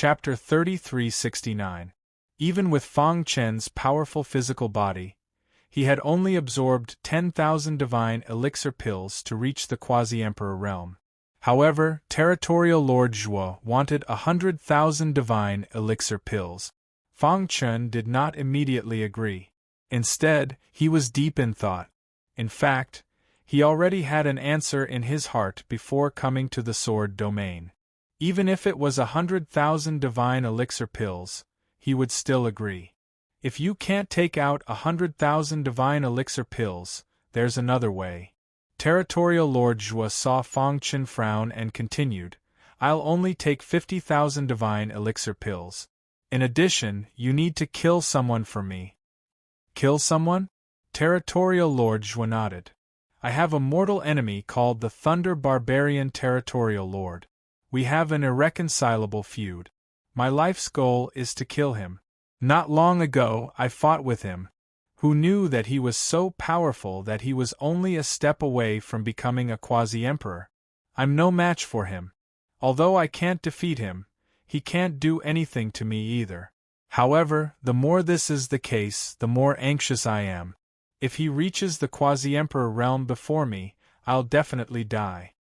Chapter 3369. Even with Fang Chen's powerful physical body, he had only absorbed 10,000 divine elixir pills to reach the quasi-emperor realm. However, Territorial Lord Zhuo wanted 100,000 divine elixir pills. Fang Chen did not immediately agree. Instead, he was deep in thought. In fact, he already had an answer in his heart before coming to the sword domain. Even if it was 100,000 divine elixir pills, he would still agree. If you can't take out 100,000 divine elixir pills, there's another way. Territorial Lord Zhuo saw Fang Chen frown and continued, I'll only take 50,000 divine elixir pills. In addition, you need to kill someone for me. Kill someone? Territorial Lord Zhuo nodded. I have a mortal enemy called the Thunder Barbarian Territorial Lord. We have an irreconcilable feud. My life's goal is to kill him. Not long ago, I fought with him. Who knew that he was so powerful that he was only a step away from becoming a quasi-emperor? I'm no match for him. Although I can't defeat him, he can't do anything to me either. However, the more this is the case, the more anxious I am. If he reaches the quasi-emperor realm before me, I'll definitely die.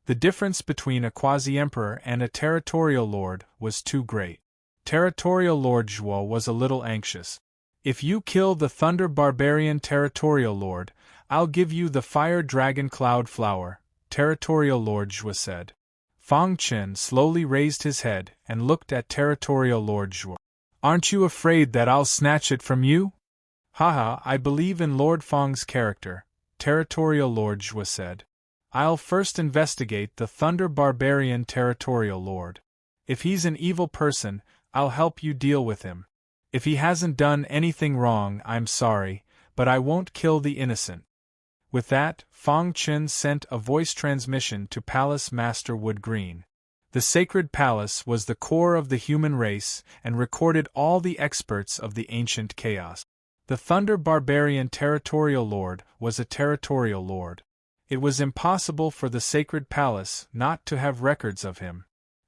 The difference between a quasi-emperor and a territorial lord was too great. Territorial Lord Zhuo was a little anxious. If you kill the Thunder Barbarian Territorial Lord, I'll give you the Fire Dragon Cloud Flower, Territorial Lord Zhuo said. Fang Chen slowly raised his head and looked at Territorial Lord Zhuo. Aren't you afraid that I'll snatch it from you? Haha, I believe in Lord Fang's character, Territorial Lord Zhuo said. I'll first investigate the Thunder Barbarian Territorial Lord. If he's an evil person, I'll help you deal with him. If he hasn't done anything wrong, I'm sorry, but I won't kill the innocent. With that, Fang Chen sent a voice transmission to Palace Master Wood Green. The sacred palace was the core of the human race and recorded all the experts of the ancient chaos. The Thunder Barbarian Territorial Lord was a territorial lord. It was impossible for the sacred palace not to have records of him.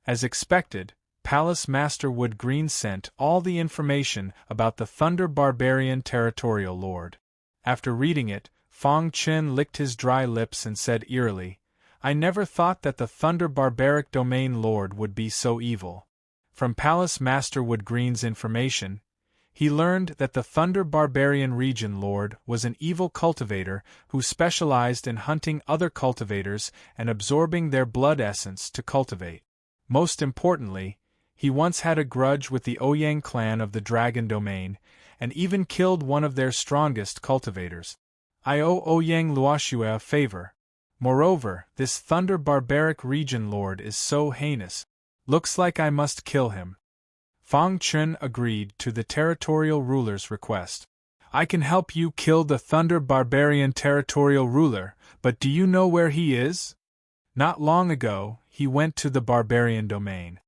As expected, Palace Master Wood Green sent all the information about the Thunder Barbarian Territorial Lord. After reading it, Fang Chen licked his dry lips and said eerily, I never thought that the Thunder Barbaric Domain Lord would be so evil. From Palace Master Wood Green's information, he learned that the Thunder Barbarian Region Lord was an evil cultivator who specialized in hunting other cultivators and absorbing their blood essence to cultivate. Most importantly, he once had a grudge with the Ouyang clan of the Dragon Domain, and even killed one of their strongest cultivators. I owe Ouyang Luoxue a favor. Moreover, this Thunder Barbaric Region Lord is so heinous. Looks like I must kill him. Fang Chen agreed to the territorial ruler's request. I can help you kill the Thunder Barbarian Territorial Ruler, but do you know where he is? Not long ago, he went to the Barbarian Domain.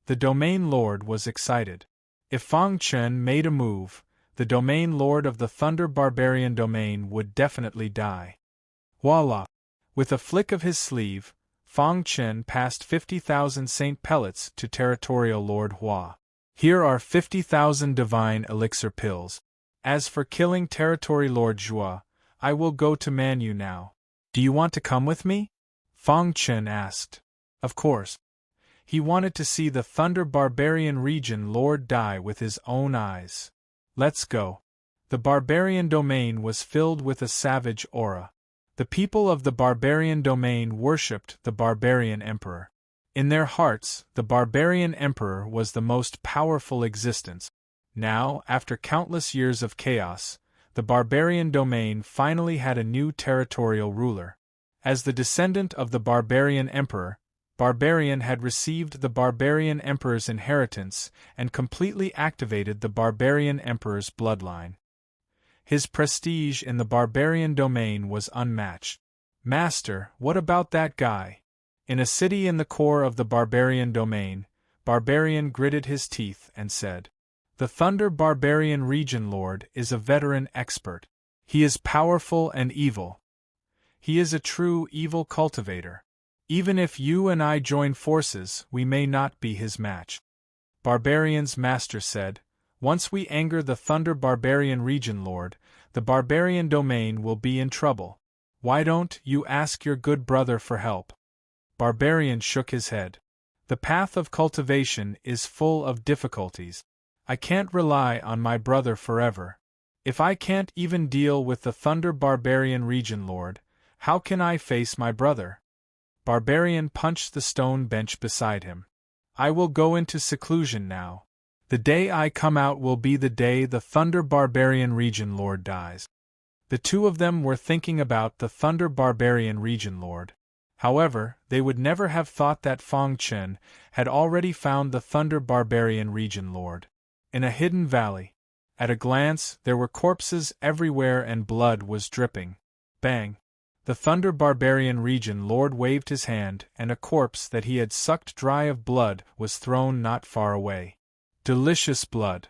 The Domain Lord was excited. If Fang Chen made a move, the Domain Lord of the Thunder Barbarian Domain would definitely die. Voila! With a flick of his sleeve, Fang Chen passed 50,000 Saint Pellets to Territorial Lord Hua. Here are 50,000 divine elixir pills. As for killing Territory Lord Zhuo, I will go to Manu now. Do you want to come with me? Fang Chen asked. Of course. He wanted to see the Thunder Barbarian Region Lord die with his own eyes. Let's go. The Barbarian Domain was filled with a savage aura. The people of the Barbarian Domain worshipped the Barbarian Emperor. In their hearts, the Barbarian Emperor was the most powerful existence. Now, after countless years of chaos, the Barbarian Domain finally had a new territorial ruler. As the descendant of the Barbarian Emperor, Barbarian had received the Barbarian Emperor's inheritance and completely activated the Barbarian Emperor's bloodline. His prestige in the Barbarian Domain was unmatched. Master, what about that guy? In a city in the core of the Barbarian Domain, Barbarian gritted his teeth and said, The Thunder Barbarian Region Lord is a veteran expert. He is powerful and evil. He is a true evil cultivator. Even if you and I join forces, we may not be his match. Barbarian's master said, "Once we anger the Thunder Barbarian Region Lord, the Barbarian domain will be in trouble. Why don't you ask your good brother for help?" Barbarian shook his head. "The path of cultivation is full of difficulties. I can't rely on my brother forever. If I can't even deal with the Thunder Barbarian Region Lord, how can I face my brother?" Barbarian punched the stone bench beside him. "I will go into seclusion now. The day I come out will be the day the Thunder Barbarian Region Lord dies." The two of them were thinking about the Thunder Barbarian Region Lord. However, they would never have thought that Fang Chen had already found the Thunder Barbarian Region Lord. In a hidden valley. At a glance, there were corpses everywhere and blood was dripping. Bang! The Thunder Barbarian Region Lord waved his hand, and a corpse that he had sucked dry of blood was thrown not far away. Delicious blood.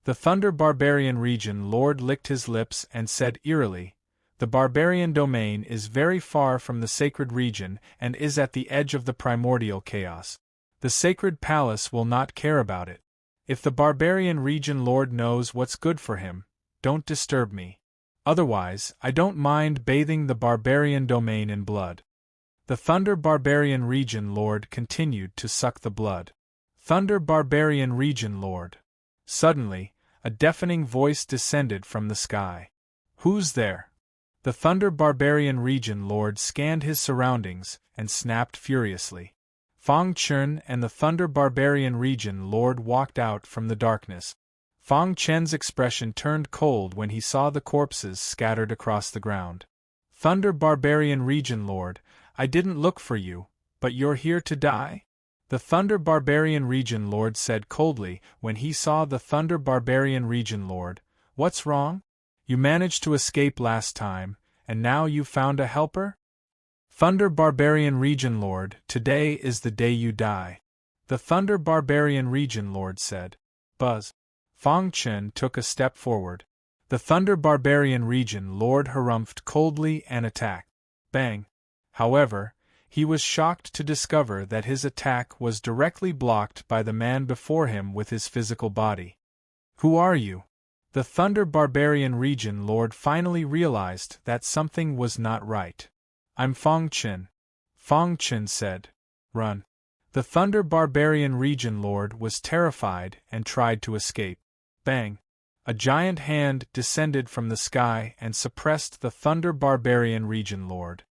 The Thunder Barbarian Region Lord licked his lips and said eerily, "The Barbarian domain is very far from the sacred region and is at the edge of the primordial chaos. The sacred palace will not care about it. If the Barbarian Region Lord knows what's good for him, don't disturb me. Otherwise, I don't mind bathing the Barbarian domain in blood." The Thunder Barbarian Region Lord continued to suck the blood. Thunder Barbarian Region Lord. Suddenly, a deafening voice descended from the sky. "Who's there?" The Thunder Barbarian Region Lord scanned his surroundings and snapped furiously. Fang Chen and the Thunder Barbarian Region Lord walked out from the darkness. Fang Chen's expression turned cold when he saw the corpses scattered across the ground. "Thunder Barbarian Region Lord, I didn't look for you, but you're here to die?" The Thunder Barbarian Region Lord said coldly when he saw the Thunder Barbarian Region Lord. "What's wrong? You managed to escape last time, and now you've found a helper?" "Thunder Barbarian Region Lord, today is the day you die," the Thunder Barbarian Region Lord said. Buzz. Fang Chen took a step forward. The Thunder Barbarian Region Lord harumphed coldly and attacked. Bang! However, he was shocked to discover that his attack was directly blocked by the man before him with his physical body. "Who are you?" The Thunder Barbarian Region Lord finally realized that something was not right. "I'm Fang Chen." Fang Chen said. "Run." The Thunder Barbarian Region Lord was terrified and tried to escape. Bang! A giant hand descended from the sky and suppressed the Thunder Barbarian Region Lord.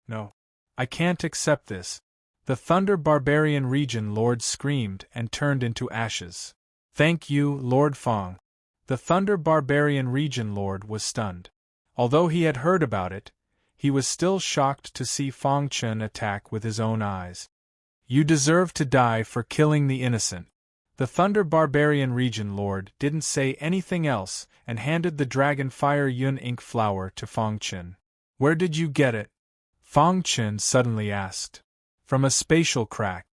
"No. I can't accept this." The Thunder Barbarian Region Lord screamed and turned into ashes. "Thank you, Lord Fang." The Thunder Barbarian Region Lord was stunned. Although he had heard about it, he was still shocked to see Fang Chen attack with his own eyes. "You deserve to die for killing the innocent." The Thunder Barbarian Region Lord didn't say anything else and handed the Dragon Fire Yun ink flower to Fang Chen. "Where did you get it?" Fang Chen suddenly asked. "From a spatial crack."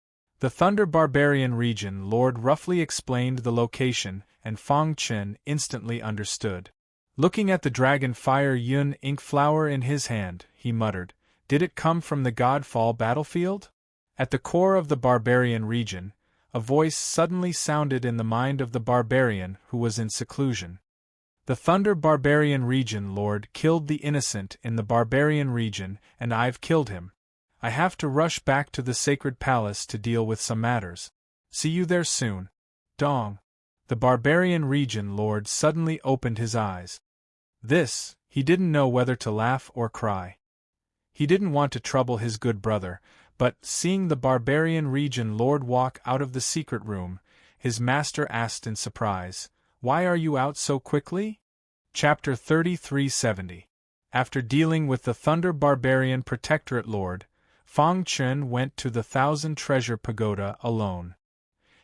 The Thunder Barbarian Region Lord roughly explained the location, and Fang Chen instantly understood. Looking at the Dragon Fire Yun ink flower in his hand, he muttered, "Did it come from the Godfall battlefield?" At the core of the Barbarian region, a voice suddenly sounded in the mind of the barbarian who was in seclusion. "The Thunder Barbarian Region Lord killed the innocent in the Barbarian region, and I've killed him. I have to rush back to the Sacred Palace to deal with some matters. See you there soon. Dong." The Barbarian Region Lord suddenly opened his eyes. He didn't know whether to laugh or cry. He didn't want to trouble his good brother, but, seeing the Barbarian Region Lord walk out of the secret room, his master asked in surprise, "Why are you out so quickly?" Chapter 3370. After dealing with the Thunder Barbarian Protectorate Lord, Fang Chen went to the Thousand Treasure Pagoda alone.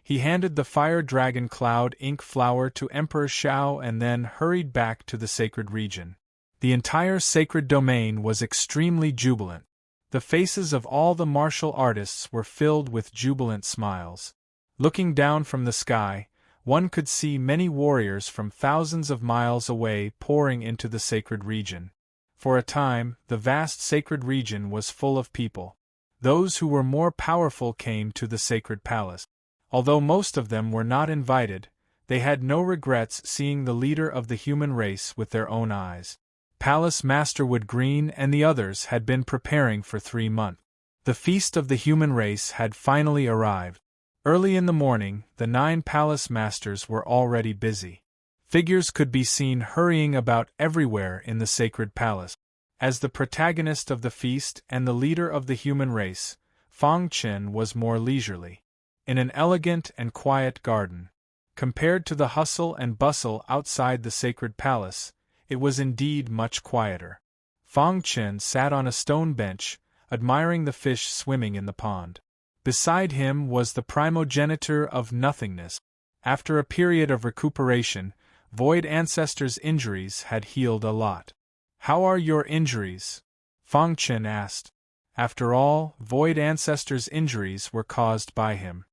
He handed the Fire Dragon Cloud ink flower to Emperor Xiao and then hurried back to the sacred region. The entire sacred domain was extremely jubilant. The faces of all the martial artists were filled with jubilant smiles. Looking down from the sky, one could see many warriors from thousands of miles away pouring into the sacred region. For a time, the vast sacred region was full of people. Those who were more powerful came to the sacred palace. Although most of them were not invited, they had no regrets seeing the leader of the human race with their own eyes. Palace Master Woodgreen and the others had been preparing for 3 months. The feast of the human race had finally arrived. Early in the morning, the 9 palace masters were already busy. Figures could be seen hurrying about everywhere in the sacred palace. As the protagonist of the feast and the leader of the human race, Fang Chen was more leisurely. In an elegant and quiet garden. Compared to the hustle and bustle outside the sacred palace, it was indeed much quieter. Fang Chen sat on a stone bench, admiring the fish swimming in the pond. Beside him was the primogenitor of nothingness. After a period of recuperation, Void Ancestor's injuries had healed a lot. "How are your injuries?" Fang Chen asked. After all, Void Ancestor's injuries were caused by him.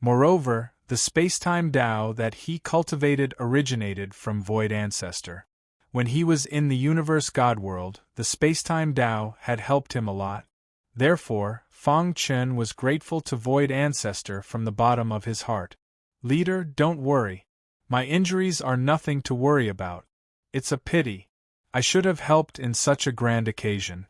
Moreover, the spacetime Tao that he cultivated originated from Void Ancestor. When he was in the Universe Godworld, the spacetime Tao had helped him a lot. Therefore, Fang Chen was grateful to Void Ancestor from the bottom of his heart. "Leader, don't worry. My injuries are nothing to worry about. It's a pity. I should have helped in such a grand occasion."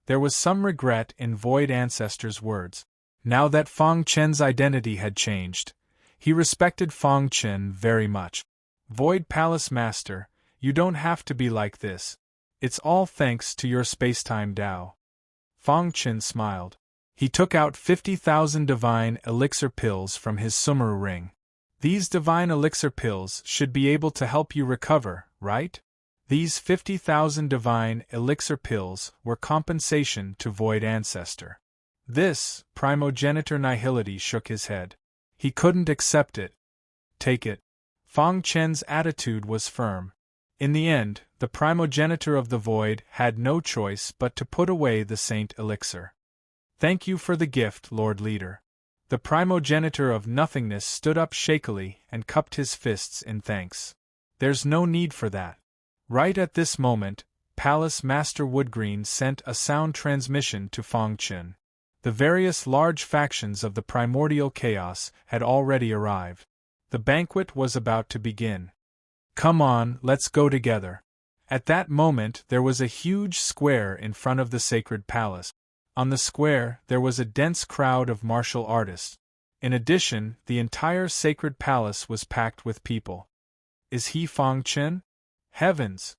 There was some regret in Void Ancestor's words. Now that Fang Chen's identity had changed, he respected Fang Chen very much. "Void Palace Master, you don't have to be like this. It's all thanks to your spacetime Tao." Fang Chen smiled. He took out 50,000 divine elixir pills from his Sumeru ring. "These divine elixir pills should be able to help you recover, right?" These 50,000 divine elixir pills were compensation to Void Ancestor. This, primogenitor Nihility shook his head. He couldn't accept it. "Take it." Fang Chen's attitude was firm. In the end, the primogenitor of the Void had no choice but to put away the Saint Elixir. "Thank you for the gift, Lord Leader." The primogenitor of nothingness stood up shakily and cupped his fists in thanks. "There's no need for that." Right at this moment, Palace Master Woodgreen sent a sound transmission to Fang Chen. The various large factions of the primordial chaos had already arrived. The banquet was about to begin. "Come on, let's go together." At that moment there was a huge square in front of the sacred palace. On the square there was a dense crowd of martial artists. In addition, the entire sacred palace was packed with people. Is he Fang Chen? Heavens!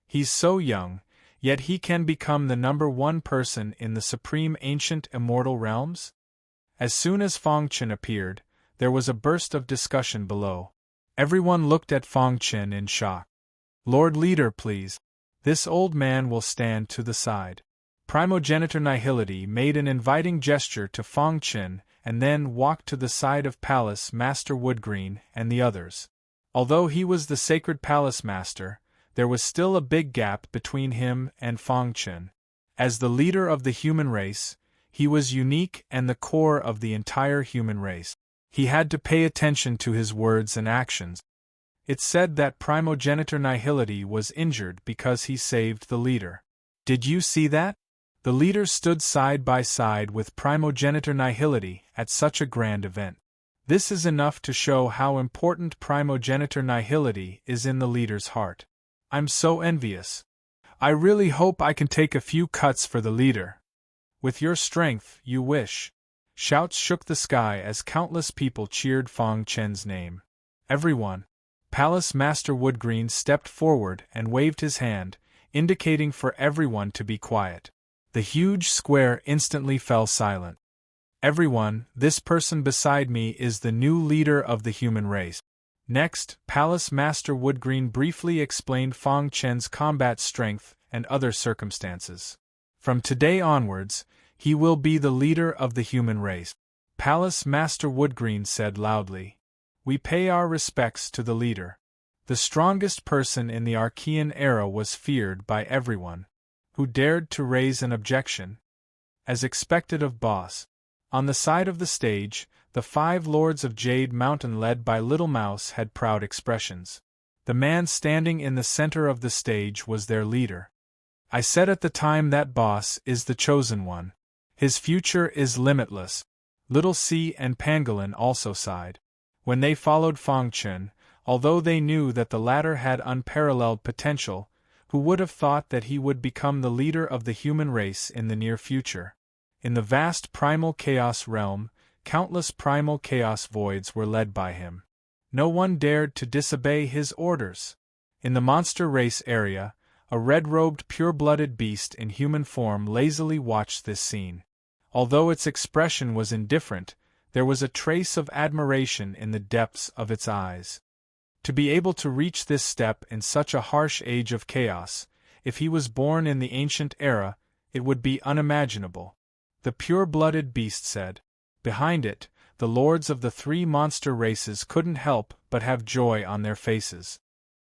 He's so young, yet he can become the #1 person in the supreme ancient immortal realms? As soon as Fang Chen appeared, there was a burst of discussion below. Everyone looked at Fang Chen in shock. "Lord Leader, please. This old man will stand to the side." Primogenitor Nihility made an inviting gesture to Fang Chen and then walked to the side of Palace Master Woodgreen and the others. Although he was the sacred Palace Master, there was still a big gap between him and Fang Chen. As the leader of the human race, he was unique and the core of the entire human race. He had to pay attention to his words and actions. It's said that primogenitor Nihility was injured because he saved the leader. Did you see that? The leader stood side by side with primogenitor Nihility at such a grand event. This is enough to show how important primogenitor Nihility is in the leader's heart. I'm so envious. I really hope I can take a few cuts for the leader. With your strength, you wish. Shouts shook the sky as countless people cheered Fang Chen's name. Everyone. Palace Master Woodgreen stepped forward and waved his hand, indicating for everyone to be quiet. The huge square instantly fell silent. "Everyone, this person beside me is the new leader of the human race." Next, Palace Master Woodgreen briefly explained Fang Chen's combat strength and other circumstances. From today onwards, he will be the leader of the human race. Palace Master Woodgreen said loudly. "We pay our respects to the leader." The strongest person in the Archean era was feared by everyone. Who dared to raise an objection? As expected of boss. On the side of the stage, the 5 lords of Jade Mountain led by Little Mouse had proud expressions. The man standing in the center of the stage was their leader. "I said at the time that boss is the chosen one. His future is limitless." Little C and Pangolin also sighed. When they followed Fang Chen, although they knew that the latter had unparalleled potential, who would have thought that he would become the leader of the human race in the near future? In the vast primal chaos realm, countless primal chaos voids were led by him. No one dared to disobey his orders. In the monster race area, a red-robed pure-blooded beast in human form lazily watched this scene. Although its expression was indifferent, there was a trace of admiration in the depths of its eyes. To be able to reach this step in such a harsh age of chaos, if he was born in the ancient era, it would be unimaginable. The pure-blooded beast said. Behind it, the lords of the three monster races couldn't help but have joy on their faces.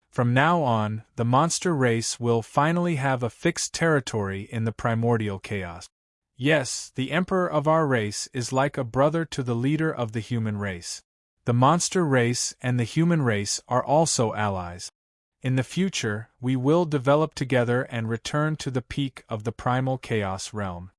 From now on, the monster race will finally have a fixed territory in the primordial chaos. Yes, the emperor of our race is like a brother to the leader of the human race. The monster race and the human race are also allies. In the future, we will develop together and return to the peak of the primal chaos realm.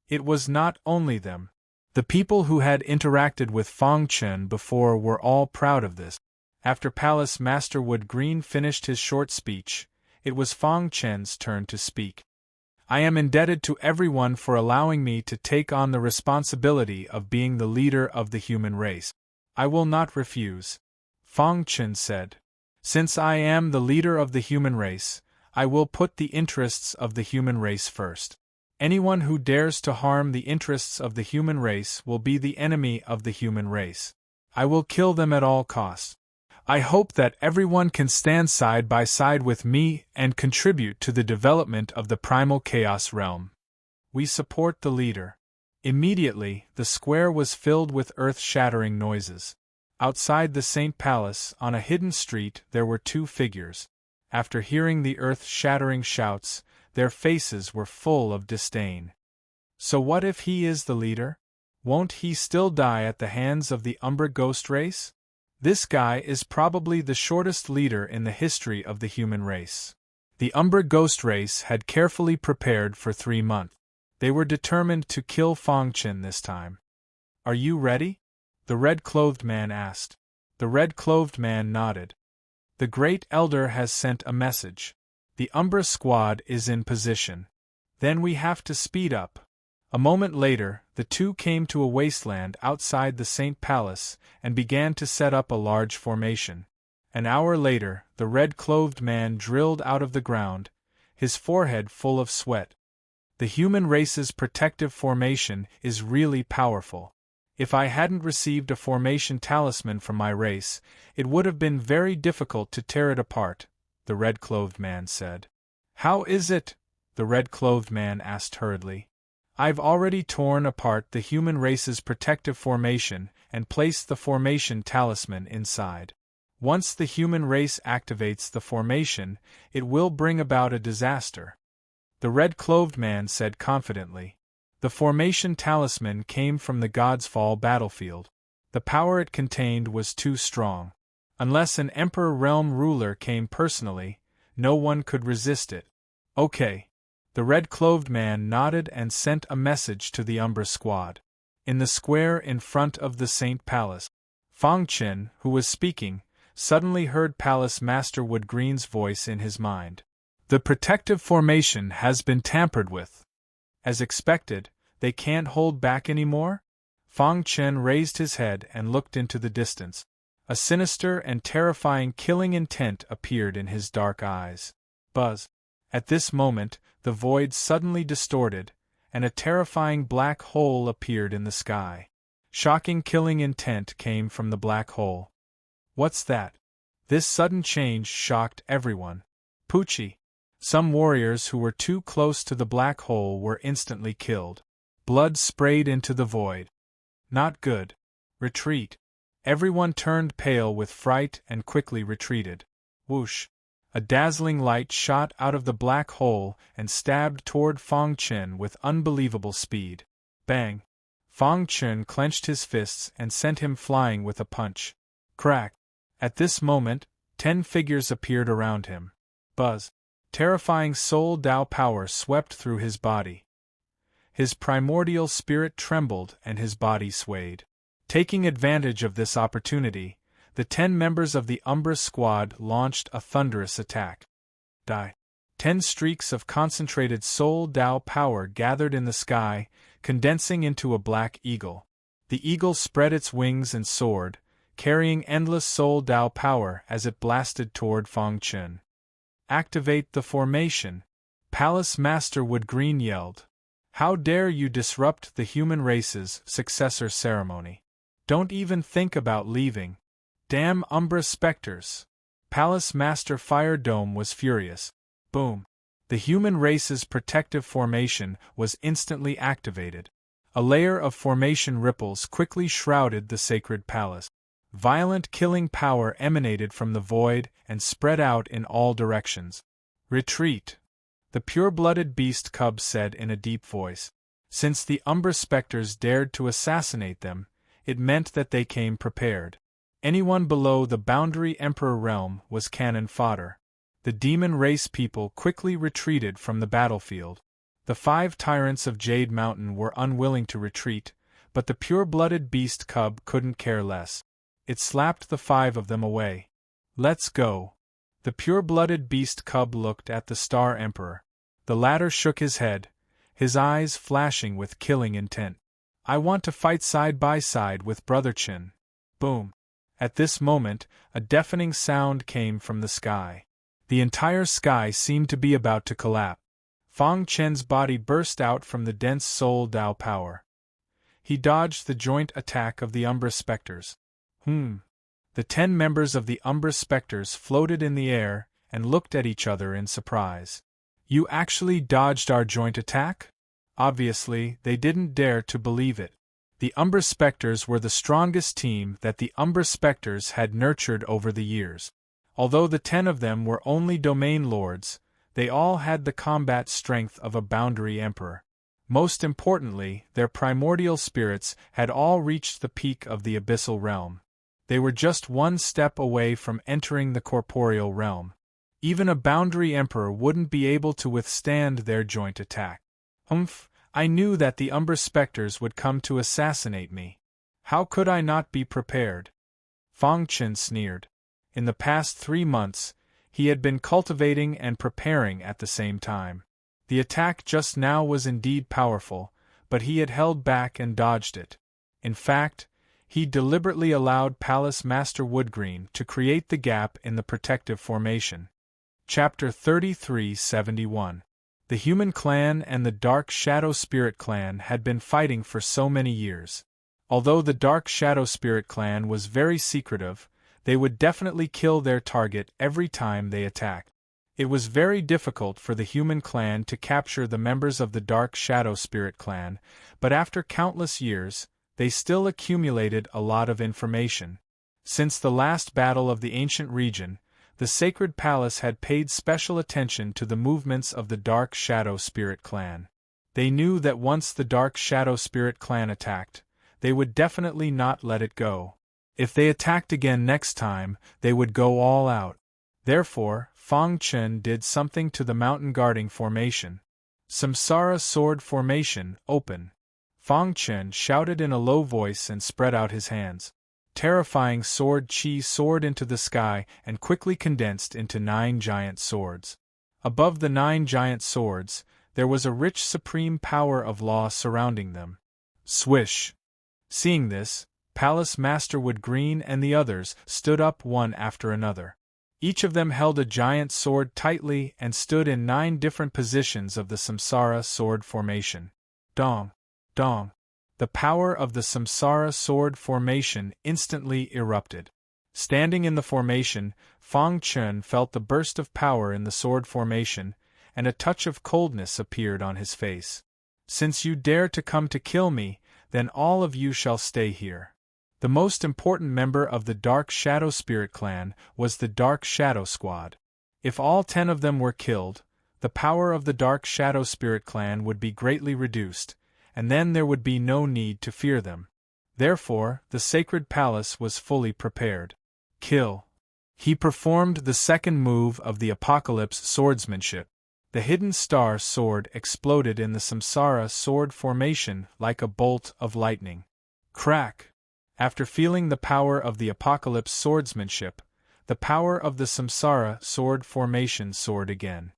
It was not only them. The people who had interacted with Fang Chen before were all proud of this. After Palace Master Wood Green finished his short speech, it was Fang Chen's turn to speak. I am indebted to everyone for allowing me to take on the responsibility of being the leader of the human race. I will not refuse. Fang Chen said. Since I am the leader of the human race, I will put the interests of the human race first. Anyone who dares to harm the interests of the human race will be the enemy of the human race. I will kill them at all costs. I hope that everyone can stand side by side with me and contribute to the development of the primal chaos realm. We support the leader. Immediately, the square was filled with earth-shattering noises. Outside the Saint Palace, on a hidden street, there were two figures. After hearing the earth-shattering shouts, their faces were full of disdain. So what if he is the leader? Won't he still die at the hands of the Umbra Ghost race? This guy is probably the shortest leader in the history of the human race. The Umbra Ghost race had carefully prepared for 3 months. They were determined to kill Fang Chen this time. Are you ready? The red-clothed man asked. The red-clothed man nodded. The Great Elder has sent a message. The Umbra squad is in position. Then we have to speed up. A moment later, the two came to a wasteland outside the Saint Palace and began to set up a large formation. An hour later, the red-clothed man drilled out of the ground, his forehead full of sweat. The human race's protective formation is really powerful. If I hadn't received a formation talisman from my race, it would have been very difficult to tear it apart, the red-clothed man said. How is it? The red-clothed man asked hurriedly. I've already torn apart the human race's protective formation and placed the formation talisman inside. Once the human race activates the formation, it will bring about a disaster. The red-clothed man said confidently. The formation talisman came from the God's Fall battlefield. The power it contained was too strong. Unless an Emperor Realm ruler came personally, no one could resist it. Okay. The red-clothed man nodded and sent a message to the Umbra squad. In the square in front of the Saint Palace, Fang Chen, who was speaking, suddenly heard Palace Master Wood Green's voice in his mind. The protective formation has been tampered with. As expected, they can't hold back anymore? Fang Chen raised his head and looked into the distance. A sinister and terrifying killing intent appeared in his dark eyes. Buzz. At this moment, the void suddenly distorted, and a terrifying black hole appeared in the sky. Shocking killing intent came from the black hole. What's that? This sudden change shocked everyone. Poochie. Some warriors who were too close to the black hole were instantly killed. Blood sprayed into the void. Not good. Retreat. Everyone turned pale with fright and quickly retreated. Whoosh. A dazzling light shot out of the black hole and stabbed toward Fang Chen with unbelievable speed. Bang! Fang Chen clenched his fists and sent him flying with a punch. Crack! At this moment, 10 figures appeared around him. Buzz! Terrifying Soul Dao power swept through his body. His primordial spirit trembled and his body swayed. Taking advantage of this opportunity, the 10 members of the Umbra squad launched a thunderous attack. 10 streaks of concentrated Soul Dao power gathered in the sky, condensing into a black eagle. The eagle spread its wings and soared, carrying endless Soul Dao power as it blasted toward Fang Chen. "Activate the formation," Palace Master Woodgreen yelled. "How dare you disrupt the human race's successor ceremony? Don't even think about leaving. Damn Umbra Spectres!" Palace Master Fire Dome was furious. Boom! The human race's protective formation was instantly activated. A layer of formation ripples quickly shrouded the sacred palace. Violent killing power emanated from the void and spread out in all directions. "Retreat," the pure-blooded beast cub said in a deep voice. Since the Umbra Spectres dared to assassinate them, it meant that they came prepared. Anyone below the Boundary Emperor realm was cannon fodder. The demon race people quickly retreated from the battlefield. The 5 tyrants of Jade Mountain were unwilling to retreat, but the pure-blooded beast cub couldn't care less. It slapped the 5 of them away. "Let's go." The pure-blooded beast cub looked at the Star Emperor. The latter shook his head, his eyes flashing with killing intent. "I want to fight side by side with Brother Chen." Boom! At this moment, a deafening sound came from the sky. The entire sky seemed to be about to collapse. Fang Chen's body burst out from the dense Soul Dao power. He dodged the joint attack of the Umbra Spectres. The 10 members of the Umbra Spectres floated in the air and looked at each other in surprise. "You actually dodged our joint attack?" Obviously, they didn't dare to believe it. The Umbra Spectres were the strongest team that the Umbra Spectres had nurtured over the years. Although the 10 of them were only domain lords, they all had the combat strength of a Boundary Emperor. Most importantly, their primordial spirits had all reached the peak of the Abyssal Realm. They were just one step away from entering the corporeal realm. Even a Boundary Emperor wouldn't be able to withstand their joint attack. I knew that the Umbra Spectres would come to assassinate me. How could I not be prepared? Fang Chen sneered. In the past 3 months, he had been cultivating and preparing at the same time. The attack just now was indeed powerful, but he had held back and dodged it. In fact, he deliberately allowed Palace Master Woodgreen to create the gap in the protective formation. Chapter 3371. The Human Clan and the Dark Shadow Spirit Clan had been fighting for so many years. Although the Dark Shadow Spirit Clan was very secretive, they would definitely kill their target every time they attacked. It was very difficult for the Human Clan to capture the members of the Dark Shadow Spirit Clan, but after countless years, they still accumulated a lot of information. Since the last battle of the ancient region, the Sacred Palace had paid special attention to the movements of the Dark Shadow Spirit Clan. They knew that once the Dark Shadow Spirit Clan attacked, they would definitely not let it go. If they attacked again next time, they would go all out. Therefore, Fang Chen did something to the mountain guarding formation. Samsara Sword Formation, open. Fang Chen shouted in a low voice and spread out his hands. Terrifying sword chi soared into the sky and quickly condensed into 9 giant swords. Above the 9 giant swords, there was a rich supreme power of law surrounding them. Swish! Seeing this, Palace Master Woodgreen and the others stood up one after another. Each of them held a giant sword tightly and stood in 9 different positions of the Samsara Sword Formation. Dong! Dong! The power of the Samsara Sword Formation instantly erupted. Standing in the formation, Fang Chen felt the burst of power in the sword formation, and a touch of coldness appeared on his face. "Since you dare to come to kill me, then all of you shall stay here." The most important member of the Dark Shadow Spirit Clan was the Dark Shadow Squad. If all 10 of them were killed, the power of the Dark Shadow Spirit Clan would be greatly reduced, and then there would be no need to fear them. Therefore, the Sacred Palace was fully prepared. Kill. He performed the second move of the Apocalypse swordsmanship. The hidden star sword exploded in the samsara sword formation like a bolt of lightning. Crack! After feeling the power of the apocalypse swordsmanship, the power of the samsara sword formation soared again.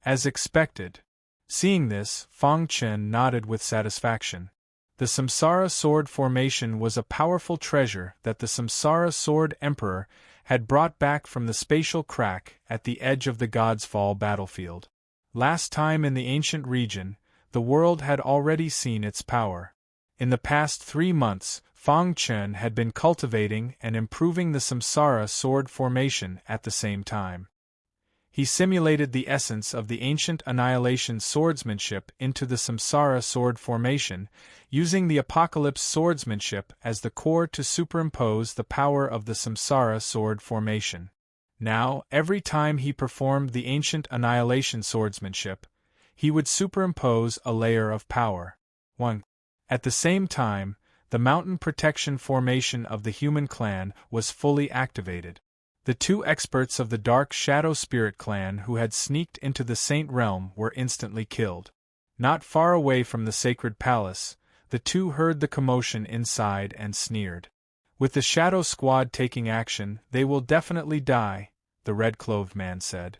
As expected. Seeing this, Fang Chen nodded with satisfaction. The samsara sword formation was a powerful treasure that the samsara sword emperor had brought back from the spatial crack at the edge of the God's Fall battlefield. Last time in the ancient region, the world had already seen its power. In the past 3 months, Fang Chen had been cultivating and improving the samsara sword formation at the same time. He simulated the essence of the ancient annihilation swordsmanship into the samsara sword formation, using the apocalypse swordsmanship as the core to superimpose the power of the samsara sword formation. Now, every time he performed the ancient annihilation swordsmanship, he would superimpose a layer of power. 1. At the same time, the mountain protection formation of the human clan was fully activated. The 2 experts of the Dark Shadow Spirit clan who had sneaked into the Saint Realm were instantly killed. Not far away from the sacred palace, the 2 heard the commotion inside and sneered. With the Shadow Squad taking action, they will definitely die, the red-clothed man said.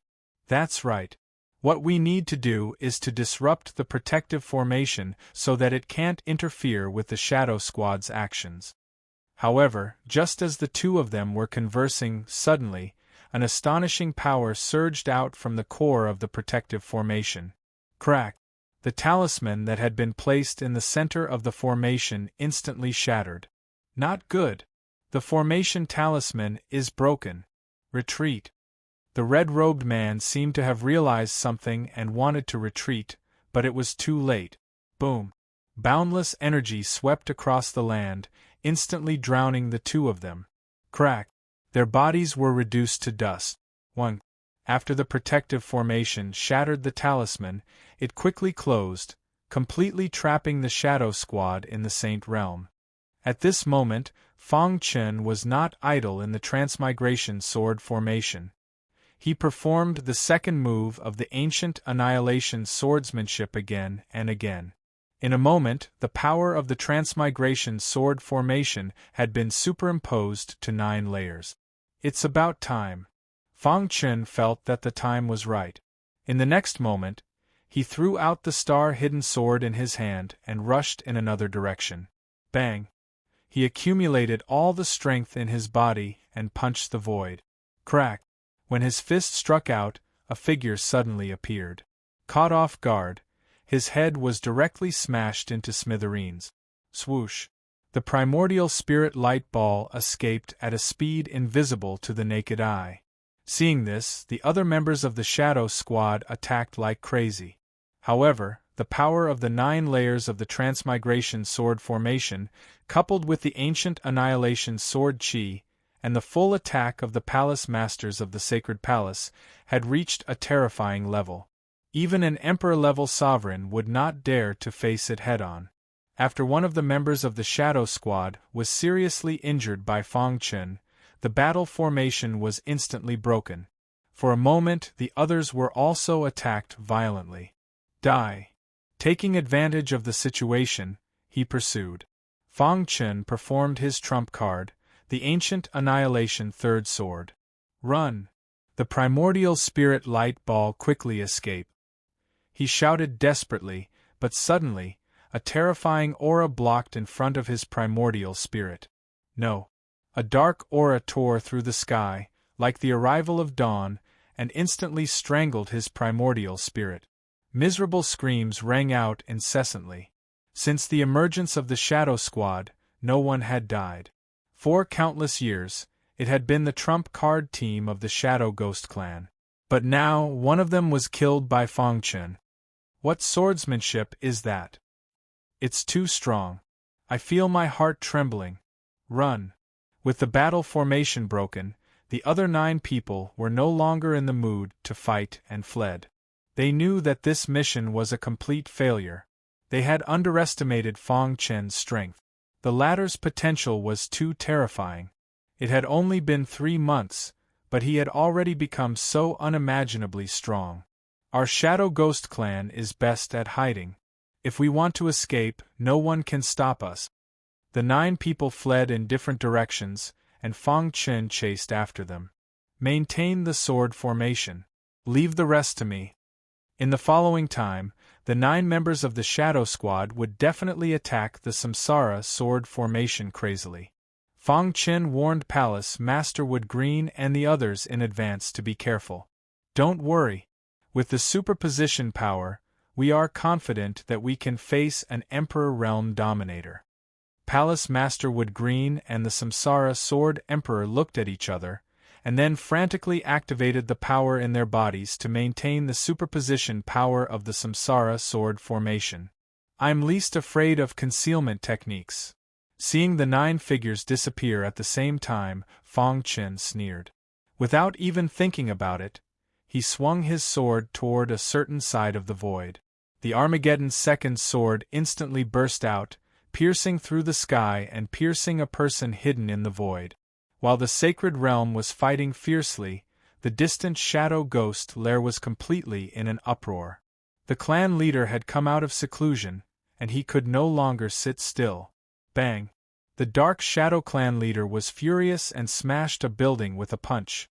That's right. What we need to do is to disrupt the protective formation so that it can't interfere with the Shadow Squad's actions. However, just as the 2 of them were conversing, suddenly, an astonishing power surged out from the core of the protective formation. Crack! The talisman that had been placed in the center of the formation instantly shattered. Not good. The formation talisman is broken. Retreat. The red-robed man seemed to have realized something and wanted to retreat, but it was too late. Boom! Boundless energy swept across the land, instantly drowning the 2 of them. Crack! Their bodies were reduced to dust. 1. After the protective formation shattered the talisman, it quickly closed, completely trapping the Shadow Squad in the Saint Realm. At this moment, Fang Chen was not idle in the transmigration sword formation. He performed the second move of the ancient annihilation swordsmanship again and again. In a moment, the power of the transmigration sword formation had been superimposed to 9 layers. It's about time. Fang Chen felt that the time was right. In the next moment, he threw out the star-hidden sword in his hand and rushed in another direction. Bang! He accumulated all the strength in his body and punched the void. Crack! When his fist struck out, a figure suddenly appeared. Caught off guard, his head was directly smashed into smithereens. Swoosh! The primordial spirit light ball escaped at a speed invisible to the naked eye. Seeing this, the other members of the Shadow Squad attacked like crazy. However, the power of the 9 layers of the transmigration sword formation, coupled with the ancient annihilation sword chi, and the full attack of the palace masters of the sacred palace, had reached a terrifying level. Even an emperor-level sovereign would not dare to face it head-on. After one of the members of the Shadow Squad was seriously injured by Fang Chen, the battle formation was instantly broken. For a moment the others were also attacked violently. Die! Taking advantage of the situation, he pursued. Fang Chen performed his trump card, the ancient annihilation third sword. Run! The primordial spirit light ball quickly escaped. He shouted desperately, but suddenly, a terrifying aura blocked in front of his primordial spirit. No. A dark aura tore through the sky, like the arrival of dawn, and instantly strangled his primordial spirit. Miserable screams rang out incessantly. Since the emergence of the Shadow Squad, no one had died. For countless years, it had been the trump card team of the Shadow Ghost clan. But now one of them was killed by Fang Chen. What swordsmanship is that? It's too strong. I feel my heart trembling. Run! With the battle formation broken, the other 9 people were no longer in the mood to fight and fled. They knew that this mission was a complete failure. They had underestimated Fang Chen's strength. The latter's potential was too terrifying. It had only been 3 months, but he had already become so unimaginably strong. Our Shadow Ghost clan is best at hiding. If we want to escape, no one can stop us. The 9 people fled in different directions, and Fang Chen chased after them. Maintain the sword formation. Leave the rest to me. In the following time, the 9 members of the Shadow Squad would definitely attack the Samsara sword formation crazily. Fang Chen warned Palace Master Wood Green and the others in advance to be careful. Don't worry. With the superposition power, we are confident that we can face an Emperor Realm Dominator. Palace Master Wood Green and the Samsara Sword Emperor looked at each other, and then frantically activated the power in their bodies to maintain the superposition power of the Samsara Sword formation. I'm least afraid of concealment techniques. Seeing the 9 figures disappear at the same time, Fang Chen sneered. Without even thinking about it, he swung his sword toward a certain side of the void. The Armageddon's second sword instantly burst out, piercing through the sky and piercing a person hidden in the void. While the sacred realm was fighting fiercely, the distant Shadow Ghost lair was completely in an uproar. The clan leader had come out of seclusion, and he could no longer sit still. Bang! The Dark Shadow clan leader was furious and smashed a building with a punch.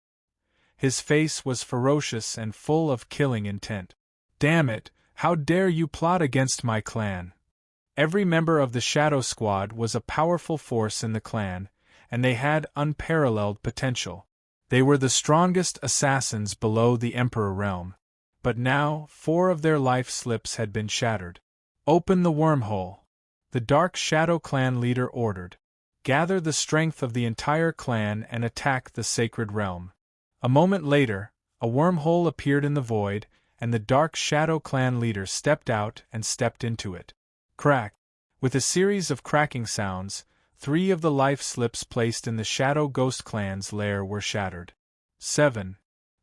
His face was ferocious and full of killing intent. Damn it! How dare you plot against my clan? Every member of the Shadow Squad was a powerful force in the clan, and they had unparalleled potential. They were the strongest assassins below the Emperor Realm. But now, 4 of their life slips had been shattered. Open the wormhole. The Dark Shadow clan leader ordered. Gather the strength of the entire clan and attack the sacred realm. A moment later, a wormhole appeared in the void, and the Dark Shadow clan leader stepped out and stepped into it. Crack! With a series of cracking sounds, 3 of the life slips placed in the Shadow Ghost clan's lair were shattered. 7.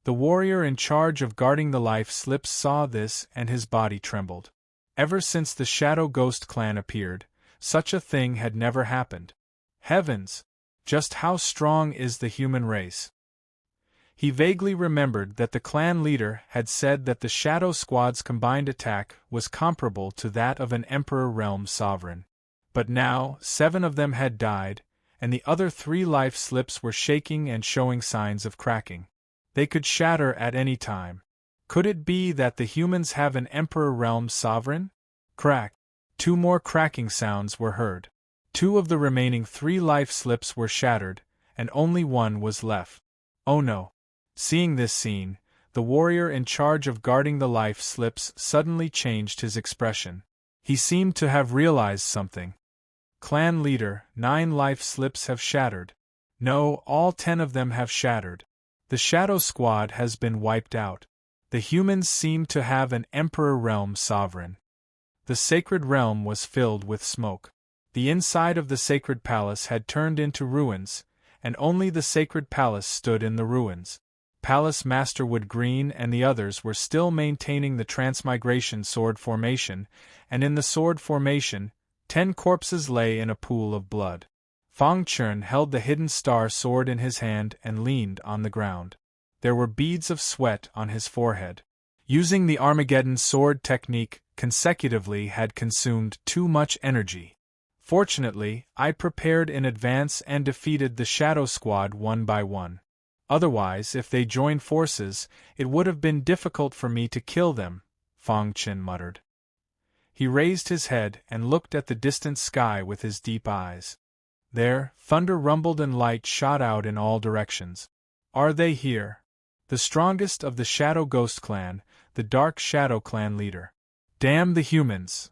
The warrior in charge of guarding the life slips saw this and his body trembled. Ever since the Shadow Ghost clan appeared, such a thing had never happened. Heavens! Just how strong is the human race? He vaguely remembered that the clan leader had said that the Shadow Squad's combined attack was comparable to that of an Emperor Realm sovereign. But now, 7 of them had died, and the other 3 life slips were shaking and showing signs of cracking. They could shatter at any time. Could it be that the humans have an Emperor Realm sovereign? Crack! 2 more cracking sounds were heard. 2 of the remaining 3 life slips were shattered, and only 1 was left. Oh no! Seeing this scene, the warrior in charge of guarding the life slips suddenly changed his expression. He seemed to have realized something. Clan leader, 9 life slips have shattered. No, all 10 of them have shattered. The Shadow Squad has been wiped out. The humans seem to have an Emperor Realm sovereign. The sacred realm was filled with smoke. The inside of the sacred palace had turned into ruins, and only the sacred palace stood in the ruins. Palace Master Wood Green and the others were still maintaining the transmigration sword formation, and in the sword formation, 10 corpses lay in a pool of blood. Fang Chen held the hidden star sword in his hand and leaned on the ground. There were beads of sweat on his forehead. Using the Armageddon sword technique consecutively had consumed too much energy. Fortunately, I prepared in advance and defeated the Shadow Squad one by one. Otherwise, if they joined forces, it would have been difficult for me to kill them, Fang Chen muttered. He raised his head and looked at the distant sky with his deep eyes. There, thunder rumbled and light shot out in all directions. Are they here? The strongest of the Shadow Ghost clan, the Dark Shadow clan leader. Damn the humans!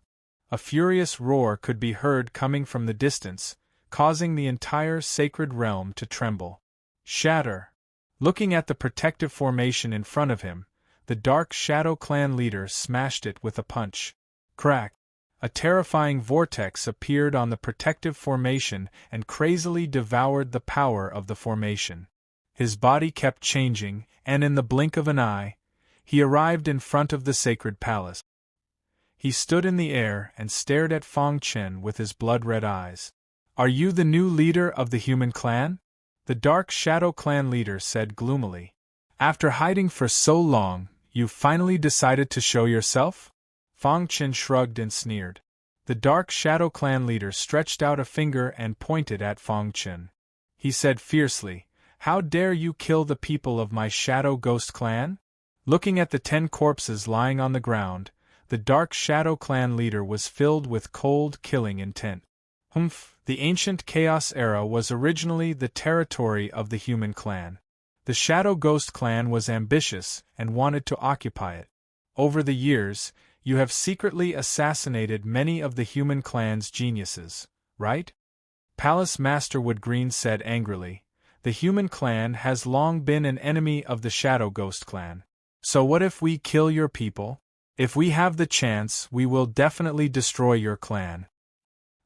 A furious roar could be heard coming from the distance, causing the entire sacred realm to tremble. Shatter! Looking at the protective formation in front of him, the Dark Shadow clan leader smashed it with a punch. Crack! A terrifying vortex appeared on the protective formation and crazily devoured the power of the formation. His body kept changing, and in the blink of an eye, he arrived in front of the sacred palace. He stood in the air and stared at Fang Chen with his blood-red eyes. Are you the new leader of the human clan? The Dark Shadow clan leader said gloomily. After hiding for so long, You finally decided to show yourself? Fang Chen shrugged and sneered. The Dark Shadow Clan leader stretched out a finger and pointed at Fang Chen. He said fiercely, "How dare you kill the people of my Shadow Ghost Clan?" Looking at the 10 corpses lying on the ground, the Dark Shadow Clan leader was filled with cold, killing intent. The ancient Chaos era was originally the territory of the human clan. The Shadow Ghost Clan was ambitious and wanted to occupy it. Over the years, you have secretly assassinated many of the human clan's geniuses, right? Palace Master Woodgreen said angrily. The human clan has long been an enemy of the Shadow Ghost Clan. So what if we kill your people? If we have the chance, we will definitely destroy your clan.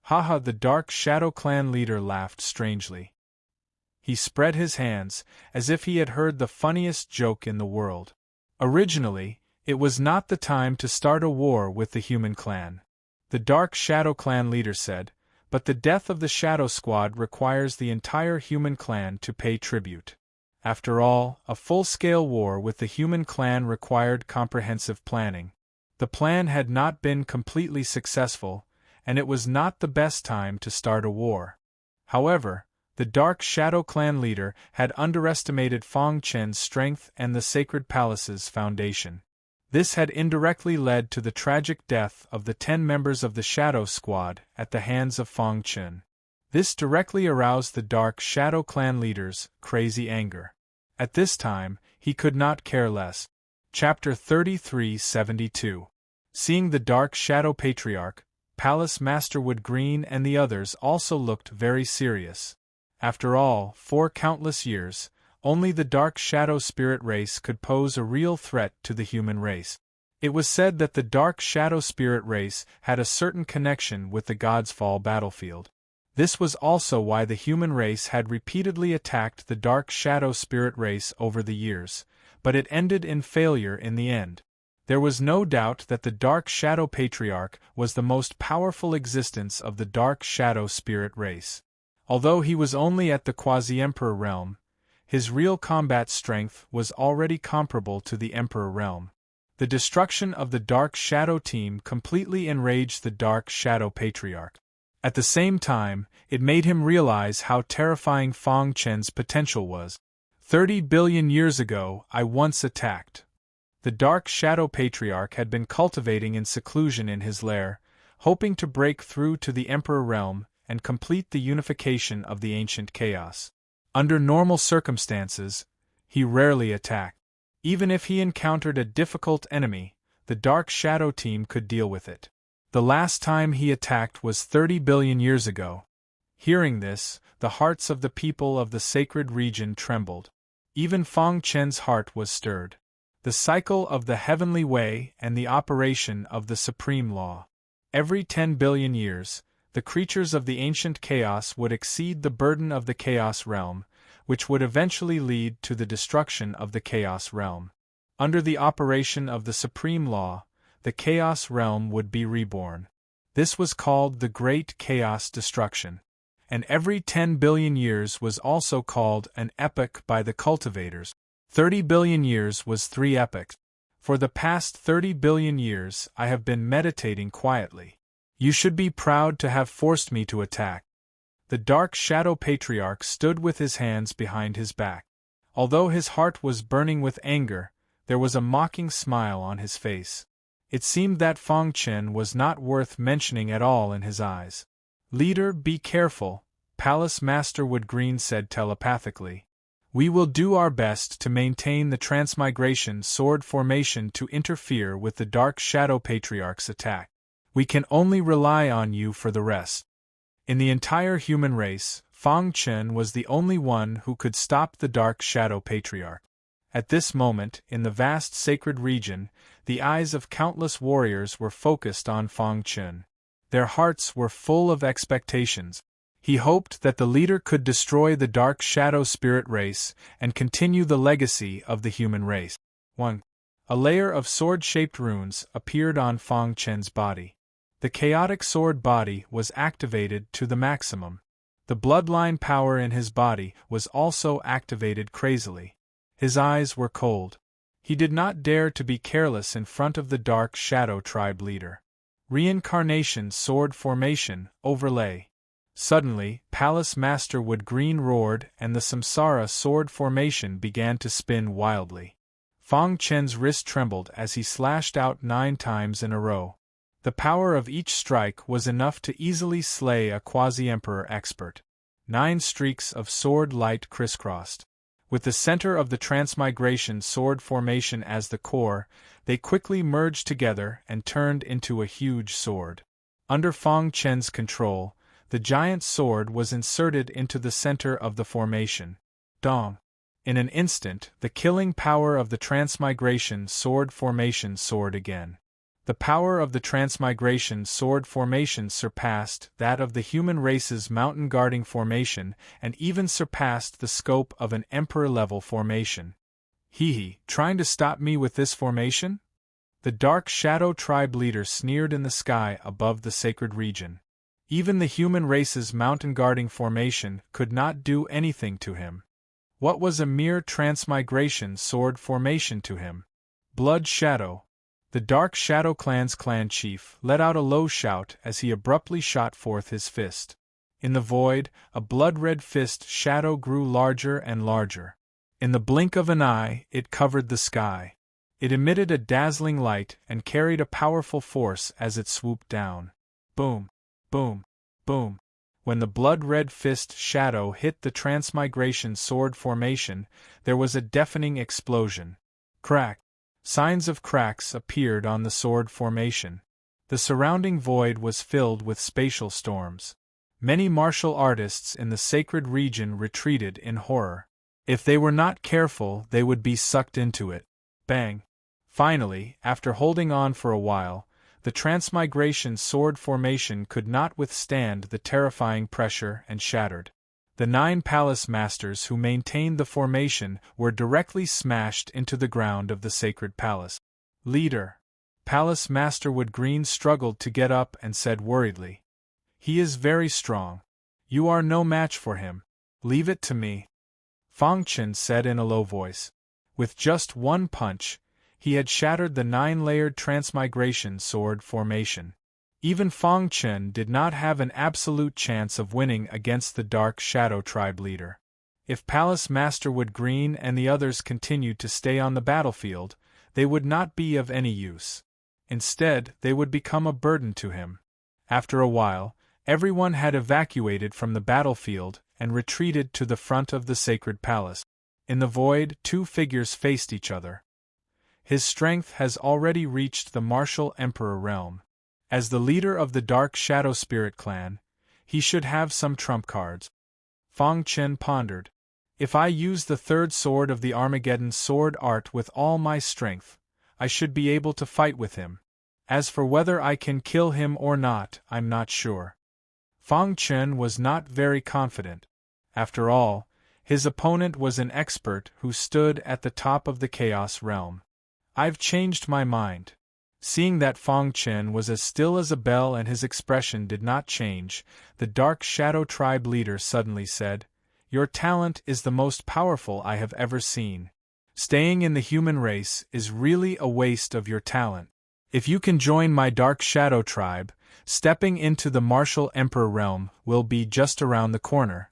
Haha, the Dark Shadow Clan leader laughed strangely. He spread his hands, as if he had heard the funniest joke in the world. Originally, it was not the time to start a war with the human clan. The Dark Shadow Clan leader said, but the death of the Shadow Squad requires the entire human clan to pay tribute. After all, a full-scale war with the human clan required comprehensive planning. The plan had not been completely successful, and it was not the best time to start a war. However, the Dark Shadow Clan leader had underestimated Fang Chen's strength and the Sacred Palace's foundation. This had indirectly led to the tragic death of the 10 members of the Shadow Squad at the hands of Fang Chen. This directly aroused the Dark Shadow Clan leader's crazy anger. At this time, he could not care less. Chapter 3372. Seeing the Dark Shadow Patriarch, Palace Master Woodgreen and the others also looked very serious. After all, for countless years, only the Dark Shadow Spirit race could pose a real threat to the human race. It was said that the Dark Shadow Spirit race had a certain connection with the God's Fall battlefield. This was also why the human race had repeatedly attacked the Dark Shadow Spirit race over the years, but it ended in failure in the end. There was no doubt that the Dark Shadow Patriarch was the most powerful existence of the Dark Shadow Spirit race. Although he was only at the Quasi-Emperor realm, his real combat strength was already comparable to the Emperor realm. The destruction of the Dark Shadow team completely enraged the Dark Shadow Patriarch. At the same time, it made him realize how terrifying Fang Chen's potential was. 30 billion years ago, I once attacked. The Dark Shadow Patriarch had been cultivating in seclusion in his lair, hoping to break through to the Emperor realm and complete the unification of the ancient chaos. Under normal circumstances, he rarely attacked. Even if he encountered a difficult enemy, the Dark Shadow team could deal with it. The last time he attacked was 30 billion years ago. Hearing this, the hearts of the people of the sacred region trembled. Even Fang Chen's heart was stirred. The cycle of the heavenly way and the operation of the supreme law. Every 10 billion years, the creatures of the ancient chaos would exceed the burden of the chaos realm, which would eventually lead to the destruction of the chaos realm. Under the operation of the supreme law, the chaos realm would be reborn. This was called the Great Chaos Destruction. And every 10 billion years was also called an epoch by the cultivators. 30 billion years was 3 epochs. For the past 30 billion years I have been meditating quietly. You should be proud to have forced me to attack. The Dark Shadow Patriarch stood with his hands behind his back. Although his heart was burning with anger, there was a mocking smile on his face. It seemed that Fang Chen was not worth mentioning at all in his eyes. Leader, be careful, Palace Master Woodgreen said telepathically. We will do our best to maintain the transmigration sword formation to interfere with the Dark Shadow Patriarch's attack. We can only rely on you for the rest. In the entire human race, Fang Chen was the only one who could stop the Dark Shadow Patriarch. At this moment, in the vast sacred region, the eyes of countless warriors were focused on Fang Chen. Their hearts were full of expectations. He hoped that the leader could destroy the Dark Shadow Spirit race and continue the legacy of the human race. 1. A layer of sword-shaped runes appeared on Fang Chen's body. The chaotic sword body was activated to the maximum. The bloodline power in his body was also activated crazily. His eyes were cold. He did not dare to be careless in front of the Dark Shadow tribe leader. Reincarnation sword formation, overlay. Suddenly, Palace Master Wood Green roared and the Samsara sword formation began to spin wildly. Fong Chen's wrist trembled as he slashed out 9 times in a row. The power of each strike was enough to easily slay a quasi-emperor expert. 9 streaks of sword light crisscrossed. With the center of the transmigration sword formation as the core, they quickly merged together and turned into a huge sword. Under Fong Chen's control, the giant sword was inserted into the center of the formation. Dong! In an instant, the killing power of the transmigration sword formation soared again. The power of the transmigration sword formation surpassed that of the human race's mountain guarding formation and even surpassed the scope of an emperor-level formation. Trying to stop me with this formation? The Dark Shadow tribe leader sneered in the sky above the sacred region. Even the human race's mountain guarding formation could not do anything to him. What was a mere transmigration sword formation to him? Blood Shadow. The Dark Shadow Clan's clan chief let out a low shout as he abruptly shot forth his fist. In the void, a blood-red fist shadow grew larger and larger. In the blink of an eye, it covered the sky. It emitted a dazzling light and carried a powerful force as it swooped down. Boom! Boom! Boom! When the blood-red fist shadow hit the transmigration sword formation, there was a deafening explosion. Crack! Signs of cracks appeared on the sword formation. The surrounding void was filled with spatial storms. Many martial artists in the sacred region retreated in horror. If they were not careful, they would be sucked into it. Bang! Finally, after holding on for a while, the transmigration sword formation could not withstand the terrifying pressure and shattered. The 9 palace masters who maintained the formation were directly smashed into the ground of the sacred palace. Leader. Palace Master Wood Green struggled to get up and said worriedly. He is very strong. You are no match for him. Leave it to me. Fong Chen said in a low voice. With just one punch, he had shattered the 9-layered transmigration sword formation. Even Fong Chen did not have an absolute chance of winning against the Dark Shadow tribe leader. If Palace Master Wood Green and the others continued to stay on the battlefield, they would not be of any use. Instead, they would become a burden to him. After a while, everyone had evacuated from the battlefield and retreated to the front of the sacred palace. In the void, 2 figures faced each other. His strength has already reached the martial emperor realm. As the leader of the Dark Shadow Spirit clan, he should have some trump cards. Fong Chen pondered. If I use the 3rd sword of the Armageddon sword art with all my strength, I should be able to fight with him. As for whether I can kill him or not, I'm not sure. Fong Chen was not very confident. After all, his opponent was an expert who stood at the top of the Chaos realm. I've changed my mind. Seeing that Fong Chen was as still as a bell and his expression did not change, the Dark Shadow tribe leader suddenly said, Your talent is the most powerful I have ever seen. Staying in the human race is really a waste of your talent. If you can join my Dark Shadow tribe, stepping into the martial emperor realm will be just around the corner.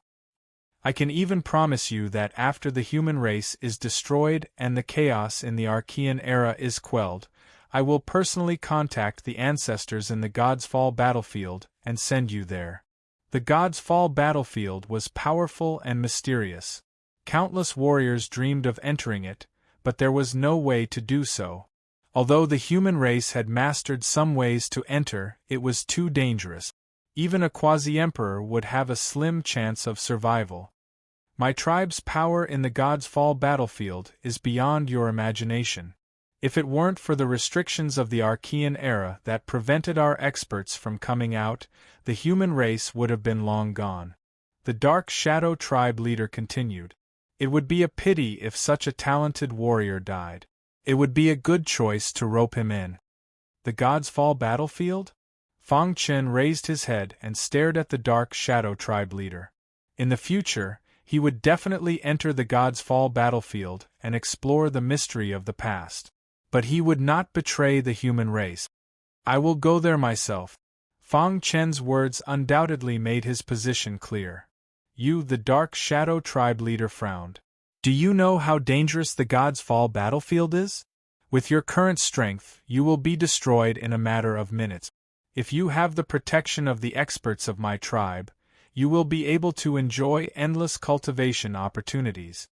I can even promise you that after the human race is destroyed and the chaos in the Archean era is quelled, I will personally contact the ancestors in the God's Fall battlefield and send you there. The God's Fall battlefield was powerful and mysterious. Countless warriors dreamed of entering it, but there was no way to do so. Although the human race had mastered some ways to enter, it was too dangerous. Even a quasi-emperor would have a slim chance of survival. My tribe's power in the God's Fall battlefield is beyond your imagination. If it weren't for the restrictions of the Archean era that prevented our experts from coming out, the human race would have been long gone. The Dark Shadow tribe leader continued. It would be a pity if such a talented warrior died. It would be a good choice to rope him in. The God's Fall battlefield? Fong Chen raised his head and stared at the Dark Shadow tribe leader. In the future, he would definitely enter the God's Fall battlefield and explore the mystery of the past. But he would not betray the human race. I will go there myself. Fang Chen's words undoubtedly made his position clear. You, the Dark Shadow tribe leader, frowned. Do you know how dangerous the God's Fall battlefield is? With your current strength, you will be destroyed in a matter of minutes. If you have the protection of the experts of my tribe, you will be able to enjoy endless cultivation opportunities.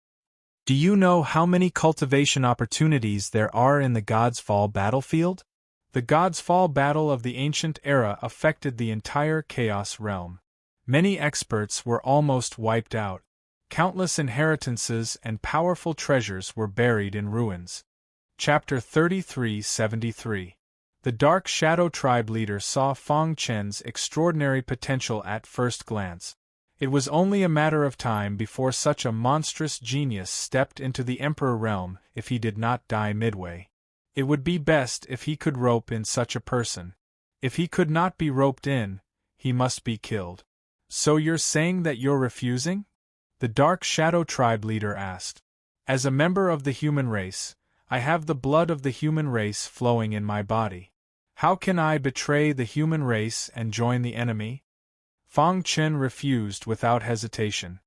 Do you know how many cultivation opportunities there are in the God's Fall battlefield? The God's Fall battle of the ancient era affected the entire Chaos realm. Many experts were almost wiped out. Countless inheritances and powerful treasures were buried in ruins. Chapter 33-73. The Dark Shadow tribe leader saw Fang Chen's extraordinary potential at first glance. It was only a matter of time before such a monstrous genius stepped into the Emperor realm if he did not die midway. It would be best if he could rope in such a person. If he could not be roped in, he must be killed. So you're saying that you're refusing? The Dark Shadow tribe leader asked. As a member of the human race, I have the blood of the human race flowing in my body. How can I betray the human race and join the enemy? Fang Chen refused without hesitation.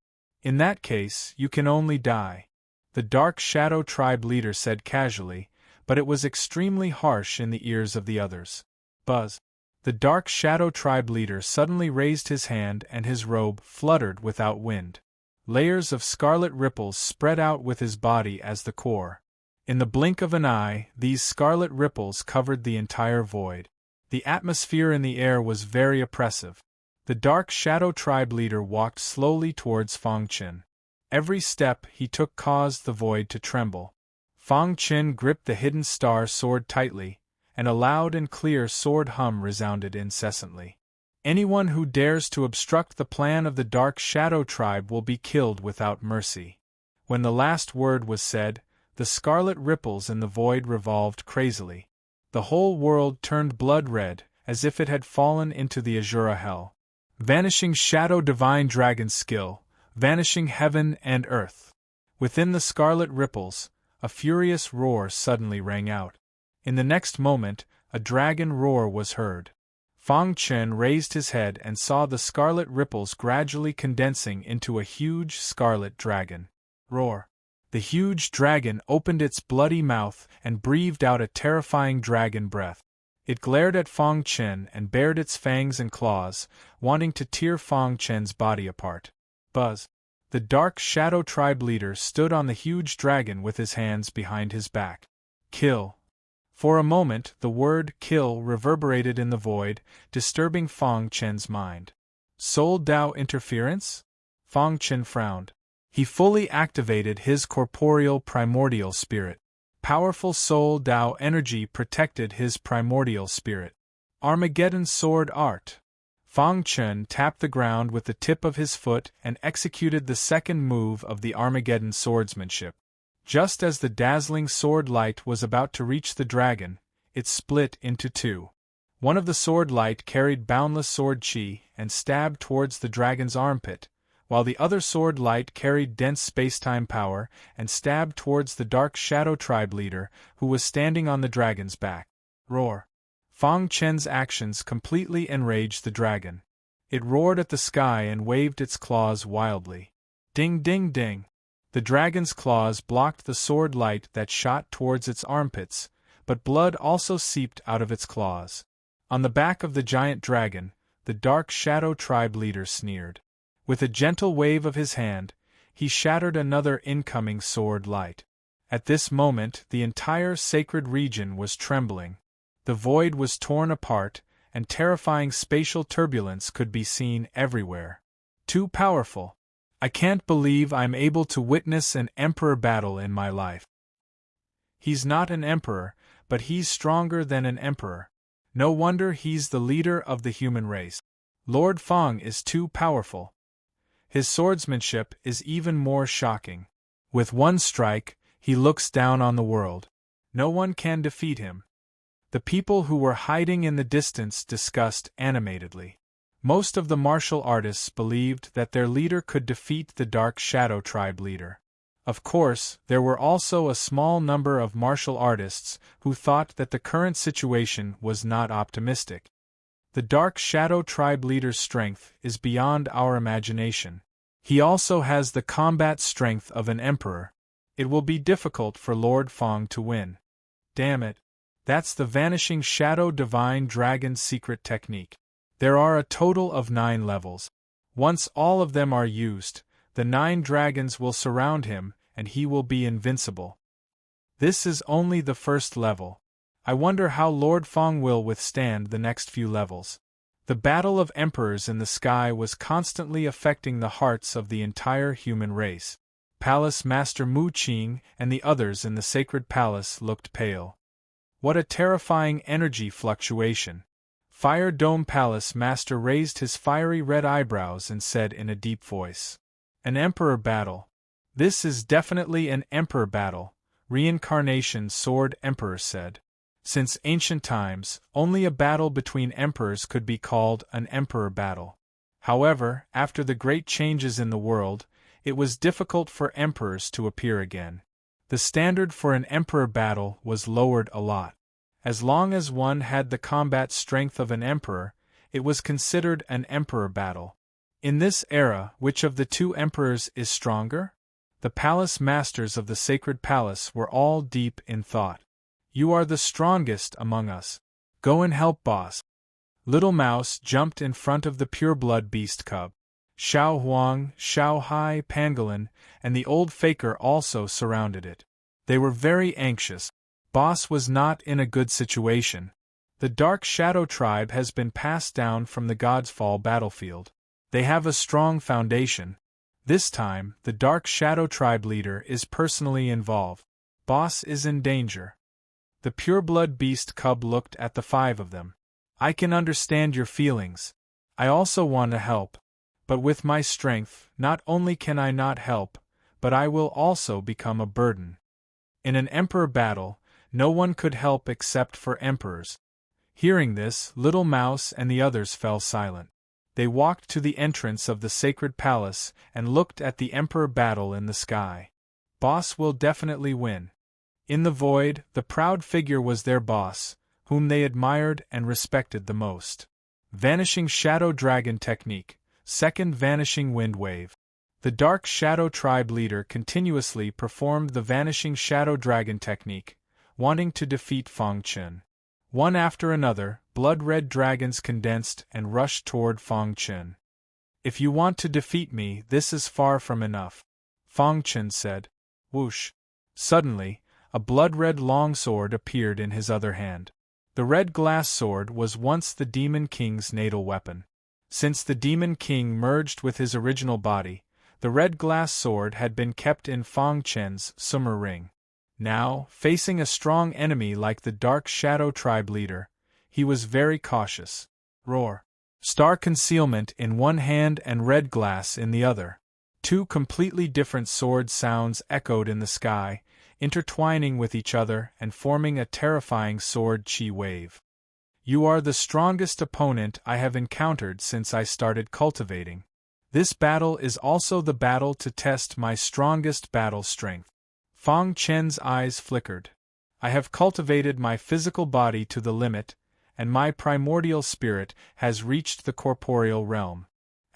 In that case, you can only die. The Dark Shadow tribe leader said casually, but it was extremely harsh in the ears of the others. Buzz. The Dark Shadow tribe leader suddenly raised his hand and his robe fluttered without wind. Layers of scarlet ripples spread out with his body as the core. In the blink of an eye, these scarlet ripples covered the entire void. The atmosphere in the air was very oppressive. The Dark Shadow tribe leader walked slowly towards Fang Chen. Every step he took caused the void to tremble. Fang Chen gripped the hidden star sword tightly, and a loud and clear sword hum resounded incessantly. Anyone who dares to obstruct the plan of the Dark Shadow tribe will be killed without mercy. When the last word was said, the scarlet ripples in the void revolved crazily. The whole world turned blood red, as if it had fallen into the Azura hell. Vanishing Shadow Divine Dragon skill, vanishing heaven and earth. Within the scarlet ripples, a furious roar suddenly rang out. In the next moment, a dragon roar was heard. Fang Chen raised his head and saw the scarlet ripples gradually condensing into a huge scarlet dragon. Roar. The huge dragon opened its bloody mouth and breathed out a terrifying dragon breath. It glared at Fang Chen and bared its fangs and claws, wanting to tear Fang Chen's body apart. Buzz. The Dark Shadow tribe leader stood on the huge dragon with his hands behind his back. Kill. For a moment, the word kill reverberated in the void, disturbing Fang Chen's mind. Soul Dao interference? Fang Chen frowned. He fully activated his corporeal primordial spirit. Powerful Soul Dao energy protected his primordial spirit. Armageddon Sword Art. Fang Chen tapped the ground with the tip of his foot and executed the second move of the Armageddon swordsmanship. Just as the dazzling sword light was about to reach the dragon, it split into two. One of the sword light carried boundless sword chi and stabbed towards the dragon's armpit, while the other sword light carried dense spacetime power and stabbed towards the Dark Shadow tribe leader who was standing on the dragon's back. Roar. Fang Chen's actions completely enraged the dragon. It roared at the sky and waved its claws wildly. Ding ding ding. The dragon's claws blocked the sword light that shot towards its armpits, but blood also seeped out of its claws. On the back of the giant dragon, the Dark Shadow tribe leader sneered. With a gentle wave of his hand, he shattered another incoming sword light. At this moment, the entire sacred region was trembling. The void was torn apart, and terrifying spatial turbulence could be seen everywhere. Too powerful. I can't believe I'm able to witness an emperor battle in my life. He's not an emperor, but he's stronger than an emperor. No wonder he's the leader of the human race. Lord Fang is too powerful. His swordsmanship is even more shocking. With one strike, he looks down on the world. No one can defeat him. The people who were hiding in the distance discussed animatedly. Most of the martial artists believed that their leader could defeat the Dark Shadow tribe leader. Of course, there were also a small number of martial artists who thought that the current situation was not optimistic. The Dark Shadow tribe leader's strength is beyond our imagination. He also has the combat strength of an emperor. It will be difficult for Lord Fong to win. Damn it. That's the Vanishing Shadow Divine Dragon's secret technique. There are a total of 9 levels. Once all of them are used, the 9 dragons will surround him, and he will be invincible. This is only the first level. I wonder how Lord Fong will withstand the next few levels. The battle of emperors in the sky was constantly affecting the hearts of the entire human race. Palace Master Mu Qing and the others in the sacred palace looked pale. What a terrifying energy fluctuation! Fire Dome Palace Master raised his fiery red eyebrows and said in a deep voice, "An emperor battle. This is definitely an emperor battle," Reincarnation Sword Emperor said. Since ancient times, only a battle between emperors could be called an emperor battle. However, after the great changes in the world, it was difficult for emperors to appear again. The standard for an emperor battle was lowered a lot. As long as one had the combat strength of an emperor, it was considered an emperor battle. In this era, which of the 2 emperors is stronger? The palace masters of the sacred palace were all deep in thought. "You are the strongest among us. Go and help boss." Little Mouse jumped in front of the pure-blood beast cub. Xiao Huang, Xiao Hai, Pangolin, and the old faker also surrounded it. They were very anxious. Boss was not in a good situation. The Dark Shadow tribe has been passed down from the God's Fall battlefield. They have a strong foundation. This time, the Dark Shadow tribe leader is personally involved. Boss is in danger. The pure-blood beast cub looked at the 5 of them. "I can understand your feelings. I also want to help. But with my strength, not only can I not help, but I will also become a burden." In an emperor battle, no one could help except for emperors. Hearing this, Little Mouse and the others fell silent. They walked to the entrance of the sacred palace and looked at the emperor battle in the sky. Boss will definitely win. In the void, the proud figure was their boss, whom they admired and respected the most. Vanishing Shadow Dragon Technique, Second Vanishing Wind Wave. The Dark Shadow tribe leader continuously performed the Vanishing Shadow Dragon Technique, wanting to defeat Fong Chen. One after another, blood-red dragons condensed and rushed toward Fong Chen. "If you want to defeat me, this is far from enough," Fong Chen said. Whoosh! Suddenly, a blood-red longsword appeared in his other hand. The red glass sword was once the Demon King's natal weapon. Since the Demon King merged with his original body, the red glass sword had been kept in Fong Chen's summer ring. Now, facing a strong enemy like the Dark Shadow tribe leader, he was very cautious. Roar! Star concealment in one hand and red glass in the other. 2 completely different sword sounds echoed in the sky, intertwining with each other and forming a terrifying sword chi wave. "You are the strongest opponent I have encountered since I started cultivating. This battle is also the battle to test my strongest battle strength." Fong Chen's eyes flickered. "I have cultivated my physical body to the limit, and my primordial spirit has reached the corporeal realm.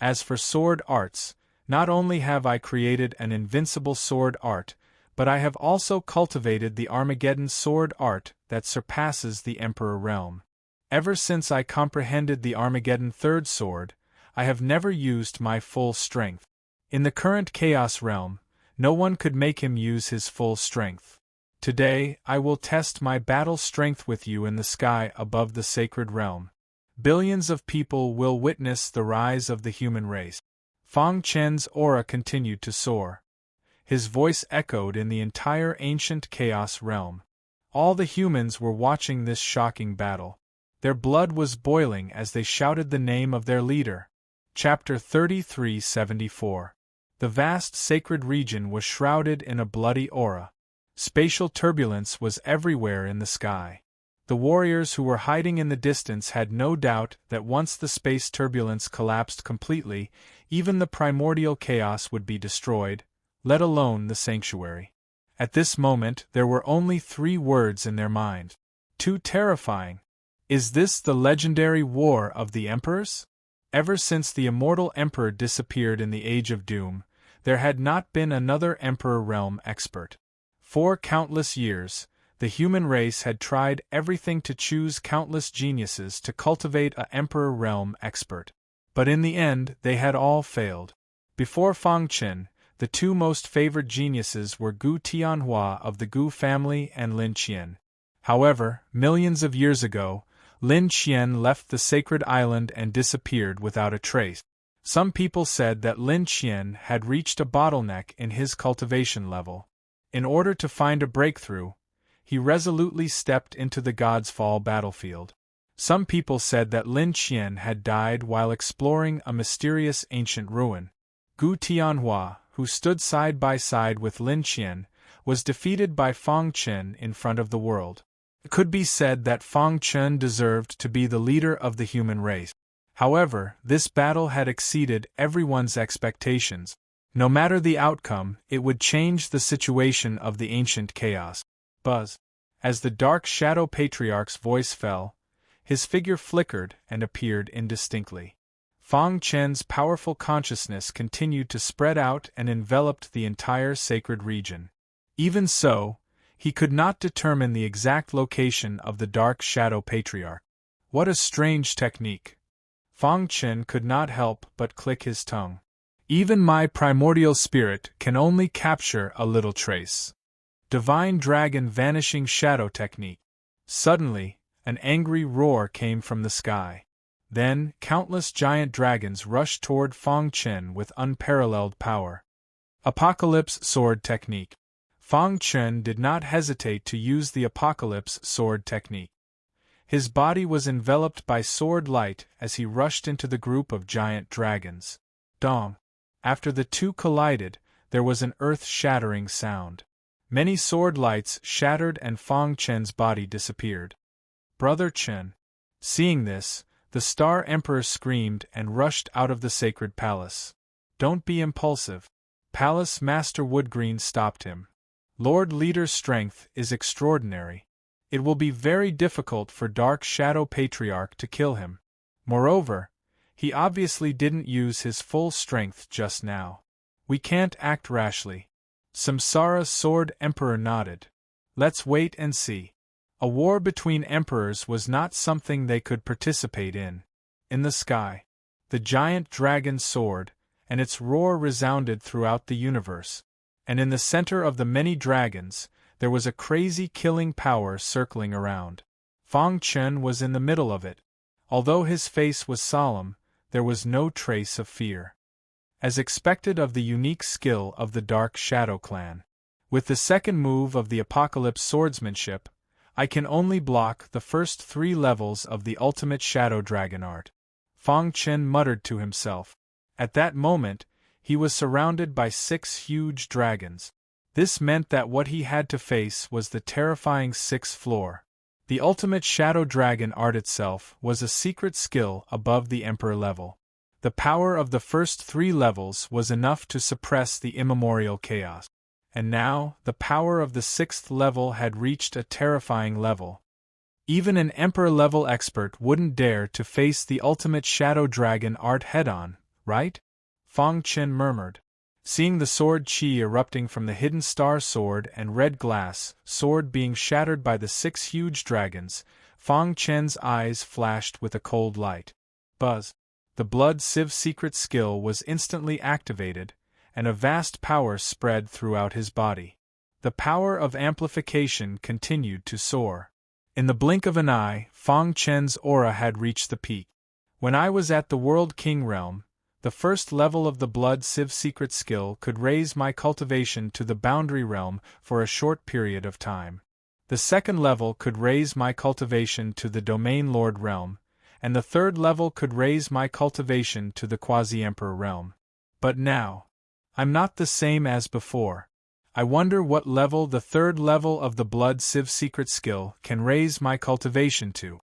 As for sword arts, not only have I created an invincible sword art, but I have also cultivated the Armageddon sword art that surpasses the Emperor realm. Ever since I comprehended the Armageddon third sword, I have never used my full strength. In the current Chaos realm, no one could make him use his full strength. Today, I will test my battle strength with you in the sky above the sacred realm. Billions of people will witness the rise of the human race." Fong Chen's aura continued to soar. His voice echoed in the entire ancient Chaos realm. All the humans were watching this shocking battle. Their blood was boiling as they shouted the name of their leader. Chapter 3374. The vast sacred region was shrouded in a bloody aura. Spatial turbulence was everywhere in the sky. The warriors who were hiding in the distance had no doubt that once the space turbulence collapsed completely, even the primordial chaos would be destroyed, let alone the sanctuary. At this moment there were only 3 words in their mind. Too terrifying. Is this the legendary War of the Emperors? Ever since the immortal emperor disappeared in the Age of Doom, there had not been another Emperor Realm expert. For countless years, the human race had tried everything to choose countless geniuses to cultivate a Emperor Realm expert. But in the end they had all failed. Before Fang Chen, the 2 most favored geniuses were Gu Tianhua of the Gu family and Lin Qian. However, millions of years ago, Lin Qian left the sacred island and disappeared without a trace. Some people said that Lin Qian had reached a bottleneck in his cultivation level. In order to find a breakthrough, he resolutely stepped into the God's Fall battlefield. Some people said that Lin Qian had died while exploring a mysterious ancient ruin. Gu Tianhua, who stood side by side with Lin Qian, was defeated by Fang Chen in front of the world. It could be said that Fang Chen deserved to be the leader of the human race. However, this battle had exceeded everyone's expectations. No matter the outcome, it would change the situation of the ancient chaos. Buzz. As the dark shadow patriarch's voice fell, his figure flickered and appeared indistinctly. Fang Chen's powerful consciousness continued to spread out and enveloped the entire sacred region. Even so, he could not determine the exact location of the dark shadow patriarch. What a strange technique! Fang Chen could not help but click his tongue. Even my primordial spirit can only capture a little trace. Divine Dragon Vanishing Shadow Technique. Suddenly, an angry roar came from the sky. Then, countless giant dragons rushed toward Fang Chen with unparalleled power. Apocalypse Sword Technique. Fang Chen did not hesitate to use the Apocalypse Sword Technique. His body was enveloped by sword light as he rushed into the group of giant dragons. Dong! After the 2 collided, there was an earth-shattering sound. Many sword lights shattered and Fang Chen's body disappeared. Brother Chen. Seeing this, the Star Emperor screamed and rushed out of the sacred palace. Don't be impulsive. Palace Master Woodgreen stopped him. Lord Leader's strength is extraordinary. It will be very difficult for Dark Shadow Patriarch to kill him. Moreover, he obviously didn't use his full strength just now. We can't act rashly. Samsara Sword Emperor nodded. Let's wait and see. A war between emperors was not something they could participate in. In the sky, the giant dragon soared, and its roar resounded throughout the universe. And in the center of the many dragons, there was a crazy killing power circling around. Fang Chen was in the middle of it. Although his face was solemn, there was no trace of fear. As expected of the unique skill of the Dark Shadow Clan. With the second move of the Apocalypse Swordsmanship, I can only block the first 3 levels of the ultimate Shadow Dragon art. Fang Chen muttered to himself. At that moment, he was surrounded by 6 huge dragons. This meant that what he had to face was the terrifying 6th floor. The ultimate Shadow Dragon art itself was a secret skill above the Emperor level. The power of the first 3 levels was enough to suppress the immemorial chaos. And now, the power of the 6th level had reached a terrifying level. Even an Emperor-level expert wouldn't dare to face the ultimate Shadow Dragon art head-on, right? Fang Chen murmured. Seeing the sword chi erupting from the hidden star sword and red glass sword being shattered by the 6 huge dragons, Fang Chen's eyes flashed with a cold light. Buzz. The blood sieve secret skill was instantly activated, and a vast power spread throughout his body. The power of amplification continued to soar. In the blink of an eye, Fang Chen's aura had reached the peak. When I was at the World King realm, the first level of the blood sieve secret skill could raise my cultivation to the boundary realm for a short period of time. The second level could raise my cultivation to the domain lord realm, and the third level could raise my cultivation to the quasi-emperor realm. But now, I'm not the same as before. I wonder what level the third level of the blood sieve secret skill can raise my cultivation to.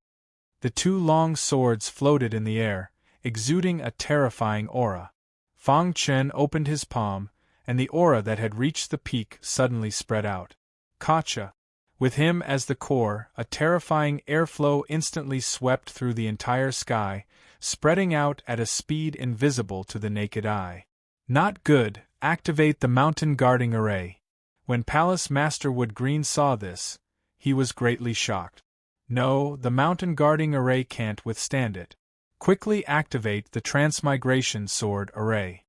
The 2 long swords floated in the air, exuding a terrifying aura. Fang Chen opened his palm, and the aura that had reached the peak suddenly spread out. Gotcha! With him as the core, a terrifying airflow instantly swept through the entire sky, spreading out at a speed invisible to the naked eye. Not good, activate the mountain guarding array. When Palace Master Wood Green saw this, he was greatly shocked. No, the mountain guarding array can't withstand it. Quickly activate the transmigration sword array.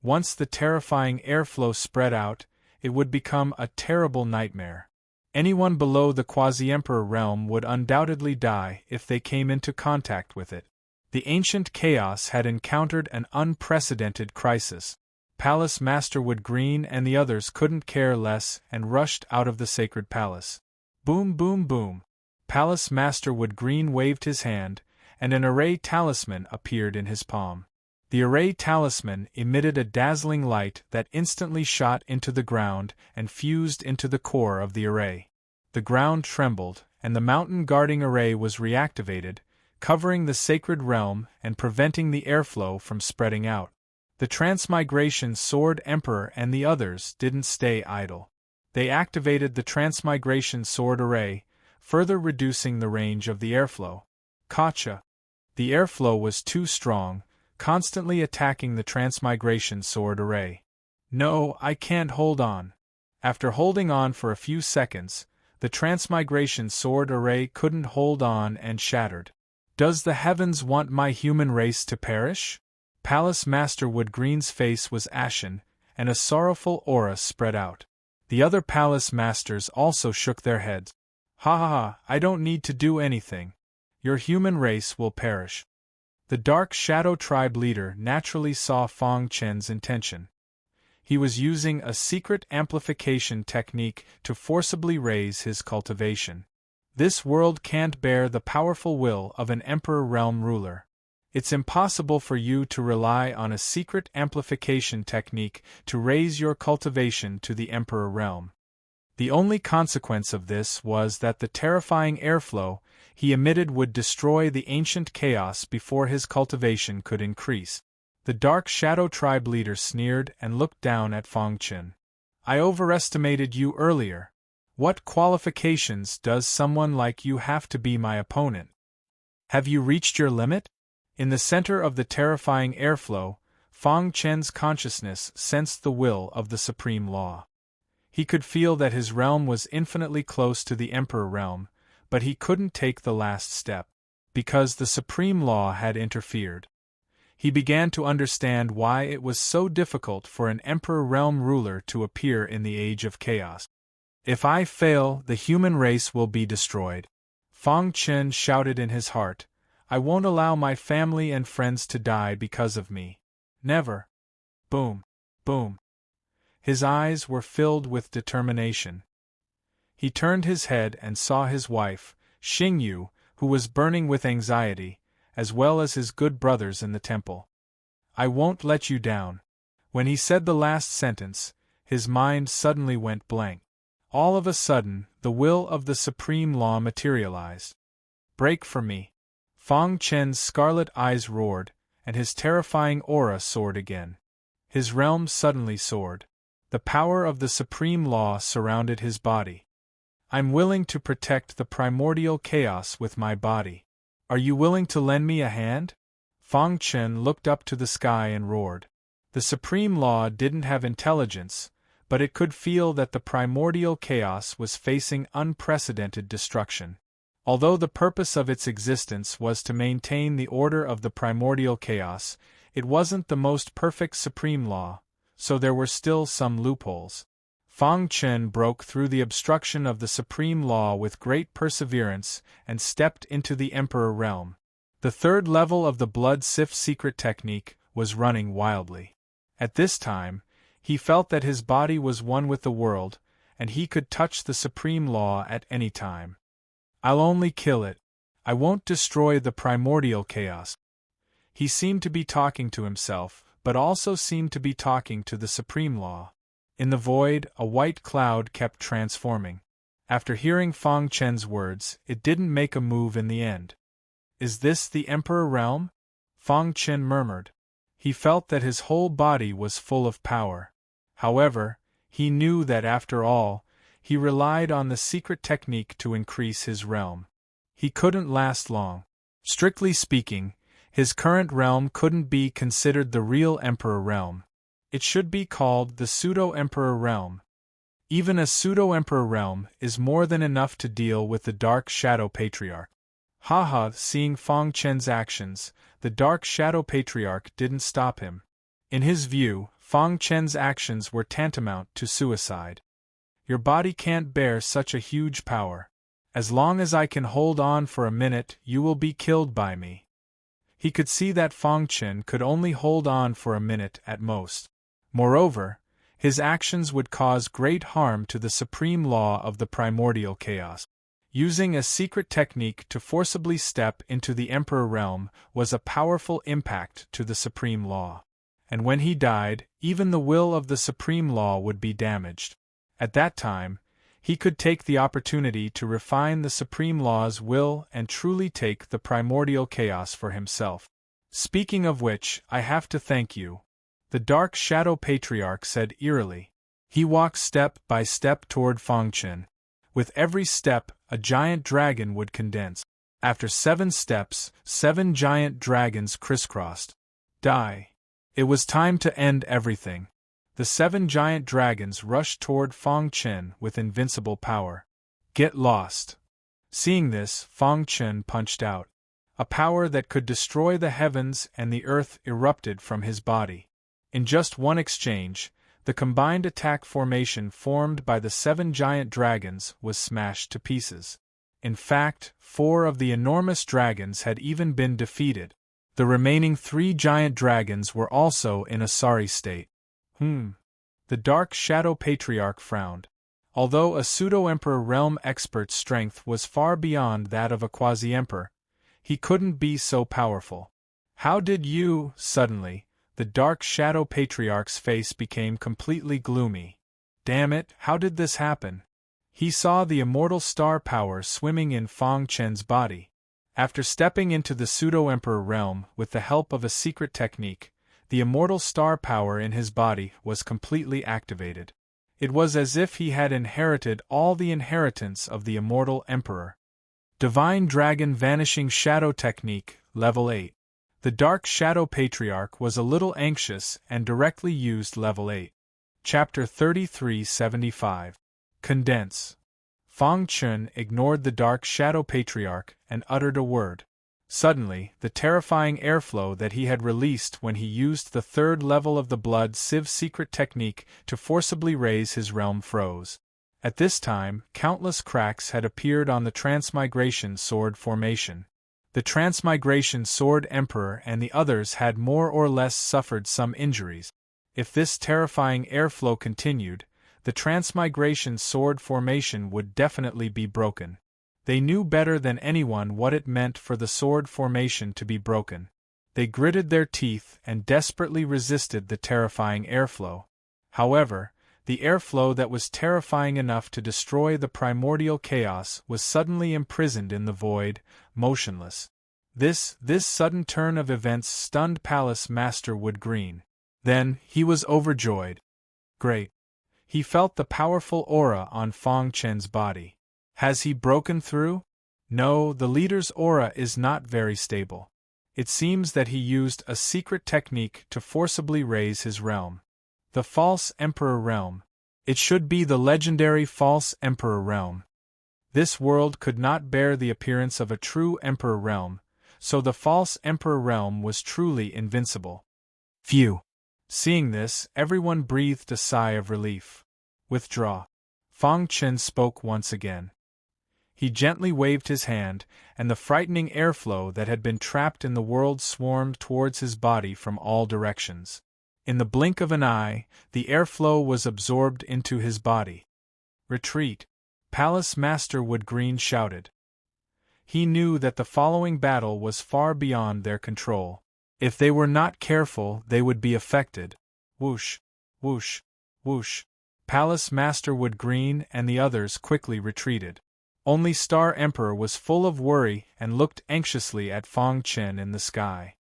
Once the terrifying airflow spread out, it would become a terrible nightmare. Anyone below the Quasi-Emperor realm would undoubtedly die if they came into contact with it. The ancient chaos had encountered an unprecedented crisis. Palace Master Wood Green and the others couldn't care less and rushed out of the sacred palace. Boom, boom, boom. Palace Master Wood Green waved his hand, and an array talisman appeared in his palm. The array talisman emitted a dazzling light that instantly shot into the ground and fused into the core of the array. The ground trembled, and the mountain guarding array was reactivated, covering the sacred realm and preventing the airflow from spreading out. The Transmigration Sword Emperor and the others didn't stay idle. They activated the Transmigration Sword Array, further reducing the range of the airflow. Gotcha! The airflow was too strong, constantly attacking the Transmigration Sword Array. No, I can't hold on. After holding on for a few seconds, the Transmigration Sword Array couldn't hold on and shattered. Does the heavens want my human race to perish? Palace Master Wood Green's face was ashen, and a sorrowful aura spread out. The other palace masters also shook their heads. Ha ha ha, I don't need to do anything. Your human race will perish. The Dark Shadow Tribe leader naturally saw Fang Chen's intention. He was using a secret amplification technique to forcibly raise his cultivation. This world can't bear the powerful will of an Emperor Realm ruler. It's impossible for you to rely on a secret amplification technique to raise your cultivation to the Emperor Realm. The only consequence of this was that the terrifying airflow he emitted would destroy the ancient chaos before his cultivation could increase. The Dark Shadow Tribe leader sneered and looked down at Fang Chen. I overestimated you earlier. What qualifications does someone like you have to be my opponent? Have you reached your limit? In the center of the terrifying airflow, Fang Chen's consciousness sensed the will of the Supreme Law. He could feel that his realm was infinitely close to the Emperor Realm, but he couldn't take the last step, because the Supreme Law had interfered. He began to understand why it was so difficult for an Emperor Realm ruler to appear in the Age of Chaos. If I fail, the human race will be destroyed. Fang Chen shouted in his heart, I won't allow my family and friends to die because of me. Never. Boom. Boom. His eyes were filled with determination. He turned his head and saw his wife, Xingyu, who was burning with anxiety, as well as his good brothers in the temple. I won't let you down. When he said the last sentence, his mind suddenly went blank. All of a sudden, the will of the Supreme Law materialized. Break for me. Fang Chen's scarlet eyes roared, and his terrifying aura soared again. His realm suddenly soared. The power of the Supreme Law surrounded his body. I'm willing to protect the primordial chaos with my body. Are you willing to lend me a hand? Fang Chen looked up to the sky and roared. The Supreme Law didn't have intelligence, but it could feel that the primordial chaos was facing unprecedented destruction. Although the purpose of its existence was to maintain the order of the primordial chaos, it wasn't the most perfect Supreme Law, so there were still some loopholes. Fang Chen broke through the obstruction of the Supreme Law with great perseverance and stepped into the Emperor Realm. The third level of the Blood Sift secret technique was running wildly. At this time, he felt that his body was one with the world, and he could touch the Supreme Law at any time. I'll only kill it. I won't destroy the primordial chaos. He seemed to be talking to himself, but also seemed to be talking to the Supreme Law. In the void, a white cloud kept transforming. After hearing Fang Chen's words, it didn't make a move in the end. Is this the Emperor Realm? Fang Chen murmured. He felt that his whole body was full of power. However, he knew that after all, he relied on the secret technique to increase his realm. He couldn't last long. Strictly speaking, his current realm couldn't be considered the real Emperor realm. It should be called the pseudo-Emperor realm. Even a pseudo-Emperor realm is more than enough to deal with the Dark Shadow Patriarch. Haha, seeing Fang Chen's actions, the Dark Shadow Patriarch didn't stop him. In his view, Fang Chen's actions were tantamount to suicide. Your body can't bear such a huge power. As long as I can hold on for a minute, you will be killed by me. He could see that Fang Chen could only hold on for a minute at most. Moreover, his actions would cause great harm to the supreme law of the primordial chaos. Using a secret technique to forcibly step into the Emperor realm was a powerful impact to the supreme law. And when he died, even the will of the supreme law would be damaged. At that time, he could take the opportunity to refine the supreme law's will and truly take the primordial chaos for himself. Speaking of which, I have to thank you, the Dark Shadow Patriarch said eerily. He walked step by step toward Fang Chen. With every step, a giant dragon would condense. After 7 steps, 7 giant dragons crisscrossed. Die. It was time to end everything. The 7 giant dragons rushed toward Fang Chen with invincible power. Get lost. Seeing this, Fang Chen punched out. A power that could destroy the heavens and the earth erupted from his body. In just one exchange, the combined attack formation formed by the 7 giant dragons was smashed to pieces. In fact, 4 of the enormous dragons had even been defeated. The remaining 3 giant dragons were also in a sorry state. The Dark Shadow Patriarch frowned. Although a pseudo-emperor realm expert's strength was far beyond that of a quasi-emperor, he couldn't be so powerful. How did you, suddenly, the Dark Shadow Patriarch's face became completely gloomy. Damn it, how did this happen? He saw the immortal star power swimming in Fang Chen's body. After stepping into the pseudo-emperor realm with the help of a secret technique, the immortal star power in his body was completely activated. It was as if he had inherited all the inheritance of the immortal emperor. Divine Dragon Vanishing Shadow Technique, Level 8. The Dark Shadow Patriarch was a little anxious and directly used Level 8. Chapter 3375. Condense. Fang Chen ignored the Dark Shadow Patriarch and uttered a word. Suddenly, the terrifying airflow that he had released when he used the 3rd level of the Blood Sieve secret technique to forcibly raise his realm froze. At this time, countless cracks had appeared on the Transmigration Sword formation. The Transmigration Sword Emperor and the others had more or less suffered some injuries. If this terrifying airflow continued, the Transmigration Sword formation would definitely be broken. They knew better than anyone what it meant for the sword formation to be broken. They gritted their teeth and desperately resisted the terrifying airflow. However, the airflow that was terrifying enough to destroy the primordial chaos was suddenly imprisoned in the void, motionless. This sudden turn of events stunned Palace Master Wood Green. Then, he was overjoyed. Great. He felt the powerful aura on Fang Chen's body. Has he broken through? No, the leader's aura is not very stable. It seems that he used a secret technique to forcibly raise his realm. The False Emperor Realm. It should be the legendary False Emperor Realm. This world could not bear the appearance of a true Emperor Realm, so the False Emperor Realm was truly invincible. Phew! Seeing this, everyone breathed a sigh of relief. Withdraw. Fang Chen spoke once again. He gently waved his hand, and the frightening airflow that had been trapped in the world swarmed towards his body from all directions. In the blink of an eye, the airflow was absorbed into his body. Retreat! Palace Master Wood Green shouted. He knew that the following battle was far beyond their control. If they were not careful, they would be affected. Whoosh! Whoosh! Whoosh! Palace Master Wood Green and the others quickly retreated. Only Star Emperor was full of worry and looked anxiously at Fang Chen in the sky.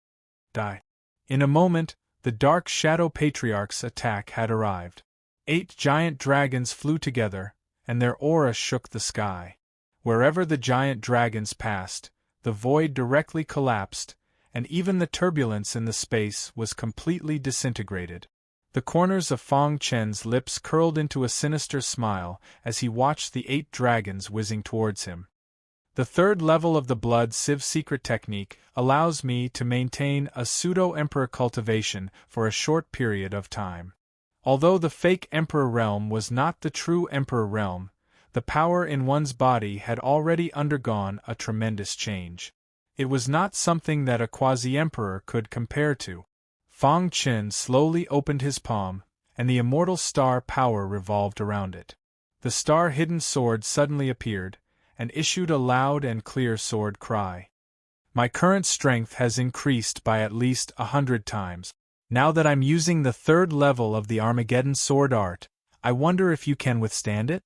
Die. In a moment, the Dark Shadow Patriarch's attack had arrived. 8 giant dragons flew together, and their aura shook the sky. Wherever the giant dragons passed, the void directly collapsed, and even the turbulence in the space was completely disintegrated. The corners of Fang Chen's lips curled into a sinister smile as he watched the 8 dragons whizzing towards him. The third level of the Blood Sieve secret technique allows me to maintain a pseudo-emperor cultivation for a short period of time. Although the fake emperor realm was not the true emperor realm, the power in one's body had already undergone a tremendous change. It was not something that a quasi-emperor could compare to. Fang Chen slowly opened his palm, and the immortal star power revolved around it. The star-hidden sword suddenly appeared, and issued a loud and clear sword cry. My current strength has increased by at least 100 times. Now that I'm using the third level of the Armageddon sword art, I wonder if you can withstand it?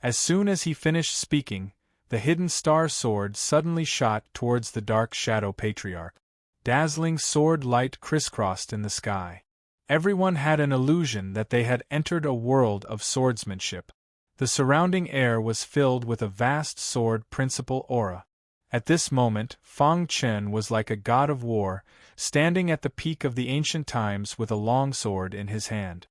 As soon as he finished speaking, the hidden star sword suddenly shot towards the Dark Shadow Patriarch. Dazzling sword light crisscrossed in the sky. Everyone had an illusion that they had entered a world of swordsmanship. The surrounding air was filled with a vast sword principle aura. At this moment, Fang Chen was like a god of war, standing at the peak of the ancient times with a long sword in his hand.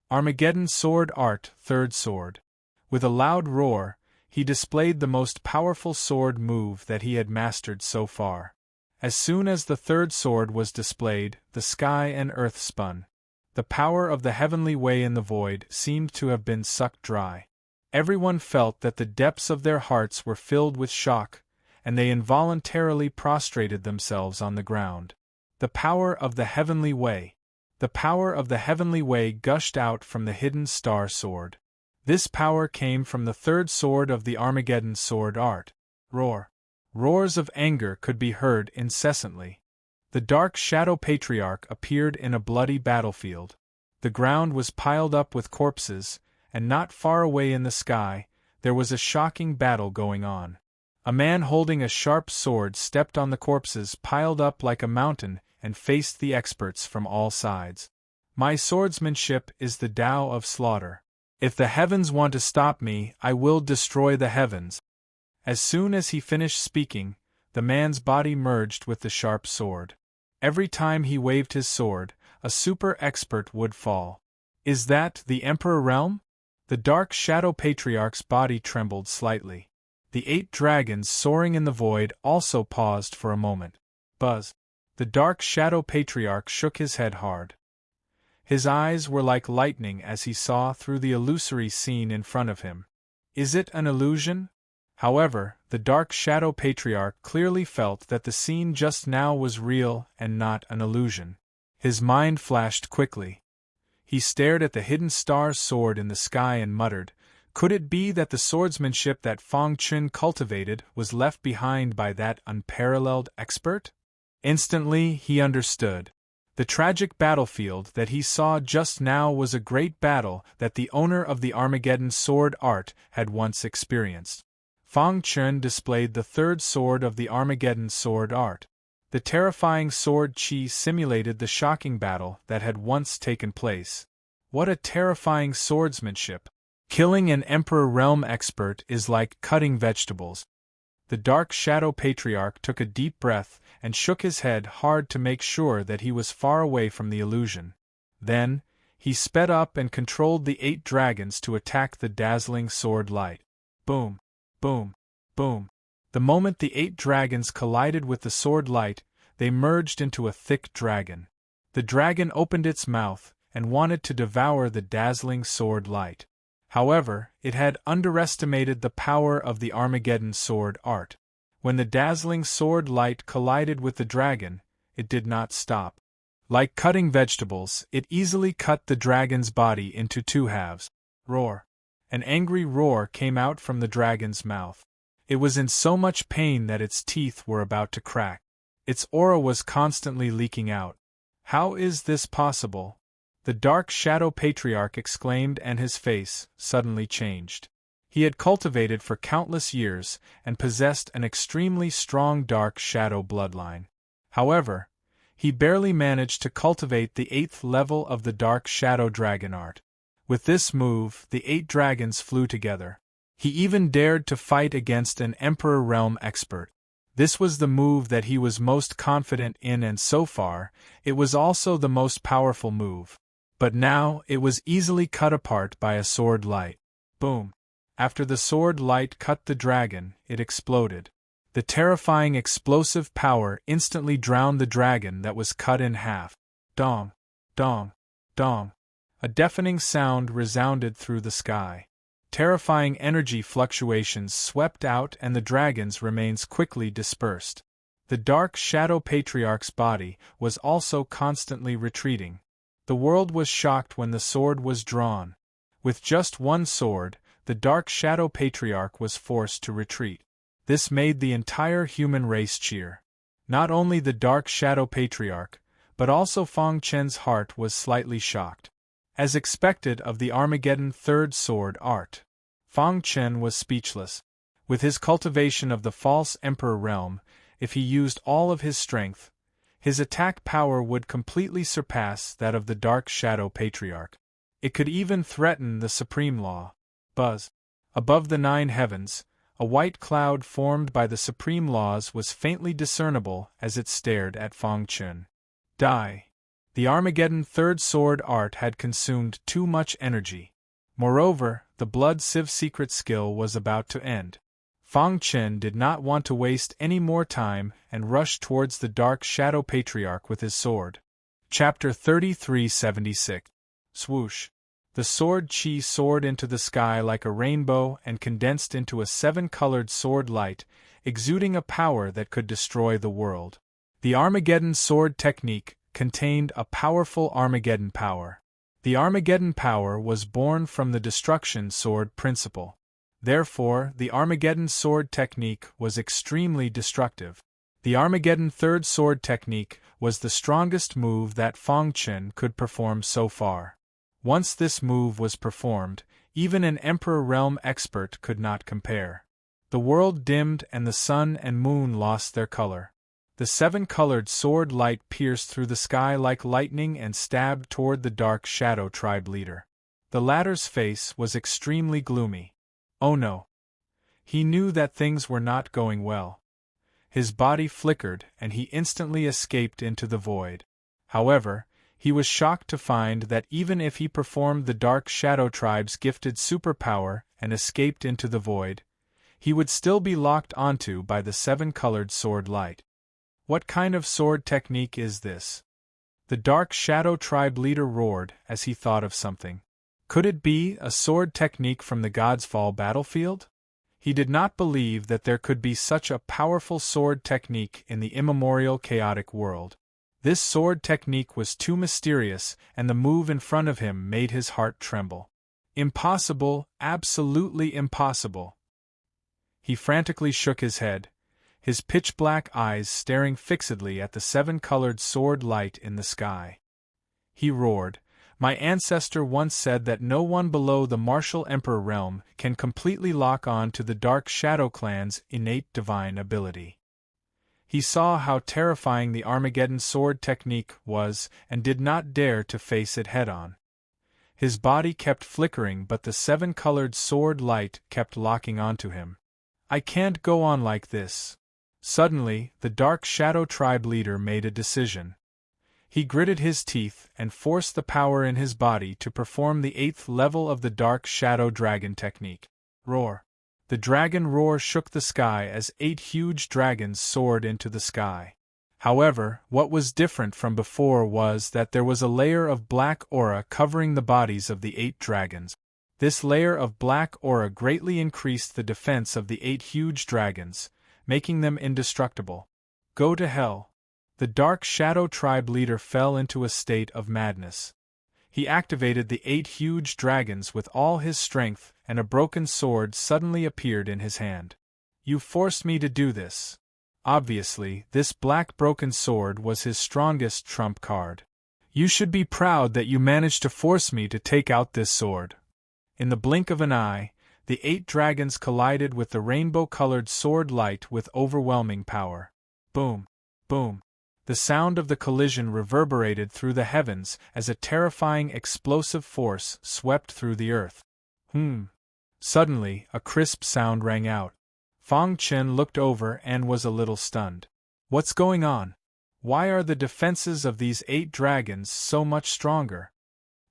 Armageddon sword art, third sword. With a loud roar, he displayed the most powerful sword move that he had mastered so far. As soon as the third sword was displayed, the sky and earth spun. The power of the heavenly way in the void seemed to have been sucked dry. Everyone felt that the depths of their hearts were filled with shock, and they involuntarily prostrated themselves on the ground. The power of the heavenly way. The power of the heavenly way gushed out from the hidden star sword. This power came from the third sword of the Armageddon sword art. Roar. Roars of anger could be heard incessantly. The Dark Shadow Patriarch appeared in a bloody battlefield. The ground was piled up with corpses, and not far away in the sky, there was a shocking battle going on. A man holding a sharp sword stepped on the corpses piled up like a mountain and faced the experts from all sides. My swordsmanship is the Tao of slaughter. If the heavens want to stop me, I will destroy the heavens. As soon as he finished speaking, the man's body merged with the sharp sword. Every time he waved his sword, a super expert would fall. Is that the Emperor realm? The Dark Shadow Patriarch's body trembled slightly. The 8 dragons soaring in the void also paused for a moment. Buzz. The Dark Shadow Patriarch shook his head hard. His eyes were like lightning as he saw through the illusory scene in front of him. Is it an illusion? However, the Dark Shadow Patriarch clearly felt that the scene just now was real and not an illusion. His mind flashed quickly. He stared at the hidden star sword in the sky and muttered, could it be that the swordsmanship that Fang Chen cultivated was left behind by that unparalleled expert? Instantly, he understood. The tragic battlefield that he saw just now was a great battle that the owner of the Armageddon sword art had once experienced. Fang Chen displayed the third sword of the Armageddon sword art. The terrifying sword chi simulated the shocking battle that had once taken place. What a terrifying swordsmanship! Killing an Emperor Realm expert is like cutting vegetables. The Dark Shadow Patriarch took a deep breath and shook his head hard to make sure that he was far away from the illusion. Then, he sped up and controlled the 8 dragons to attack the dazzling sword light. Boom! Boom! Boom! The moment the 8 dragons collided with the sword light, they merged into a thick dragon. The dragon opened its mouth and wanted to devour the dazzling sword light. However, it had underestimated the power of the Armageddon sword art. When the dazzling sword light collided with the dragon, it did not stop. Like cutting vegetables, it easily cut the dragon's body into 2 halves. Roar! An angry roar came out from the dragon's mouth. It was in so much pain that its teeth were about to crack. Its aura was constantly leaking out. How is this possible? The Dark Shadow Patriarch exclaimed, and his face suddenly changed. He had cultivated for countless years and possessed an extremely strong Dark Shadow bloodline. However, he barely managed to cultivate the 8th level of the Dark Shadow Dragon art. With this move, the 8 dragons flew together. He even dared to fight against an Emperor Realm expert. This was the move that he was most confident in, and so far, it was also the most powerful move. But now, it was easily cut apart by a sword light. Boom! After the sword light cut the dragon, it exploded. The terrifying explosive power instantly drowned the dragon that was cut in half. Dong! Dong! Dong! A deafening sound resounded through the sky. Terrifying energy fluctuations swept out and the dragon's remains quickly dispersed. The Dark Shadow Patriarch's body was also constantly retreating. The world was shocked when the sword was drawn. With just one sword, the Dark Shadow Patriarch was forced to retreat. This made the entire human race cheer. Not only the Dark Shadow Patriarch, but also Fang Chen's heart was slightly shocked. As expected of the Armageddon Third Sword art, Fang Chen was speechless. With his cultivation of the false Emperor realm, if he used all of his strength, his attack power would completely surpass that of the Dark Shadow Patriarch. It could even threaten the supreme law. Buzz! Above the 9 heavens, a white cloud formed by the supreme laws was faintly discernible as it stared at Fang Chen. Die! The Armageddon Third Sword art had consumed too much energy. Moreover, the Blood Sieve secret skill was about to end. Fang Chen did not want to waste any more time and rushed towards the Dark Shadow Patriarch with his sword. Chapter 3376. Swoosh! The sword chi soared into the sky like a rainbow and condensed into a 7-colored sword light, exuding a power that could destroy the world. The Armageddon sword technique contained a powerful Armageddon power. The Armageddon power was born from the destruction sword principle. Therefore, the Armageddon sword technique was extremely destructive. The Armageddon Third Sword technique was the strongest move that Fang Chen could perform so far. Once this move was performed, even an Emperor Realm expert could not compare. The world dimmed and the sun and moon lost their color. The 7-colored sword light pierced through the sky like lightning and stabbed toward the Dark Shadow tribe leader. The latter's face was extremely gloomy. Oh no! He knew that things were not going well. His body flickered and he instantly escaped into the void. However, he was shocked to find that even if he performed the Dark Shadow tribe's gifted superpower and escaped into the void, he would still be locked onto by the 7-colored sword light. What kind of sword technique is this? The Dark Shadow tribe leader roared as he thought of something. Could it be a sword technique from the God's Fall battlefield? He did not believe that there could be such a powerful sword technique in the immemorial chaotic world. This sword technique was too mysterious, and the move in front of him made his heart tremble. Impossible, absolutely impossible. He frantically shook his head, his pitch-black eyes staring fixedly at the 7-colored sword light in the sky. He roared, "My ancestor once said that no one below the martial Emperor realm can completely lock on to the Dark Shadow clan's innate divine ability." He saw how terrifying the Armageddon sword technique was and did not dare to face it head-on. His body kept flickering, but the 7-colored sword light kept locking onto him. "I can't go on like this." Suddenly, the Dark Shadow tribe leader made a decision. He gritted his teeth and forced the power in his body to perform the 8th level of the Dark Shadow Dragon technique. Roar! The dragon roar shook the sky as 8 huge dragons soared into the sky. However, what was different from before was that there was a layer of black aura covering the bodies of the 8 dragons. This layer of black aura greatly increased the defense of the 8 huge dragons, making them indestructible. Go to hell! The Dark Shadow tribe leader fell into a state of madness. He activated the 8 huge dragons with all his strength, and a broken sword suddenly appeared in his hand. "You forced me to do this." Obviously, this black broken sword was his strongest trump card. "You should be proud that you managed to force me to take out this sword." In the blink of an eye, the 8 dragons collided with the rainbow-colored sword light with overwhelming power. Boom! Boom! The sound of the collision reverberated through the heavens as a terrifying explosive force swept through the earth. Suddenly, a crisp sound rang out. Fang Chen looked over and was a little stunned. What's going on? Why are the defenses of these 8 dragons so much stronger?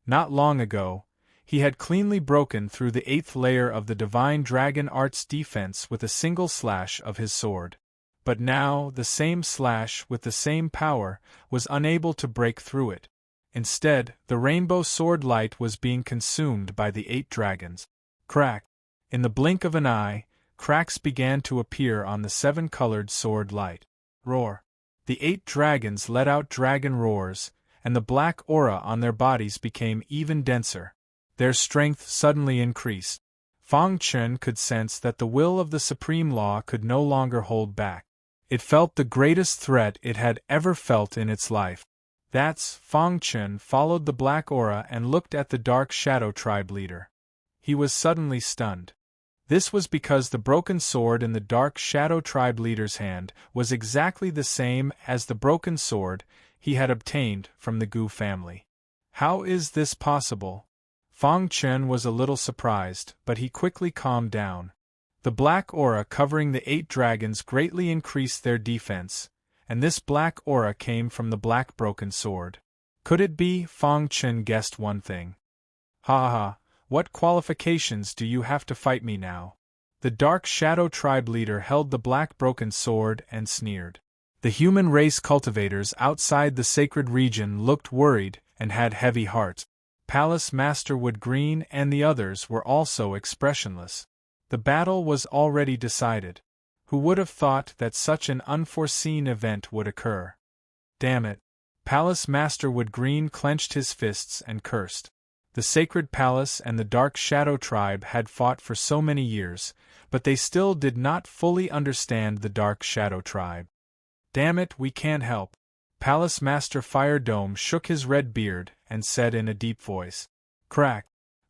Not long ago, he had cleanly broken through the 8th layer of the Divine Dragon Art's defense with a single slash of his sword. But now, the same slash with the same power was unable to break through it. Instead, the rainbow sword light was being consumed by the 8 dragons. Crack! In the blink of an eye, cracks began to appear on the 7-colored sword light. Roar! The 8 dragons let out dragon roars, and the black aura on their bodies became even denser. Their strength suddenly increased. Fang Chen could sense that the will of the Supreme Law could no longer hold back. It felt the greatest threat it had ever felt in its life. Fang Chen followed the black aura and looked at the Dark Shadow Tribe leader. He was suddenly stunned. This was because the broken sword in the Dark Shadow Tribe leader's hand was exactly the same as the broken sword he had obtained from the Gu family. How is this possible? Fang Chen was a little surprised, but he quickly calmed down. The black aura covering the 8 dragons greatly increased their defense, and this black aura came from the black broken sword. Could it be? Fang Chen guessed one thing. Ha ha, what qualifications do you have to fight me now? The Dark Shadow Tribe leader held the black broken sword and sneered. The human race cultivators outside the sacred region looked worried and had heavy hearts. Palace Master Wood Green and the others were also expressionless. The battle was already decided. Who would have thought that such an unforeseen event would occur? Damn it! Palace Master Wood Green clenched his fists and cursed. The Sacred Palace and the Dark Shadow Tribe had fought for so many years, but they still did not fully understand the Dark Shadow Tribe. Damn it, we can't help. Palace Master Fire Dome shook his red beard and said in a deep voice. Crack!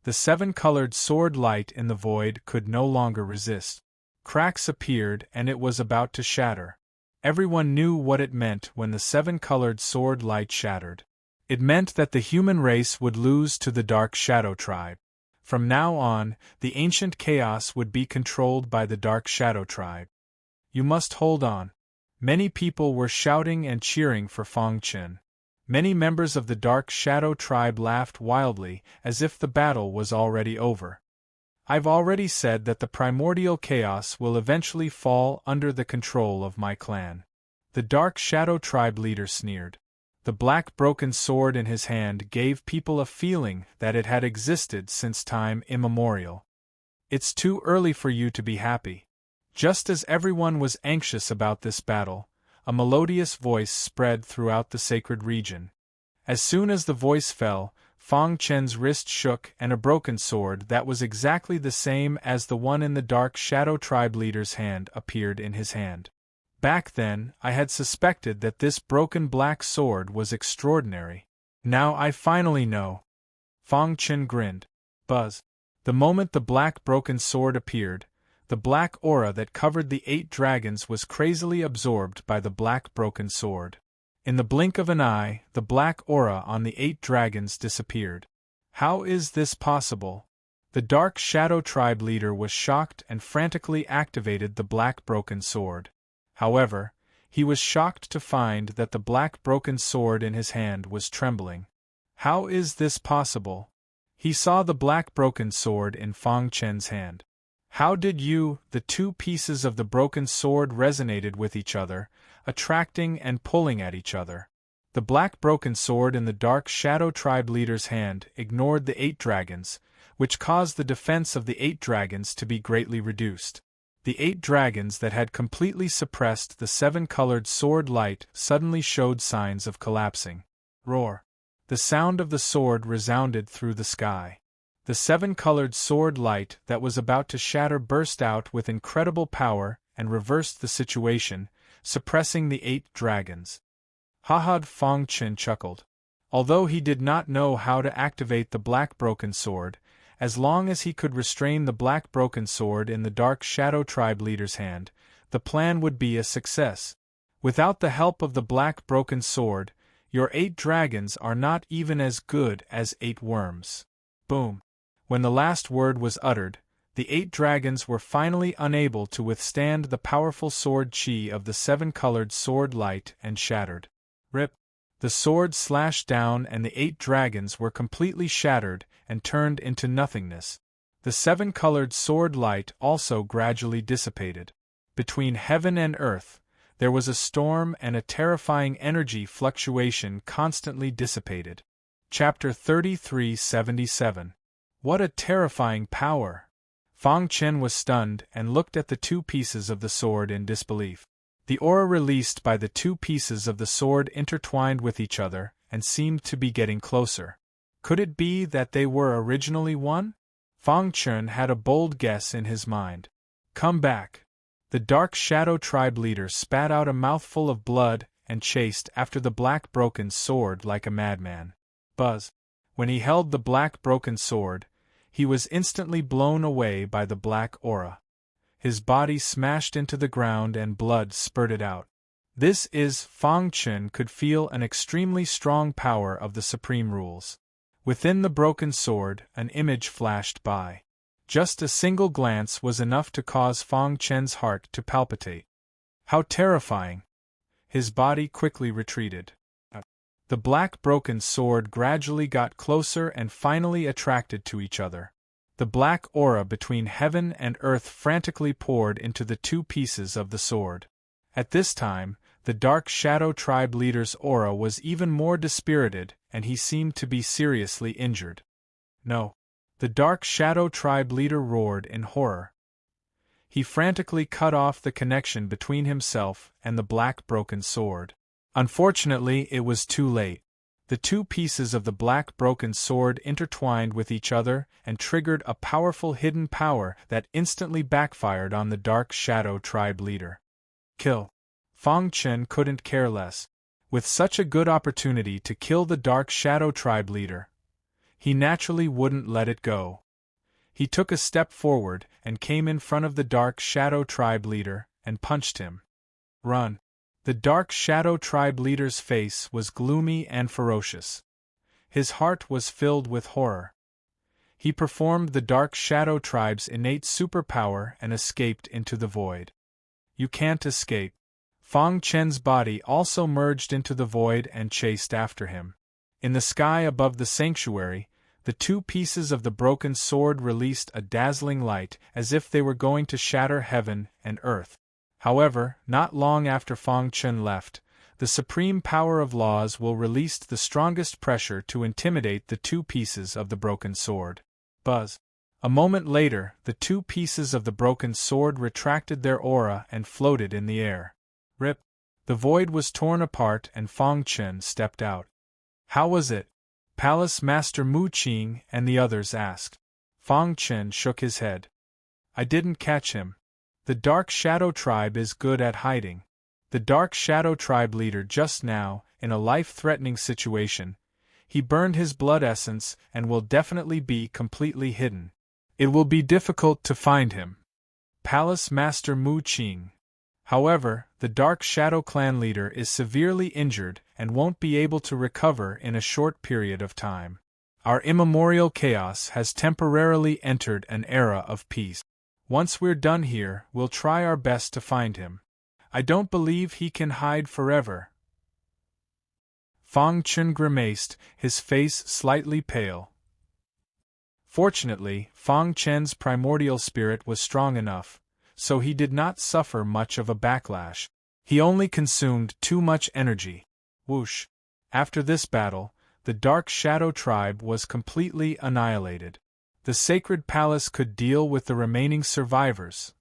The 7-colored sword light in the void could no longer resist. Cracks appeared and it was about to shatter. Everyone knew what it meant when the 7-colored sword light shattered. It meant that the human race would lose to the Dark Shadow Tribe. From now on, the ancient chaos would be controlled by the Dark Shadow Tribe. You must hold on. Many people were shouting and cheering for Fang Chen. Many members of the Dark Shadow Tribe laughed wildly, as if the battle was already over. I've already said that the primordial chaos will eventually fall under the control of my clan. The Dark Shadow Tribe leader sneered. The black broken sword in his hand gave people a feeling that it had existed since time immemorial. It's too early for you to be happy. Just as everyone was anxious about this battle, a melodious voice spread throughout the sacred region. As soon as the voice fell, Fang Chen's wrist shook and a broken sword that was exactly the same as the one in the Dark Shadow Tribe leader's hand appeared in his hand. Back then, I had suspected that this broken black sword was extraordinary. Now I finally know. Fang Chen grinned. Buzz. The moment the black broken sword appeared, the black aura that covered the 8 dragons was crazily absorbed by the black broken sword. In the blink of an eye, the black aura on the 8 dragons disappeared. How is this possible? The Dark Shadow Tribe leader was shocked and frantically activated the black broken sword. However, he was shocked to find that the black broken sword in his hand was trembling. How is this possible? He saw the black broken sword in Fang Chen's hand. How did the 2 pieces of the broken sword resonated with each other, attracting and pulling at each other? The black broken sword in the Dark Shadow Tribe leader's hand ignored the 8 dragons, which caused the defense of the 8 dragons to be greatly reduced. The 8 dragons that had completely suppressed the 7-colored sword light suddenly showed signs of collapsing. Roar! The sound of the sword resounded through the sky. The 7-colored sword light that was about to shatter burst out with incredible power and reversed the situation, suppressing the 8 dragons. Ha! Fang Chen chuckled. Although he did not know how to activate the black broken sword, as long as he could restrain the black broken sword in the Dark Shadow Tribe leader's hand, the plan would be a success. Without the help of the black broken sword, your 8 dragons are not even as good as 8 worms. Boom. When the last word was uttered, the 8 dragons were finally unable to withstand the powerful sword chi of the 7-colored sword light and shattered. Rip. The sword slashed down and the 8 dragons were completely shattered and turned into nothingness. The 7-colored sword light also gradually dissipated. Between heaven and earth, there was a storm and a terrifying energy fluctuation constantly dissipated. Chapter 3377. What a terrifying power! Fang Chen was stunned and looked at the 2 pieces of the sword in disbelief. The aura released by the 2 pieces of the sword intertwined with each other and seemed to be getting closer. Could it be that they were originally one? Fang Chen had a bold guess in his mind. Come back. The Dark Shadow Tribe leader spat out a mouthful of blood and chased after the black broken sword like a madman. Buzz. When he held the black broken sword, he was instantly blown away by the black aura. His body smashed into the ground and blood spurted out. Fang Chen could feel an extremely strong power of the supreme rules. Within the broken sword, an image flashed by. Just a single glance was enough to cause Fang Chen's heart to palpitate. How terrifying! His body quickly retreated. The black broken sword gradually got closer and finally attracted to each other. The black aura between heaven and earth frantically poured into the 2 pieces of the sword. At this time, the Dark Shadow Tribe leader's aura was even more dispirited, and he seemed to be seriously injured. No. The Dark Shadow Tribe leader roared in horror. He frantically cut off the connection between himself and the black broken sword. Unfortunately, it was too late. The 2 pieces of the black broken sword intertwined with each other and triggered a powerful hidden power that instantly backfired on the Dark Shadow Tribe leader. Kill. Fang Chen couldn't care less. With such a good opportunity to kill the Dark Shadow Tribe leader, he naturally wouldn't let it go. He took a step forward and came in front of the Dark Shadow Tribe leader and punched him. Run. The Dark Shadow Tribe leader's face was gloomy and ferocious. His heart was filled with horror. He performed the Dark Shadow Tribe's innate superpower and escaped into the void. You can't escape. Fang Chen's body also merged into the void and chased after him. In the sky above the sanctuary, the 2 pieces of the broken sword released a dazzling light as if they were going to shatter heaven and earth. However, not long after Fang Chen left, the supreme power of laws will release the strongest pressure to intimidate the 2 pieces of the broken sword. Buzz. A moment later, the 2 pieces of the broken sword retracted their aura and floated in the air. Rip. The void was torn apart and Fang Chen stepped out. How was it? Palace Master Mu Qing and the others asked. Fang Chen shook his head. I didn't catch him. The Dark Shadow Tribe is good at hiding. The Dark Shadow Tribe leader just now, in a life-threatening situation, he burned his blood essence and will definitely be completely hidden. It will be difficult to find him. Palace Master Mu Qing. However, the Dark Shadow Clan leader is severely injured and won't be able to recover in a short period of time. Our immemorial chaos has temporarily entered an era of peace. Once we're done here, we'll try our best to find him. I don't believe he can hide forever. Fang Chen grimaced, his face slightly pale. Fortunately, Fang Chen's primordial spirit was strong enough, so he did not suffer much of a backlash. He only consumed too much energy. Whoosh! After this battle, the Dark Shadow Tribe was completely annihilated. The Sacred Palace could deal with the remaining survivors.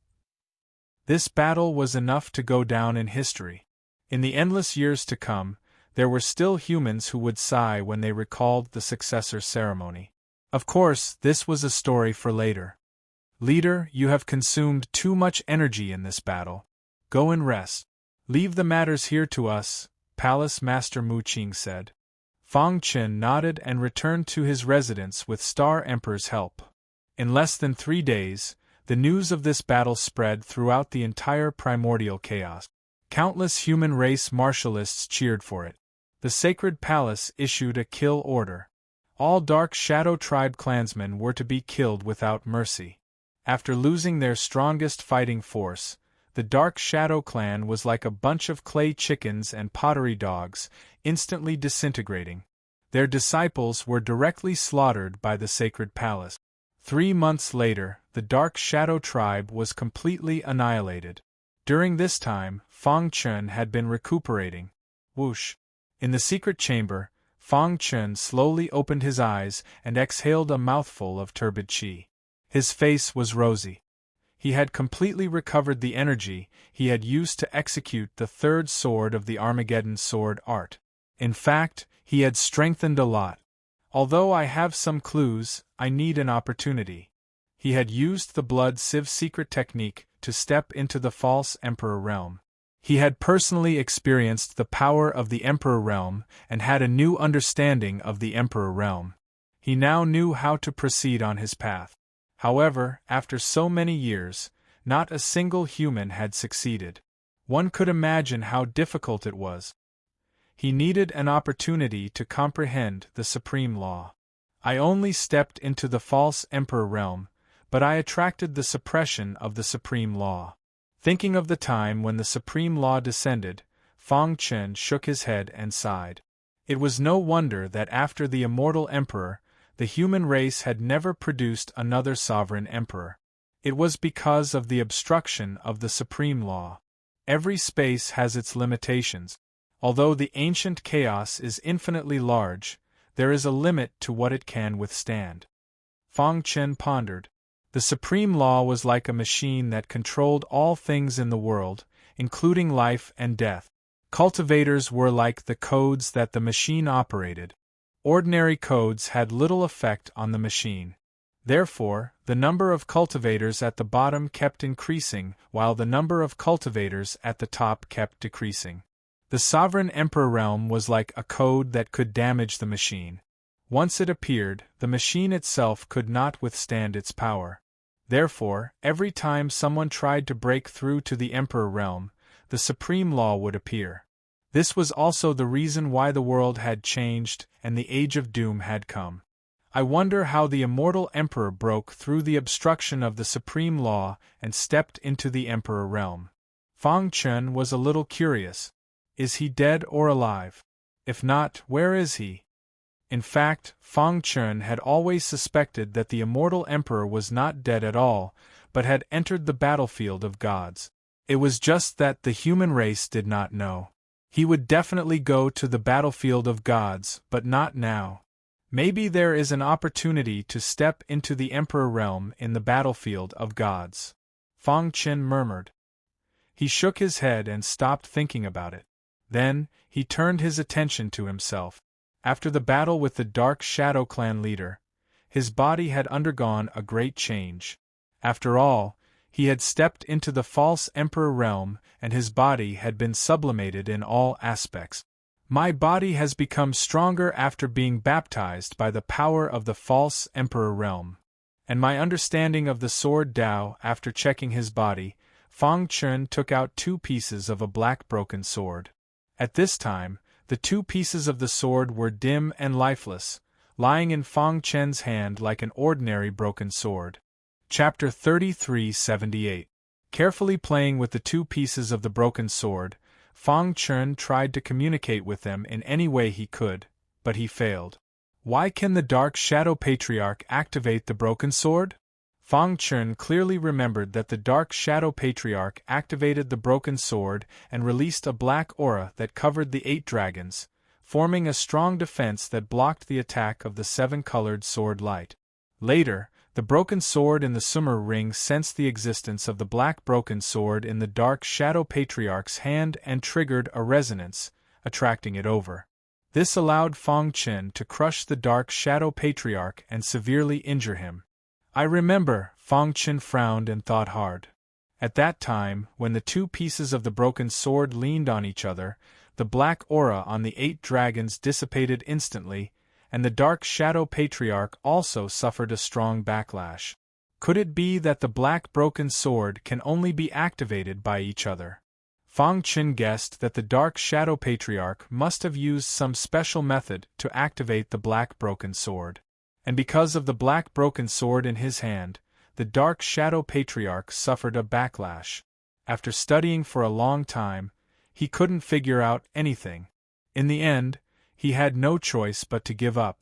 This battle was enough to go down in history. In the endless years to come, there were still humans who would sigh when they recalled the successor ceremony. Of course, this was a story for later. Leader, you have consumed too much energy in this battle. Go and rest. Leave the matters here to us, Palace Master Mu Qing said. Fang Chen nodded and returned to his residence with Star Emperor's help. In less than 3 days, the news of this battle spread throughout the entire primordial chaos. Countless human race martialists cheered for it. The sacred palace issued a kill order. All Dark Shadow Tribe clansmen were to be killed without mercy. After losing their strongest fighting force, the Dark Shadow clan was like a bunch of clay chickens and pottery dogs, instantly disintegrating. Their disciples were directly slaughtered by the sacred palace. 3 months later, the Dark Shadow Tribe was completely annihilated. During this time, Fang Chen had been recuperating. Whoosh! In the secret chamber, Fang Chen slowly opened his eyes and exhaled a mouthful of turbid qi. His face was rosy. He had completely recovered the energy he had used to execute the third sword of the Armageddon sword art. In fact, he had strengthened a lot. Although I have some clues, I need an opportunity. He had used the blood sieve secret technique to step into the false Emperor realm. He had personally experienced the power of the Emperor realm and had a new understanding of the Emperor realm. He now knew how to proceed on his path. However, after so many years, not a single human had succeeded. One could imagine how difficult it was. He needed an opportunity to comprehend the supreme law. I only stepped into the false Emperor realm, but I attracted the suppression of the supreme law. Thinking of the time when the supreme law descended, Fang Chen shook his head and sighed. It was no wonder that after the immortal emperor, the human race had never produced another sovereign emperor. It was because of the obstruction of the supreme law. Every space has its limitations. Although the ancient chaos is infinitely large, there is a limit to what it can withstand. Fang Chen pondered. The supreme law was like a machine that controlled all things in the world, including life and death. Cultivators were like the codes that the machine operated. Ordinary codes had little effect on the machine. Therefore, the number of cultivators at the bottom kept increasing, while the number of cultivators at the top kept decreasing. The sovereign emperor realm was like a code that could damage the machine. Once it appeared, the machine itself could not withstand its power. Therefore, every time someone tried to break through to the emperor realm, the supreme law would appear. This was also the reason why the world had changed and the age of doom had come. I wonder how the immortal emperor broke through the obstruction of the supreme law and stepped into the emperor realm. Fang Chen was a little curious. Is he dead or alive? If not, where is he? In fact, Fang Chen had always suspected that the immortal emperor was not dead at all, but had entered the battlefield of gods. It was just that the human race did not know. He would definitely go to the battlefield of gods, but not now. Maybe there is an opportunity to step into the emperor realm in the battlefield of gods. Fang Chen murmured. He shook his head and stopped thinking about it. Then, he turned his attention to himself. After the battle with the Dark Shadow Clan leader, his body had undergone a great change. After all, he had stepped into the false emperor realm and his body had been sublimated in all aspects. My body has become stronger after being baptized by the power of the false emperor realm. And my understanding of the sword Dao after checking his body, Fang Chen took out 2 pieces of a black broken sword. At this time, the 2 pieces of the sword were dim and lifeless, lying in Fang Chen's hand like an ordinary broken sword. Chapter 3378. Carefully playing with the 2 pieces of the broken sword, Fang Chen tried to communicate with them in any way he could, but he failed. Why can the Dark Shadow Patriarch activate the broken sword? Fang Chen clearly remembered that the Dark Shadow Patriarch activated the broken sword and released a black aura that covered the 8 dragons, forming a strong defense that blocked the attack of the 7-colored sword light. Later, the broken sword in the Sumer ring sensed the existence of the black broken sword in the Dark Shadow Patriarch's hand and triggered a resonance, attracting it over. This allowed Fang Chen to crush the Dark Shadow Patriarch and severely injure him. I remember, Fang Chen frowned and thought hard. At that time, when the 2 pieces of the broken sword leaned on each other, the black aura on the 8 dragons dissipated instantly, and the Dark Shadow Patriarch also suffered a strong backlash. Could it be that the black broken sword can only be activated by each other? Fang Qin guessed that the Dark Shadow Patriarch must have used some special method to activate the Black Broken Sword. And because of the Black Broken Sword in his hand, the Dark Shadow Patriarch suffered a backlash. After studying for a long time, he couldn't figure out anything. In the end, he had no choice but to give up.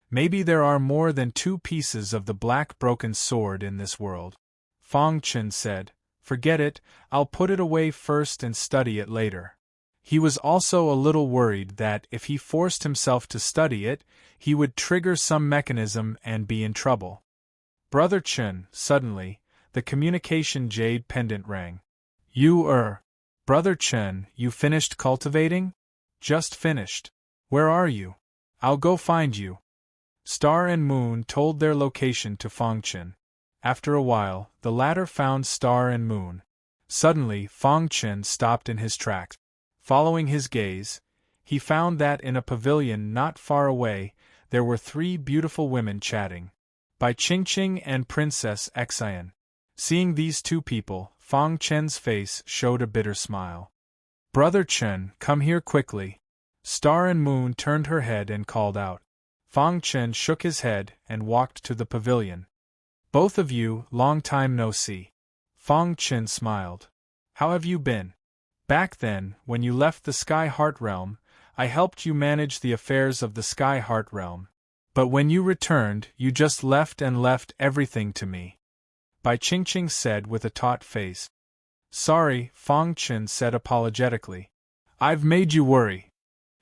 Maybe there are more than 2 pieces of the Black Broken Sword in this world. Fang Qin said, "Forget it, I'll put it away first and study it later." He was also a little worried that if he forced himself to study it, he would trigger some mechanism and be in trouble. "Brother Qin," suddenly, the communication jade pendant rang. Brother Qin, you finished cultivating?" "Just finished. Where are you?" "I'll go find you." Star and Moon told their location to Fang Qin. After a while, the latter found Star and Moon. Suddenly, Fang Qin stopped in his tracks. Following his gaze, he found that in a pavilion not far away, there were 3 beautiful women chatting. Bai Qingqing and Princess Xian. Seeing these 2 people, Fang Qin's face showed a bitter smile. "Brother Qin, come here quickly." Star and Moon turned her head and called out. Fang Qin shook his head and walked to the pavilion. "Both of you, long time no see." Fang Qin smiled. "How have you been? Back then, when you left the Sky Heart Realm, I helped you manage the affairs of the Sky Heart Realm. But when you returned, you just left everything to me." Bai Qingqing said with a taut face. "Sorry," Fang Qin said apologetically. "I've made you worry.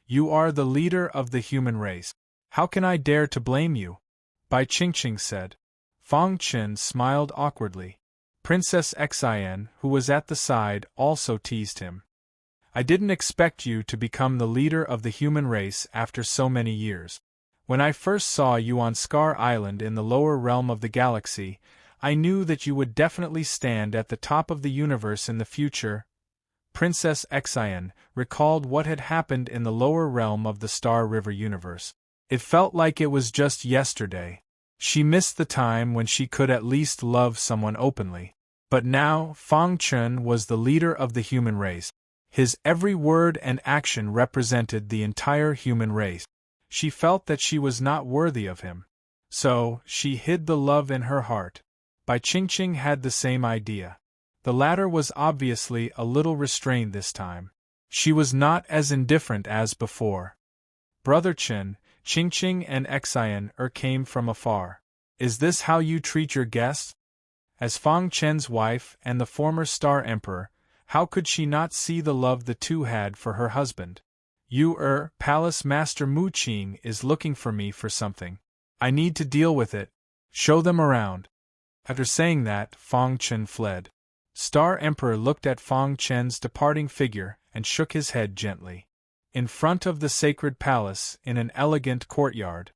You are the leader of the human race. How can I dare to blame you?" Bai Qingqing said. Fang Qin smiled awkwardly. Princess Xian, who was at the side, also teased him. "I didn't expect you to become the leader of the human race after so many years. When I first saw you on Scar Island in the lower realm of the galaxy, I knew that you would definitely stand at the top of the universe in the future." Princess Xian recalled what had happened in the lower realm of the Star River universe. It felt like it was just yesterday. She missed the time when she could at least love someone openly. But now, Fang Qin was the leader of the human race. His every word and action represented the entire human race. She felt that she was not worthy of him. So, she hid the love in her heart. Bai Qingqing had the same idea. The latter was obviously a little restrained this time. She was not as indifferent as before. "Brother Qin, Qingqing and Xian came from afar. Is this how you treat your guests?" As Fang Qin's wife and the former Star Emperor, how could she not see the love the 2 had for her husband? Palace Master Mu Qing is looking for me for something. I need to deal with it. Show them around." After saying that, Fang Qin fled. Star Emperor looked at Fang Qin's departing figure and shook his head gently. In front of the sacred palace, in an elegant courtyard,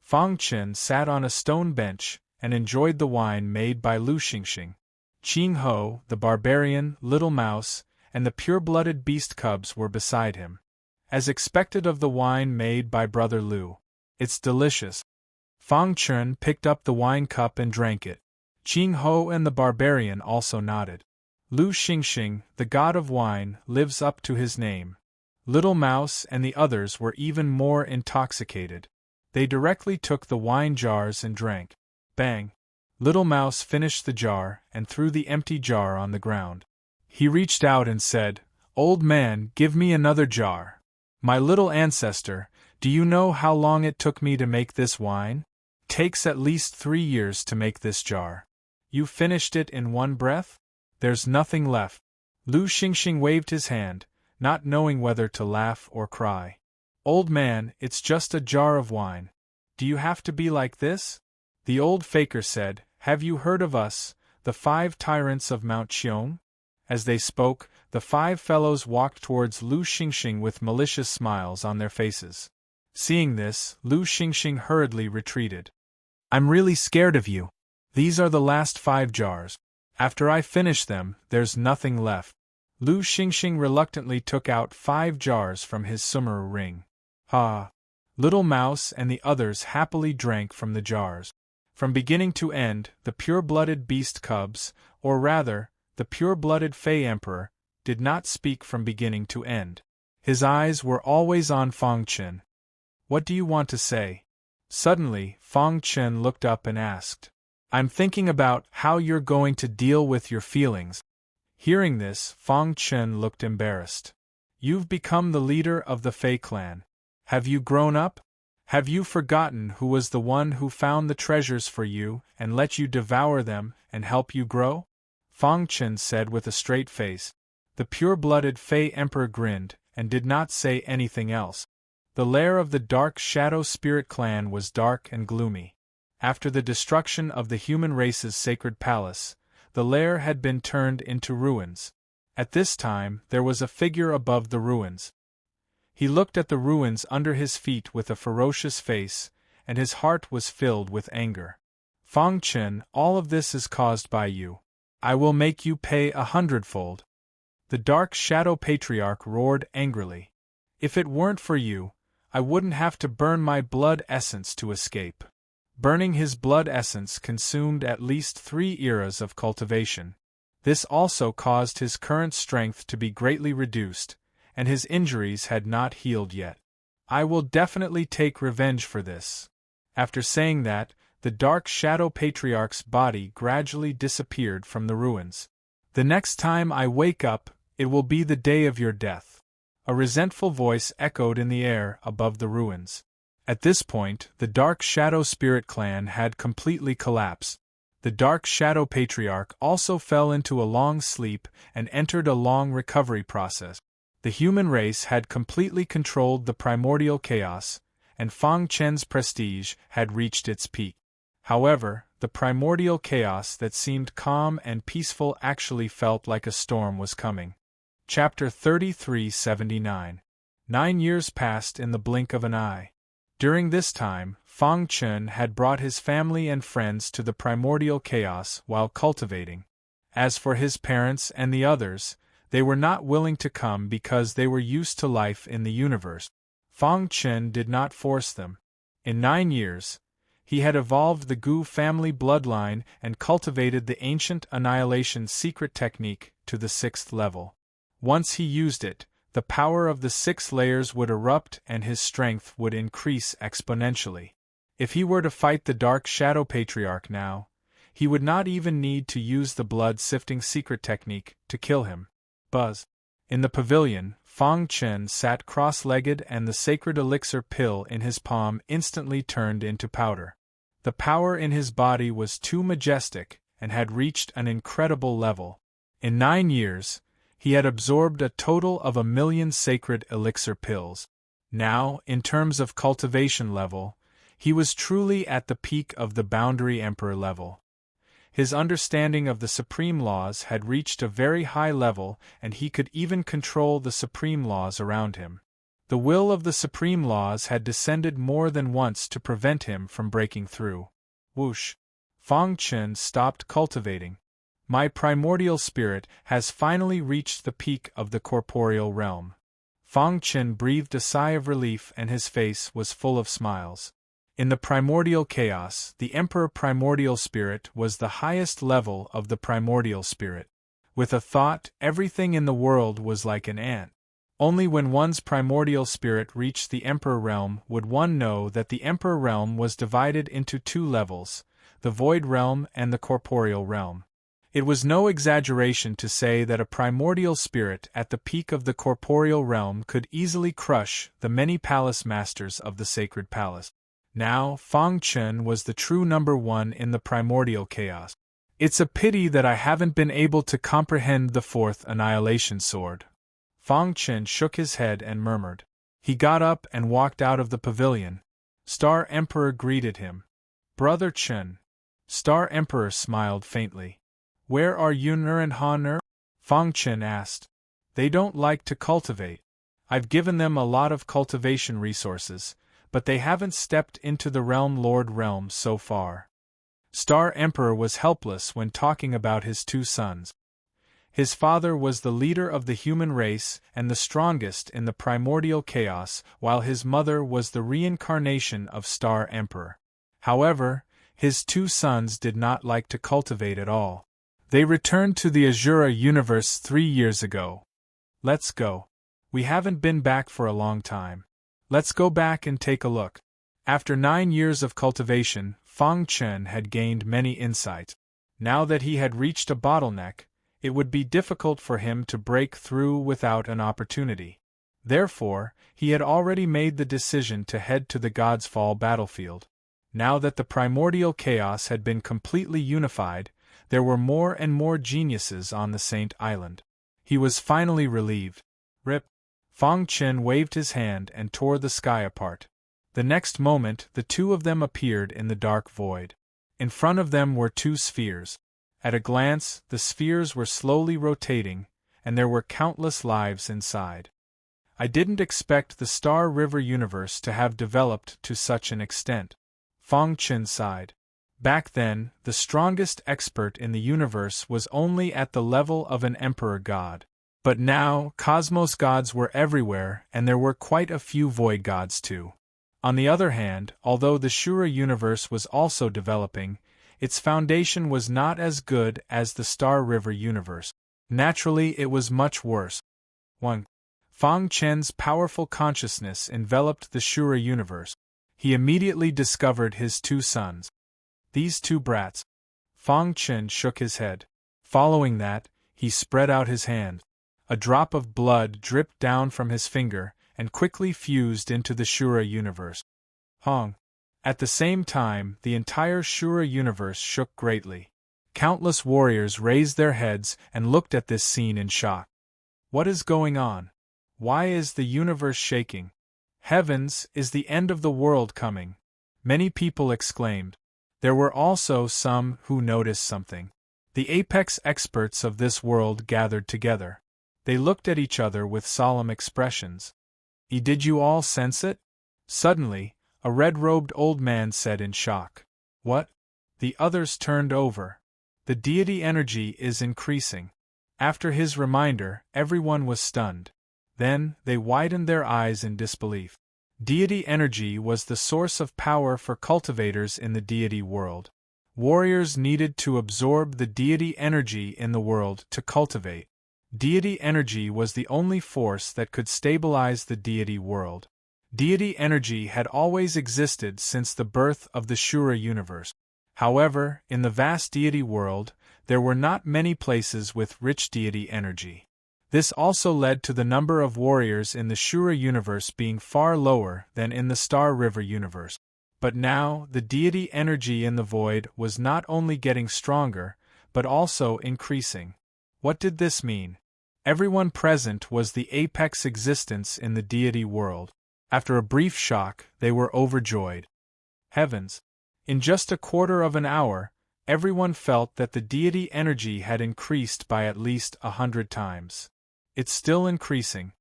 Fang Qin sat on a stone bench and enjoyed the wine made by Lu Xingxing. Qing Ho, the barbarian, Little Mouse, and the pure-blooded beast cubs were beside him. As expected of the wine made by Brother Lu. "It's delicious." Fang Qin picked up the wine cup and drank it. Qing Ho and the barbarian also nodded. Lu Xingxing, the god of wine, lives up to his name. Little Mouse and the others were even more intoxicated. They directly took the wine jars and drank. Bang! Little Mouse finished the jar and threw the empty jar on the ground. He reached out and said, "Old man, give me another jar. My little ancestor, do you know how long it took me to make this wine? Takes at least 3 years to make this jar. You finished it in one breath? There's nothing left." Lu Xingxing waved his hand, not knowing whether to laugh or cry. "Old man, it's just a jar of wine. Do you have to be like this?" The old faker said, "Have you heard of us, the 5 tyrants of Mount Qiong?" As they spoke, the 5 fellows walked towards Lu Xingxing with malicious smiles on their faces. Seeing this, Lu Xingxing hurriedly retreated. "I'm really scared of you. These are the last 5 jars. After I finish them, there's nothing left." Lu Xingxing reluctantly took out 5 jars from his sumeru ring. "Ha!" Little Mouse and the others happily drank from the jars. From beginning to end, the pure-blooded beast cubs, or rather, the pure-blooded Fey Emperor, did not speak from beginning to end. His eyes were always on Fang Chen. "What do you want to say?" Suddenly, Fang Chen looked up and asked. "I'm thinking about how you're going to deal with your feelings." Hearing this, Fang Chen looked embarrassed. "You've become the leader of the Fei clan. Have you grown up? Have you forgotten who was the one who found the treasures for you and let you devour them and help you grow?" Fang Chen said with a straight face. The pure-blooded Fei Emperor grinned and did not say anything else. The lair of the Dark Shadow Spirit clan was dark and gloomy. After the destruction of the human race's sacred palace, the lair had been turned into ruins. At this time, there was a figure above the ruins. He looked at the ruins under his feet with a ferocious face, and his heart was filled with anger. "Fang Chen, all of this is caused by you. I will make you pay 100-fold. The Dark Shadow Patriarch roared angrily. "If it weren't for you, I wouldn't have to burn my blood essence to escape." Burning his blood essence consumed at least 3 eras of cultivation. This also caused his current strength to be greatly reduced, and his injuries had not healed yet. "I will definitely take revenge for this." After saying that, the Dark Shadow Patriarch's body gradually disappeared from the ruins. "The next time I wake up, it will be the day of your death." A resentful voice echoed in the air above the ruins. At this point, the Dark Shadow Spirit clan had completely collapsed. The Dark Shadow Patriarch also fell into a long sleep and entered a long recovery process. The human race had completely controlled the primordial chaos, and Fang Chen's prestige had reached its peak. However, the primordial chaos that seemed calm and peaceful actually felt like a storm was coming. Chapter 3379. 9 years passed in the blink of an eye. During this time, Fang Chen had brought his family and friends to the primordial chaos while cultivating. As for his parents and the others, they were not willing to come because they were used to life in the universe. Fang Chen did not force them. In 9 years, he had evolved the Gu family bloodline and cultivated the ancient annihilation secret technique to the 6th level. Once he used it, the power of the 6 layers would erupt and his strength would increase exponentially. If he were to fight the Dark Shadow Patriarch now, he would not even need to use the blood-sifting secret technique to kill him. Buzz. In the pavilion, Fang Chen sat cross-legged and the sacred elixir pill in his palm instantly turned into powder. The power in his body was too majestic and had reached an incredible level. In 9 years, he had absorbed a total of 1,000,000 sacred elixir pills. Now, in terms of cultivation level, he was truly at the peak of the Boundary Emperor level. His understanding of the supreme laws had reached a very high level and he could even control the supreme laws around him. The will of the supreme laws had descended more than once to prevent him from breaking through. Whoosh! Fang Chen stopped cultivating. "My primordial spirit has finally reached the peak of the corporeal realm." Fang Chen breathed a sigh of relief and his face was full of smiles. In the primordial chaos, the Emperor Primordial Spirit was the highest level of the primordial spirit. With a thought, everything in the world was like an ant. Only when one's primordial spirit reached the Emperor realm would one know that the Emperor realm was divided into 2 levels, the Void realm and the corporeal realm. It was no exaggeration to say that a primordial spirit at the peak of the corporeal realm could easily crush the many palace masters of the sacred palace. Now, Fang Chen was the true number 1 in the primordial chaos. "It's a pity that I haven't been able to comprehend the 4th annihilation sword." Fang Chen shook his head and murmured. He got up and walked out of the pavilion. Star Emperor greeted him. "Brother Chen." Star Emperor smiled faintly. "Where are Yun'er and Han'er?" Fang Chen asked. "They don't like to cultivate. I've given them a lot of cultivation resources, but they haven't stepped into the Realm Lord realm so far." Star Emperor was helpless when talking about his 2 sons. His father was the leader of the human race and the strongest in the primordial chaos, while his mother was the reincarnation of Star Emperor. However, his 2 sons did not like to cultivate at all. They returned to the Azura universe 3 years ago. Let's go. We haven't been back for a long time. Let's go back and take a look. After 9 years of cultivation, Fang Chen had gained many insights. Now that he had reached a bottleneck, it would be difficult for him to break through without an opportunity. Therefore, he had already made the decision to head to the God's Fall battlefield. Now that the primordial chaos had been completely unified, there were more and more geniuses on the Saint Island. He was finally relieved. Rip. Fang Chen waved his hand and tore the sky apart. The next moment, the two of them appeared in the dark void. In front of them were 2 spheres. At a glance, the spheres were slowly rotating, and there were countless lives inside. I didn't expect the Star River universe to have developed to such an extent. Fang Chen sighed. Back then, the strongest expert in the universe was only at the level of an emperor god. But now, cosmos gods were everywhere, and there were quite a few void gods too. On the other hand, although the Shura universe was also developing, its foundation was not as good as the Star River universe. Naturally, it was much worse. 1. Fang Chen's powerful consciousness enveloped the Shura universe. He immediately discovered his 2 sons. These 2 brats. Fang Chen shook his head. Following that, he spread out his hand. A drop of blood dripped down from his finger and quickly fused into the Shura universe. Hong. At the same time, the entire Shura universe shook greatly. Countless warriors raised their heads and looked at this scene in shock. What is going on? Why is the universe shaking? Heavens, is the end of the world coming? Many people exclaimed. There were also some who noticed something. The apex experts of this world gathered together. They looked at each other with solemn expressions. Did you all sense it? Suddenly, a red-robed old man said in shock. What? The others turned over. The deity energy is increasing. After his reminder, everyone was stunned. Then, they widened their eyes in disbelief. Deity energy was the source of power for cultivators in the deity world. Warriors needed to absorb the deity energy in the world to cultivate. Deity energy was the only force that could stabilize the deity world. Deity energy had always existed since the birth of the Shura universe. However, in the vast deity world, there were not many places with rich deity energy. This also led to the number of warriors in the Shura universe being far lower than in the Star River universe. But now, the deity energy in the void was not only getting stronger, but also increasing. What did this mean? Everyone present was the apex existence in the deity world. After a brief shock, they were overjoyed. Heavens! In just a quarter of an hour, everyone felt that the deity energy had increased by at least 100 times. It's still increasing.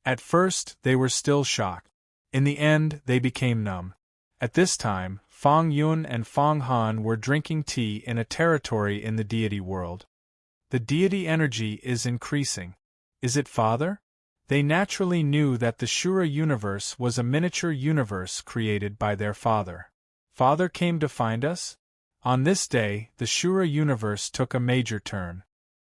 At first, they were still shocked. In the end, they became numb. At this time, Fang Yun and Fang Han were drinking tea in a territory in the deity world. The deity energy is increasing. Is it Father? They naturally knew that the Shura universe was a miniature universe created by their father. Father came to find us? On this day, the Shura universe took a major turn.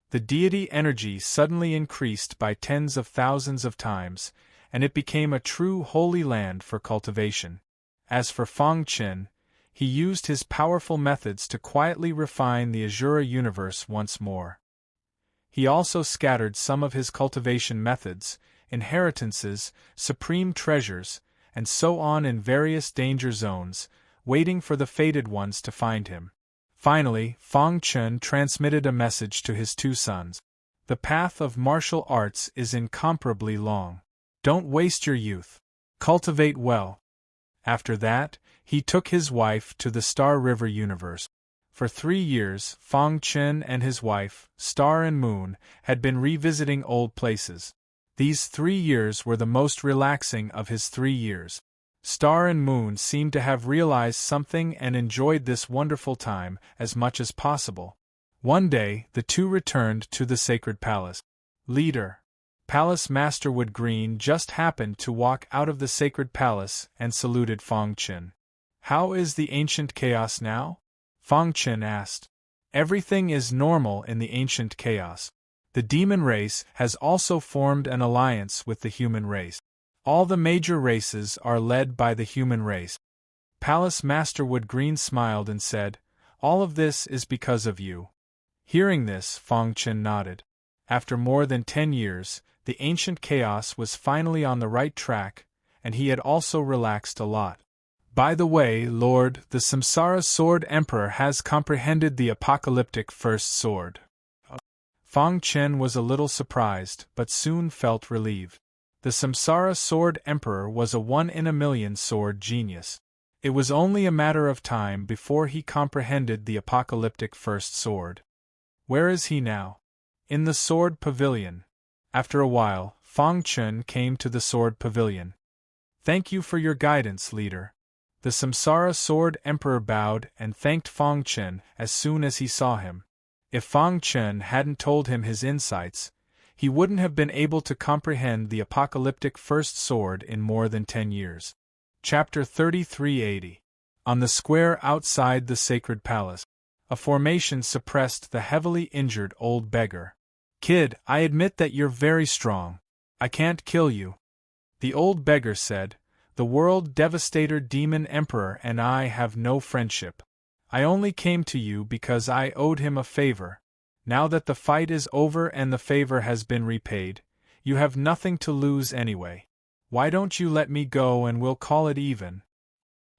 The deity energy suddenly increased by tens of thousands of times, and it became a true holy land for cultivation. As for Fang Chen, he used his powerful methods to quietly refine the Azura universe once more. He also scattered some of his cultivation methods, inheritances, supreme treasures, and so on in various danger zones, waiting for the fated ones to find him. Finally, Fang Chen transmitted a message to his 2 sons. The path of martial arts is incomparably long. Don't waste your youth. Cultivate well. After that, he took his wife to the Star River universe. For 3 years, Fang Chen and his wife, Star and Moon, had been revisiting old places. These 3 years were the most relaxing of his 3 years. Star and Moon seemed to have realized something and enjoyed this wonderful time as much as possible. One day, the 2 returned to the sacred palace. Leader. Palace Master Wood Green just happened to walk out of the sacred palace and saluted Fang Chen. How is the ancient chaos now? Fang Chen asked. Everything is normal in the ancient chaos. The demon race has also formed an alliance with the human race. All the major races are led by the human race. Palace Master Woodgreen smiled and said, "All of this is because of you." Hearing this, Fong Chen nodded. After more than 10 years, the ancient chaos was finally on the right track, and he had also relaxed a lot. By the way, Lord, the Samsara Sword Emperor has comprehended the apocalyptic first sword. Fong Chen was a little surprised, but soon felt relieved. The Samsara Sword Emperor was a 1-in-a-million sword genius. It was only a matter of time before he comprehended the apocalyptic first sword. Where is he now? In the Sword Pavilion. After a while, Fong Chen came to the Sword Pavilion. "Thank you for your guidance, leader." The Samsara Sword Emperor bowed and thanked Fong Chen as soon as he saw him. If Fong Chen hadn't told him his insights, he wouldn't have been able to comprehend the apocalyptic first sword in more than 10 years. Chapter 3380. On the square outside the sacred palace, a formation suppressed the heavily injured old beggar. "Kid, I admit that you're very strong. I can't kill you," the old beggar said. "The world devastator demon emperor and I have no friendship. I only came to you because I owed him a favor. Now that the fight is over and the favor has been repaid, you have nothing to lose anyway. Why don't you let me go and we'll call it even?"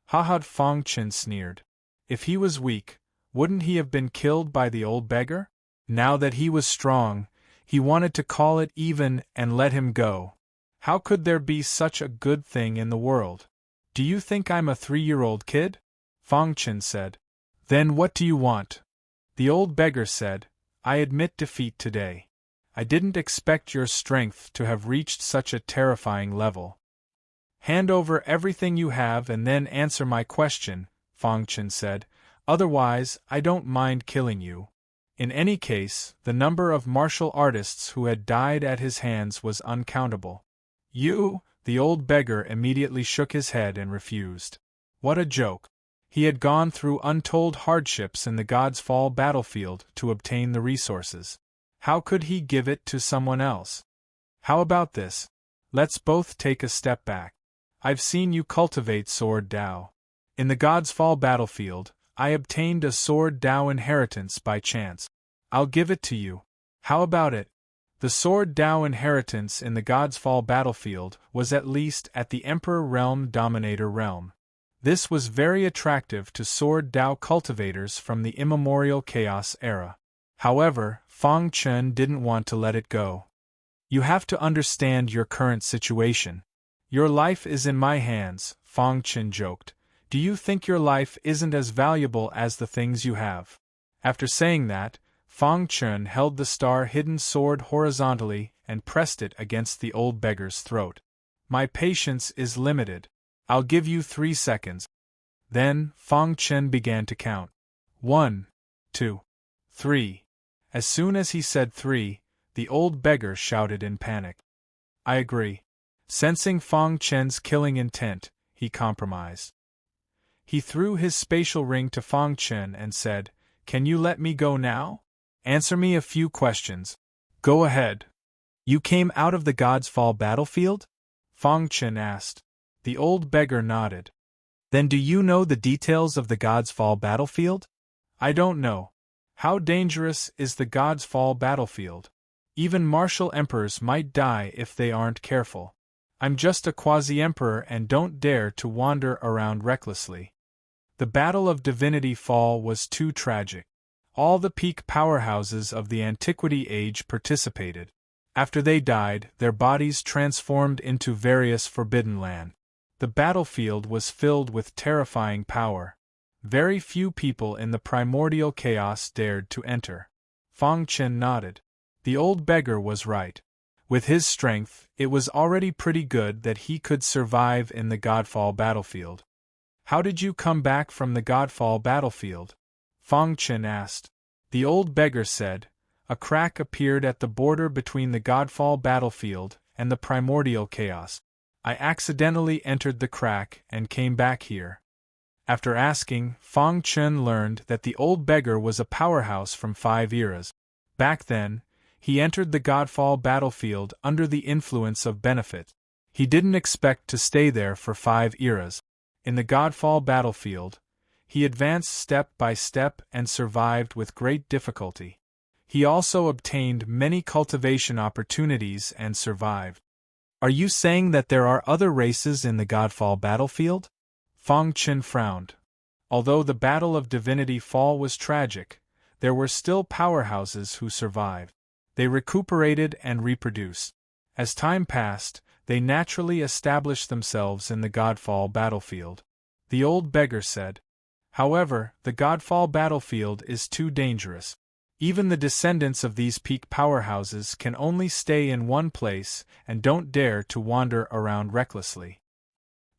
"Ha!" Fong Chen sneered. If he was weak, wouldn't he have been killed by the old beggar? Now that he was strong, he wanted to call it even and let him go. How could there be such a good thing in the world? "Do you think I'm a 3-year-old kid?" Fong Chen said. "Then what do you want?" The old beggar said, "I admit defeat today. I didn't expect your strength to have reached such a terrifying level." "Hand over everything you have and then answer my question," Fong Chen said. "Otherwise, I don't mind killing you." In any case, the number of martial artists who had died at his hands was uncountable. "You?" The old beggar immediately shook his head and refused. What a joke! He had gone through untold hardships in the God's Fall battlefield to obtain the resources. How could he give it to someone else? "How about this? Let's both take a step back. I've seen you cultivate Sword Dao. In the God's Fall battlefield, I obtained a Sword Dao inheritance by chance. I'll give it to you. How about it?" The Sword Dao inheritance in the God's Fall battlefield was at least at the Emperor Realm Dominator Realm. This was very attractive to Sword Dao cultivators from the immemorial Chaos era. However, Fong Chen didn't want to let it go. "You have to understand your current situation. Your life is in my hands," Fong Chen joked. "Do you think your life isn't as valuable as the things you have?" After saying that, Fong Chen held the star-hidden sword horizontally and pressed it against the old beggar's throat. "My patience is limited. I'll give you 3 seconds. Then, Fong Chen began to count. 1, 2, 3. As soon as he said 3, the old beggar shouted in panic. "I agree." Sensing Fong Chen's killing intent, he compromised. He threw his spatial ring to Fong Chen and said, "Can you let me go now? Answer me a few questions." "Go ahead." "You came out of the God's Fall battlefield?" Fong Chen asked. The old beggar nodded. "Then do you know the details of the God's Fall battlefield?" "I don't know. How dangerous is the God's Fall battlefield? Even martial emperors might die if they aren't careful. I'm just a quasi-emperor and don't dare to wander around recklessly." The Battle of Divinity Fall was too tragic. All the peak powerhouses of the Antiquity Age participated. After they died, their bodies transformed into various Forbidden Land. The battlefield was filled with terrifying power. Very few people in the primordial chaos dared to enter. Fong Chen nodded. The old beggar was right. With his strength, it was already pretty good that he could survive in the Godfall battlefield. "How did you come back from the Godfall battlefield?" Fong Chen asked. The old beggar said, "A crack appeared at the border between the Godfall battlefield and the primordial chaos. I accidentally entered the crack and came back here." After asking, Fong Chen learned that the old beggar was a powerhouse from 5 eras. Back then, He entered the Godfall battlefield under the influence of benefit. He didn't expect to stay there for 5 eras. In the Godfall battlefield, he advanced step by step and survived with great difficulty. He also obtained many cultivation opportunities and survived. Are you saying that there are other races in the Godfall battlefield? Fang Chen frowned. Although the Battle of Divinity Fall was tragic, there were still powerhouses who survived. They recuperated and reproduced. As time passed, they naturally established themselves in the Godfall battlefield. The old beggar said. However, the Godfall battlefield is too dangerous. Even the descendants of these peak powerhouses can only stay in one place and don't dare to wander around recklessly.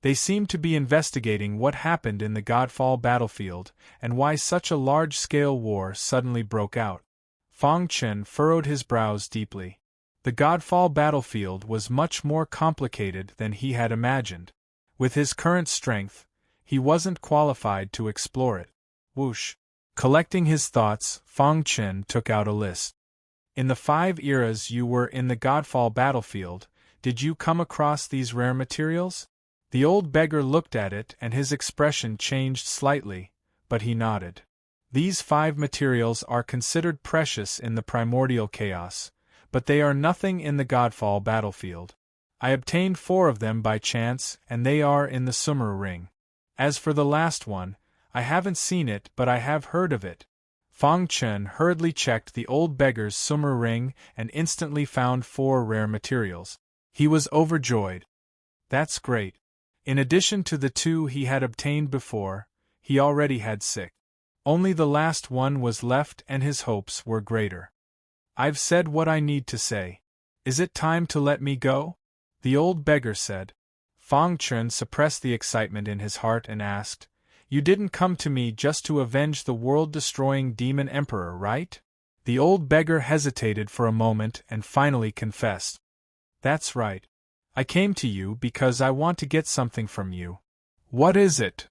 They seem to be investigating what happened in the Godfall battlefield and why such a large-scale war suddenly broke out. Fang Chen furrowed his brows deeply. The Godfall battlefield was much more complicated than he had imagined. With his current strength, he wasn't qualified to explore it. Whoosh! Collecting his thoughts, Fang Chen took out a list. In the 5 eras you were in the Godfall battlefield, did you come across these rare materials? The old beggar looked at it and his expression changed slightly, but he nodded. These 5 materials are considered precious in the primordial chaos, but they are nothing in the Godfall battlefield. I obtained 4 of them by chance and they are in the Sumer ring. As for the last one, I haven't seen it but I have heard of it. Fang Chen hurriedly checked the old beggar's Sumer ring and instantly found 4 rare materials. He was overjoyed. That's great. In addition to the 2 he had obtained before, he already had 6. Only the last one was left and his hopes were greater. I've said what I need to say. Is it time to let me go? The old beggar said. Fang Chen suppressed the excitement in his heart and asked, You didn't come to me just to avenge the world-destroying demon emperor, right? The old beggar hesitated for a moment and finally confessed. That's right. I came to you because I want to get something from you. What is it?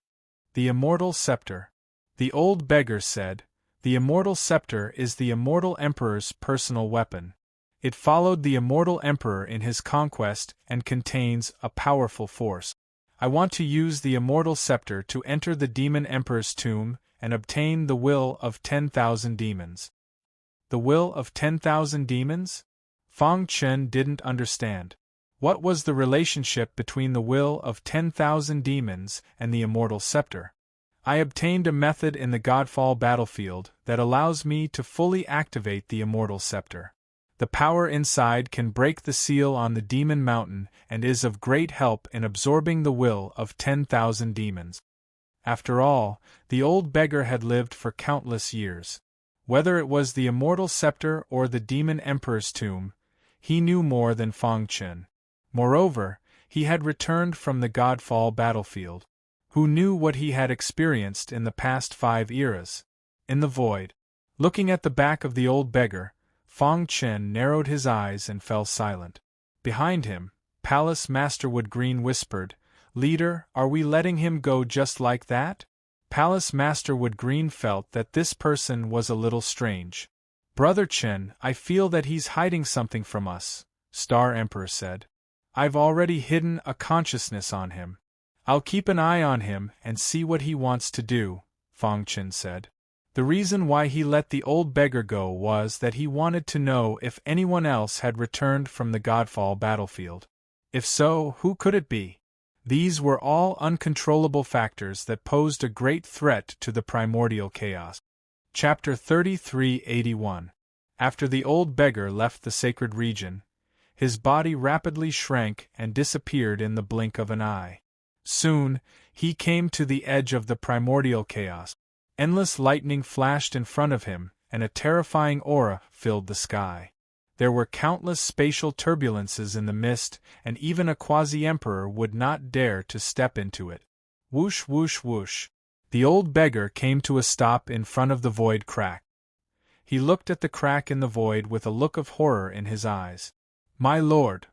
The Immortal Scepter. The old beggar said, The Immortal Scepter is the Immortal Emperor's personal weapon. It followed the Immortal Emperor in his conquest and contains a powerful force. I want to use the Immortal Scepter to enter the Demon Emperor's tomb and obtain the will of 10,000 demons. The will of 10,000 demons? Fang Chen didn't understand. What was the relationship between the will of 10,000 demons and the Immortal Scepter? I obtained a method in the Godfall battlefield that allows me to fully activate the Immortal Scepter. The power inside can break the seal on the Demon Mountain and is of great help in absorbing the will of 10,000 demons. After all, the old beggar had lived for countless years. Whether it was the Immortal Scepter or the Demon Emperor's tomb, he knew more than Fang Chen. Moreover, he had returned from the Godfall battlefield. Who knew what he had experienced in the past 5 eras? In the void. Looking at the back of the old beggar, Fang Chen narrowed his eyes and fell silent. Behind him, Palace Master Woodgreen whispered, Leader, are we letting him go just like that? Palace Master Woodgreen felt that this person was a little strange. Brother Chen, I feel that he's hiding something from us, Star Emperor said. I've already hidden a consciousness on him. I'll keep an eye on him and see what he wants to do, Fang Chen said. The reason why he let the old beggar go was that he wanted to know if anyone else had returned from the Godfall battlefield. If so, who could it be? These were all uncontrollable factors that posed a great threat to the primordial chaos. Chapter 3381. After the old beggar left the sacred region, his body rapidly shrank and disappeared in the blink of an eye. Soon, he came to the edge of the primordial chaos. Endless lightning flashed in front of him, and a terrifying aura filled the sky. There were countless spatial turbulences in the mist, and even a quasi-emperor would not dare to step into it. Whoosh whoosh whoosh. The old beggar came to a stop in front of the void crack. He looked at the crack in the void with a look of horror in his eyes. My lord!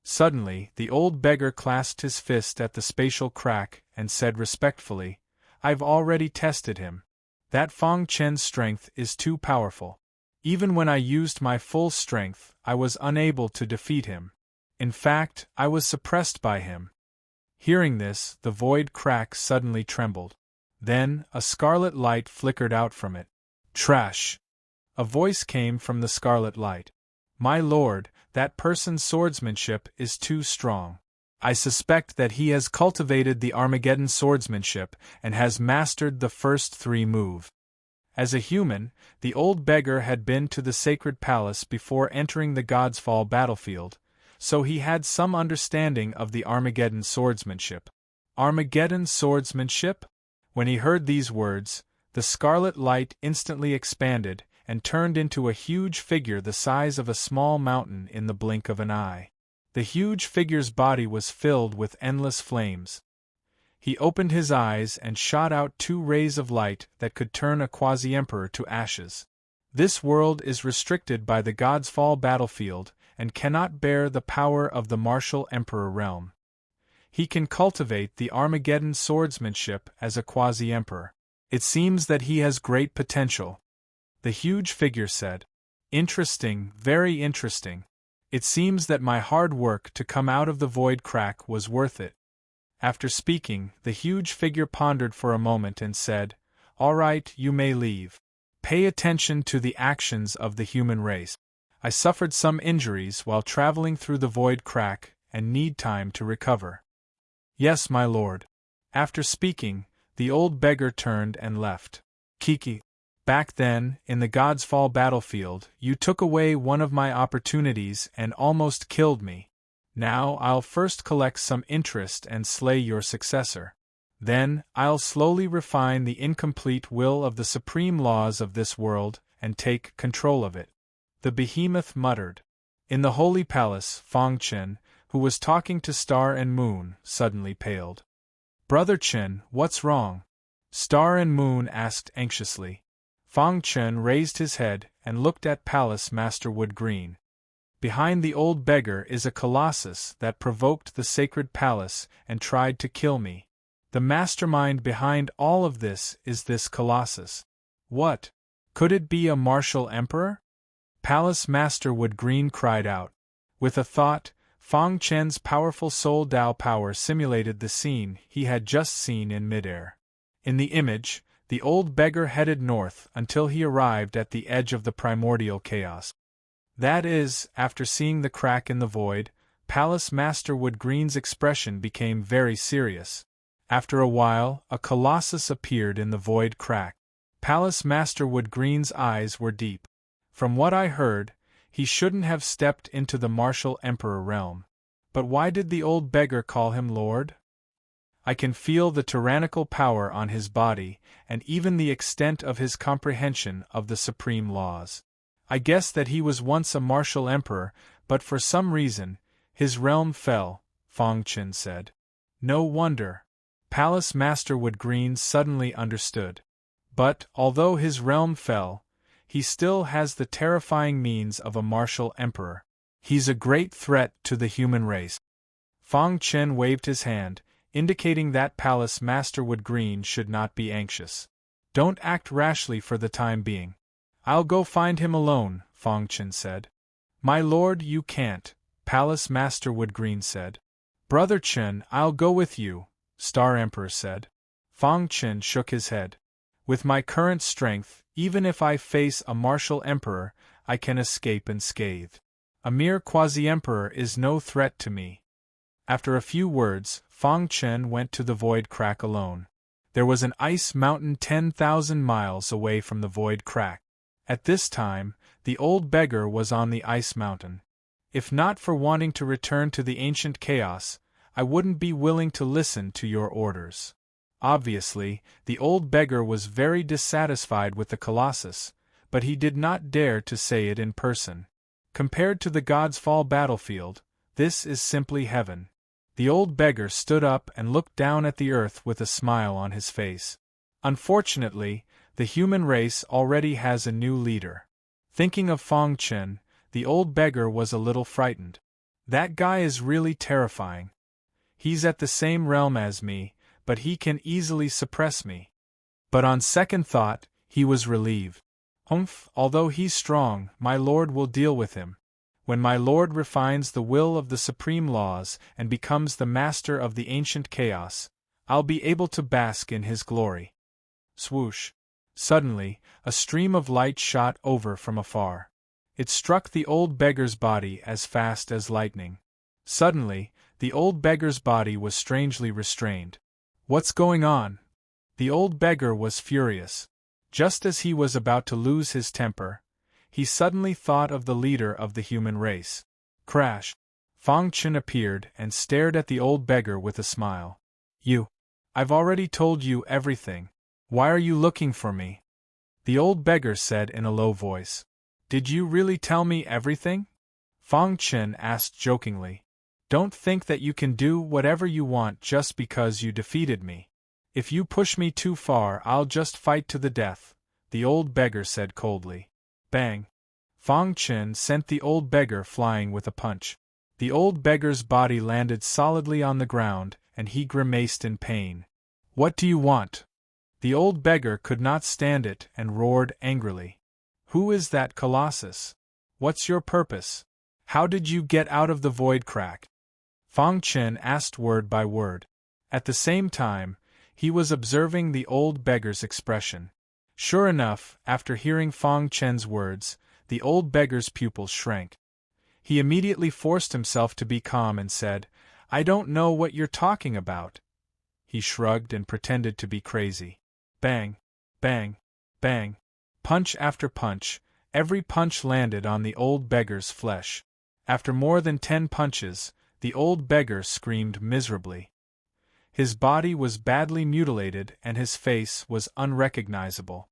Suddenly, the old beggar clasped his fist at the spatial crack and said respectfully, I've already tested him. That Fang Chen's strength is too powerful. Even when I used my full strength, I was unable to defeat him. In fact, I was suppressed by him. Hearing this, the void crack suddenly trembled. Then, a scarlet light flickered out from it. Trash! A voice came from the scarlet light. My lord, that person's swordsmanship is too strong. I suspect that he has cultivated the Armageddon swordsmanship and has mastered the first 3 moves. As a human, the old beggar had been to the sacred palace before entering the God's Fall battlefield, so he had some understanding of the Armageddon swordsmanship. Armageddon swordsmanship? When he heard these words, the scarlet light instantly expanded and turned into a huge figure the size of a small mountain in the blink of an eye. The huge figure's body was filled with endless flames. He opened his eyes and shot out 2 rays of light that could turn a quasi-emperor to ashes. This world is restricted by the God's Fall battlefield and cannot bear the power of the martial emperor realm. He can cultivate the Armageddon swordsmanship as a quasi-emperor. It seems that he has great potential. The huge figure said. Interesting, very interesting. It seems that my hard work to come out of the void crack was worth it. After speaking, the huge figure pondered for a moment and said, All right, you may leave. Pay attention to the actions of the human race. I suffered some injuries while traveling through the void crack and need time to recover. Yes, my lord. After speaking, the old beggar turned and left. Kiki. Back then, in the God's Fall battlefield, you took away one of my opportunities and almost killed me. Now I'll first collect some interest and slay your successor. Then, I'll slowly refine the incomplete will of the supreme laws of this world and take control of it. The behemoth muttered. In the holy palace, Fang Chen, who was talking to Star and Moon, suddenly paled. Brother Chen, what's wrong? Star and Moon asked anxiously. Fang Chen raised his head and looked at Palace Master Wood Green. Behind the old beggar is a colossus that provoked the sacred palace and tried to kill me. The mastermind behind all of this is this colossus. What? Could it be a martial emperor? Palace Master Wood Green cried out. With a thought, Fang Chen's powerful Soul Dao power simulated the scene he had just seen in midair. In the image, the old beggar headed north until he arrived at the edge of the primordial chaos. That is, after seeing the crack in the void, Palace Master Wood Green's expression became very serious. After a while, a colossus appeared in the void crack. Palace Master Wood Green's eyes were deep. From what I heard, he shouldn't have stepped into the martial emperor realm. But why did the old beggar call him lord? I can feel the tyrannical power on his body, and even the extent of his comprehension of the supreme laws. I guess that he was once a martial emperor, but for some reason, his realm fell, Fang Chen said. No wonder. Palace Master Wood Green suddenly understood. But, although his realm fell, he still has the terrifying means of a martial emperor. He's a great threat to the human race. Fang Chen waved his hand, indicating that Palace Master Wood Green should not be anxious. Don't act rashly for the time being. I'll go find him alone, Fang Chen said. My lord, you can't, Palace Master Wood Green said. Brother Chen, I'll go with you, Star Emperor said. Fang Chen shook his head. With my current strength, even if I face a martial emperor, I can escape unscathed. A mere quasi-emperor is no threat to me. After a few words, Fang Chen went to the void crack alone. There was an ice mountain 10,000 miles away from the void crack. At this time, the old beggar was on the ice mountain. If not for wanting to return to the ancient chaos, I wouldn't be willing to listen to your orders. Obviously, the old beggar was very dissatisfied with the Colossus, but he did not dare to say it in person. Compared to the God's Fall battlefield, this is simply heaven. The old beggar stood up and looked down at the earth with a smile on his face. Unfortunately, the human race already has a new leader. Thinking of Fang Chen, the old beggar was a little frightened. That guy is really terrifying. He's at the same realm as me, but he can easily suppress me. But on second thought, he was relieved. "Humph, although he's strong, my lord will deal with him. When my lord refines the will of the supreme laws and becomes the master of the ancient chaos, I'll be able to bask in his glory." Swoosh! Suddenly, a stream of light shot over from afar. It struck the old beggar's body as fast as lightning. Suddenly, the old beggar's body was strangely restrained. "What's going on?" The old beggar was furious. Just as he was about to lose his temper, he suddenly thought of the leader of the human race. Crash! Fang Chen appeared and stared at the old beggar with a smile. I've already told you everything. Why are you looking for me?" the old beggar said in a low voice. "Did you really tell me everything?" Fang Chen asked jokingly. "Don't think that you can do whatever you want just because you defeated me. If you push me too far, I'll just fight to the death," the old beggar said coldly. Bang! Fang Chen sent the old beggar flying with a punch. The old beggar's body landed solidly on the ground, and he grimaced in pain. "What do you want?" The old beggar could not stand it and roared angrily. "Who is that colossus? What's your purpose? How did you get out of the void crack?" Fang Chen asked word by word. At the same time, he was observing the old beggar's expression. Sure enough, after hearing Fang Chen's words, the old beggar's pupils shrank. He immediately forced himself to be calm and said, "I don't know what you're talking about." He shrugged and pretended to be crazy. Bang! Bang! Bang! Punch after punch, every punch landed on the old beggar's flesh. After more than 10 punches, the old beggar screamed miserably. His body was badly mutilated and his face was unrecognizable.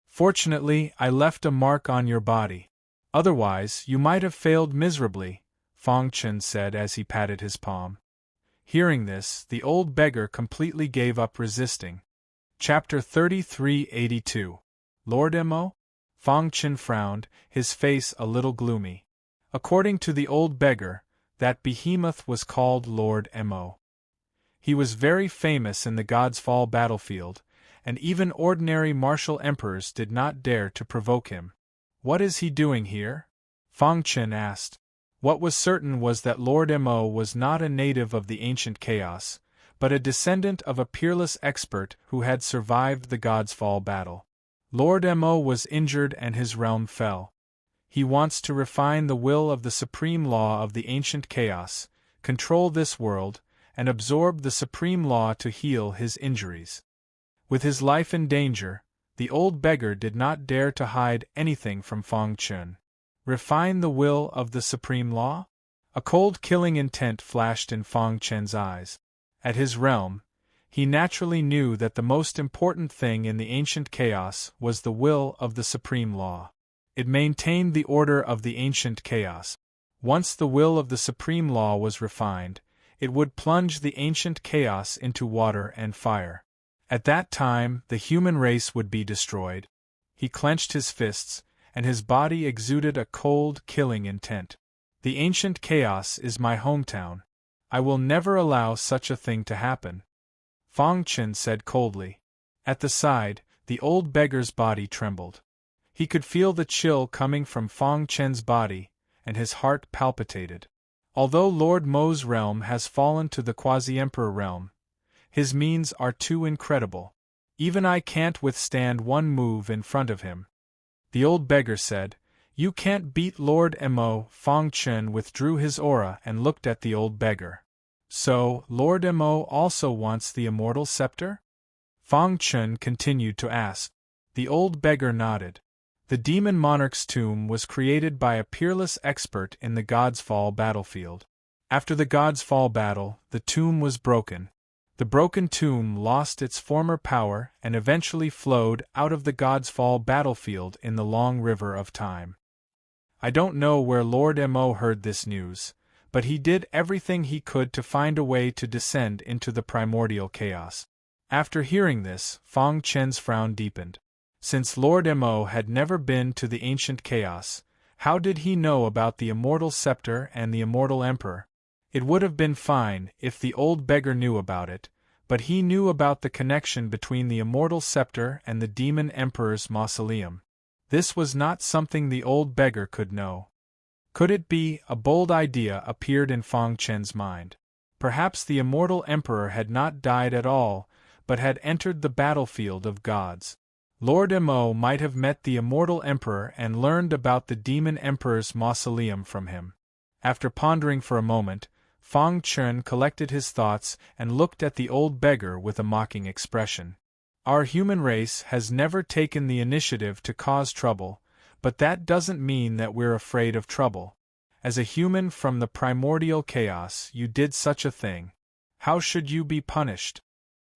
"Fortunately, I left a mark on your body. Otherwise, you might have failed miserably," Fang Chen said as he patted his palm. Hearing this, the old beggar completely gave up resisting. Chapter 3382. Lord Mo? Fang Chen frowned, his face a little gloomy. According to the old beggar, that behemoth was called Lord Mo. He was very famous in the God's Fall battlefield, and even ordinary martial emperors did not dare to provoke him. "What is he doing here?" Fang Chen asked. What was certain was that Lord Mo was not a native of the ancient chaos, but a descendant of a peerless expert who had survived the God's Fall battle. Lord Mo was injured and his realm fell. He wants to refine the will of the supreme law of the ancient chaos, control this world, and absorb the supreme law to heal his injuries. With his life in danger, the old beggar did not dare to hide anything from Fang Chen. Refine the will of the supreme law? A cold killing intent flashed in Fang Chen's eyes. At his realm, he naturally knew that the most important thing in the ancient chaos was the will of the supreme law. It maintained the order of the ancient chaos. Once the will of the supreme law was refined, it would plunge the ancient chaos into water and fire. At that time, the human race would be destroyed. He clenched his fists, and his body exuded a cold, killing intent. The ancient chaos is my hometown. I will never allow such a thing to happen. Fang Chen said coldly. At the side, the old beggar's body trembled. He could feel the chill coming from Fang Chen's body, and his heart palpitated. Although Lord Mo's realm has fallen to the quasi-emperor realm, his means are too incredible. Even I can't withstand one move in front of him. The old beggar said, "You can't beat Lord Mo." Fang Chen withdrew his aura and looked at the old beggar. "So, Lord Mo also wants the immortal scepter?" Fang Chen continued to ask. The old beggar nodded. The demon monarch's tomb was created by a peerless expert in the God's Fall battlefield. After the God's Fall battle, the tomb was broken. The broken tomb lost its former power and eventually flowed out of the God's Fall battlefield in the long river of time. I don't know where Lord Mo heard this news, but he did everything he could to find a way to descend into the primordial chaos. After hearing this, Fang Chen's frown deepened. Since Lord Mo had never been to the ancient chaos, how did he know about the immortal scepter and the immortal emperor? It would have been fine if the old beggar knew about it, but he knew about the connection between the immortal scepter and the demon emperor's mausoleum. This was not something the old beggar could know. Could it be? A bold idea appeared in Fang Chen's mind. Perhaps the immortal emperor had not died at all, but had entered the battlefield of gods. Lord Mo might have met the immortal emperor and learned about the demon emperor's mausoleum from him. After pondering for a moment, Fang Chen collected his thoughts and looked at the old beggar with a mocking expression. Our human race has never taken the initiative to cause trouble, but that doesn't mean that we're afraid of trouble. As a human from the primordial chaos, you did such a thing. How should you be punished?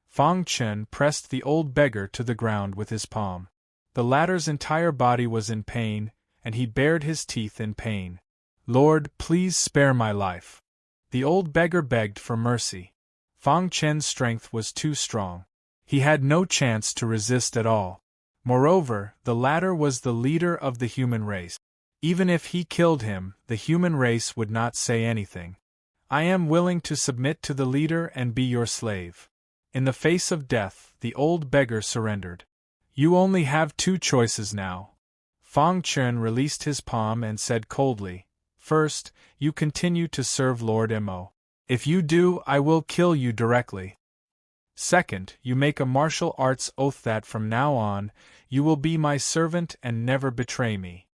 Fang Chen pressed the old beggar to the ground with his palm. The latter's entire body was in pain, and he bared his teeth in pain. Lord, please spare my life. The old beggar begged for mercy. Fang Chen's strength was too strong. He had no chance to resist at all. Moreover, the latter was the leader of the human race. Even if he killed him, the human race would not say anything. I am willing to submit to the leader and be your slave. In the face of death, the old beggar surrendered. You only have two choices now. Fang Chen released his palm and said coldly, First, you continue to serve Lord Mo. If you do, I will kill you directly. Second, you make a martial arts oath that from now on, you will be my servant and never betray me.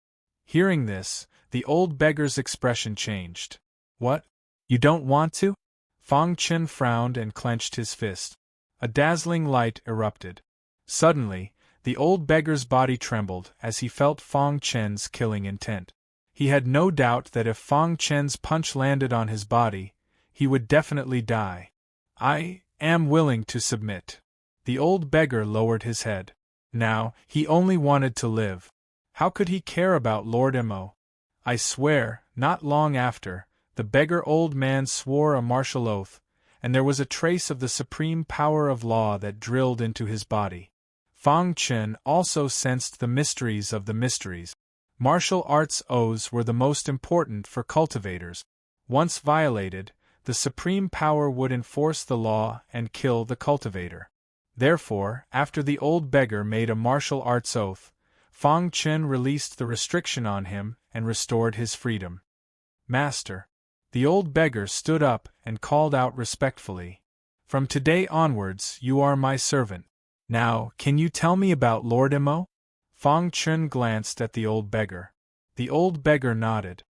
Hearing this, the old beggar's expression changed. What? You don't want to? Fang Chen frowned and clenched his fist. A dazzling light erupted. Suddenly, the old beggar's body trembled as he felt Fang Chen's killing intent. He had no doubt that if Fang Chen's punch landed on his body, he would definitely die. I am willing to submit. The old beggar lowered his head. Now, he only wanted to live. How could he care about Lord Mo? I swear, not long after, the beggar old man swore a martial oath, and there was a trace of the supreme power of law that drilled into his body. Fang Chen also sensed the mysteries of the mysteries. Martial arts oaths were the most important for cultivators. Once violated, the supreme power would enforce the law and kill the cultivator. Therefore, after the old beggar made a martial arts oath, Fang Chen released the restriction on him and restored his freedom. Master. The old beggar stood up and called out respectfully. From today onwards, you are my servant. Now, can you tell me about Lord Mo? Fang Chen glanced at the old beggar. The old beggar nodded.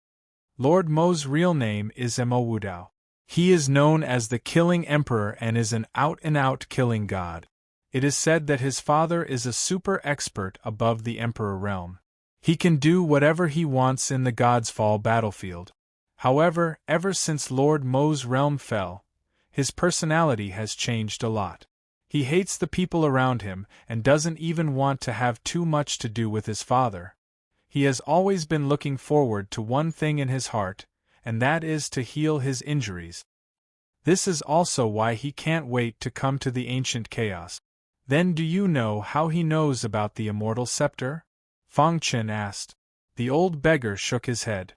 Lord Mo's real name is Mo Wudao. He is known as the Killing Emperor and is an out-and-out killing god. It is said that his father is a super expert above the Emperor realm. He can do whatever he wants in the God's Fall battlefield. However, ever since Lord Mo's realm fell, his personality has changed a lot. He hates the people around him and doesn't even want to have too much to do with his father. He has always been looking forward to one thing in his heart, and that is to heal his injuries. This is also why he can't wait to come to the ancient chaos. Then do you know how he knows about the immortal scepter? Fang Chen asked. The old beggar shook his head.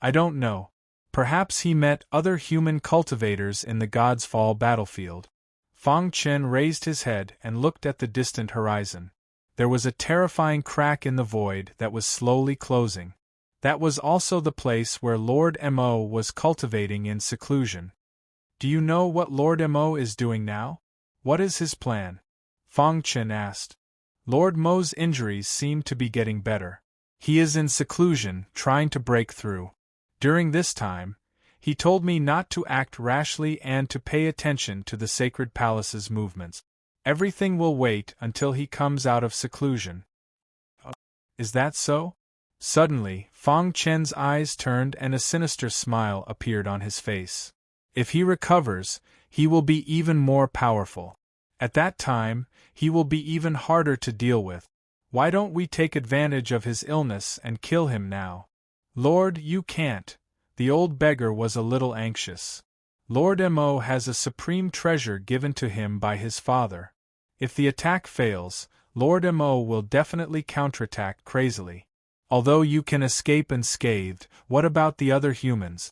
I don't know. Perhaps he met other human cultivators in the God's Fall battlefield. Fang Chen raised his head and looked at the distant horizon. There was a terrifying crack in the void that was slowly closing. That was also the place where Lord Mo was cultivating in seclusion. Do you know what Lord Mo is doing now? What is his plan? Fang Chen asked. Lord Mo's injuries seem to be getting better. He is in seclusion, trying to break through. During this time, he told me not to act rashly and to pay attention to the sacred palace's movements. Everything will wait until he comes out of seclusion. Is that so? Suddenly, Fang Chen's eyes turned and a sinister smile appeared on his face. If he recovers, he will be even more powerful. At that time, he will be even harder to deal with. Why don't we take advantage of his illness and kill him now? Lord, you can't. The old beggar was a little anxious. Lord Mo has a supreme treasure given to him by his father. If the attack fails, Lord Mo will definitely counterattack crazily. Although you can escape unscathed, what about the other humans?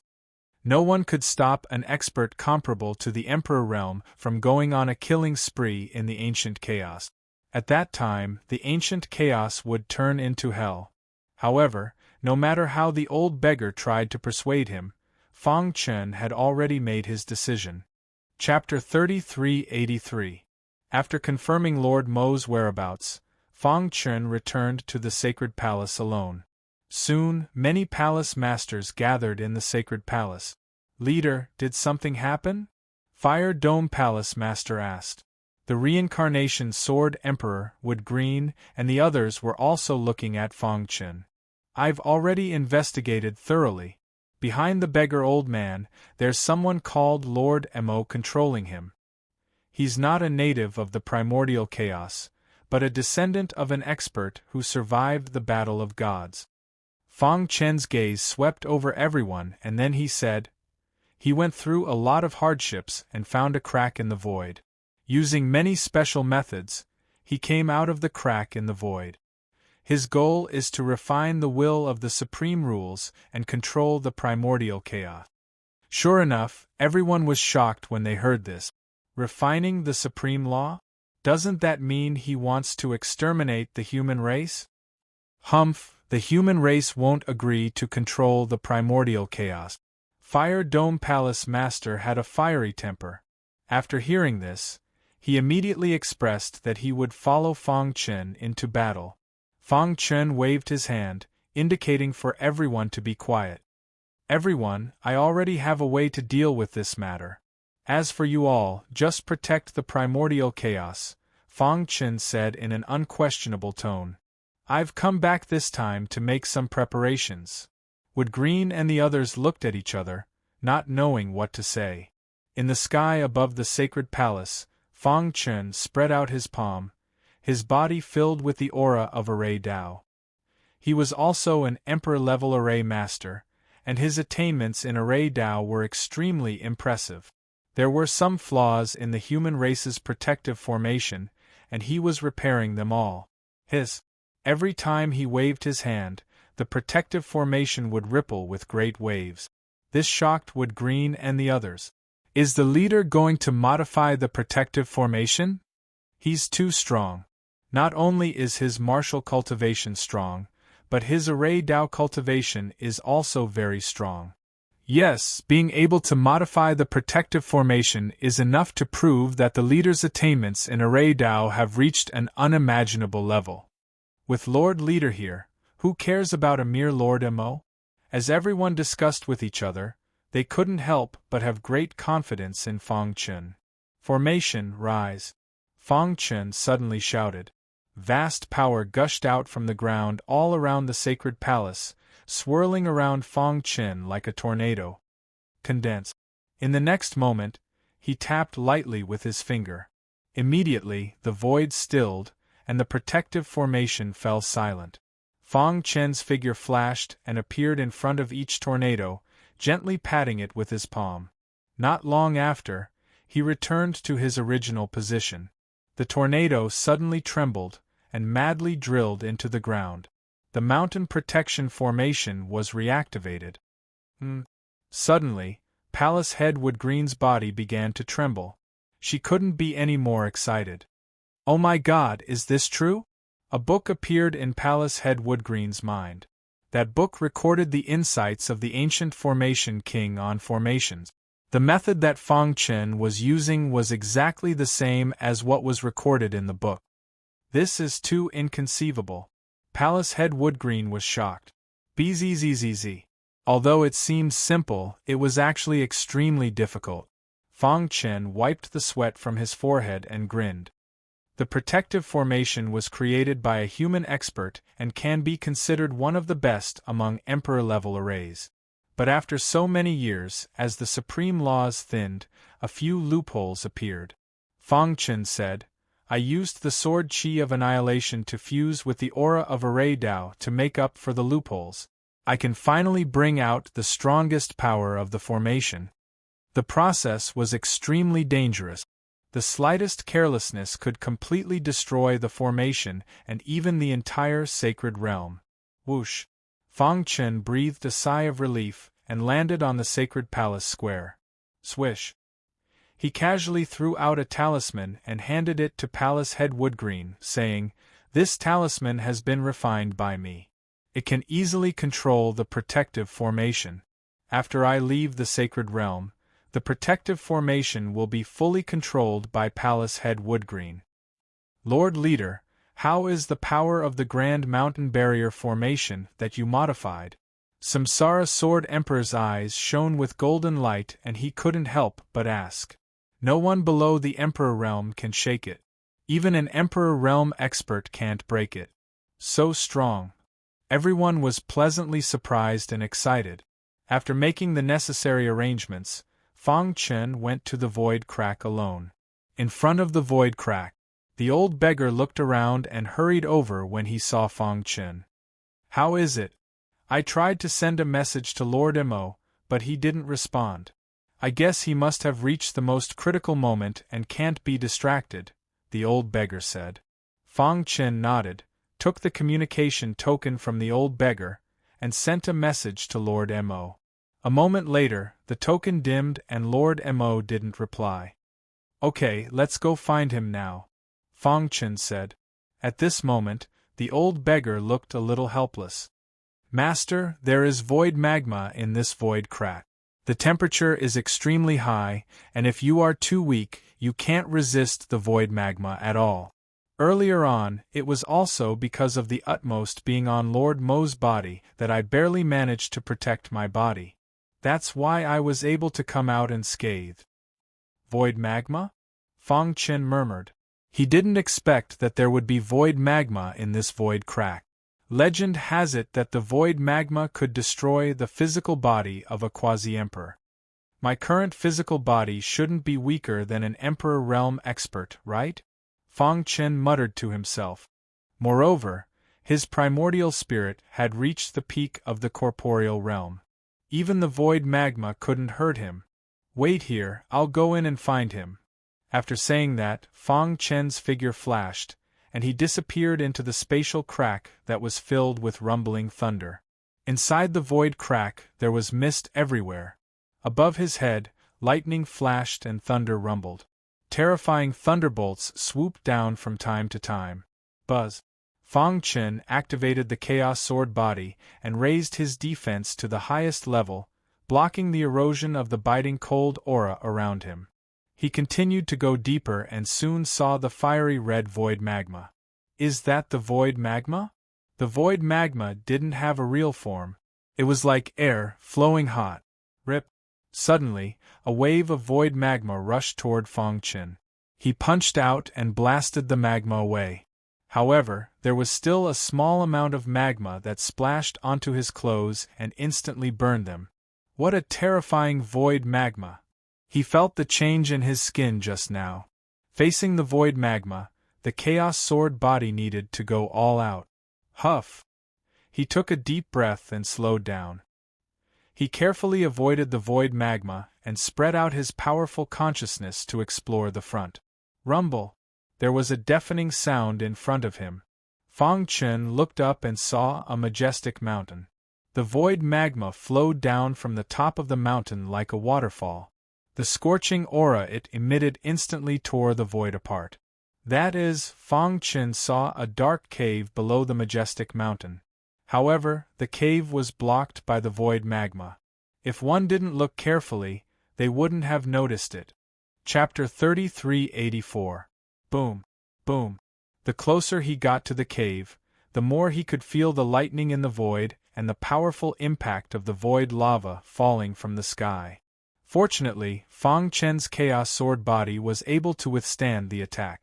No one could stop an expert comparable to the Emperor realm from going on a killing spree in the ancient chaos. At that time, the ancient chaos would turn into hell. However, no matter how the old beggar tried to persuade him, Fang Chen had already made his decision. Chapter 3383. After confirming Lord Mo's whereabouts, Fang Chen returned to the sacred palace alone. Soon, many palace masters gathered in the sacred palace. "Leader, did something happen?" Fire Dome Palace Master asked. The reincarnation Sword Emperor, Wood Green, and the others were also looking at Fang Chen. "I've already investigated thoroughly. Behind the beggar old man, there's someone called Lord Mo controlling him. He's not a native of the primordial chaos, but a descendant of an expert who survived the battle of gods." Fang Chen's gaze swept over everyone, and then he said, "He went through a lot of hardships and found a crack in the void. Using many special methods, he came out of the crack in the void. His goal is to refine the will of the supreme rules and control the primordial chaos." Sure enough, everyone was shocked when they heard this. Refining the supreme law? Doesn't that mean he wants to exterminate the human race? Humph, the human race won't agree to control the primordial chaos. Fire Dome Palace Master had a fiery temper. After hearing this, he immediately expressed that he would follow Fang Chen into battle. Fang Chen waved his hand, indicating for everyone to be quiet. "Everyone, I already have a way to deal with this matter. As for you all, just protect the primordial chaos," Fang Chen said in an unquestionable tone. "I've come back this time to make some preparations." Wood Green and the others looked at each other, not knowing what to say. In the sky above the sacred palace, Fang Chen spread out his palm, his body filled with the aura of Array Dao. He was also an Emperor-level Array Master, and his attainments in Array Dao were extremely impressive. There were some flaws in the human race's protective formation, and he was repairing them all. Every time he waved his hand, the protective formation would ripple with great waves. This shocked Wood Green and the others. "Is the leader going to modify the protective formation? He's too strong. Not only is his martial cultivation strong, but his Array Dao cultivation is also very strong." Yes, being able to modify the protective formation is enough to prove that the leader's attainments in Array Dao have reached an unimaginable level. With Lord Leader here, who cares about a mere Lord Mo? As everyone discussed with each other, they couldn't help but have great confidence in Fang Chen. "Formation, rise!" Fang Chen suddenly shouted. Vast power gushed out from the ground all around the sacred palace, swirling around Fang Chen like a tornado. Condense. In the next moment, he tapped lightly with his finger. Immediately, the void stilled, and the protective formation fell silent. Fang Chen's figure flashed and appeared in front of each tornado, gently patting it with his palm. Not long after, he returned to his original position. The tornado suddenly trembled and madly drilled into the ground. The mountain protection formation was reactivated. Suddenly, Palace Head Wood Green's body began to tremble. She couldn't be any more excited. "Oh my God, is this true?" A book appeared in Palace Head Wood Green's mind. That book recorded the insights of the ancient formation king on formations. The method that Fang Chen was using was exactly the same as what was recorded in the book. This is too inconceivable. Palace Head Wood Green was shocked. Bzzz. Although it seemed simple, it was actually extremely difficult. Fang Chen wiped the sweat from his forehead and grinned. The protective formation was created by a human expert and can be considered one of the best among Emperor-level arrays. But after so many years, as the supreme laws thinned, a few loopholes appeared. Fang Chen said, "I used the sword chi of annihilation to fuse with the aura of Array Dao to make up for the loopholes. I can finally bring out the strongest power of the formation." The process was extremely dangerous. The slightest carelessness could completely destroy the formation and even the entire sacred realm. Whoosh! Fang Chen breathed a sigh of relief and landed on the sacred palace square. Swish! He casually threw out a talisman and handed it to Palace Head Woodgreen, saying, "This talisman has been refined by me. It can easily control the protective formation. After I leave the sacred realm, the protective formation will be fully controlled by Palace Head Woodgreen." "Lord Leader, how is the power of the Grand Mountain Barrier formation that you modified?" Samsara Sword Emperor's eyes shone with golden light and he couldn't help but ask. "No one below the Emperor Realm can shake it. Even an Emperor Realm expert can't break it. So strong." Everyone was pleasantly surprised and excited. After making the necessary arrangements, Fang Chen went to the void crack alone. In front of the void crack, the old beggar looked around and hurried over when he saw Fang Chen. "How is it? I tried to send a message to Lord Mo, but he didn't respond. I guess he must have reached the most critical moment and can't be distracted," the old beggar said. Fang Chen nodded, took the communication token from the old beggar, and sent a message to Lord Mo. A moment later, the token dimmed and Lord Mo didn't reply. "Okay, let's go find him now," Fang Chen said. At this moment, the old beggar looked a little helpless. "Master, there is void magma in this void crack. The temperature is extremely high, and if you are too weak, you can't resist the void magma at all. Earlier on, it was also because of the utmost being on Lord Mo's body that I barely managed to protect my body. That's why I was able to come out unscathed." "Void magma?" Fang Chen murmured. He didn't expect that there would be void magma in this void crack. Legend has it that the void magma could destroy the physical body of a quasi-emperor. My current physical body shouldn't be weaker than an Emperor Realm expert, right? Fang Chen muttered to himself. Moreover, his primordial spirit had reached the peak of the corporeal realm. Even the void magma couldn't hurt him. "Wait here, I'll go in and find him." After saying that, Fang Chen's figure flashed, and he disappeared into the spatial crack that was filled with rumbling thunder. Inside the void crack there was mist everywhere. Above his head, lightning flashed and thunder rumbled. Terrifying thunderbolts swooped down from time to time. Buzz! Fang Chen activated the Chaos Sword body and raised his defense to the highest level, blocking the erosion of the biting cold aura around him. He continued to go deeper and soon saw the fiery red void magma. Is that the void magma? The void magma didn't have a real form. It was like air, flowing hot. Rip! Suddenly, a wave of void magma rushed toward Fang Chen. He punched out and blasted the magma away. However, there was still a small amount of magma that splashed onto his clothes and instantly burned them. What a terrifying void magma! He felt the change in his skin just now. Facing the void magma, the Chaos Sword body needed to go all out. Huff! He took a deep breath and slowed down. He carefully avoided the void magma and spread out his powerful consciousness to explore the front. Rumble! There was a deafening sound in front of him. Fang Chen looked up and saw a majestic mountain. The void magma flowed down from the top of the mountain like a waterfall. The scorching aura it emitted instantly tore the void apart. That is, Fang Chen saw a dark cave below the majestic mountain. However, the cave was blocked by the void magma. If one didn't look carefully, they wouldn't have noticed it. Chapter 3384. Boom! Boom! The closer he got to the cave, the more he could feel the lightning in the void and the powerful impact of the void lava falling from the sky. Fortunately, Fang Chen's Chaos Sword body was able to withstand the attack.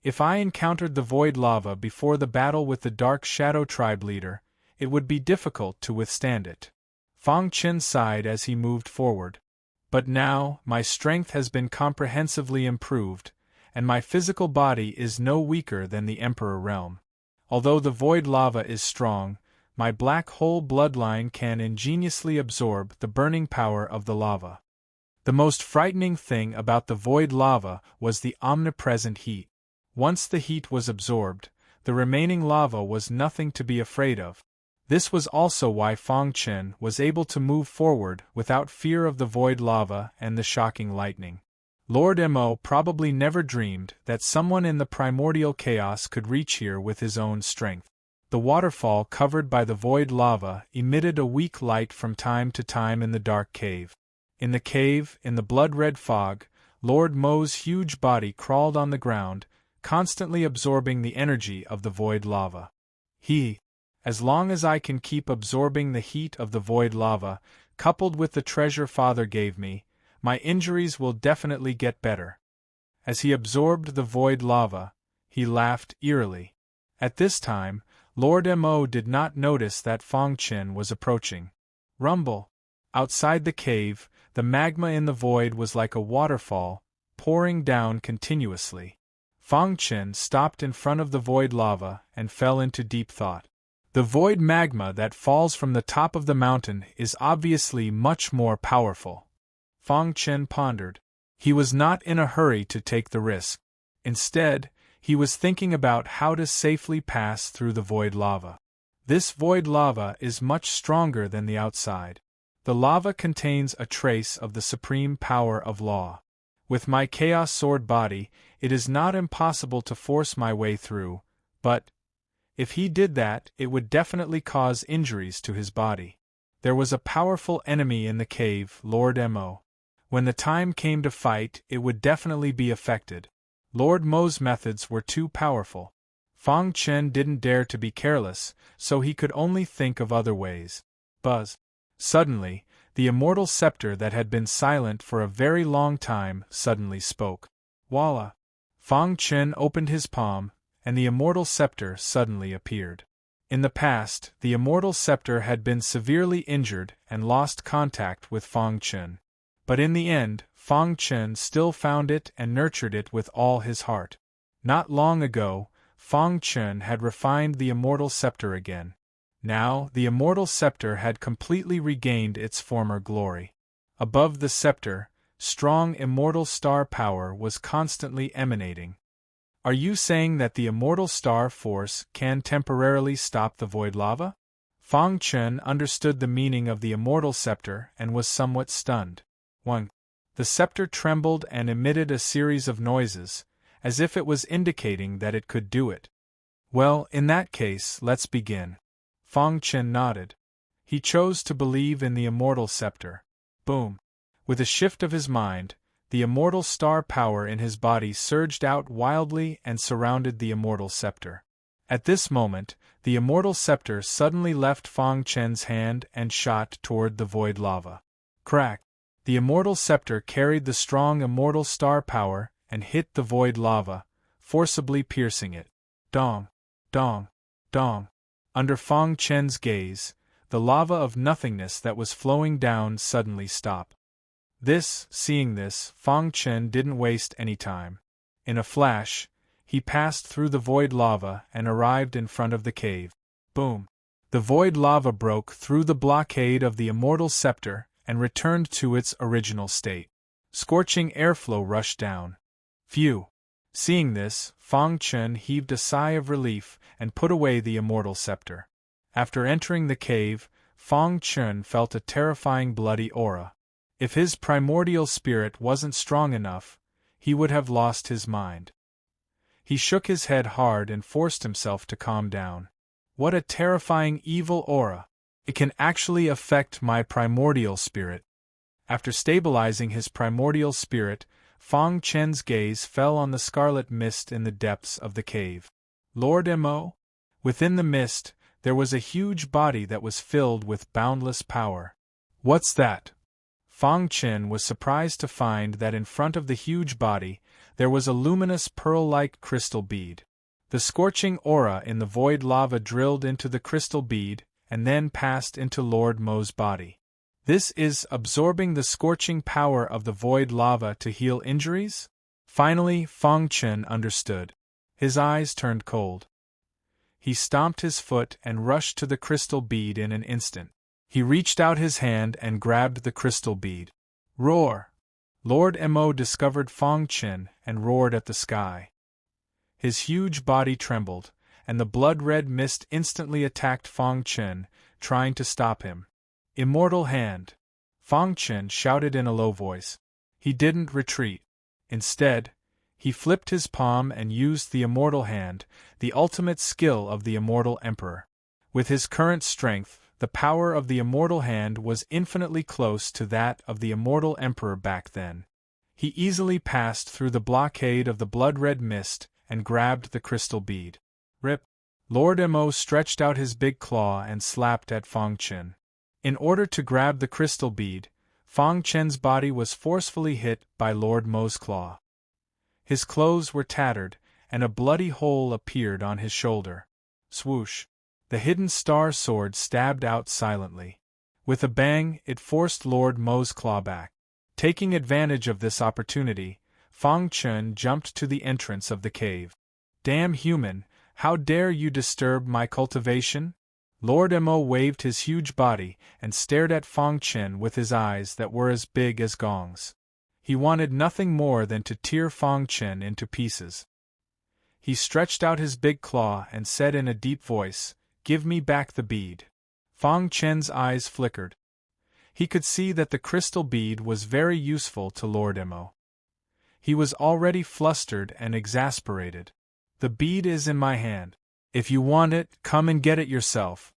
If I encountered the void lava before the battle with the Dark Shadow Tribe leader, it would be difficult to withstand it. Fang Chen sighed as he moved forward. But now, my strength has been comprehensively improved, and my physical body is no weaker than the Emperor Realm. Although the void lava is strong, my black hole bloodline can ingeniously absorb the burning power of the lava. The most frightening thing about the void lava was the omnipresent heat. Once the heat was absorbed, the remaining lava was nothing to be afraid of. This was also why Fang Chen was able to move forward without fear of the void lava and the shocking lightning. Lord Mo probably never dreamed that someone in the primordial chaos could reach here with his own strength. The waterfall covered by the void lava emitted a weak light from time to time in the dark cave. In the cave, in the blood-red fog, Lord Mo's huge body crawled on the ground, constantly absorbing the energy of the void lava. As long as I can keep absorbing the heat of the void lava, coupled with the treasure Father gave me, my injuries will definitely get better. As he absorbed the void lava, he laughed eerily. At this time, Lord Mo did not notice that Fang Chen was approaching. Rumble. Outside the cave, the magma in the void was like a waterfall, pouring down continuously. Fang Chen stopped in front of the void lava and fell into deep thought. The void magma that falls from the top of the mountain is obviously much more powerful. Fang Chen pondered. He was not in a hurry to take the risk. Instead, he was thinking about how to safely pass through the void lava. This void lava is much stronger than the outside. The lava contains a trace of the supreme power of law. With my Chaos Sword body, it is not impossible to force my way through, but if he did that, it would definitely cause injuries to his body. There was a powerful enemy in the cave, Lord Mo. When the time came to fight, it would definitely be affected. Lord Mo's methods were too powerful. Fang Chen didn't dare to be careless, so he could only think of other ways. Buzz. Suddenly, the immortal scepter that had been silent for a very long time suddenly spoke. Voila! Fang Chen opened his palm, and the immortal scepter suddenly appeared. In the past, the immortal scepter had been severely injured and lost contact with Fang Chen. But in the end, Fang Chen still found it and nurtured it with all his heart. Not long ago, Fang Chen had refined the immortal scepter again. Now, the immortal scepter had completely regained its former glory. Above the scepter, strong immortal star power was constantly emanating. Are you saying that the immortal star force can temporarily stop the void lava? Fang Chen understood the meaning of the immortal scepter and was somewhat stunned. 1. The scepter trembled and emitted a series of noises, as if it was indicating that it could do it. Well, in that case, let's begin. Fang Chen nodded. He chose to believe in the immortal scepter. Boom! With a shift of his mind, the immortal star power in his body surged out wildly and surrounded the immortal scepter. At this moment, the immortal scepter suddenly left Fang Chen's hand and shot toward the void lava. Crack! The immortal scepter carried the strong immortal star power and hit the void lava, forcibly piercing it. Dong! Dong! Dong! Under Fang Chen's gaze, the lava of nothingness that was flowing down suddenly stopped. Seeing this, Fang Chen didn't waste any time. In a flash, he passed through the void lava and arrived in front of the cave. Boom! The void lava broke through the blockade of the immortal scepter and returned to its original state. Scorching airflow rushed down. Phew! Seeing this, Fang Chen heaved a sigh of relief and put away the immortal scepter. After entering the cave, Fang Chen felt a terrifying bloody aura. If his primordial spirit wasn't strong enough, he would have lost his mind. He shook his head hard and forced himself to calm down. What a terrifying evil aura! It can actually affect my primordial spirit. After stabilizing his primordial spirit, Fang Chen's gaze fell on the scarlet mist in the depths of the cave. Lord Mo? Within the mist, there was a huge body that was filled with boundless power. What's that? Fang Chen was surprised to find that in front of the huge body, there was a luminous pearl-like crystal bead. The scorching aura in the void lava drilled into the crystal bead, and then passed into Lord Mo's body. This is absorbing the scorching power of the void lava to heal injuries? Finally, Fang Chen understood. His eyes turned cold. He stomped his foot and rushed to the crystal bead in an instant. He reached out his hand and grabbed the crystal bead. Roar! Lord Mo discovered Fang Chen and roared at the sky. His huge body trembled, and the blood-red mist instantly attacked Fang Chen, trying to stop him. Immortal hand! Fang Chen shouted in a low voice. He didn't retreat. Instead, he flipped his palm and used the Immortal hand, the ultimate skill of the Immortal Emperor. With his current strength, the power of the Immortal hand was infinitely close to that of the Immortal Emperor back then. He easily passed through the blockade of the blood-red mist and grabbed the crystal bead. Rip! Lord Mo stretched out his big claw and slapped at Fang Chen. In order to grab the crystal bead, Fang Chen's body was forcefully hit by Lord Mo's claw. His clothes were tattered, and a bloody hole appeared on his shoulder. Swoosh! The hidden star sword stabbed out silently. With a bang, it forced Lord Mo's claw back. Taking advantage of this opportunity, Fang Chen jumped to the entrance of the cave. Damn human, how dare you disturb my cultivation? Lord Mo waved his huge body and stared at Fang Chen with his eyes that were as big as gongs. He wanted nothing more than to tear Fang Chen into pieces. He stretched out his big claw and said in a deep voice, "Give me back the bead." Fang Chen's eyes flickered. He could see that the crystal bead was very useful to Lord Mo. He was already flustered and exasperated. "The bead is in my hand. If you want it, come and get it yourself."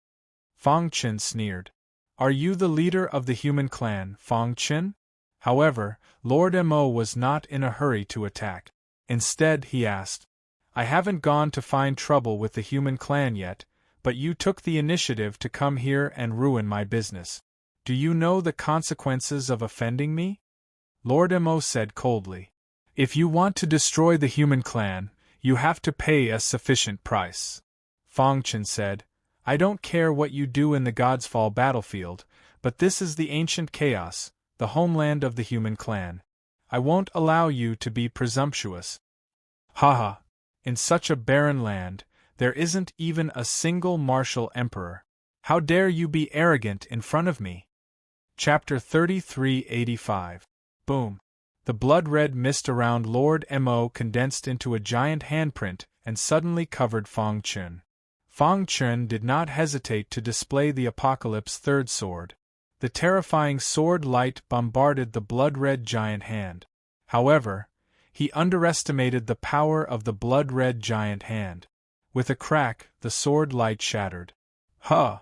Fang Chen sneered. "Are you the leader of the human clan, Fang Chen?" However, Lord Mo was not in a hurry to attack. Instead, he asked, "I haven't gone to find trouble with the human clan yet, but you took the initiative to come here and ruin my business. Do you know the consequences of offending me?" Lord Mo said coldly, "If you want to destroy the human clan, you have to pay a sufficient price." Fang Chen said, "I don't care what you do in the God's Fall battlefield, but this is the ancient chaos, the homeland of the human clan. I won't allow you to be presumptuous." "Haha! In such a barren land, there isn't even a single martial emperor. How dare you be arrogant in front of me?" Chapter 3385. Boom! The blood-red mist around Lord Mo condensed into a giant handprint and suddenly covered Fang Chen. Fang Chen did not hesitate to display the Apocalypse Third Sword. The terrifying sword light bombarded the blood-red giant hand. However, he underestimated the power of the blood-red giant hand. With a crack, the sword light shattered. Huh!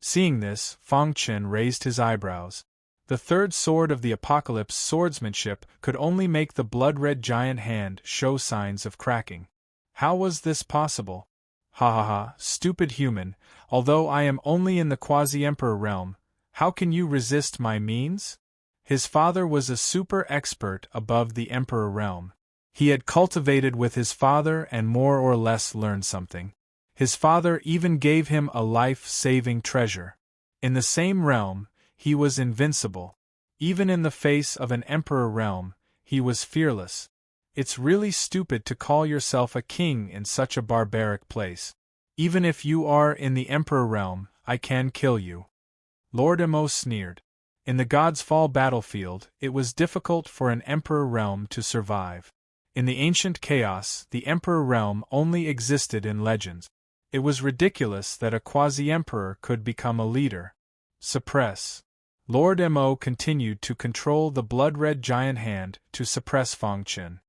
Seeing this, Fang Chen raised his eyebrows. The third sword of the Apocalypse swordsmanship could only make the blood-red giant hand show signs of cracking. How was this possible? Ha ha ha, stupid human, although I am only in the quasi-emperor realm, how can you resist my means? His father was a super expert above the emperor realm. He had cultivated with his father and more or less learned something. His father even gave him a life-saving treasure. In the same realm, he was invincible. Even in the face of an emperor realm, he was fearless. It's really stupid to call yourself a king in such a barbaric place. Even if you are in the emperor realm, I can kill you. Lord Mo sneered. In the God's Fall battlefield, it was difficult for an emperor realm to survive. In the ancient chaos, the emperor realm only existed in legends. It was ridiculous that a quasi-emperor could become a leader. Suppress. Lord Mo continued to control the blood-red giant hand to suppress Fang Chen.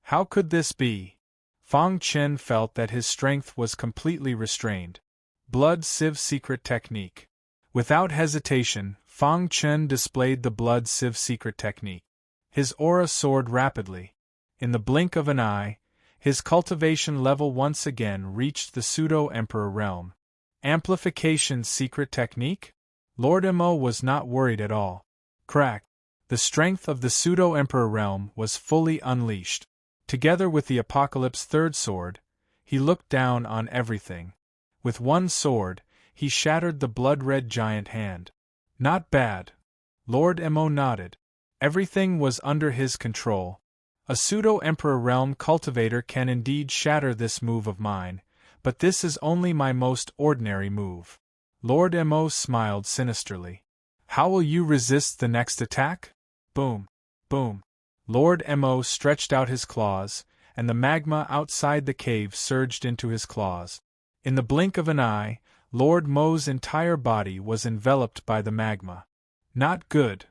How could this be? Fang Chen felt that his strength was completely restrained. Blood sieve secret technique. Without hesitation, Fang Chen displayed the blood sieve secret technique. His aura soared rapidly. In the blink of an eye, his cultivation level once again reached the pseudo-emperor realm. Amplification secret technique? Lord Mo was not worried at all. Crack! The strength of the pseudo-emperor realm was fully unleashed. Together with the Apocalypse Third Sword, he looked down on everything. With one sword, he shattered the blood-red giant hand. Not bad. Lord Mo nodded. Everything was under his control. A pseudo-emperor realm cultivator can indeed shatter this move of mine, but this is only my most ordinary move. Lord Mo smiled sinisterly. How will you resist the next attack? Boom! Boom! Lord Mo stretched out his claws, and the magma outside the cave surged into his claws. In the blink of an eye, Lord Mo's entire body was enveloped by the magma. Not good.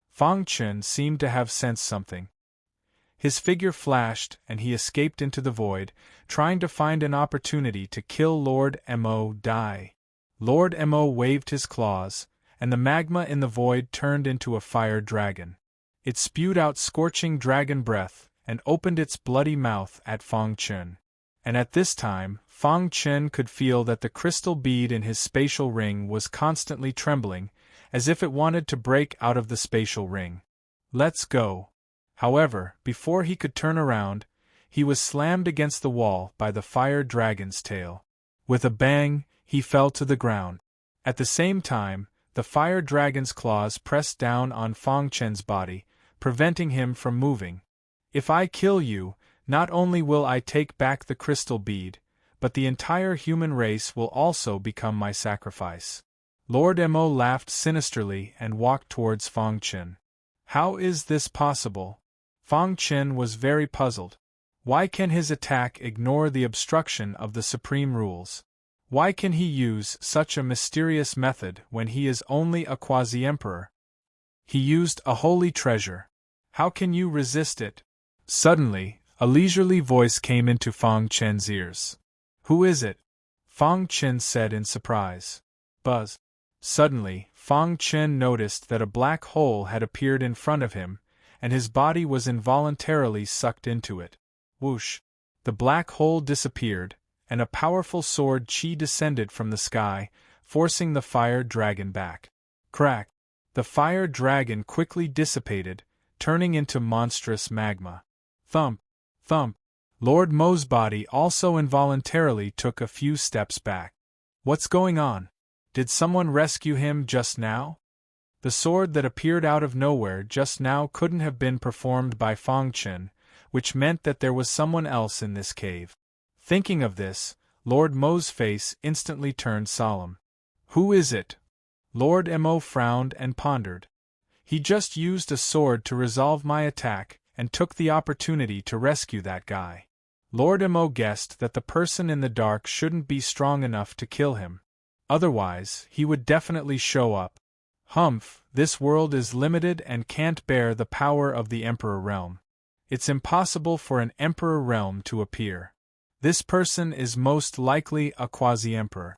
Fang Chen seemed to have sensed something. His figure flashed and he escaped into the void, trying to find an opportunity to kill Lord Mo. Die. Lord Mo waved his claws, and the magma in the void turned into a fire dragon. It spewed out scorching dragon breath and opened its bloody mouth at Fang Chen. And at this time, Fang Chen could feel that the crystal bead in his spatial ring was constantly trembling, as if it wanted to break out of the spatial ring. Let's go. However, before he could turn around, he was slammed against the wall by the fire dragon's tail. With a bang, he fell to the ground. At the same time, the fire dragon's claws pressed down on Fang Chen's body, preventing him from moving. If I kill you, not only will I take back the crystal bead, but the entire human race will also become my sacrifice. Lord Mo laughed sinisterly and walked towards Fang Chen. How is this possible? Fang Chen was very puzzled. Why can his attack ignore the obstruction of the supreme rules? Why can he use such a mysterious method when he is only a quasi-emperor? He used a holy treasure. How can you resist it? Suddenly, a leisurely voice came into Fang Chen's ears. Who is it? Fang Chen said in surprise. Buzz. Suddenly, Fang Chen noticed that a black hole had appeared in front of him, and his body was involuntarily sucked into it. Whoosh! The black hole disappeared, and a powerful sword chi descended from the sky, forcing the fire dragon back. Crack! The fire dragon quickly dissipated, turning into monstrous magma. Thump! Thump! Lord Mo's body also involuntarily took a few steps back. What's going on? Did someone rescue him just now? The sword that appeared out of nowhere just now couldn't have been performed by Fang Chen, which meant that there was someone else in this cave. Thinking of this, Lord Mo's face instantly turned solemn. Who is it? Lord Mo frowned and pondered. He just used a sword to resolve my attack, and took the opportunity to rescue that guy. Lord Mo guessed that the person in the dark shouldn't be strong enough to kill him. Otherwise, he would definitely show up. Humph, this world is limited and can't bear the power of the Emperor Realm. It's impossible for an Emperor Realm to appear. This person is most likely a quasi-emperor.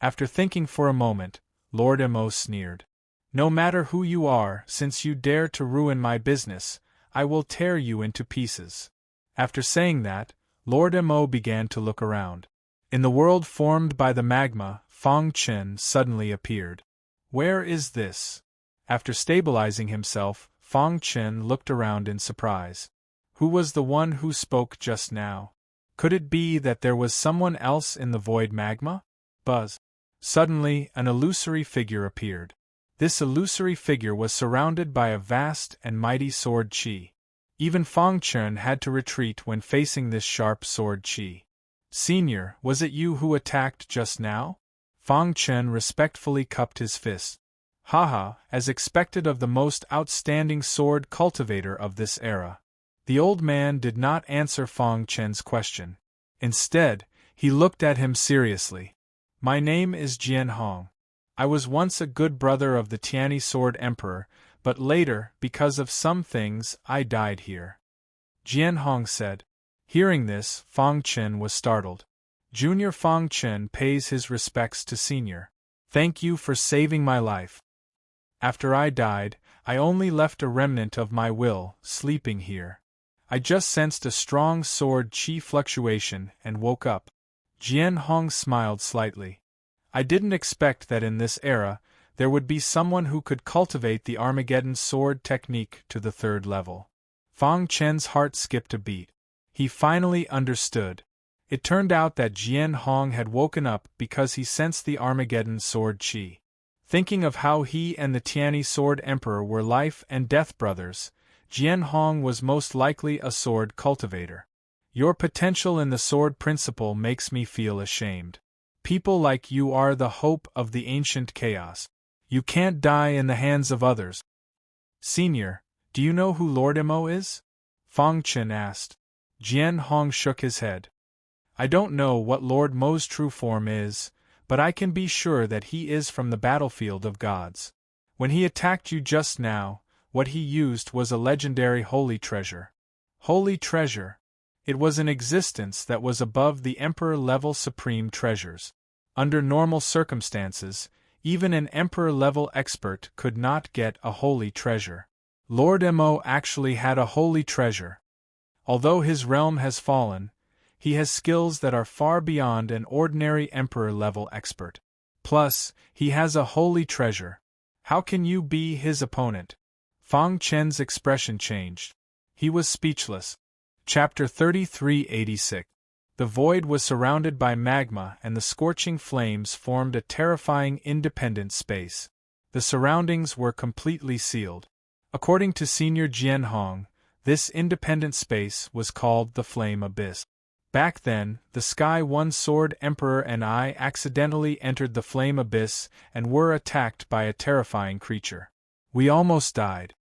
After thinking for a moment, Lord Mo sneered. No matter who you are, since you dare to ruin my business, I will tear you into pieces. After saying that, Lord Mo began to look around. In the world formed by the magma, Fang Chen suddenly appeared. Where is this? After stabilizing himself, Fang Chen looked around in surprise. Who was the one who spoke just now? Could it be that there was someone else in the void magma? Buzz. Suddenly, an illusory figure appeared. This illusory figure was surrounded by a vast and mighty sword chi. Even Fang Chen had to retreat when facing this sharp sword chi. Senior, was it you who attacked just now? Fang Chen respectfully cupped his fist. Haha, as expected of the most outstanding sword cultivator of this era. The old man did not answer Fang Chen's question. Instead, he looked at him seriously. My name is Jian Hong. I was once a good brother of the Tianyi Sword Emperor, but later, because of some things, I died here. Jian Hong said. Hearing this, Fang Chen was startled. Junior Fang Chen pays his respects to Senior. Thank you for saving my life. After I died, I only left a remnant of my will, sleeping here. I just sensed a strong sword chi fluctuation and woke up. Jian Hong smiled slightly. I didn't expect that in this era, there would be someone who could cultivate the Armageddon sword technique to the 3rd level. Fang Chen's heart skipped a beat. He finally understood. It turned out that Jian Hong had woken up because he sensed the Armageddon sword chi. Thinking of how he and the Tianyi Sword Emperor were life and death brothers, Jian Hong was most likely a sword cultivator. Your potential in the sword principle makes me feel ashamed. People like you are the hope of the ancient chaos. You can't die in the hands of others. Senior, do you know who Lord Mo is? Fang Chen asked. Jian Hong shook his head. I don't know what Lord Mo's true form is, but I can be sure that he is from the battlefield of gods. When he attacked you just now, what he used was a legendary holy treasure. Holy treasure. It was an existence that was above the Emperor-level supreme treasures. Under normal circumstances, even an Emperor-level expert could not get a holy treasure. Lord Mo actually had a holy treasure. Although his realm has fallen, he has skills that are far beyond an ordinary Emperor-level expert. Plus, he has a holy treasure. How can you be his opponent? Fang Chen's expression changed. He was speechless. Chapter 3386. The void was surrounded by magma and the scorching flames formed a terrifying independent space. The surroundings were completely sealed. According to Senior Jian Hong, this independent space was called the Flame Abyss. Back then, the Sky One Sword Emperor and I accidentally entered the Flame Abyss and were attacked by a terrifying creature. We almost died.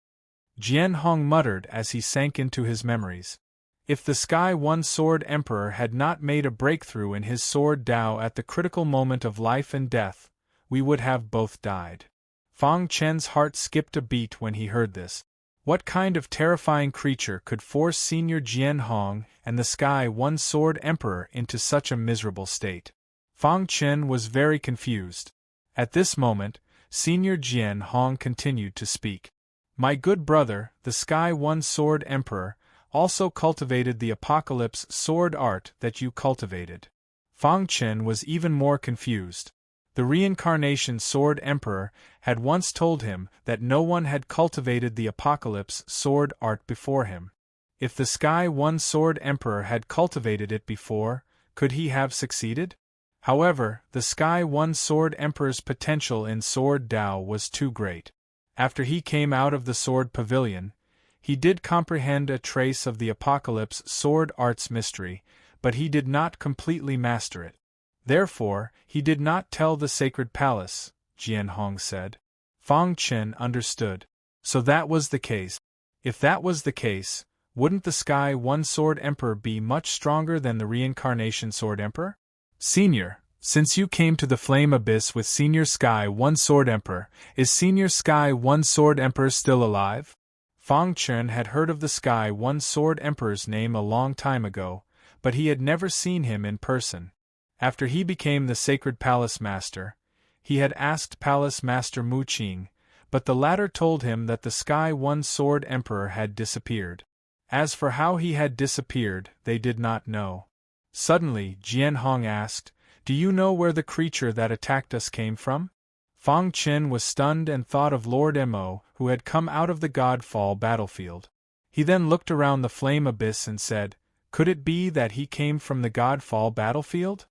Jian Hong muttered as he sank into his memories. If the Sky One Sword Emperor had not made a breakthrough in his sword Dao at the critical moment of life and death, we would have both died. Fang Chen's heart skipped a beat when he heard this. What kind of terrifying creature could force Senior Jian Hong and the Sky One Sword Emperor into such a miserable state? Fang Chen was very confused. At this moment, Senior Jian Hong continued to speak. My good brother, the Sky One Sword Emperor, also cultivated the Apocalypse sword art that you cultivated. Fang Chen was even more confused. The Reincarnation Sword Emperor had once told him that no one had cultivated the Apocalypse sword art before him. If the Sky One Sword Emperor had cultivated it before, could he have succeeded? However, the Sky One Sword Emperor's potential in Sword Dao was too great. After he came out of the Sword Pavilion, he did comprehend a trace of the Apocalypse sword art's mystery, but he did not completely master it. Therefore, he did not tell the Sacred Palace, Jian Hong said. Fang Chen understood. So that was the case. If that was the case, wouldn't the Sky One Sword Emperor be much stronger than the Reincarnation Sword Emperor? Senior, since you came to the Flame Abyss with Senior Sky One Sword Emperor, is Senior Sky One Sword Emperor still alive? Fang Chen had heard of the Sky One Sword Emperor's name a long time ago, but he had never seen him in person. After he became the Sacred Palace Master, he had asked Palace Master Mu Qing, but the latter told him that the Sky One Sword Emperor had disappeared. As for how he had disappeared, they did not know. Suddenly, Jian Hong asked, "Do you know where the creature that attacked us came from?" Fang Chen was stunned and thought of Lord Mo, who had come out of the Godfall battlefield. He then looked around the Flame Abyss and said, "Could it be that he came from the Godfall battlefield?"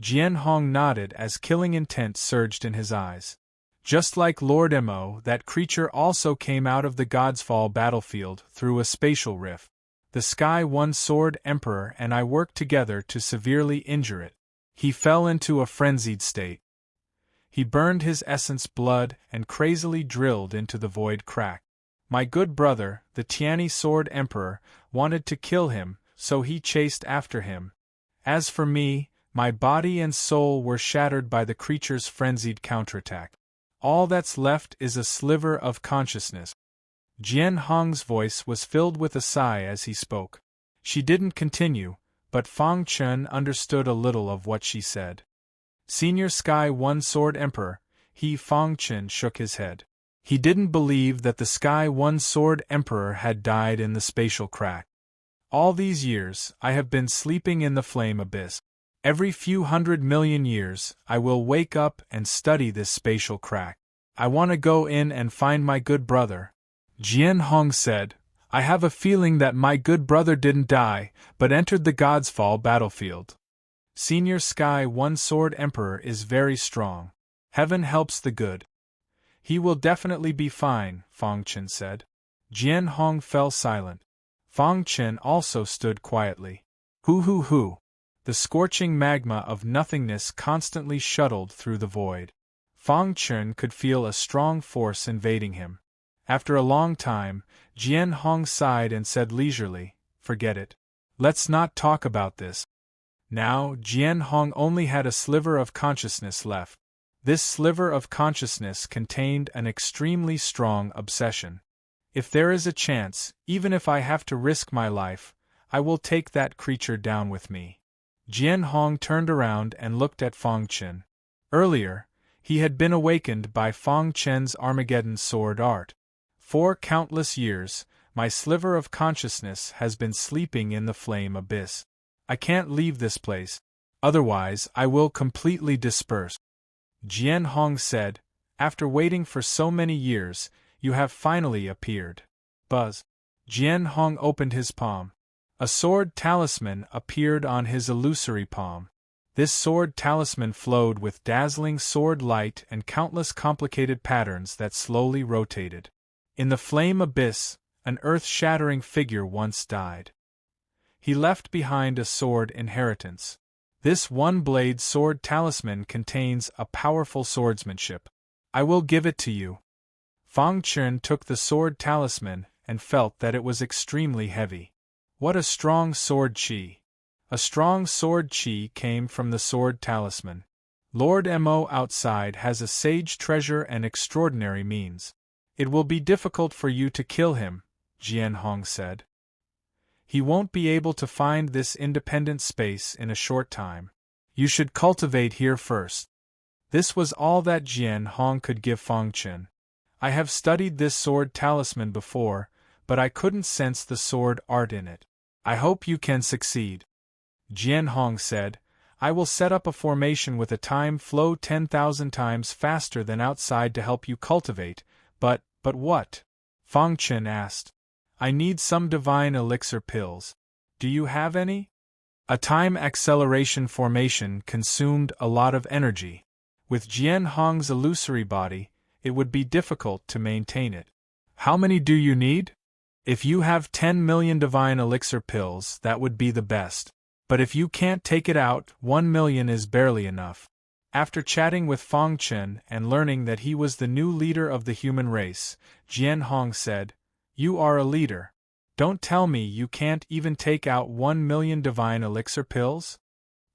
Jian Hong nodded as killing intent surged in his eyes. Just like Lord Mo, that creature also came out of the Godfall battlefield through a spatial rift. The Sky One Sword Emperor and I worked together to severely injure it. He fell into a frenzied state. He burned his essence blood and crazily drilled into the void crack. My good brother, the Tianyi Sword Emperor, wanted to kill him, so he chased after him. As for me, my body and soul were shattered by the creature's frenzied counterattack. All that's left is a sliver of consciousness. Jian Hong's voice was filled with a sigh as he spoke. She didn't continue, but Fang Chen understood a little of what she said. Senior Sky One Sword Emperor, Fang Chen shook his head. He didn't believe that the Sky One Sword Emperor had died in the spatial crack. All these years, I have been sleeping in the Flame Abyss. Every few 100 million years, I will wake up and study this spatial crack. I want to go in and find my good brother. Jian Hong said, I have a feeling that my good brother didn't die, but entered the Godfall battlefield. Senior Sky One Sword Emperor is very strong. Heaven helps the good. He will definitely be fine, Fang Chen said. Jian Hong fell silent. Fang Chen also stood quietly. Hoo. The scorching magma of nothingness constantly shuttled through the void. Fang Chen could feel a strong force invading him. After a long time, Jian Hong sighed and said leisurely, Forget it. Let's not talk about this. Now, Jian Hong only had a sliver of consciousness left. This sliver of consciousness contained an extremely strong obsession. If there is a chance, even if I have to risk my life, I will take that creature down with me. Jian Hong turned around and looked at Fang Chen. Earlier, he had been awakened by Fang Chen's Armageddon sword art. For countless years, my sliver of consciousness has been sleeping in the flame abyss. I can't leave this place, otherwise I will completely disperse. Jian Hong said, after waiting for so many years, you have finally appeared. Buzz. Jian Hong opened his palm. A sword talisman appeared on his illusory palm. This sword talisman flowed with dazzling sword light and countless complicated patterns that slowly rotated. In the flame abyss, an earth-shattering figure once died. He left behind a sword inheritance. This one-blade sword talisman contains a powerful swordsmanship. I will give it to you. Fang Chen took the sword talisman and felt that it was extremely heavy. What a strong sword qi! A strong sword qi came from the sword talisman. Lord Mo outside has a sage treasure and extraordinary means. It will be difficult for you to kill him, Jian Hong said. He won't be able to find this independent space in a short time. You should cultivate here first. This was all that Jian Hong could give Fang Chen. I have studied this sword talisman before, but I couldn't sense the sword art in it. I hope you can succeed. Jian Hong said, I will set up a formation with a time flow 10,000 times faster than outside to help you cultivate, but what? Fang Chen asked. I need some divine elixir pills. Do you have any? A time acceleration formation consumed a lot of energy. With Jian Hong's illusory body, it would be difficult to maintain it. How many do you need? If you have 10 million divine elixir pills, that would be the best. But if you can't take it out, 1 million is barely enough. After chatting with Fang Chen and learning that he was the new leader of the human race, Jian Hong said, You are a leader. Don't tell me you can't even take out 1 million divine elixir pills?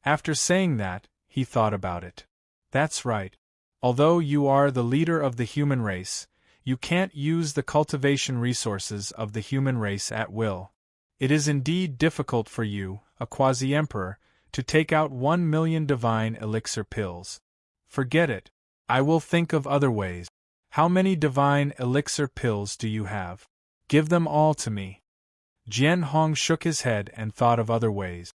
After saying that, he thought about it. That's right. Although you are the leader of the human race, you can't use the cultivation resources of the human race at will. It is indeed difficult for you, a quasi-emperor, to take out 1 million divine elixir pills. Forget it. I will think of other ways. How many divine elixir pills do you have? Give them all to me. Jian Hong shook his head and thought of other ways.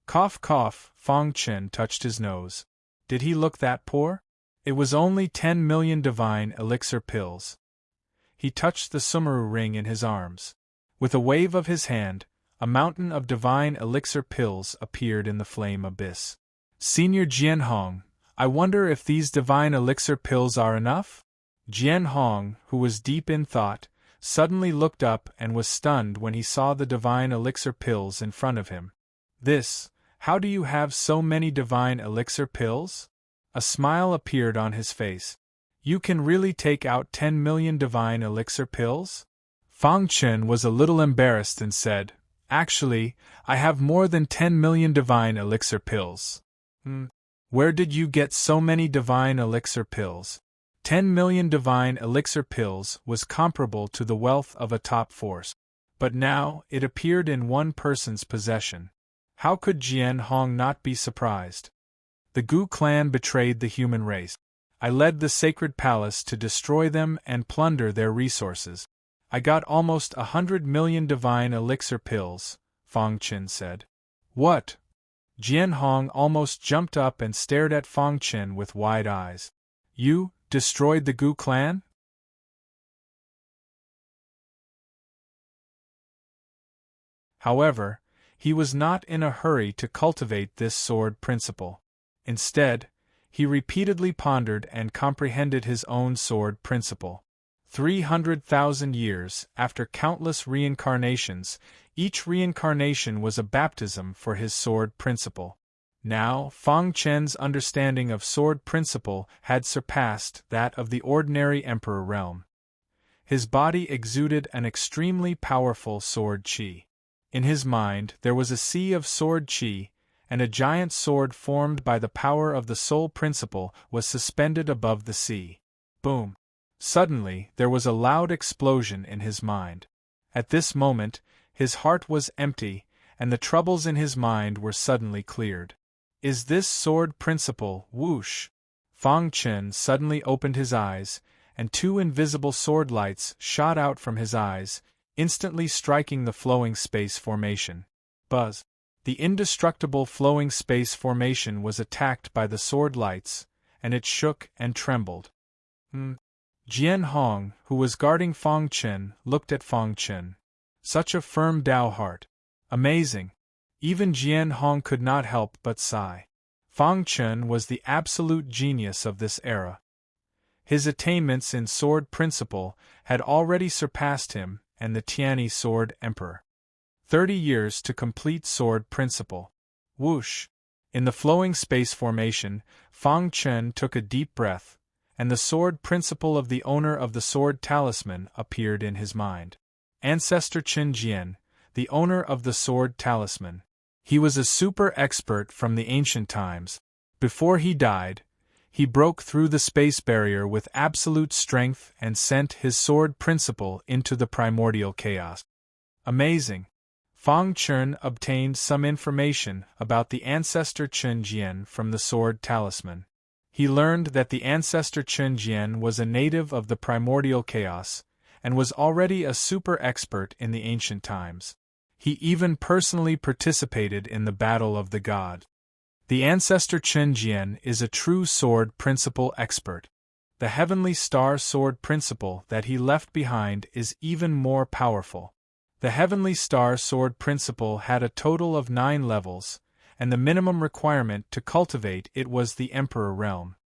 Cough cough, Fang Chen touched his nose. Did he look that poor? It was only 10 million divine elixir pills. He touched the Sumeru ring in his arms. With a wave of his hand, a mountain of divine elixir pills appeared in the flame abyss. Senior Jian Hong, I wonder if these divine elixir pills are enough? Jian Hong, who was deep in thought, suddenly looked up and was stunned when he saw the divine elixir pills in front of him. How do you have so many divine elixir pills? A smile appeared on his face. You can really take out 10 million divine elixir pills? Fang Chen was a little embarrassed and said, Actually, I have more than 10 million divine elixir pills. Where did you get so many divine elixir pills? 10 million divine elixir pills was comparable to the wealth of a top force. But now, it appeared in one person's possession. How could Jian Hong not be surprised? The Gu clan betrayed the human race. I led the sacred palace to destroy them and plunder their resources. I got almost 100 million divine elixir pills, Fang Chen said. What? Jian Hong almost jumped up and stared at Fang Chen with wide eyes. You destroyed the Gu clan? However, he was not in a hurry to cultivate this sword principle. Instead, he repeatedly pondered and comprehended his own sword principle. 300,000 years after countless reincarnations, each reincarnation was a baptism for his sword principle. Now, Fang Chen's understanding of sword principle had surpassed that of the ordinary emperor realm. His body exuded an extremely powerful sword qi. In his mind there was a sea of sword qi, and a giant sword formed by the power of the soul principle was suspended above the sea. Boom! Suddenly, there was a loud explosion in his mind. At this moment, his heart was empty, and the troubles in his mind were suddenly cleared. Is this sword principle, whoosh? Fang Chen suddenly opened his eyes, and two invisible sword lights shot out from his eyes, instantly striking the flowing space formation. Buzz! The indestructible flowing space formation was attacked by the sword lights, and it shook and trembled. Jian Hong, who was guarding Fang Chen, looked at Fang Chen. Such a firm Dao heart. Amazing. Even Jian Hong could not help but sigh. Fang Chen was the absolute genius of this era. His attainments in sword principle had already surpassed him and the Tianyi sword emperor. 30 years to complete sword principle. Whoosh! In the flowing space formation, Fang Chen took a deep breath, and the sword principle of the owner of the sword talisman appeared in his mind. Ancestor Qin Jian, the owner of the sword talisman. He was a super expert from the ancient times. Before he died, he broke through the space barrier with absolute strength and sent his sword principle into the primordial chaos. Amazing! Fang Chen obtained some information about the ancestor Qin Jian from the sword talisman. He learned that the ancestor Qin Jian was a native of the primordial chaos, and was already a super expert in the ancient times. He even personally participated in the Battle of the God. The ancestor Qin Jian is a true sword principle expert. The heavenly star sword principle that he left behind is even more powerful. The heavenly star sword principle had a total of 9 levels, and the minimum requirement to cultivate it was the Emperor realm.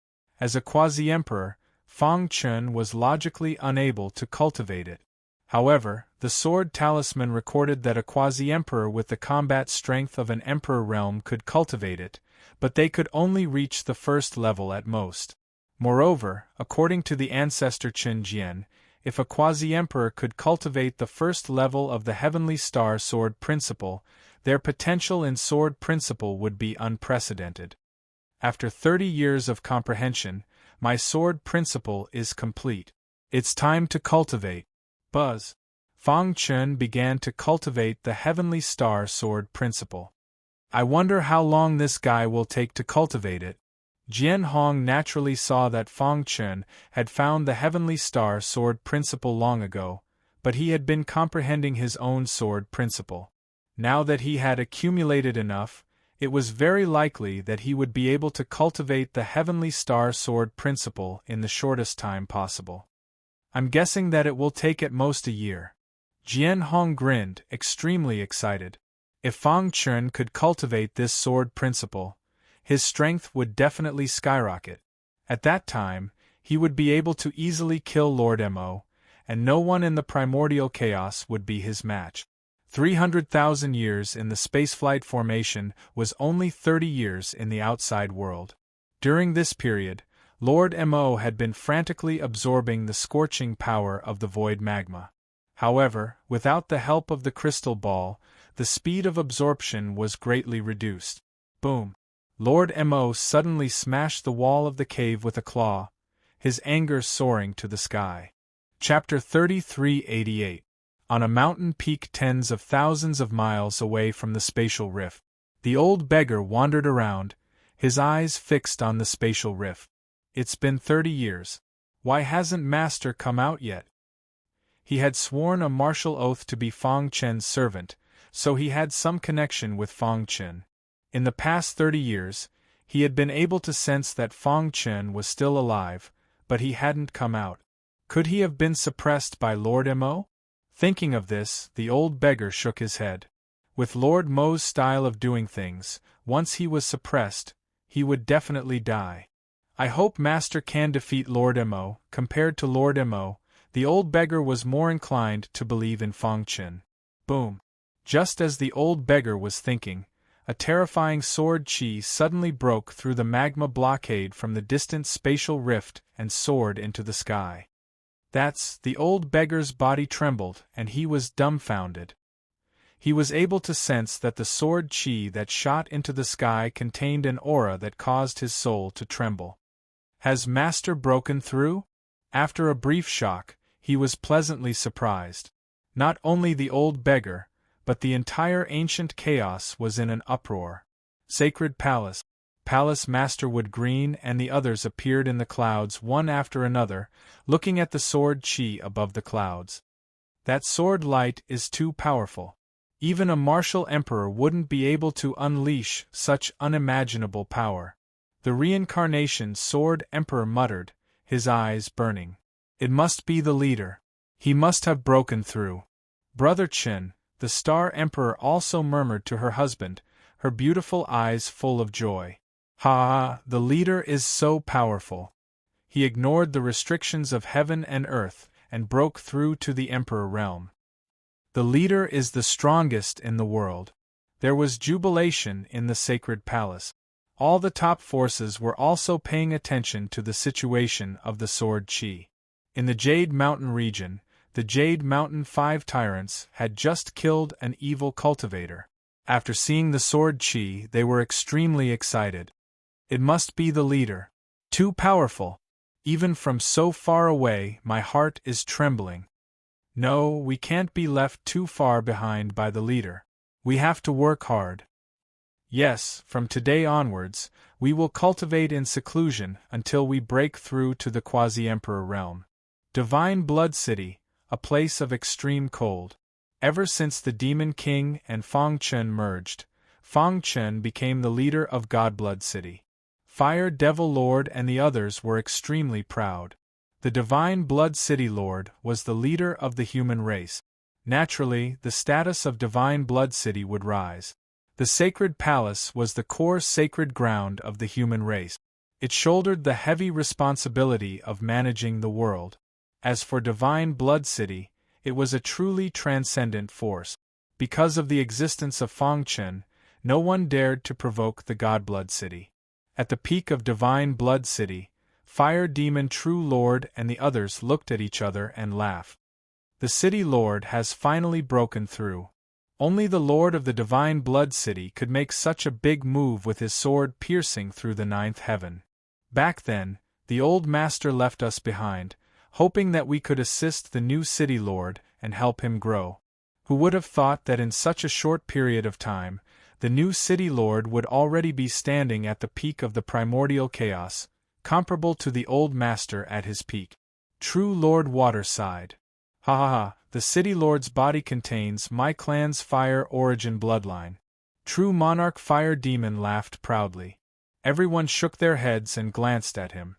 As a quasi-emperor, Fang Chen was logically unable to cultivate it. However, the sword talisman recorded that a quasi-emperor with the combat strength of an emperor realm could cultivate it, but they could only reach the first level at most. Moreover, according to the ancestor Qin Jian, if a quasi-emperor could cultivate the first level of the heavenly star sword principle, their potential in sword principle would be unprecedented. After 30 years of comprehension, my sword principle is complete. It's time to cultivate. Buzz! Fang Chen began to cultivate the heavenly star sword principle. I wonder how long this guy will take to cultivate it. Jian Hong naturally saw that Fang Chen had found the heavenly star sword principle long ago, but he had been comprehending his own sword principle. Now that he had accumulated enough, it was very likely that he would be able to cultivate the heavenly star sword principle in the shortest time possible. I'm guessing that it will take at most a year. Jian Hong grinned, extremely excited. If Fang Chen could cultivate this sword principle, his strength would definitely skyrocket. At that time, he would be able to easily kill Lord Mo, and no one in the primordial chaos would be his match. 300,000 years in the spaceflight formation was only 30 years in the outside world. During this period, Lord Mo had been frantically absorbing the scorching power of the void magma. However, without the help of the crystal ball, the speed of absorption was greatly reduced. Boom! Lord Mo suddenly smashed the wall of the cave with a claw, his anger soaring to the sky. Chapter 3388. On a mountain peak tens of thousands of miles away from the spatial rift, the old beggar wandered around, his eyes fixed on the spatial rift. It's been 30 years. Why hasn't Master come out yet? He had sworn a martial oath to be Fang Chen's servant, so he had some connection with Fang Chen. In the past 30 years, he had been able to sense that Fang Chen was still alive, but he hadn't come out. Could he have been suppressed by Lord Mo? Thinking of this, the old beggar shook his head. With Lord Mo's style of doing things, once he was suppressed, he would definitely die. I hope Master can defeat Lord Mo. Compared to Lord Mo, the old beggar was more inclined to believe in Fang Chen. Boom! Just as the old beggar was thinking, a terrifying sword chi suddenly broke through the magma blockade from the distant spatial rift and soared into the sky. The old beggar's body trembled and he was dumbfounded. He was able to sense that the sword chi that shot into the sky contained an aura that caused his soul to tremble. Has Master broken through? After a brief shock, he was pleasantly surprised. Not only the old beggar, but the entire ancient chaos was in an uproar. Sacred Palace, Palace Master Wood Green and the others appeared in the clouds one after another, looking at the sword Chi above the clouds. That sword light is too powerful. Even a martial emperor wouldn't be able to unleash such unimaginable power. The reincarnation sword emperor muttered, his eyes burning. It must be the leader. He must have broken through. Brother Chen, the Star Emperor, also murmured to her husband, her beautiful eyes full of joy. Ha! The leader is so powerful. He ignored the restrictions of heaven and earth and broke through to the Emperor realm. The leader is the strongest in the world. There was jubilation in the sacred palace. All the top forces were also paying attention to the situation of the sword Chi. In the Jade Mountain region, the Jade Mountain 5 tyrants had just killed an evil cultivator. After seeing the sword Chi, they were extremely excited. It must be the leader. Too powerful. Even from so far away, my heart is trembling. No, we can't be left too far behind by the leader. We have to work hard. Yes, from today onwards, we will cultivate in seclusion until we break through to the Quasi-Emperor realm. Divine Blood City, a place of extreme cold. Ever since the Demon King and Fang Chen merged, Fang Chen became the leader of Godblood City. Fire Devil Lord and the others were extremely proud. The Divine Blood City Lord was the leader of the human race. Naturally, the status of Divine Blood City would rise. The Sacred Palace was the core sacred ground of the human race. It shouldered the heavy responsibility of managing the world. As for Divine Blood City, it was a truly transcendent force. Because of the existence of Fang Chen, no one dared to provoke the Godblood City. At the peak of Divine Blood City, Fire Demon True Lord and the others looked at each other and laughed. The City Lord has finally broken through. Only the Lord of the Divine Blood City could make such a big move with his sword piercing through the 9th heaven. Back then, the old master left us behind, hoping that we could assist the new City Lord and help him grow. Who would have thought that in such a short period of time, the new City Lord would already be standing at the peak of the primordial chaos, comparable to the old master at his peak. True Lord Water sighed. Ha ha ha, the City Lord's body contains my clan's fire origin bloodline. True Monarch Fire Demon laughed proudly. Everyone shook their heads and glanced at him.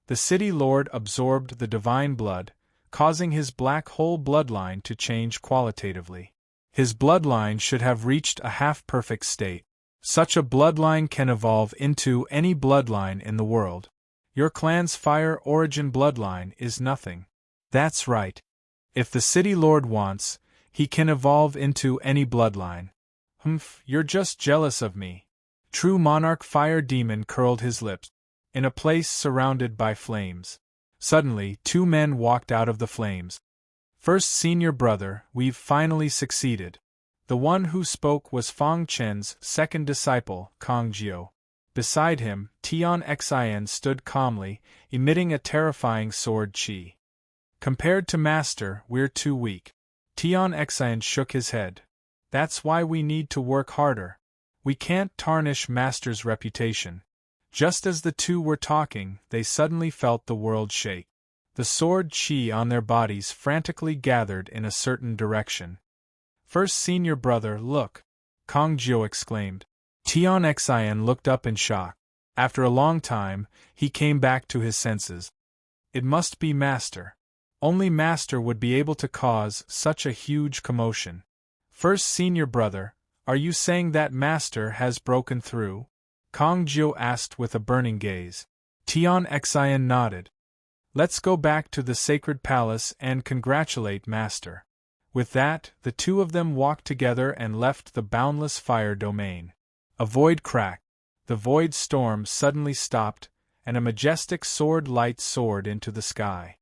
The City Lord absorbed the divine blood, causing his black hole bloodline to change qualitatively. His bloodline should have reached a half-perfect state. Such a bloodline can evolve into any bloodline in the world. Your clan's fire origin bloodline is nothing. That's right. If the City Lord wants, he can evolve into any bloodline. You're just jealous of me. True Monarch Fire Demon curled his lips. In a place surrounded by flames. Suddenly, 2 men walked out of the flames. First Senior Brother, we've finally succeeded. The one who spoke was Fang Chen's second disciple, Kong Jiu. Beside him, Tian Xin stood calmly, emitting a terrifying sword chi. Compared to Master, we're too weak. Tian Xin shook his head. That's why we need to work harder. We can't tarnish Master's reputation. Just as the two were talking, they suddenly felt the world shake. The sword chi on their bodies frantically gathered in a certain direction. First Senior Brother, look! Kong Jiu exclaimed. Tian Xin looked up in shock. After a long time, he came back to his senses. It must be Master. Only Master would be able to cause such a huge commotion. First Senior Brother, are you saying that Master has broken through? Kong Jiu asked with a burning gaze. Tian Xin nodded. Let's go back to the Sacred Palace and congratulate Master. With that, the two of them walked together and left the boundless fire domain. A void cracked. The void storm suddenly stopped, and a majestic sword light soared into the sky.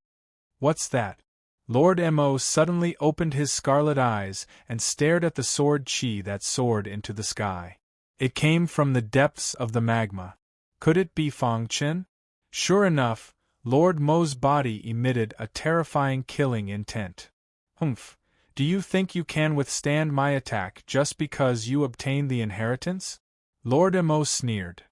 What's that? Lord Mo suddenly opened his scarlet eyes and stared at the sword chi that soared into the sky. It came from the depths of the magma. Could it be Fang Chen? Sure enough, Lord Mo's body emitted a terrifying killing intent. Humph, do you think you can withstand my attack just because you obtained the inheritance? Lord Mo sneered.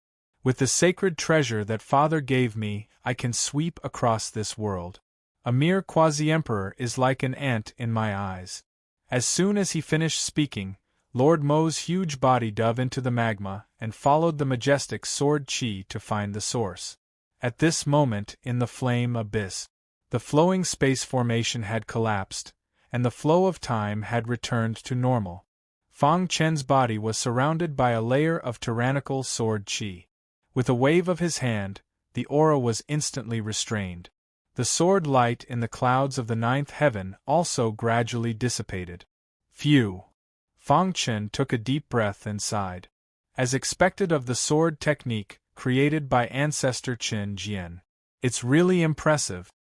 With the sacred treasure that Father gave me, I can sweep across this world. A mere quasi-emperor is like an ant in my eyes. As soon as he finished speaking, Lord Mo's huge body dove into the magma and followed the majestic sword chi to find the source. At this moment, in the flame abyss, the flowing space formation had collapsed, and the flow of time had returned to normal. Fang Chen's body was surrounded by a layer of tyrannical sword chi. With a wave of his hand, the aura was instantly restrained. The sword light in the clouds of the ninth heaven also gradually dissipated. Phew! Fang Chen took a deep breath and sighed. As expected of the sword technique created by ancestor Qin Jian. It's really impressive.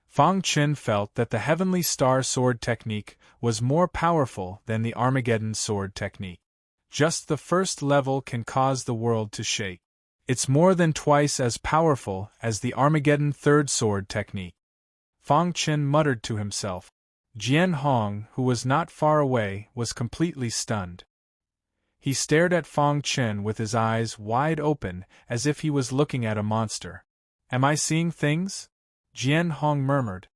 Fang Chen felt that the Heavenly Star sword technique was more powerful than the Armageddon sword technique. Just the first level can cause the world to shake. It's more than twice as powerful as the Armageddon third sword technique. Fang Chen muttered to himself. Jian Hong, who was not far away, was completely stunned. He stared at Fang Chen with his eyes wide open as if he was looking at a monster. Am I seeing things? Jian Hong murmured.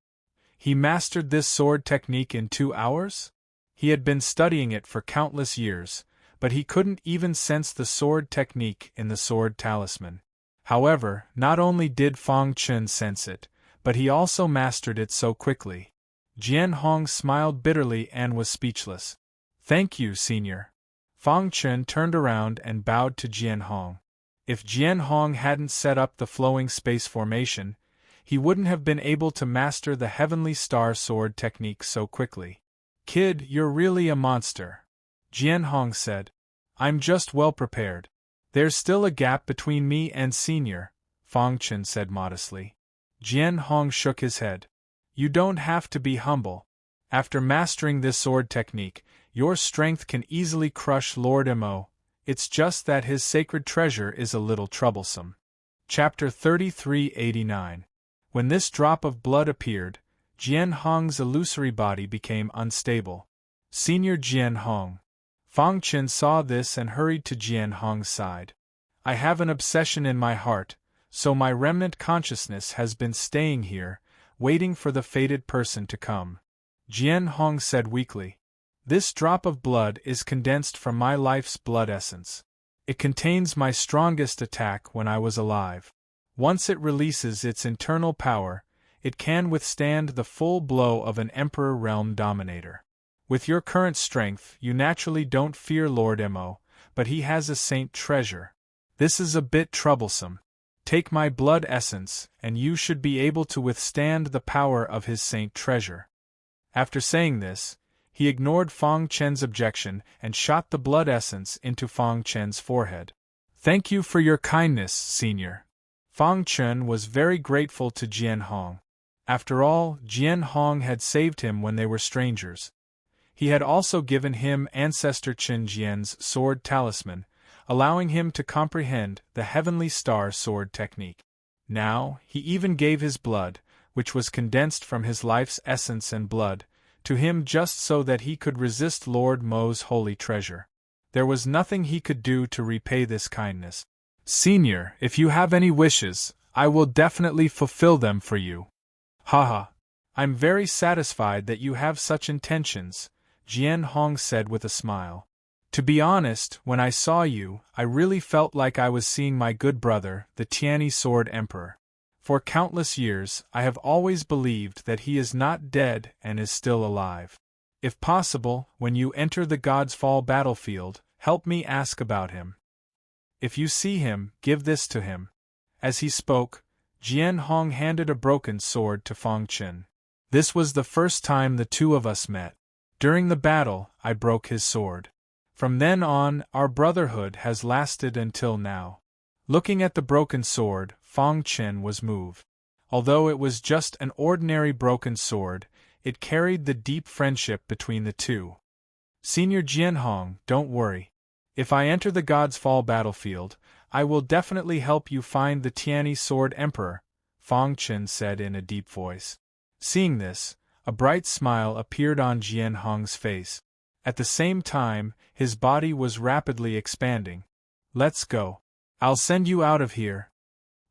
He mastered this sword technique in 2 hours? He had been studying it for countless years, but he couldn't even sense the sword technique in the sword talisman. However, not only did Fang Chen sense it, but he also mastered it so quickly. Jian Hong smiled bitterly and was speechless. Thank you, Senior. Fang Chen turned around and bowed to Jian Hong. If Jian Hong hadn't set up the flowing space formation, he wouldn't have been able to master the Heavenly Star sword technique so quickly. Kid, you're really a monster. Jian Hong said. I'm just well prepared. There's still a gap between me and Senior, Fang Chen said modestly. Jian Hong shook his head. You don't have to be humble. After mastering this sword technique, your strength can easily crush Lord Mo. It's just that his sacred treasure is a little troublesome. Chapter 3389. When this drop of blood appeared, Jian Hong's illusory body became unstable. Senior Jian Hong. Fang Chen saw this and hurried to Jian Hong's side. I have an obsession in my heart, so my remnant consciousness has been staying here, waiting for the fated person to come. Jian Hong said weakly. This drop of blood is condensed from my life's blood essence. It contains my strongest attack when I was alive. Once it releases its internal power, it can withstand the full blow of an Emperor Realm Dominator. With your current strength, you naturally don't fear Lord Mo, but he has a saint treasure. This is a bit troublesome. Take my blood essence, and you should be able to withstand the power of his saint treasure. After saying this, he ignored Fang Chen's objection and shot the blood essence into Fang Chen's forehead. Thank you for your kindness, Senior. Fang Chen was very grateful to Jian Hong. After all, Jian Hong had saved him when they were strangers. He had also given him Ancestor Qin Jian's sword talisman, allowing him to comprehend the Heavenly Star sword technique. Now, he even gave his blood, which was condensed from his life's essence and blood, to him just so that he could resist Lord Mo's holy treasure. There was nothing he could do to repay this kindness. Senior, if you have any wishes, I will definitely fulfill them for you. Haha. I'm very satisfied that you have such intentions, Jian Hong said with a smile. To be honest, when I saw you, I really felt like I was seeing my good brother, the Tianyi Sword Emperor. For countless years, I have always believed that he is not dead and is still alive. If possible, when you enter the God's Fall battlefield, help me ask about him. If you see him, give this to him. As he spoke, Jian Hong handed a broken sword to Fang Chen. This was the first time the two of us met. During the battle, I broke his sword. From then on, our brotherhood has lasted until now. Looking at the broken sword, Fang Chen was moved. Although it was just an ordinary broken sword, it carried the deep friendship between the two. Senior Jian Hong, don't worry. If I enter the God's Fall battlefield, I will definitely help you find the Tianyi Sword Emperor, Fang Chen said in a deep voice. Seeing this, a bright smile appeared on Jian Hong's face. At the same time, his body was rapidly expanding. Let's go. I'll send you out of here.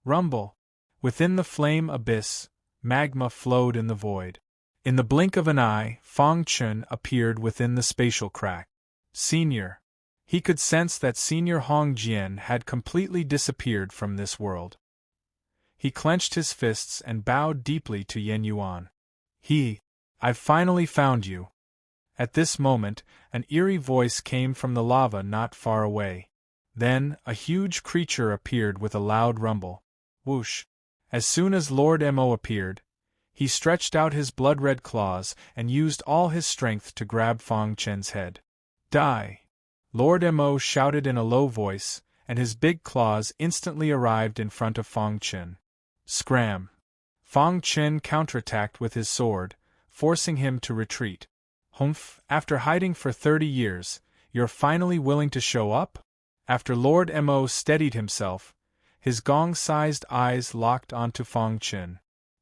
Rumble. Within the flame abyss, magma flowed in the void. In the blink of an eye, Fang Chen appeared within the spatial crack. Senior. He could sense that Senior Hong Jian had completely disappeared from this world. He clenched his fists and bowed deeply to Yen Yuan. I've finally found you. At this moment, an eerie voice came from the lava not far away. Then, a huge creature appeared with a loud rumble. Whoosh! As soon as Lord Mo appeared, he stretched out his blood-red claws and used all his strength to grab Fang Chen's head. Die! Lord Mo shouted in a low voice, and his big claws instantly arrived in front of Fang Chen. Scram! Fang Chen counterattacked with his sword, forcing him to retreat. Humph, after hiding for 30 years, you're finally willing to show up? After Lord Mo steadied himself, his gong-sized eyes locked onto Fang Chen.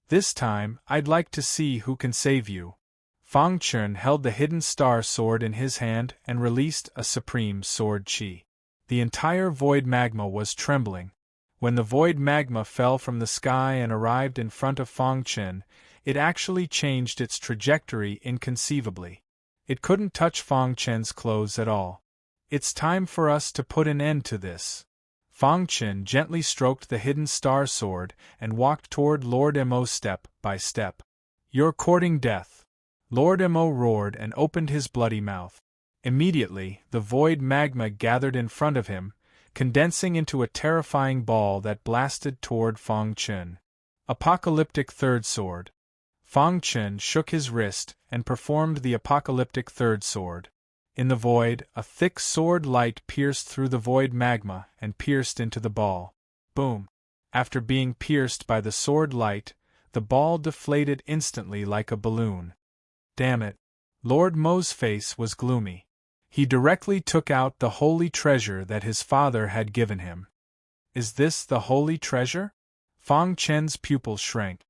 This time, I'd like to see who can save you. Fang Chen held the hidden star sword in his hand and released a supreme sword chi. The entire void magma was trembling. When the void magma fell from the sky and arrived in front of Fang Chen, it actually changed its trajectory inconceivably. It couldn't touch Fang Chen's clothes at all. It's time for us to put an end to this. Fang Chen gently stroked the hidden star sword and walked toward Lord Mo step by step. You're courting death. Lord Mo roared and opened his bloody mouth. Immediately, the void magma gathered in front of him, condensing into a terrifying ball that blasted toward Fang Chen. Apocalyptic Third Sword. Fang Chen shook his wrist and performed the apocalyptic third sword. In the void, a thick sword light pierced through the void magma and pierced into the ball. Boom! After being pierced by the sword light, the ball deflated instantly like a balloon. Damn it! Lord Mo's face was gloomy. He directly took out the holy treasure that his father had given him. Is this the holy treasure? Fang Chen's pupils shrank.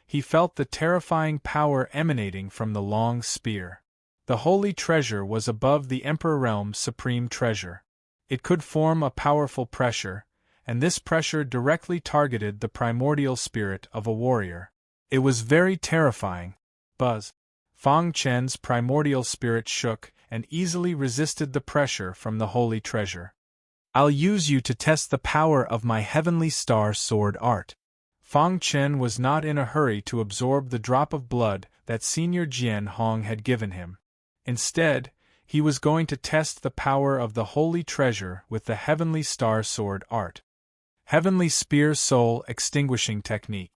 He felt the terrifying power emanating from the long spear. The holy treasure was above the Emperor Realm's supreme treasure. It could form a powerful pressure, and this pressure directly targeted the primordial spirit of a warrior. It was very terrifying. Buzz! Fang Chen's primordial spirit shook and easily resisted the pressure from the holy treasure. I'll use you to test the power of my heavenly star sword art. Fang Chen was not in a hurry to absorb the drop of blood that Senior Jian Hong had given him. Instead, he was going to test the power of the holy treasure with the heavenly star sword art. Heavenly Spear Soul Extinguishing Technique.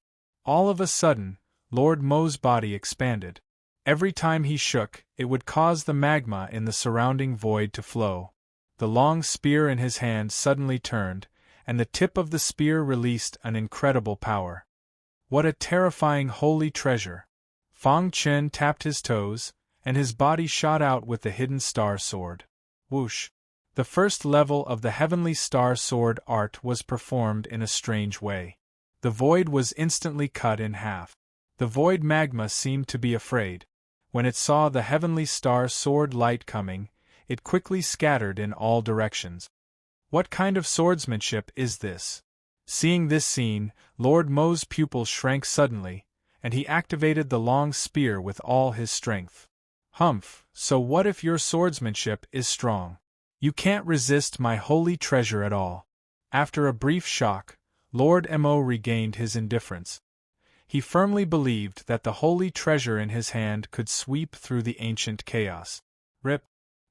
All of a sudden, Lord Mo's body expanded. Every time he shook, it would cause the magma in the surrounding void to flow. The long spear in his hand suddenly turned, and the tip of the spear released an incredible power. What a terrifying holy treasure! Fang Chen tapped his toes, and his body shot out with the hidden star sword. Whoosh! The first level of the heavenly star sword art was performed in a strange way. The void was instantly cut in half. The void magma seemed to be afraid. When it saw the heavenly star sword light coming, it quickly scattered in all directions. What kind of swordsmanship is this? Seeing this scene, Lord Mo's pupils shrank suddenly, and he activated the long spear with all his strength. Humph, so what if your swordsmanship is strong? You can't resist my holy treasure at all. After a brief shock, Lord Mo regained his indifference. He firmly believed that the holy treasure in his hand could sweep through the ancient chaos. Rip!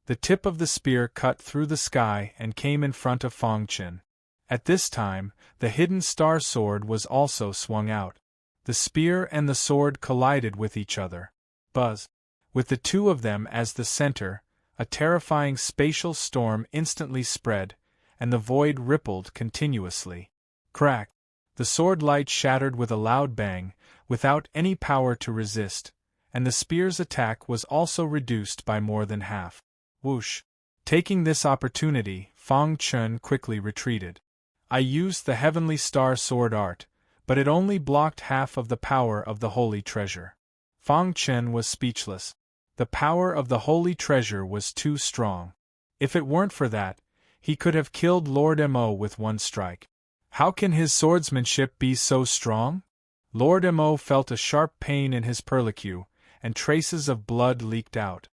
The tip of the spear cut through the sky and came in front of Fang Chen. At this time, the hidden star sword was also swung out. The spear and the sword collided with each other. Buzz! With the two of them as the center, a terrifying spatial storm instantly spread, and the void rippled continuously. Crack! The sword light shattered with a loud bang, without any power to resist, and the spear's attack was also reduced by more than half. Whoosh! Taking this opportunity, Fang Chen quickly retreated. I used the heavenly star sword art, but it only blocked half of the power of the holy treasure. Fang Chen was speechless. The power of the holy treasure was too strong. If it weren't for that, he could have killed Lord Mo with one strike. How can his swordsmanship be so strong? Lord Mo felt a sharp pain in his perlicue, and traces of blood leaked out.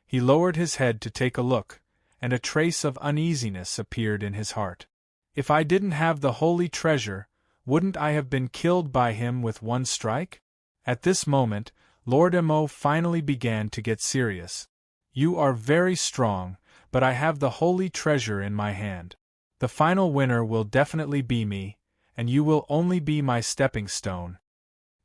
He lowered his head to take a look, and a trace of uneasiness appeared in his heart. If I didn't have the holy treasure, wouldn't I have been killed by him with one strike? At this moment, Lord Mo finally began to get serious. You are very strong, but I have the holy treasure in my hand. The final winner will definitely be me, and you will only be my stepping stone.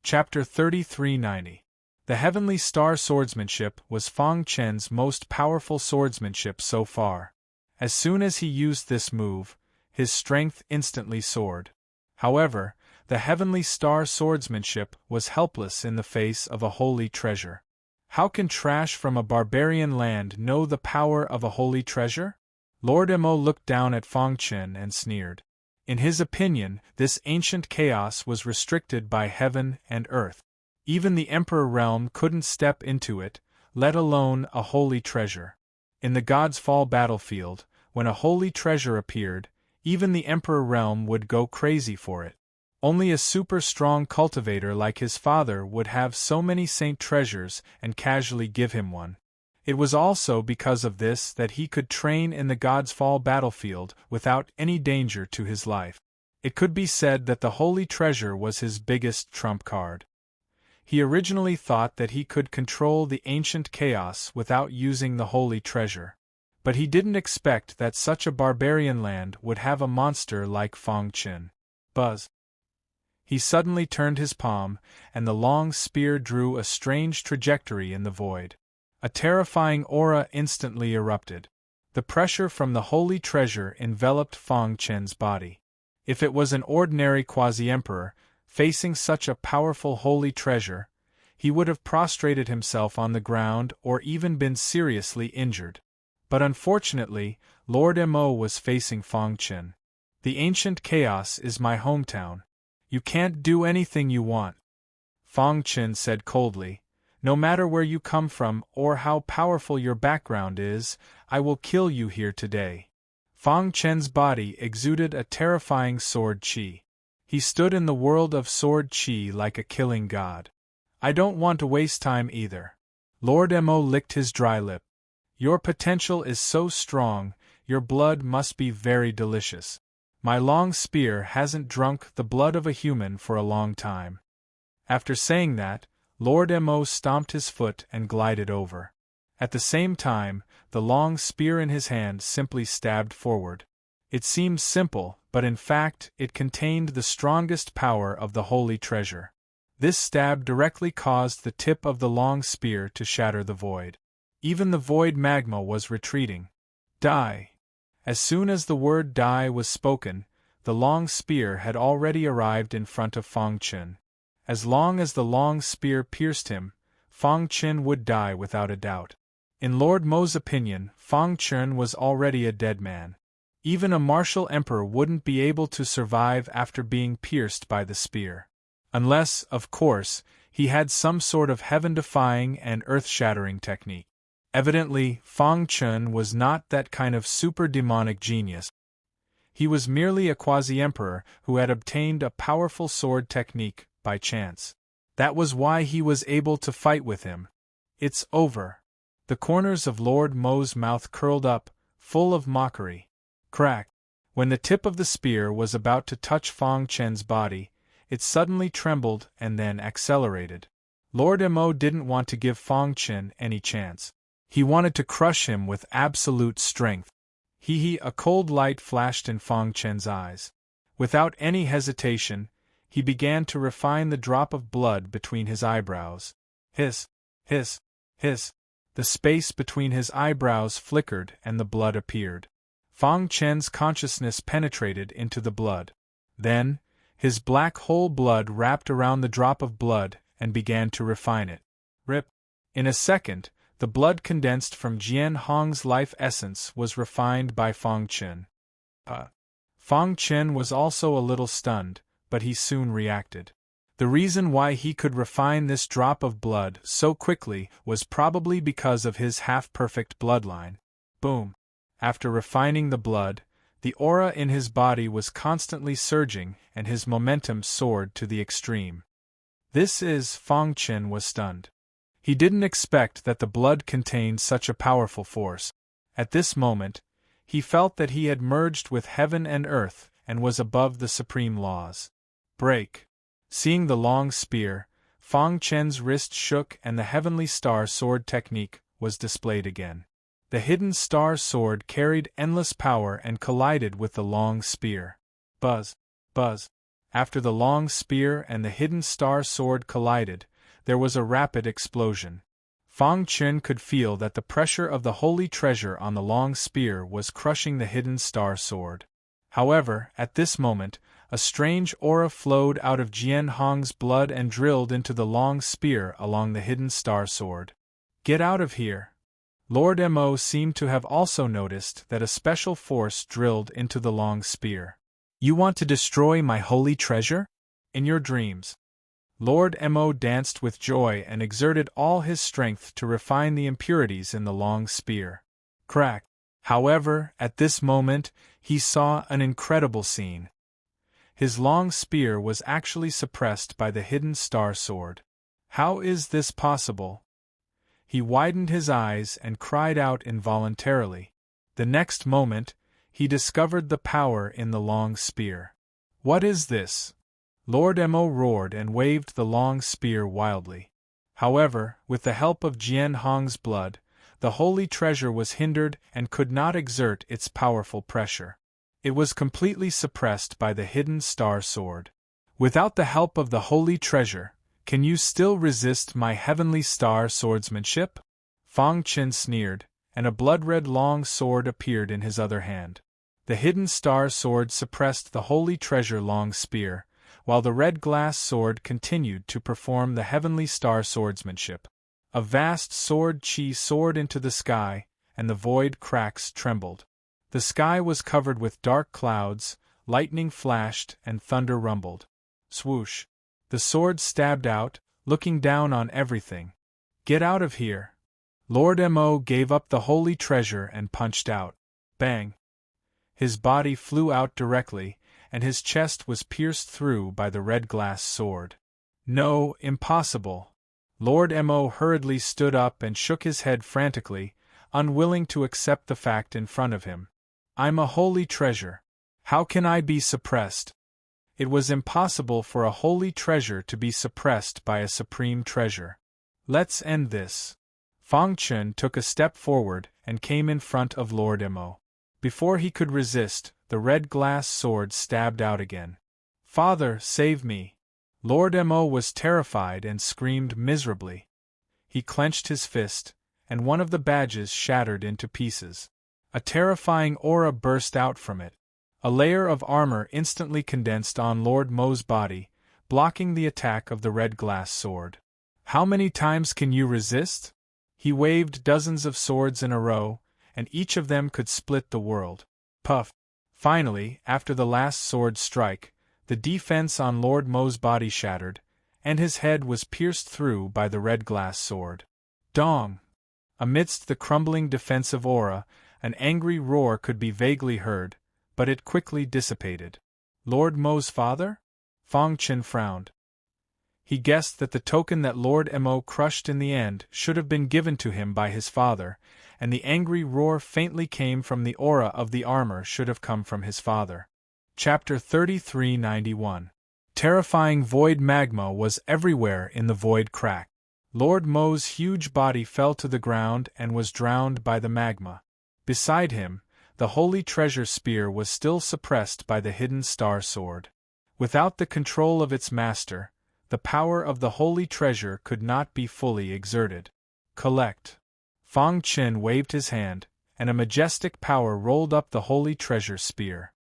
Chapter 3390. The Heavenly Star Swordsmanship was Fang Chen's most powerful swordsmanship so far. As soon as he used this move, his strength instantly soared. However, the Heavenly Star Swordsmanship was helpless in the face of a holy treasure. How can trash from a barbarian land know the power of a holy treasure? Lord Mo looked down at Fang Chen and sneered. In his opinion, this ancient chaos was restricted by heaven and earth. Even the Emperor realm couldn't step into it, let alone a holy treasure. In the God's Fall battlefield, when a holy treasure appeared, even the Emperor realm would go crazy for it. Only a super-strong cultivator like his father would have so many saint treasures and casually give him one. It was also because of this that he could train in the God's Fall battlefield without any danger to his life. It could be said that the holy treasure was his biggest trump card. He originally thought that he could control the ancient chaos without using the holy treasure. But he didn't expect that such a barbarian land would have a monster like Fang Chen. Buzz. He suddenly turned his palm, and the long spear drew a strange trajectory in the void. A terrifying aura instantly erupted. The pressure from the holy treasure enveloped Fang Chen's body. If it was an ordinary quasi-emperor, facing such a powerful holy treasure, he would have prostrated himself on the ground or even been seriously injured. But unfortunately, Lord Mo was facing Fang Chen. The ancient chaos is my hometown. You can't do anything you want. Fang Chen said coldly. No matter where you come from or how powerful your background is, I will kill you here today. Fang Chen's body exuded a terrifying sword qi. He stood in the world of sword qi like a killing god. I don't want to waste time either. Lord Mo licked his dry lip. Your potential is so strong, your blood must be very delicious. My long spear hasn't drunk the blood of a human for a long time. After saying that, Lord Mo stomped his foot and glided over. At the same time, the long spear in his hand simply stabbed forward. It seemed simple, but in fact, it contained the strongest power of the holy treasure. This stab directly caused the tip of the long spear to shatter the void. Even the void magma was retreating. Die! As soon as the word die was spoken, the long spear had already arrived in front of Fang Chen. As long as the long spear pierced him, Fang Chen would die without a doubt. In Lord Mo's opinion, Fang Chen was already a dead man. Even a martial emperor wouldn't be able to survive after being pierced by the spear. Unless, of course, he had some sort of heaven-defying and earth-shattering technique. Evidently, Fang Chen was not that kind of super-demonic genius. He was merely a quasi-emperor who had obtained a powerful sword technique by chance. That was why he was able to fight with him. It's over. The corners of Lord Mo's mouth curled up, full of mockery. Crack! When the tip of the spear was about to touch Fang Chen's body, it suddenly trembled and then accelerated. Lord Mo didn't want to give Fang Chen any chance. He wanted to crush him with absolute strength. A cold light flashed in Fang Chen's eyes. Without any hesitation, he began to refine the drop of blood between his eyebrows. Hiss! Hiss! Hiss! The space between his eyebrows flickered and the blood appeared. Fang Chen's consciousness penetrated into the blood. Then, his black whole blood wrapped around the drop of blood and began to refine it. Rip! In a second, the blood condensed from Jian Hong's life essence was refined by Fang Chen. Fang Chen was also a little stunned, but he soon reacted. The reason why he could refine this drop of blood so quickly was probably because of his half-perfect bloodline. Boom! After refining the blood, the aura in his body was constantly surging and his momentum soared to the extreme. Fang Chen was stunned. He didn't expect that the blood contained such a powerful force. At this moment, he felt that he had merged with heaven and earth and was above the supreme laws. Break! Seeing the long spear, Fang Chen's wrist shook and the heavenly star sword technique was displayed again. The hidden star sword carried endless power and collided with the long spear. Buzz! Buzz! After the long spear and the hidden star sword collided, there was a rapid explosion. Fang Chen could feel that the pressure of the holy treasure on the long spear was crushing the hidden star sword. However, at this moment, a strange aura flowed out of Jian Hong's blood and drilled into the long spear along the hidden star sword. Get out of here! Lord Mo seemed to have also noticed that a special force drilled into the long spear. You want to destroy my holy treasure? In your dreams. Lord Mo danced with joy and exerted all his strength to refine the impurities in the long spear. Crack! However, at this moment, he saw an incredible scene. His long spear was actually suppressed by the hidden star sword. How is this possible? He widened his eyes and cried out involuntarily. The next moment, he discovered the power in the long spear. What is this? Lord Mo roared and waved the long spear wildly. However, with the help of Jian Hong's blood, the holy treasure was hindered and could not exert its powerful pressure. It was completely suppressed by the hidden star sword. Without the help of the holy treasure, can you still resist my heavenly star swordsmanship? Fang Chen sneered, and a blood-red long sword appeared in his other hand. The hidden star sword suppressed the holy treasure long spear, while the red glass sword continued to perform the heavenly star swordsmanship. A vast sword chi soared into the sky, and the void cracks trembled. The sky was covered with dark clouds, lightning flashed and thunder rumbled. Swoosh! The sword stabbed out, looking down on everything. Get out of here! Lord Mo gave up the holy treasure and punched out. Bang! His body flew out directly, and his chest was pierced through by the red glass sword. No, impossible! Lord Mo hurriedly stood up and shook his head frantically, unwilling to accept the fact in front of him. I'm a holy treasure. How can I be suppressed? It was impossible for a holy treasure to be suppressed by a supreme treasure. Let's end this. Fang Chen took a step forward and came in front of Lord Mo. Before he could resist, the red glass sword stabbed out again. Father, save me! Lord Mo was terrified and screamed miserably. He clenched his fist, and one of the badges shattered into pieces. A terrifying aura burst out from it. A layer of armor instantly condensed on Lord Mo's body, blocking the attack of the red glass sword. How many times can you resist? He waved dozens of swords in a row, and each of them could split the world. Puff! Finally, after the last sword strike, the defense on Lord Mo's body shattered, and his head was pierced through by the red glass sword. Dong! Amidst the crumbling defensive aura, an angry roar could be vaguely heard, but it quickly dissipated. Lord Mo's father? Fang Chen frowned. He guessed that the token that Lord Mo crushed in the end should have been given to him by his father, and the angry roar faintly came from the aura of the armor should have come from his father. Chapter 3391. Terrifying void magma was everywhere in the void crack. Lord Mo's huge body fell to the ground and was drowned by the magma. Beside him, the holy treasure spear was still suppressed by the hidden star sword. Without the control of its master, the power of the holy treasure could not be fully exerted. Collect! Fang Chen waved his hand, and a majestic power rolled up the holy treasure spear.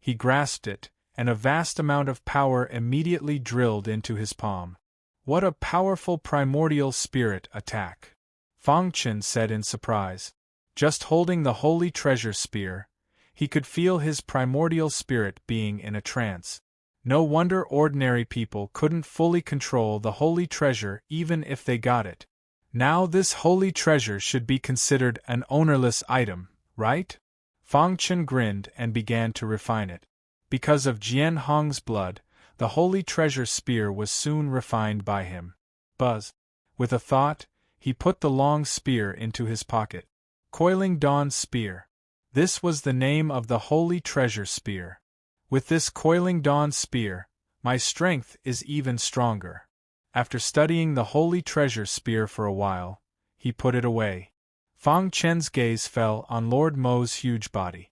He grasped it, and a vast amount of power immediately drilled into his palm. What a powerful primordial spirit attack! Fang Chen said in surprise. Just holding the holy treasure spear, he could feel his primordial spirit being in a trance. No wonder ordinary people couldn't fully control the holy treasure even if they got it. Now this holy treasure should be considered an ownerless item, right? Fang Chen grinned and began to refine it. Because of Jian Hong's blood, the holy treasure spear was soon refined by him. Buzz. With a thought, he put the long spear into his pocket. Coiling Dawn's spear. This was the name of the holy treasure spear. With this Coiling Dawn spear, my strength is even stronger. After studying the holy treasure spear for a while, he put it away. Fang Chen's gaze fell on Lord Mo's huge body.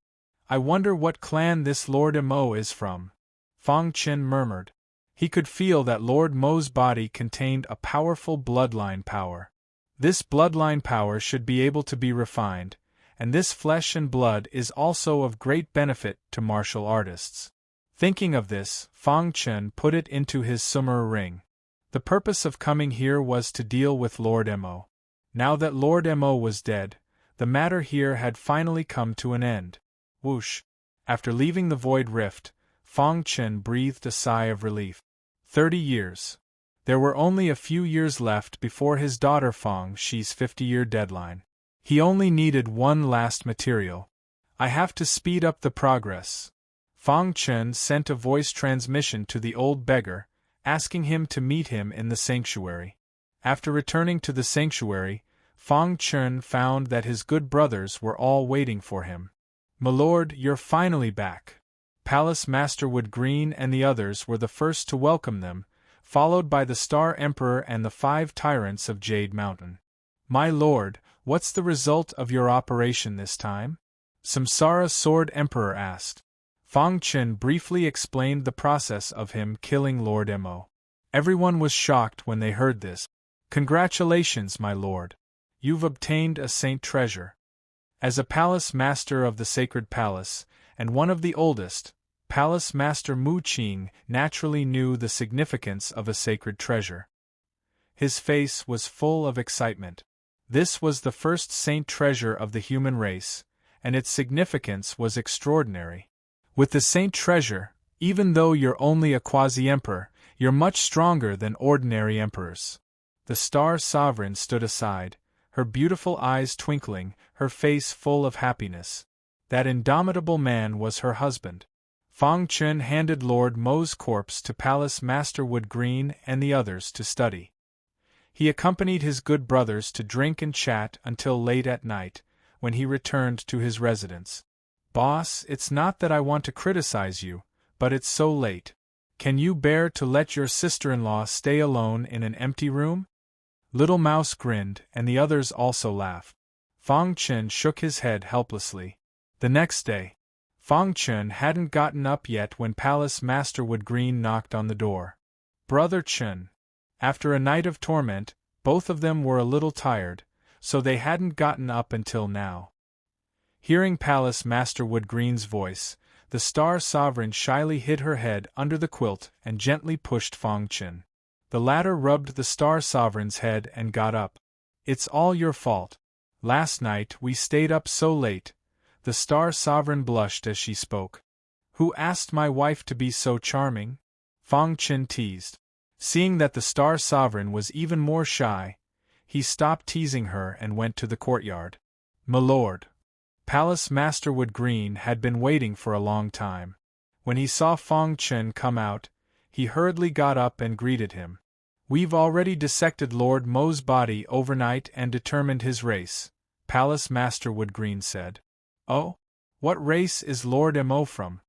I wonder what clan this Lord Mo is from. Fang Chen murmured. He could feel that Lord Mo's body contained a powerful bloodline power. This bloodline power should be able to be refined, and this flesh and blood is also of great benefit to martial artists. Thinking of this, Fang Chen put it into his summer ring. The purpose of coming here was to deal with Lord Mo. Now that Lord Mo was dead, the matter here had finally come to an end. Whoosh! After leaving the void rift, Fang Chen breathed a sigh of relief. 30 years. There were only a few years left before his daughter Fang Shi's 50-year deadline. He only needed one last material. I have to speed up the progress. Fang Chen sent a voice transmission to the old beggar, asking him to meet him in the sanctuary. After returning to the sanctuary, Fang Chen found that his good brothers were all waiting for him. "Milord, you're finally back." Palace Master Wood Green and the others were the first to welcome them, followed by the Star Emperor and the 5 tyrants of Jade Mountain. "My lord, what's the result of your operation this time?" Samsara Sword Emperor asked. Fang Chen briefly explained the process of him killing Lord Mo. Everyone was shocked when they heard this. "Congratulations, my lord. You've obtained a saint treasure." As a palace master of the sacred palace, and one of the oldest, Palace Master Mu Qing naturally knew the significance of a sacred treasure. His face was full of excitement. This was the first saint treasure of the human race, and its significance was extraordinary. With the saint treasure, even though you're only a quasi-emperor, you're much stronger than ordinary emperors. The Star Sovereign stood aside, her beautiful eyes twinkling, her face full of happiness. That indomitable man was her husband. Fang Chen handed Lord Mo's corpse to Palace Master Wood Green and the others to study. He accompanied his good brothers to drink and chat until late at night, when he returned to his residence. "Boss, it's not that I want to criticize you, but it's so late. Can you bear to let your sister-in-law stay alone in an empty room?" Little Mouse grinned, and the others also laughed. Fang Chen shook his head helplessly. The next day, Fang Chen hadn't gotten up yet when Palace Master Wood Green knocked on the door. "Brother Chen." After a night of torment, both of them were a little tired, so they hadn't gotten up until now. Hearing Palace Master Wood Green's voice, the Star Sovereign shyly hid her head under the quilt and gently pushed Fang Chen. The latter rubbed the Star Sovereign's head and got up. "It's all your fault. Last night we stayed up so late." The Star Sovereign blushed as she spoke. "Who asked my wife to be so charming?" Fang Chen teased. Seeing that the Star Sovereign was even more shy, he stopped teasing her and went to the courtyard. "Milord." Palace Master Wood Green had been waiting for a long time. When he saw Fang Chen come out, he hurriedly got up and greeted him. "We've already dissected Lord Mo's body overnight and determined his race," Palace Master Wood Green said. "Oh? What race is Lord Mo from?"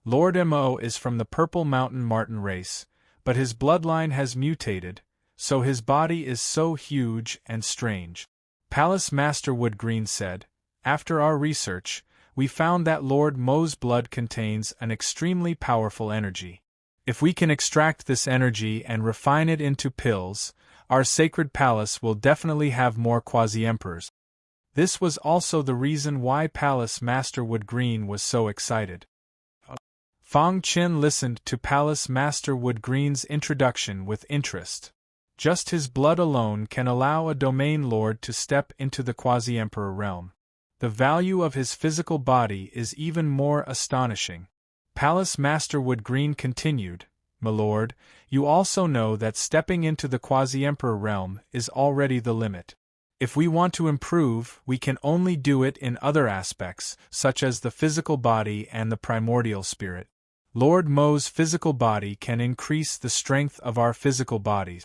"Lord Mo is from the Purple Mountain Marten race, but his bloodline has mutated, so his body is so huge and strange," Palace Master Wood Green said. "After our research, we found that Lord Mo's blood contains an extremely powerful energy. If we can extract this energy and refine it into pills, our sacred palace will definitely have more quasi-emperors." This was also the reason why Palace Master Wood Green was so excited. Fang Chen listened to Palace Master Wood Green's introduction with interest. Just his blood alone can allow a domain lord to step into the quasi-emperor realm. The value of his physical body is even more astonishing. Palace Master Woodgreen continued, "My lord, you also know that stepping into the quasi-emperor realm is already the limit. If we want to improve, we can only do it in other aspects, such as the physical body and the primordial spirit. Lord Mo's physical body can increase the strength of our physical bodies.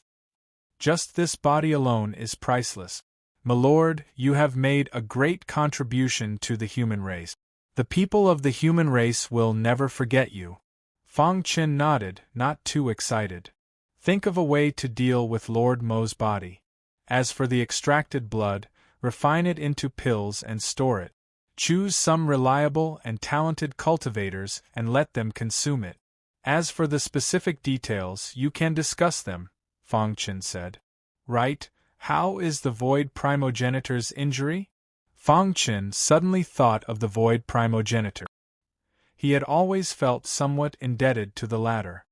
Just this body alone is priceless. My lord, you have made a great contribution to the human race. The people of the human race will never forget you." Fang Qin nodded, not too excited. "Think of a way to deal with Lord Mo's body. As for the extracted blood, refine it into pills and store it. Choose some reliable and talented cultivators and let them consume it. As for the specific details, you can discuss them," Fang Qin said. "Right, how is the Void Primogenitor's injury?" Fang Qin suddenly thought of the Void Primogenitor. He had always felt somewhat indebted to the latter.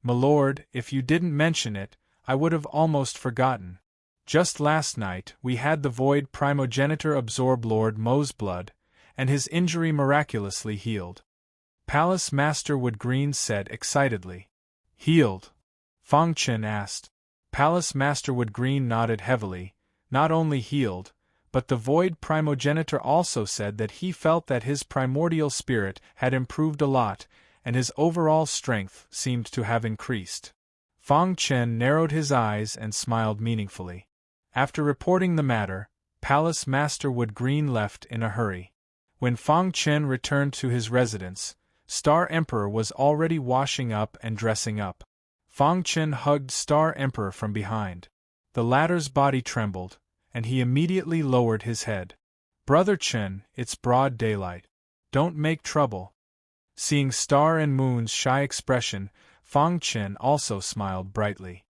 "My lord, if you didn't mention it, I would have almost forgotten. Just last night, we had the Void Primogenitor absorb Lord Mo's blood, and his injury miraculously healed." Palace Master Woodgreen said excitedly. "Healed?" Fang Qin asked. Palace Master Woodgreen nodded heavily. "Not only healed, but the Void Primogenitor also said that he felt that his primordial spirit had improved a lot, and his overall strength seemed to have increased." Fang Qin narrowed his eyes and smiled meaningfully. After reporting the matter, Palace Master Woodgreen left in a hurry. When Fang Qin returned to his residence, Star Emperor was already washing up and dressing up. Fang Qin hugged Star Emperor from behind. The latter's body trembled, and he immediately lowered his head. "Brother Qin, it's broad daylight. Don't make trouble." Seeing Star and Moon's shy expression, Fang Qin also smiled brightly.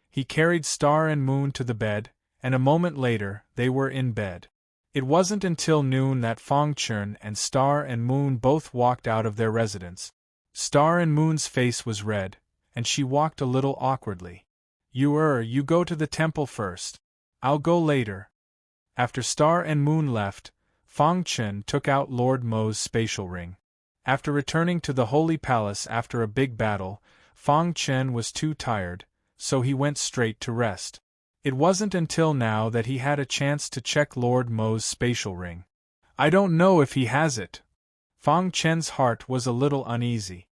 He carried Star and Moon to the bed, and a moment later, they were in bed. It wasn't until noon that Fang Qin and Star and Moon both walked out of their residence. Star and Moon's face was red, and she walked a little awkwardly. You go to the temple first. I'll go later." After Star and Moon left, Fang Qin took out Lord Mo's spatial ring. After returning to the Holy Palace after a big battle, Fang Qin was too tired, so he went straight to rest. It wasn't until now that he had a chance to check Lord Mo's spatial ring. "I don't know if he has it." Fang Qin's heart was a little uneasy.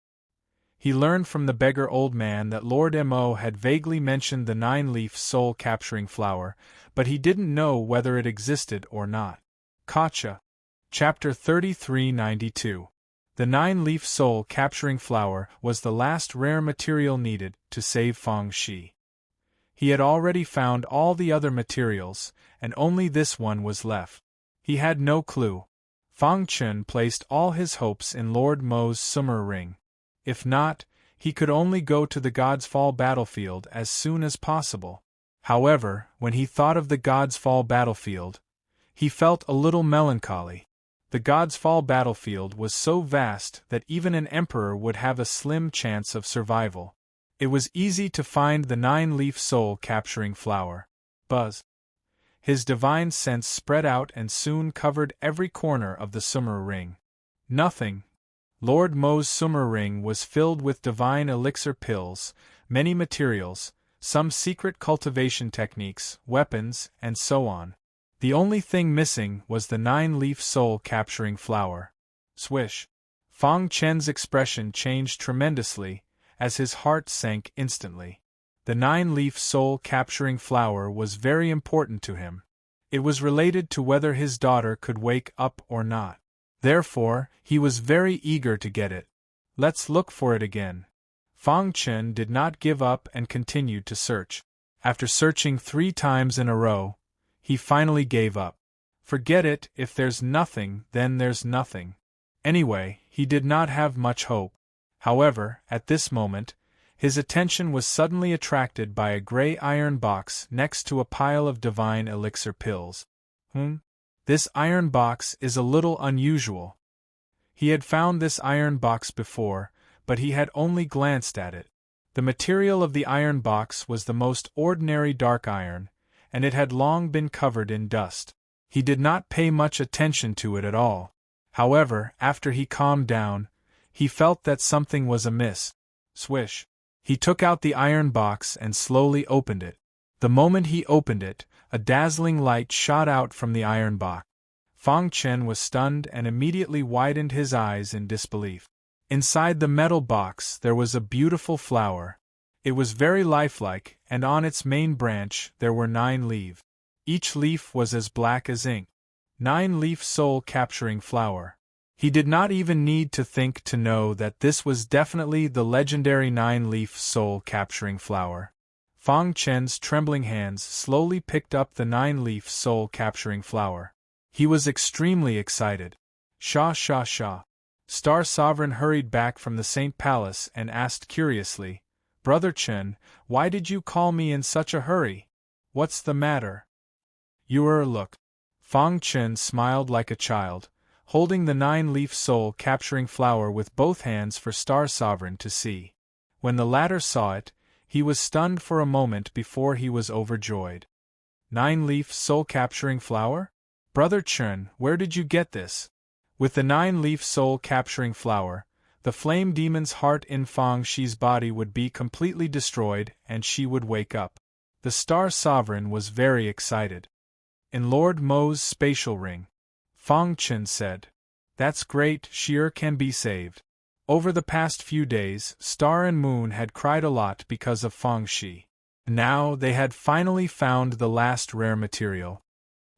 He learned from the beggar old man that Lord Mo had vaguely mentioned the 9-leaf soul-capturing flower, but he didn't know whether it existed or not. Gotcha. Chapter 3392. The 9-leaf soul-capturing flower was the last rare material needed to save Fang Shi. He had already found all the other materials, and only this one was left. He had no clue. Fang Qin placed all his hopes in Lord Mo's summer ring. If not, he could only go to the God's Fall battlefield as soon as possible. However, when he thought of the God's Fall battlefield, he felt a little melancholy. The God's Fall battlefield was so vast that even an emperor would have a slim chance of survival. It was easy to find the 9-leaf soul-capturing flower. Buzz. His divine sense spread out and soon covered every corner of the summer ring. Nothing. Lord Mo's summer ring was filled with divine elixir pills, many materials, some secret cultivation techniques, weapons, and so on. The only thing missing was the 9-leaf soul-capturing flower. Swish. Fang Qin's expression changed tremendously, as his heart sank instantly. The 9-leaf soul-capturing flower was very important to him. It was related to whether his daughter could wake up or not. Therefore, he was very eager to get it. "Let's look for it again." Fang Qin did not give up and continued to search. After searching 3 times in a row, he finally gave up. Forget it, if there's nothing, then there's nothing. Anyway, he did not have much hope. However, at this moment, his attention was suddenly attracted by a gray iron box next to a pile of divine elixir pills. This iron box is a little unusual. He had found this iron box before, but he had only glanced at it. The material of the iron box was the most ordinary dark iron, and it had long been covered in dust. He did not pay much attention to it at all. However, after he calmed down, he felt that something was amiss. Swish. He took out the iron box and slowly opened it. The moment he opened it, a dazzling light shot out from the iron box. Fang Chen was stunned and immediately widened his eyes in disbelief. Inside the metal box there was a beautiful flower. It was very lifelike, and on its main branch there were 9 leaves. Each leaf was as black as ink. 9-leaf soul-capturing flower. He did not even need to think to know that this was definitely the legendary 9-leaf soul-capturing flower. Fang Chen's trembling hands slowly picked up the 9-leaf soul-capturing flower. He was extremely excited. Sha sha sha. Star Sovereign hurried back from the Saint Palace and asked curiously, "Brother Chen, why did you call me in such a hurry? What's the matter?" Look." Fang Chen smiled like a child, holding the 9-leaf soul-capturing flower with both hands for Star Sovereign to see. When the latter saw it, he was stunned for a moment before he was overjoyed. 9-leaf soul-capturing flower? Brother Chen, where did you get this? With the 9-leaf soul-capturing flower, the flame demon's heart in Fang Shi's body would be completely destroyed and she would wake up. The Star Sovereign was very excited. In Lord Mo's spatial ring, Fang Chen said, "That's great, Shi'er can be saved." Over the past few days, Star and Moon had cried a lot because of Fang Shi. Now they had finally found the last rare material.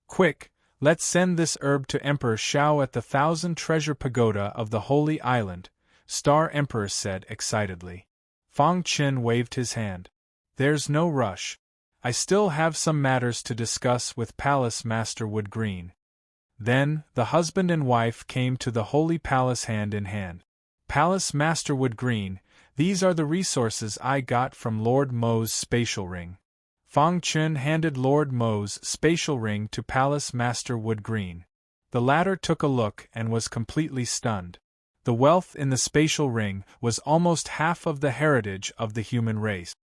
"Quick, let's send this herb to Emperor Shao at the 1,000 Treasure Pagoda of the Holy Island," Star Emperor said excitedly. Fang Chen waved his hand. "There's no rush. I still have some matters to discuss with Palace Master Wood Green." Then, the husband and wife came to the Holy Palace hand in hand. "Palace Master Wood Green, these are the resources I got from Lord Mo's spatial ring." Fang Chen handed Lord Mo's spatial ring to Palace Master Wood Green. The latter took a look and was completely stunned. The wealth in the spatial ring was almost half of the heritage of the human race.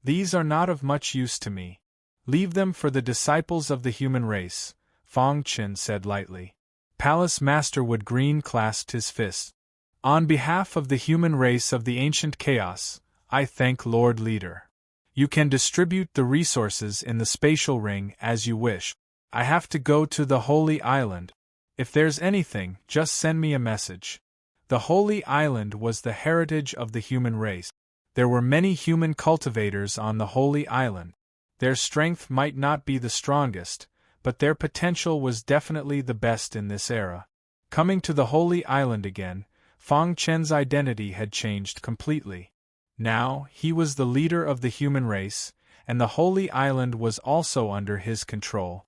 These are not of much use to me. Leave them for the disciples of the human race, Fang Chen said lightly. Palace Master Wood Green clasped his fist. "On behalf of the human race of the ancient chaos, I thank Lord Leader. You can distribute the resources in the spatial ring as you wish. I have to go to the Holy Island. If there's anything, just send me a message." The Holy Island was the heritage of the human race. There were many human cultivators on the Holy Island. Their strength might not be the strongest, but their potential was definitely the best in this era. Coming to the Holy Island again, Fang Chen's identity had changed completely. Now, he was the leader of the human race, and the Holy Island was also under his control.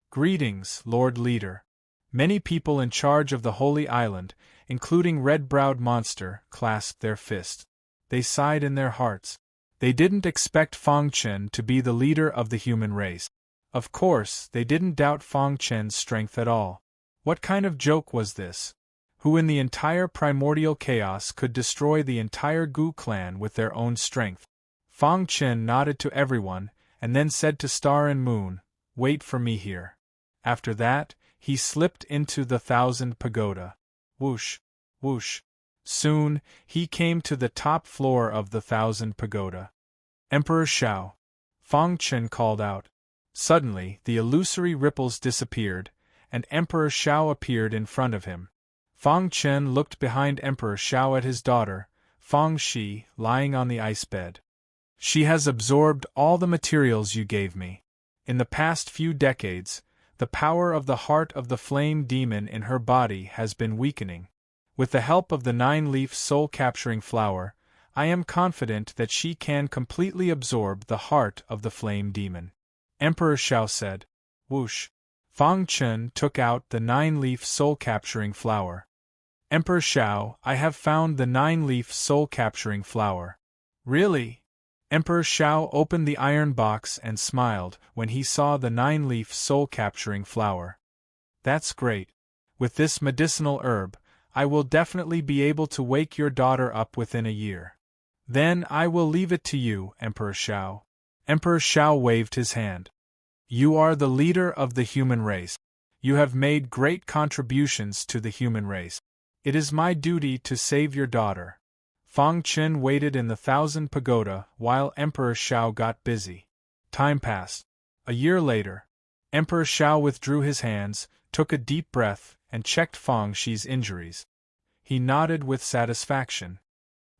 "Greetings, Lord Leader." Many people in charge of the Holy Island, including Red-Browed Monster, clasped their fists. They sighed in their hearts. They didn't expect Fang Chen to be the leader of the human race. Of course, they didn't doubt Fang Chen's strength at all. What kind of joke was this? Who in the entire primordial chaos could destroy the entire Gu clan with their own strength? Fang Chen nodded to everyone, and then said to Star and Moon, "Wait for me here." After that, he slipped into the 1,000 Pagoda. Whoosh, whoosh. Soon, he came to the top floor of the 1,000 Pagoda. "Emperor Shao!" Fang Chen called out. Suddenly, the illusory ripples disappeared, and Emperor Shao appeared in front of him. Fang Chen looked behind Emperor Shao at his daughter, Fang Shi, lying on the ice bed. "She has absorbed all the materials you gave me. In the past few decades, the power of the heart of the flame demon in her body has been weakening. With the help of the 9-leaf soul-capturing flower, I am confident that she can completely absorb the heart of the flame demon." Emperor Shao said. Whoosh. Fang Chen took out the 9-leaf soul-capturing flower. "Emperor Shao, I have found the 9-leaf soul-capturing flower." "Really?" Emperor Shao opened the iron box and smiled when he saw the 9-leaf soul-capturing flower. "That's great. With this medicinal herb, I will definitely be able to wake your daughter up within a year. Then I will leave it to you, Emperor Shao." Emperor Shao waved his hand. "You are the leader of the human race. You have made great contributions to the human race. It is my duty to save your daughter. Fang Chen waited in the 1,000 pagoda while Emperor Shao got busy. Time passed. A year later, Emperor Shao withdrew his hands, took a deep breath, and checked Fang Shi's injuries. He nodded with satisfaction.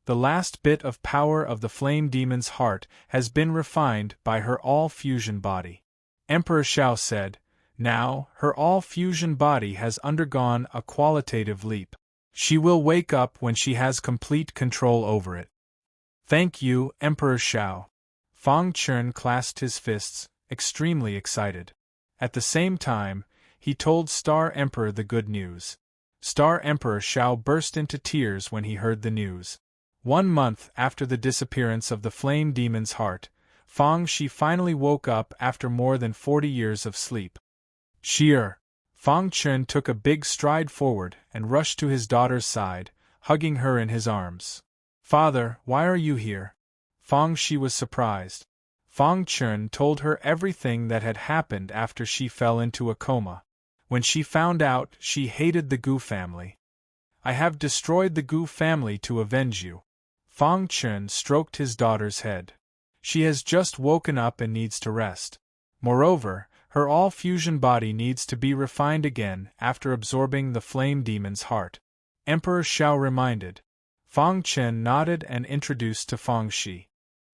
The last bit of power of the flame demon's heart has been refined by her all-fusion body. Emperor Shao said, now, her all-fusion body has undergone a qualitative leap. She will wake up when she has complete control over it. Thank you, Emperor Shao. Fang Chen clasped his fists, extremely excited. At the same time, he told Star Emperor the good news. Star Emperor Shao burst into tears when he heard the news. 1 month after the disappearance of the flame demon's heart, Fang Shi finally woke up after more than 40 years of sleep. Sheer! Fang Chen took a big stride forward and rushed to his daughter's side, hugging her in his arms. Father, why are you here? Fang Shi was surprised. Fang Chen told her everything that had happened after she fell into a coma. When she found out, she hated the Gu family. I have destroyed the Gu family to avenge you. Fang Chen stroked his daughter's head. She has just woken up and needs to rest. Moreover, her all-fusion body needs to be refined again after absorbing the flame demon's heart. Emperor Shao reminded. Fang Chen nodded and introduced to Fang Shi.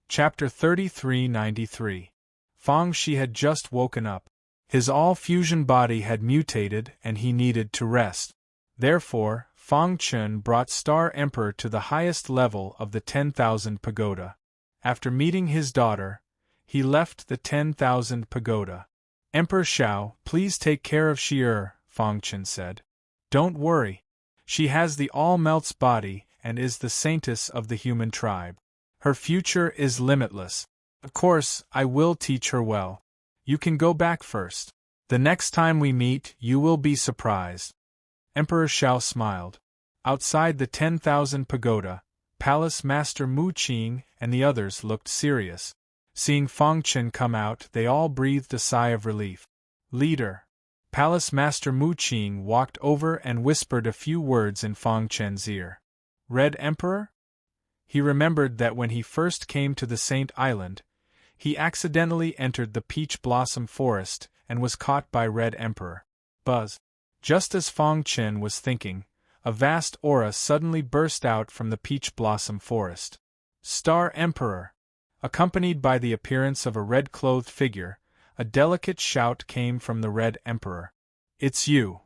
Chapter 3393. Fang Shi had just woken up. His all-fusion body had mutated and he needed to rest. Therefore, Fang Chen brought Star Emperor to the highest level of the 10,000 pagoda. After meeting his daughter, he left the 10,000 pagoda. Emperor Shao, please take care of Shi, Fang Chen said. Don't worry. She has the all-melts body and is the saintess of the human tribe. Her future is limitless. Of course, I will teach her well. You can go back first. The next time we meet, you will be surprised. Emperor Shao smiled. Outside the 10,000 pagoda, Palace Master Mu Qing and the others looked serious. Seeing Fang Chen come out, they all breathed a sigh of relief. Leader. Palace Master Mu Qing walked over and whispered a few words in Fang Chen's ear. Red Emperor? He remembered that when he first came to the Saint Island, he accidentally entered the peach blossom forest and was caught by Red Emperor. Buzz. Just as Fang Chen was thinking, a vast aura suddenly burst out from the peach blossom forest. Star Emperor! Accompanied by the appearance of a red-clothed figure, a delicate shout came from the Red Emperor. It's you!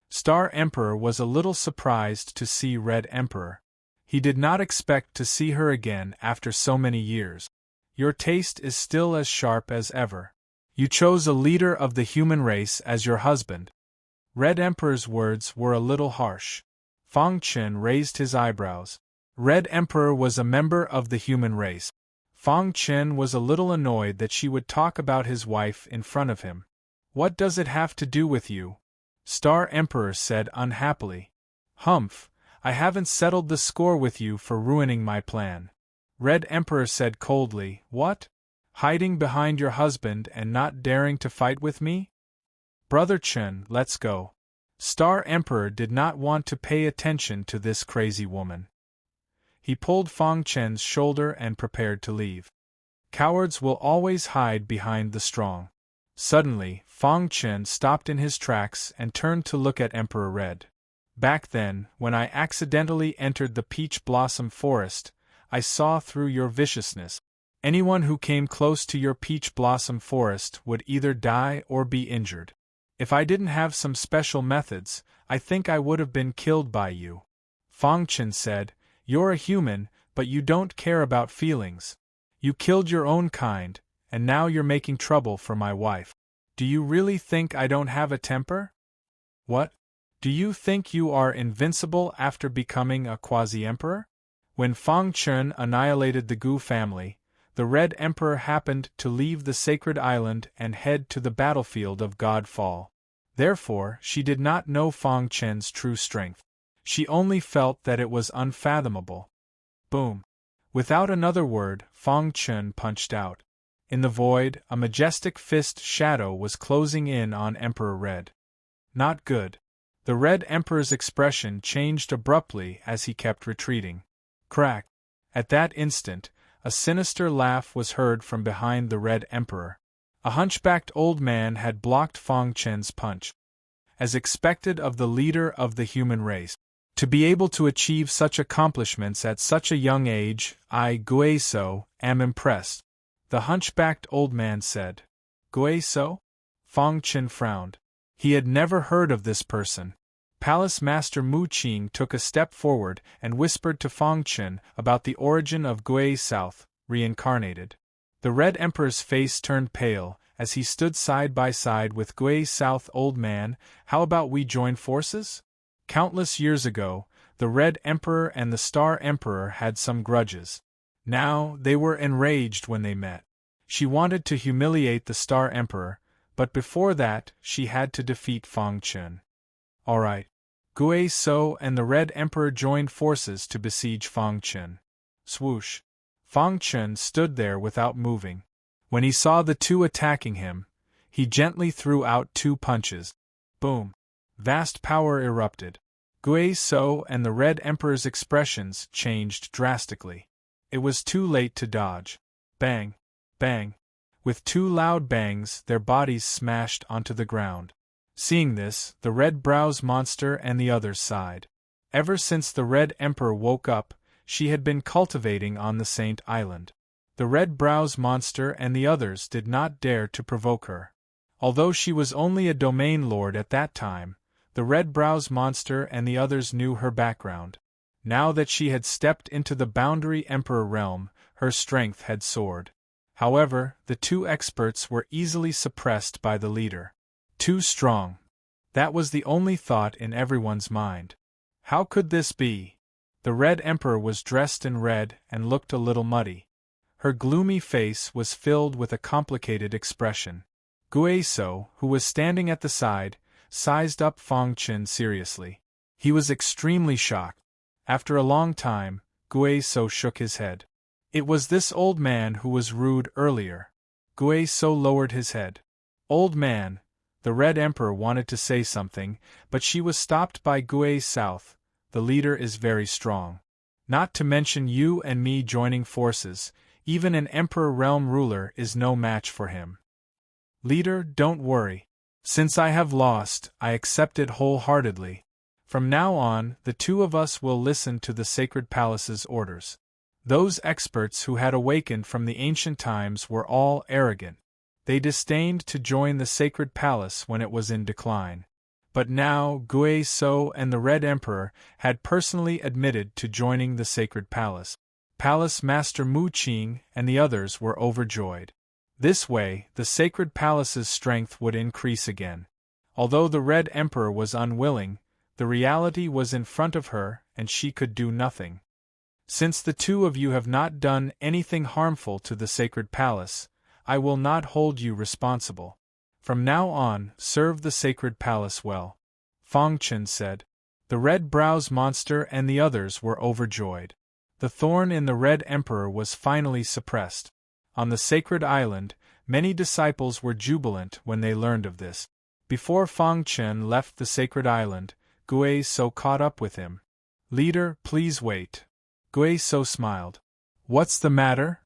Star Emperor was a little surprised to see Red Emperor. He did not expect to see her again after so many years. Your taste is still as sharp as ever. You chose a leader of the human race as your husband. Red Emperor's words were a little harsh. Fang Chen raised his eyebrows. Red Emperor was a member of the human race. Fang Chen was a little annoyed that she would talk about his wife in front of him. What does it have to do with you? Star Emperor said unhappily. Humph, I haven't settled the score with you for ruining my plan. Red Emperor said coldly, What? Hiding behind your husband and not daring to fight with me? Brother Chen, let's go. Star Emperor did not want to pay attention to this crazy woman. He pulled Fang Chen's shoulder and prepared to leave. Cowards will always hide behind the strong. Suddenly, Fang Chen stopped in his tracks and turned to look at Emperor Red. Back then, when I accidentally entered the peach blossom forest, I saw through your viciousness. Anyone who came close to your peach blossom forest would either die or be injured. If I didn't have some special methods, I think I would have been killed by you. Fang Chen said, You're a human, but you don't care about feelings. You killed your own kind, and now you're making trouble for my wife. Do you really think I don't have a temper? What? Do you think you are invincible after becoming a quasi-emperor? When Fang Chen annihilated the Gu family, the Red Emperor happened to leave the sacred island and head to the battlefield of Godfall. Therefore, she did not know Fang Chen's true strength. She only felt that it was unfathomable. Boom! Without another word, Fang Chen punched out. In the void, a majestic fist shadow was closing in on Emperor Red. Not good. The Red Emperor's expression changed abruptly as he kept retreating. Crack! At that instant, a sinister laugh was heard from behind the Red Emperor. A hunchbacked old man had blocked Fang Chen's punch. As expected of the leader of the human race, to be able to achieve such accomplishments at such a young age, I, Guizhou, am impressed, the hunchbacked old man said. Guizhou? Fang Chen frowned. He had never heard of this person. Palace Master Mu Qing took a step forward and whispered to Fang Chen about the origin of Guizhou, reincarnated. The Red Emperor's face turned pale as he stood side by side with Guizhou. Old man, how about we join forces? Countless years ago, the Red Emperor and the Star Emperor had some grudges. Now, they were enraged when they met. She wanted to humiliate the Star Emperor, but before that, she had to defeat Fang Chen. All right. Guizhou and the Red Emperor joined forces to besiege Fang Chen. Swoosh. Fang Chen stood there without moving. When he saw the two attacking him, he gently threw out 2 punches. Boom. Vast power erupted. Guizhou and the Red Emperor's expressions changed drastically. It was too late to dodge. Bang. Bang. With 2 loud bangs, their bodies smashed onto the ground. Seeing this, the Red Brows monster and the others sighed. Ever since the Red Emperor woke up, she had been cultivating on the Saint Island. The Red Brows monster and the others did not dare to provoke her. Although she was only a domain lord at that time, the Red Brows monster and the others knew her background. Now that she had stepped into the Boundary Emperor realm, her strength had soared. However, the 2 experts were easily suppressed by the leader. Too strong. That was the only thought in everyone's mind. How could this be? The Red Emperor was dressed in red and looked a little muddy. Her gloomy face was filled with a complicated expression. Guizhou, who was standing at the side, sized up Fang Chen seriously. He was extremely shocked. After a long time, Guizhou shook his head. It was this old man who was rude earlier. Guizhou lowered his head. Old man, the Red Emperor wanted to say something, but she was stopped by Guizhou. The leader is very strong. Not to mention you and me joining forces, even an Emperor realm ruler is no match for him. Leader, don't worry. Since I have lost, I accept it wholeheartedly. From now on, the 2 of us will listen to the Sacred Palace's orders. Those experts who had awakened from the ancient times were all arrogant. They disdained to join the Sacred Palace when it was in decline. But now Guizhou and the Red Emperor had personally admitted to joining the Sacred Palace. Palace Master Mu Qing and the others were overjoyed. This way, the Sacred Palace's strength would increase again. Although the Red Emperor was unwilling, the reality was in front of her and she could do nothing. Since the 2 of you have not done anything harmful to the Sacred Palace, I will not hold you responsible. From now on, serve the Sacred Palace well. Fang Chen said. The Red Brows monster and the others were overjoyed. The thorn in the Red Emperor was finally suppressed. On the Sacred Island, many disciples were jubilant when they learned of this. Before Fang Chen left the Sacred Island, Guizhou caught up with him. Leader, please wait. Guizhou smiled. What's the matter?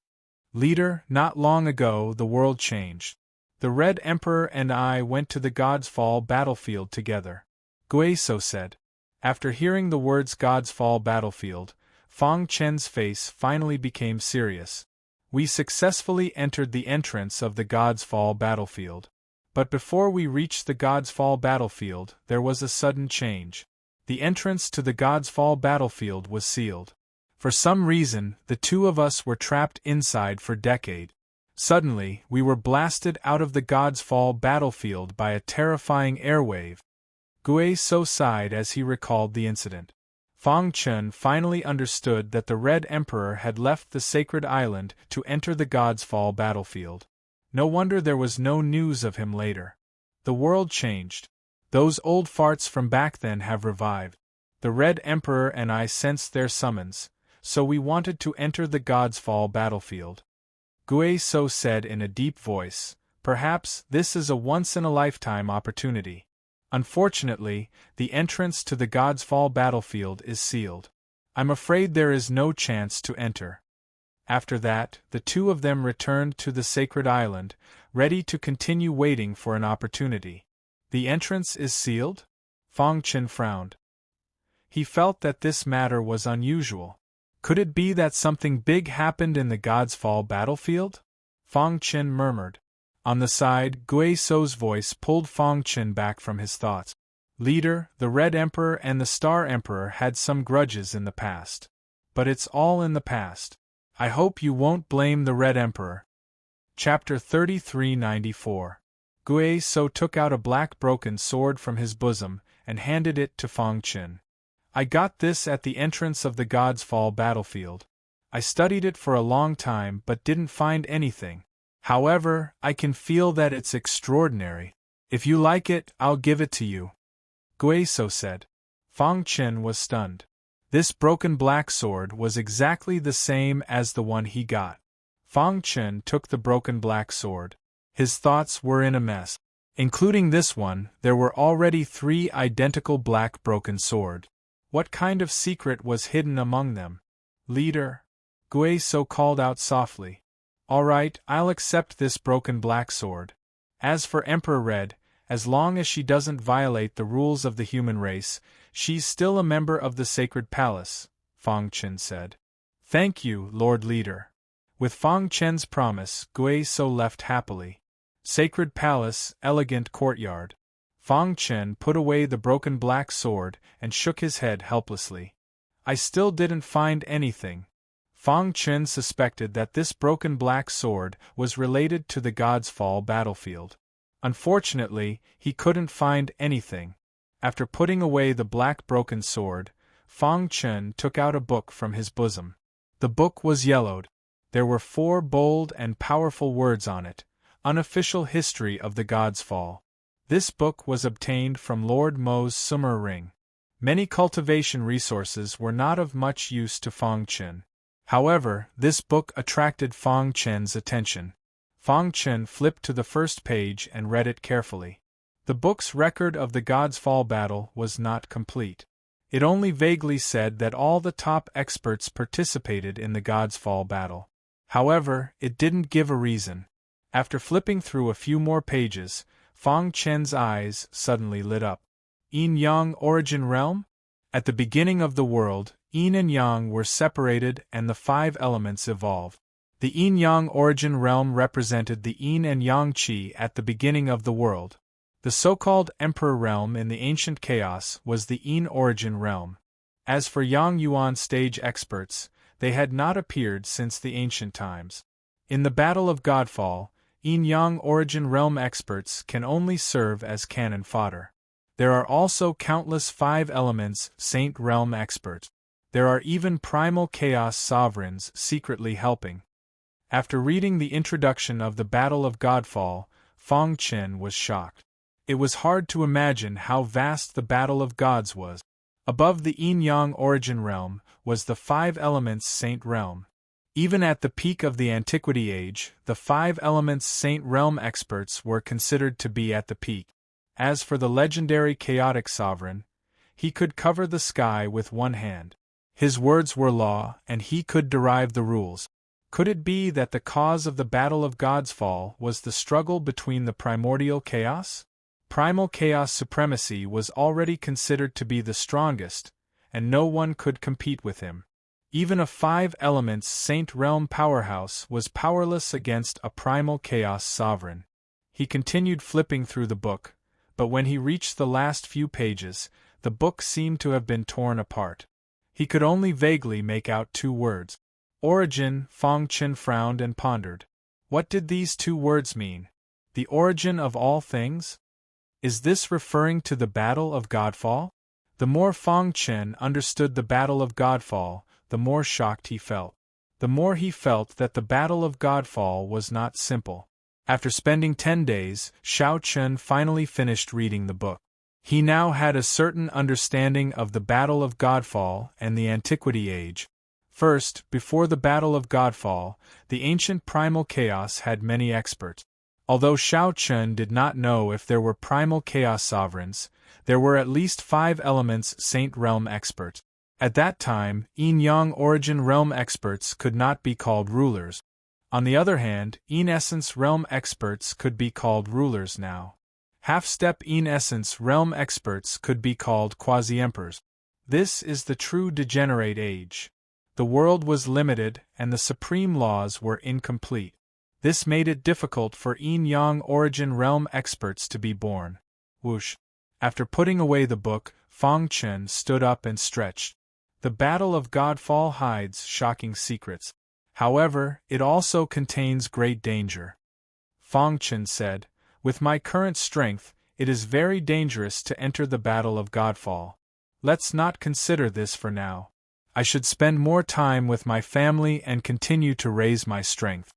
Leader, not long ago the world changed. The Red Emperor and I went to the God's Fall battlefield together. Guizhou said. After hearing the words God's Fall battlefield, Fang Chen's face finally became serious. We successfully entered the entrance of the God's Fall battlefield. But before we reached the God's Fall battlefield, there was a sudden change. The entrance to the God's Fall battlefield was sealed. For some reason, the 2 of us were trapped inside for decades. Suddenly, we were blasted out of the God's Fall battlefield by a terrifying airwave. Guizhou sighed as he recalled the incident. Fang Chen finally understood that the Red Emperor had left the Sacred Island to enter the God's Fall battlefield. No wonder there was no news of him later. The world changed. Those old farts from back then have revived. The Red Emperor and I sensed their summons, so we wanted to enter the God's Fall battlefield. Guizhou said in a deep voice, perhaps this is a once-in-a-lifetime opportunity. Unfortunately, the entrance to the God's Fall battlefield is sealed. I'm afraid there is no chance to enter. After that, the two of them returned to the sacred island, ready to continue waiting for an opportunity. The entrance is sealed? Fang Chen frowned. He felt that this matter was unusual. Could it be that something big happened in the God's Fall battlefield? Fang Chen murmured. On the side, Gui Sou's voice pulled Fang Chen back from his thoughts. Leader, the Red Emperor and the Star Emperor had some grudges in the past. But it's all in the past. I hope you won't blame the Red Emperor. Chapter 3394. Gui Sou took out a black broken sword from his bosom and handed it to Fang Chen. I got this at the entrance of the God's Fall battlefield. I studied it for a long time but didn't find anything. However, I can feel that it's extraordinary. If you like it, I'll give it to you. Gui Sou said. Fang Chen was stunned. This broken black sword was exactly the same as the one he got. Fang Chen took the broken black sword. His thoughts were in a mess. Including this one, there were already 3 identical black broken swords. What kind of secret was hidden among them? Leader, Gui Sou called out softly. All right, I'll accept this broken black sword. As for Emperor Red, as long as she doesn't violate the rules of the human race, she's still a member of the Sacred Palace, Fang Chen said. Thank you, Lord Leader. With Fang Chen's promise, Gui Sou left happily. Sacred Palace, elegant courtyard. Fang Chen put away the broken black sword and shook his head helplessly. I still didn't find anything. Fang Chen suspected that this broken black sword was related to the God's Fall battlefield. Unfortunately, he couldn't find anything. After putting away the black broken sword, Fang Chen took out a book from his bosom. The book was yellowed. There were 4 bold and powerful words on it: Unofficial History of the God's Fall. This book was obtained from Lord Mo's Summer Ring. Many cultivation resources were not of much use to Fang Chen. However, this book attracted Fang Chen's attention. Fang Chen flipped to the first page and read it carefully. The book's record of the God's Fall battle was not complete. It only vaguely said that all the top experts participated in the God's Fall battle. However, it didn't give a reason. After flipping through a few more pages, Fang Chen's eyes suddenly lit up. Yin-Yang Origin Realm? At the beginning of the world, Yin and Yang were separated and the 5 elements evolved. The Yin-Yang Origin Realm represented the Yin and Yang Qi at the beginning of the world. The so-called Emperor Realm in the ancient chaos was the Yin Origin Realm. As for Yang Yuan stage experts, they had not appeared since the ancient times. In the Battle of Godfall, Yin-Yang Origin Realm experts can only serve as cannon fodder. There are also countless 5 elements Saint Realm experts. There are even primal chaos sovereigns secretly helping. After reading the introduction of the Battle of Godfall, Fang Chen was shocked. It was hard to imagine how vast the Battle of Gods was. Above the Yin-Yang Origin Realm was the 5 elements Saint Realm. Even at the peak of the Antiquity Age, the 5 elements Saint Realm experts were considered to be at the peak. As for the legendary Chaotic Sovereign, he could cover the sky with one hand. His words were law, and he could derive the rules. Could it be that the cause of the Battle of God's Fall was the struggle between the primordial chaos? Primal chaos supremacy was already considered to be the strongest, and no one could compete with him. Even a 5 elements Saint Realm powerhouse was powerless against a primal chaos sovereign. He continued flipping through the book, but when he reached the last few pages, the book seemed to have been torn apart. He could only vaguely make out 2 words. Origin. Fang Chen frowned and pondered. What did these 2 words mean? The origin of all things? Is this referring to the Battle of Godfall? The more Fang Chen understood the Battle of Godfall, the more shocked he felt. The more he felt that the Battle of Godfall was not simple. After spending 10 days, Xiao Chen finally finished reading the book. He now had a certain understanding of the Battle of Godfall and the Antiquity Age. First, before the Battle of Godfall, the ancient primal chaos had many experts. Although Shao Chun did not know if there were primal chaos sovereigns, there were at least 5 elements Saint Realm experts. At that time, Yin-Yang Origin Realm experts could not be called rulers. On the other hand, Yin-Essence Realm experts could be called rulers now. Half-step Yin-Essence Realm experts could be called quasi-emperors. This is the true degenerate age. The world was limited and the supreme laws were incomplete. This made it difficult for Yin-Yang Origin Realm experts to be born. Whoosh! After putting away the book, Fang Chen stood up and stretched. The Battle of Godfall hides shocking secrets. However, it also contains great danger. Fang Chen said, "With my current strength, it is very dangerous to enter the Battle of Godfall. Let's not consider this for now. I should spend more time with my family and continue to raise my strength."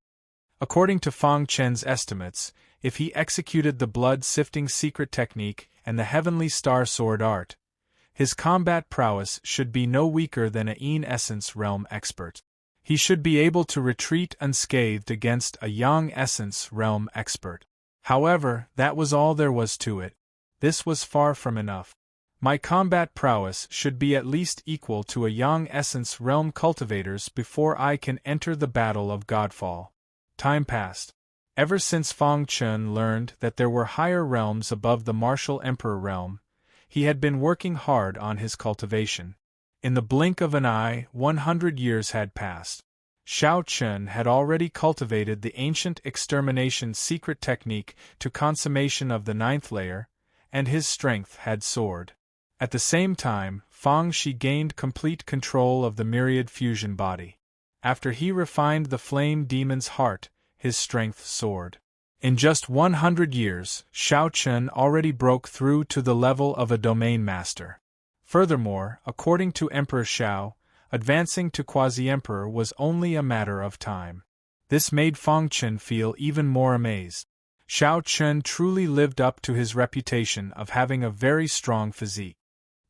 According to Fang Chen's estimates, if he executed the blood-sifting secret technique and the heavenly star sword art, his combat prowess should be no weaker than a Yin Essence Realm expert. He should be able to retreat unscathed against a Yang Essence Realm expert. However, that was all there was to it. This was far from enough. My combat prowess should be at least equal to a Yang Essence Realm cultivator's before I can enter the Battle of Godfall. Time passed. Ever since Fang Chen learned that there were higher realms above the martial emperor realm, he had been working hard on his cultivation. In the blink of an eye, 100 years had passed. Shao Chun had already cultivated the ancient extermination secret technique to consummation of the 9th layer, and his strength had soared. At the same time, Fang Shi gained complete control of the myriad fusion body. After he refined the flame demon's heart, his strength soared. In just 100 years, Shao Chun already broke through to the level of a domain master. Furthermore, according to Emperor Shao, advancing to quasi-emperor was only a matter of time. This made Fang Chen feel even more amazed. Shao Chun truly lived up to his reputation of having a very strong physique.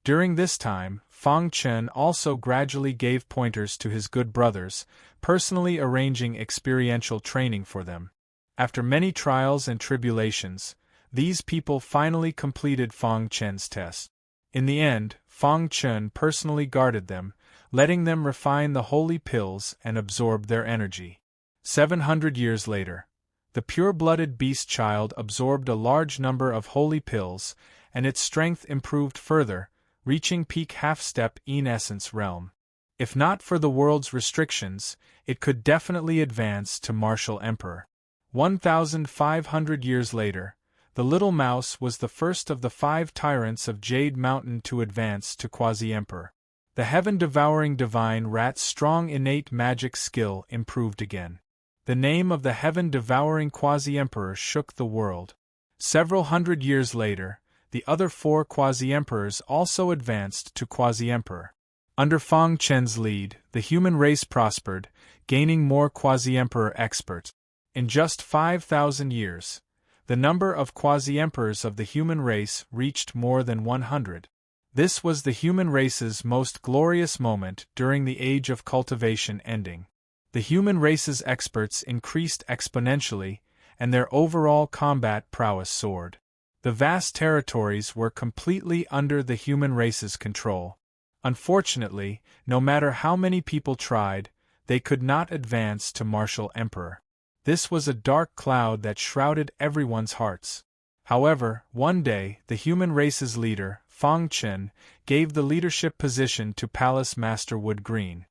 During this time, Fang Chen also gradually gave pointers to his good brothers, personally arranging experiential training for them. After many trials and tribulations, these people finally completed Fang Chen's test. In the end, Fang Chen personally guarded them, letting them refine the holy pills and absorb their energy. 700 years later, the pure-blooded beast child absorbed a large number of holy pills, and its strength improved further, reaching peak half-step Yin Essence realm. If not for the world's restrictions, it could definitely advance to martial emperor. 1,500 years later, the little mouse was the first of the 5 tyrants of Jade Mountain to advance to quasi-emperor. The heaven-devouring divine rat's strong innate magic skill improved again. The name of the heaven-devouring quasi-emperor shook the world. Several hundred years later, the other 4 quasi-emperors also advanced to quasi-emperor. Under Fang Chen's lead, the human race prospered, gaining more quasi-emperor experts. In just 5,000 years, the number of quasi-emperors of the human race reached more than 100. This was the human race's most glorious moment during the age of cultivation ending. The human race's experts increased exponentially, and their overall combat prowess soared. The vast territories were completely under the human race's control. Unfortunately, no matter how many people tried, they could not advance to martial emperor. This was a dark cloud that shrouded everyone's hearts. However, one day, the human race's leader, Fang Chen, gave the leadership position to Palace Master Wood Green.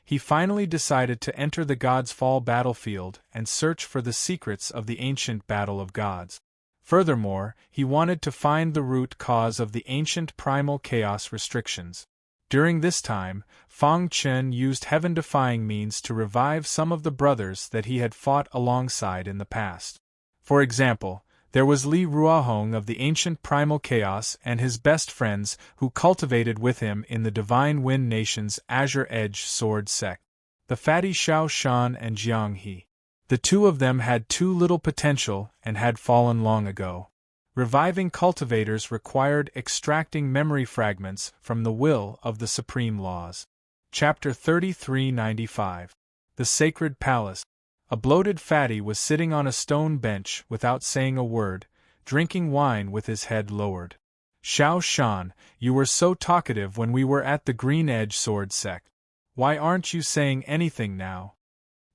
He finally decided to enter the Gods' Fall battlefield and search for the secrets of the ancient Battle of Gods. Furthermore, he wanted to find the root cause of the ancient primal chaos restrictions. During this time, Fang Chen used heaven-defying means to revive some of the brothers that he had fought alongside in the past. For example, there was Li Ruahong of the ancient primal chaos and his best friends who cultivated with him in the Divine Wind Nation's Azure Edge Sword sect. The fatty Xiao Shan and Jiang He. The 2 of them had too little potential and had fallen long ago. Reviving cultivators required extracting memory fragments from the will of the Supreme Laws. Chapter 3395. The Sacred Palace. A bloated fatty was sitting on a stone bench without saying a word, drinking wine with his head lowered. Xiao Shan, you were so talkative when we were at the Green Edge Sword sect. Why aren't you saying anything now?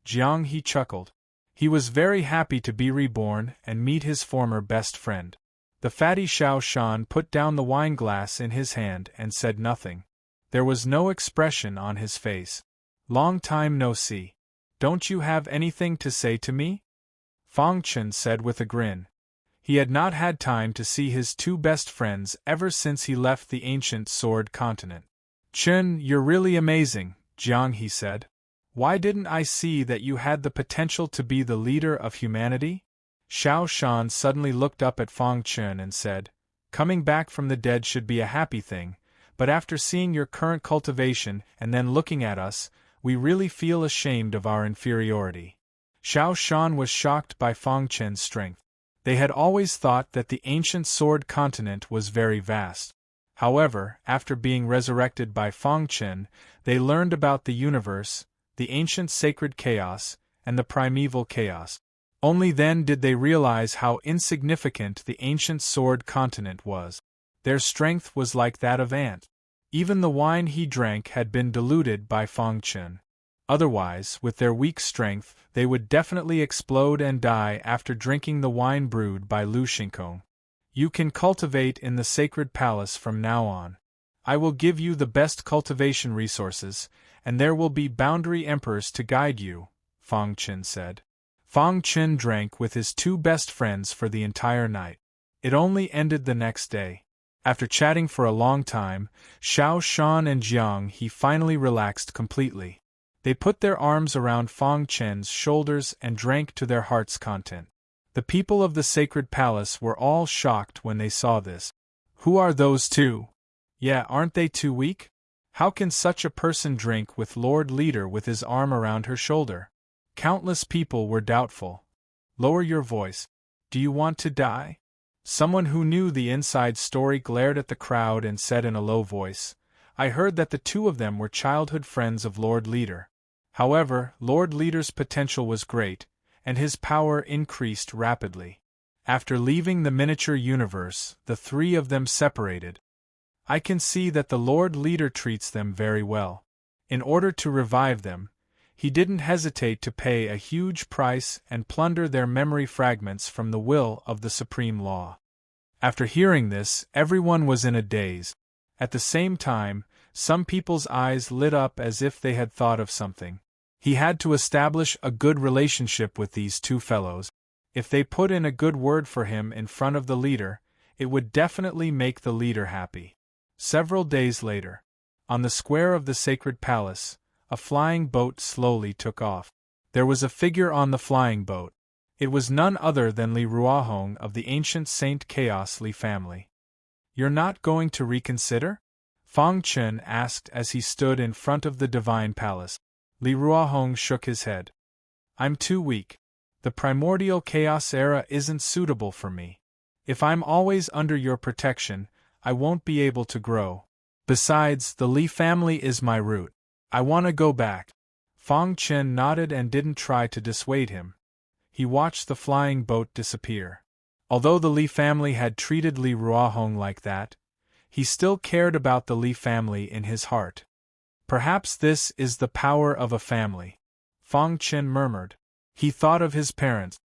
Jiang He chuckled. He was very happy to be reborn and meet his former best friend. The fatty Xiao Shan put down the wine glass in his hand and said nothing. There was no expression on his face. Long time no see. Don't you have anything to say to me? Fang Chen said with a grin. He had not had time to see his two best friends ever since he left the ancient sword continent. Chen, you're really amazing, Jiang He said. Why didn't I see that you had the potential to be the leader of humanity? Xiao Shan suddenly looked up at Fang Chen and said, coming back from the dead should be a happy thing, but after seeing your current cultivation and then looking at us, we really feel ashamed of our inferiority. Xiao Shan was shocked by Fang Chen's strength. They had always thought that the ancient sword continent was very vast. However, after being resurrected by Fang Chen, they learned about the universe, the ancient sacred chaos, and the primeval chaos. Only then did they realize how insignificant the ancient sword continent was. Their strength was like that of ants. Even the wine he drank had been diluted by Fang Chen. Otherwise, with their weak strength, they would definitely explode and die after drinking the wine brewed by Lu Xingkong. You can cultivate in the sacred palace from now on. I will give you the best cultivation resources, and there will be boundary emperors to guide you, Fang Chen said. Fang Chen drank with his two best friends for the entire night. It only ended the next day. After chatting for a long time, Xiao Shan and Jiang He finally relaxed completely. They put their arms around Fang Chen's shoulders and drank to their heart's content. The people of the sacred palace were all shocked when they saw this. Who are those two? Yeah, aren't they too weak? How can such a person drink with Lord Leader with his arm around her shoulder? Countless people were doubtful. Lower your voice. Do you want to die? Someone who knew the inside story glared at the crowd and said in a low voice, I heard that the two of them were childhood friends of Lord Leader. However, Lord Leader's potential was great, and his power increased rapidly. After leaving the miniature universe, the three of them separated. I can see that the Lord Leader treats them very well. In order to revive them, he didn't hesitate to pay a huge price and plunder their memory fragments from the will of the Supreme Law. After hearing this, everyone was in a daze. At the same time, some people's eyes lit up as if they had thought of something. He had to establish a good relationship with these two fellows. If they put in a good word for him in front of the leader, it would definitely make the leader happy. Several days later, on the square of the sacred palace, a flying boat slowly took off. There was a figure on the flying boat. It was none other than Li Ruahong of the ancient Saint Chaos Li family. You're not going to reconsider? Fang Chen asked as he stood in front of the divine palace. Li Ruahong shook his head. I'm too weak. The primordial chaos era isn't suitable for me. If I'm always under your protection, I won't be able to grow. Besides, the Li family is my root. I want to go back. Fang Chen nodded and didn't try to dissuade him. He watched the flying boat disappear. Although the Li family had treated Li Ruahong like that, he still cared about the Li family in his heart. Perhaps this is the power of a family, Fang Chen murmured. He thought of his parents.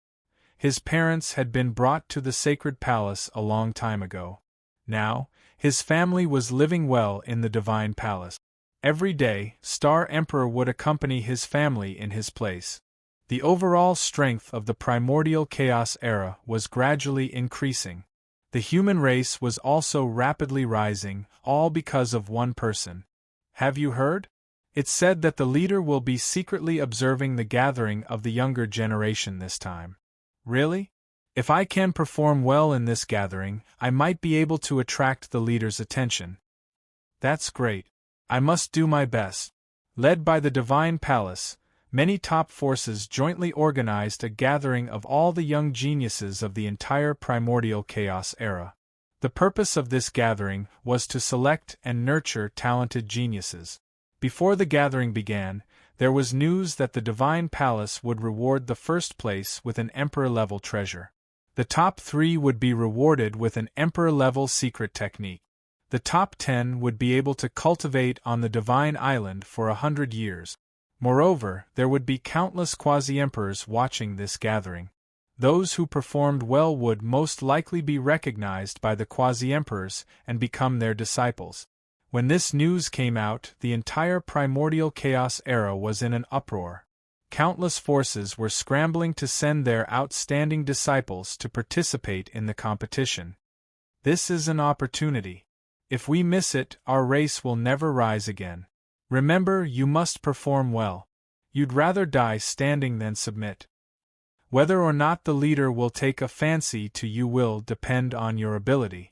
His parents had been brought to the sacred palace a long time ago. Now, his family was living well in the divine palace. Every day, Star Emperor would accompany his family in his place. The overall strength of the primordial chaos era was gradually increasing. The human race was also rapidly rising, all because of one person. Have you heard? It's said that the leader will be secretly observing the gathering of the younger generation this time. Really? If I can perform well in this gathering, I might be able to attract the leader's attention. That's great. I must do my best. Led by the divine palace, many top forces jointly organized a gathering of all the young geniuses of the entire primordial chaos era. The purpose of this gathering was to select and nurture talented geniuses. Before the gathering began, There was news that the Divine Palace would reward the first place with an Emperor-level treasure. The top 3 would be rewarded with an Emperor-level secret technique. The top 10 would be able to cultivate on the Divine Island for 100 years. Moreover, there would be countless quasi-emperors watching this gathering. Those who performed well would most likely be recognized by the quasi-emperors and become their disciples. When this news came out, the entire primordial chaos era was in an uproar. Countless forces were scrambling to send their outstanding disciples to participate in the competition. This is an opportunity. If we miss it, our race will never rise again. Remember, you must perform well. You'd rather die standing than submit. Whether or not the leader will take a fancy to you will depend on your ability.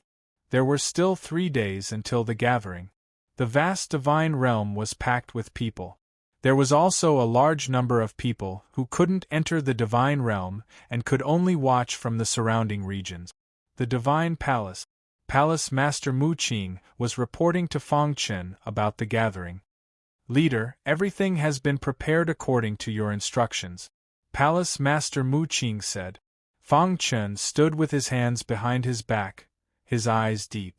There were still 3 days until the gathering. The vast divine realm was packed with people. There was also a large number of people who couldn't enter the divine realm and could only watch from the surrounding regions. The divine palace. Palace Master Mu Qing was reporting to Feng Chen about the gathering. Leader, everything has been prepared according to your instructions. Palace Master Mu Qing said. Feng Chen stood with his hands behind his back, his eyes deep.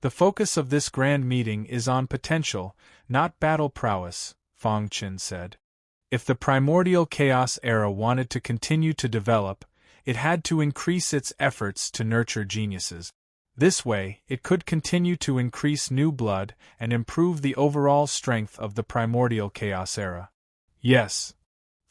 The focus of this grand meeting is on potential, not battle prowess, Feng Chen said. If the primordial chaos era wanted to continue to develop, it had to increase its efforts to nurture geniuses. This way, it could continue to increase new blood and improve the overall strength of the primordial chaos era. Yes.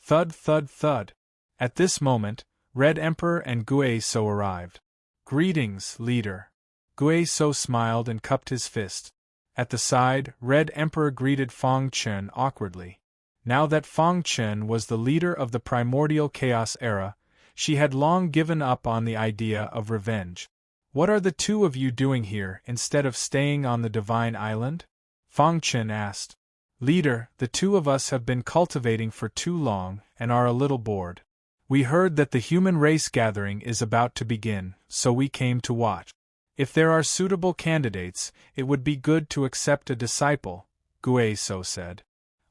Thud thud thud. At this moment, Red Emperor and Gui So arrived. Greetings, leader. Gui So smiled and cupped his fist. At the side, Red Emperor greeted Feng Chen awkwardly. Now that Feng Chen was the leader of the primordial chaos era, she had long given up on the idea of revenge. What are the 2 of you doing here instead of staying on the Divine Island? Feng Chen asked. Leader, the 2 of us have been cultivating for too long and are a little bored. We heard that the human race gathering is about to begin, so we came to watch. If there are suitable candidates, it would be good to accept a disciple, Gui So said.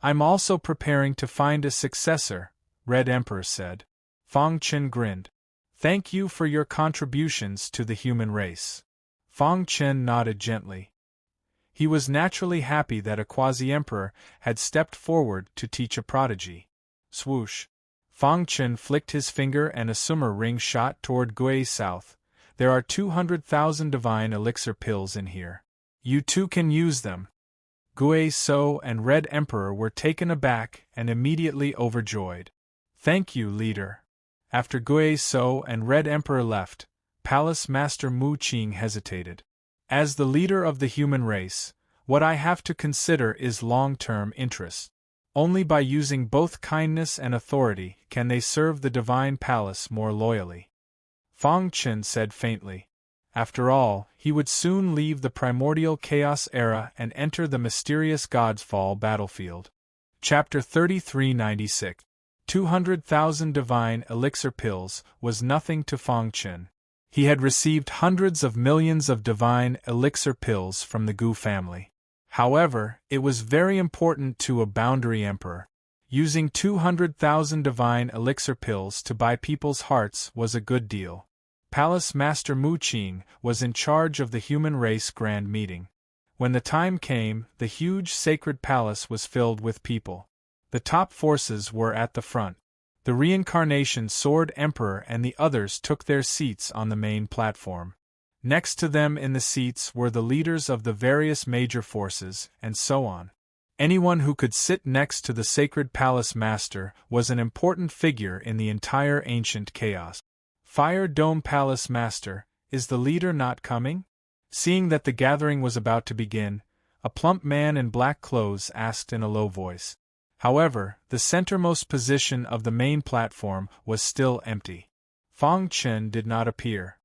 I'm also preparing to find a successor, Red Emperor said. Feng Chen grinned. Thank you for your contributions to the human race. Feng Chen nodded gently. He was naturally happy that a quasi-emperor had stepped forward to teach a prodigy. Swoosh. Feng Chen flicked his finger and a summer ring shot toward Gui South. There are 200,000 divine elixir pills in here. You 2 can use them. Gui So and Red Emperor were taken aback and immediately overjoyed. Thank you, leader. After Gui So and Red Emperor left, Palace Master Mu Qing hesitated. As the leader of the human race, what I have to consider is long-term interest. Only by using both kindness and authority can they serve the divine palace more loyally. Feng Chen said faintly. After all, he would soon leave the primordial chaos era and enter the mysterious God's Fall battlefield. Chapter 3396. 200,000 divine elixir pills was nothing to Feng Chen. He had received hundreds of millions of divine elixir pills from the Gu family. However, it was very important to a boundary emperor. Using 200,000 divine elixir pills to buy people's hearts was a good deal. Palace Master Mu Qing was in charge of the human race grand meeting. When the time came, the huge sacred palace was filled with people. The top forces were at the front. The reincarnation Sword Emperor and the others took their seats on the main platform. Next to them in the seats were the leaders of the various major forces, and so on. Anyone who could sit next to the sacred palace master was an important figure in the entire ancient chaos. Fire Dome Palace Master, is the leader not coming? Seeing that the gathering was about to begin, a plump man in black clothes asked in a low voice. However, the centermost position of the main platform was still empty. Feng Chen did not appear.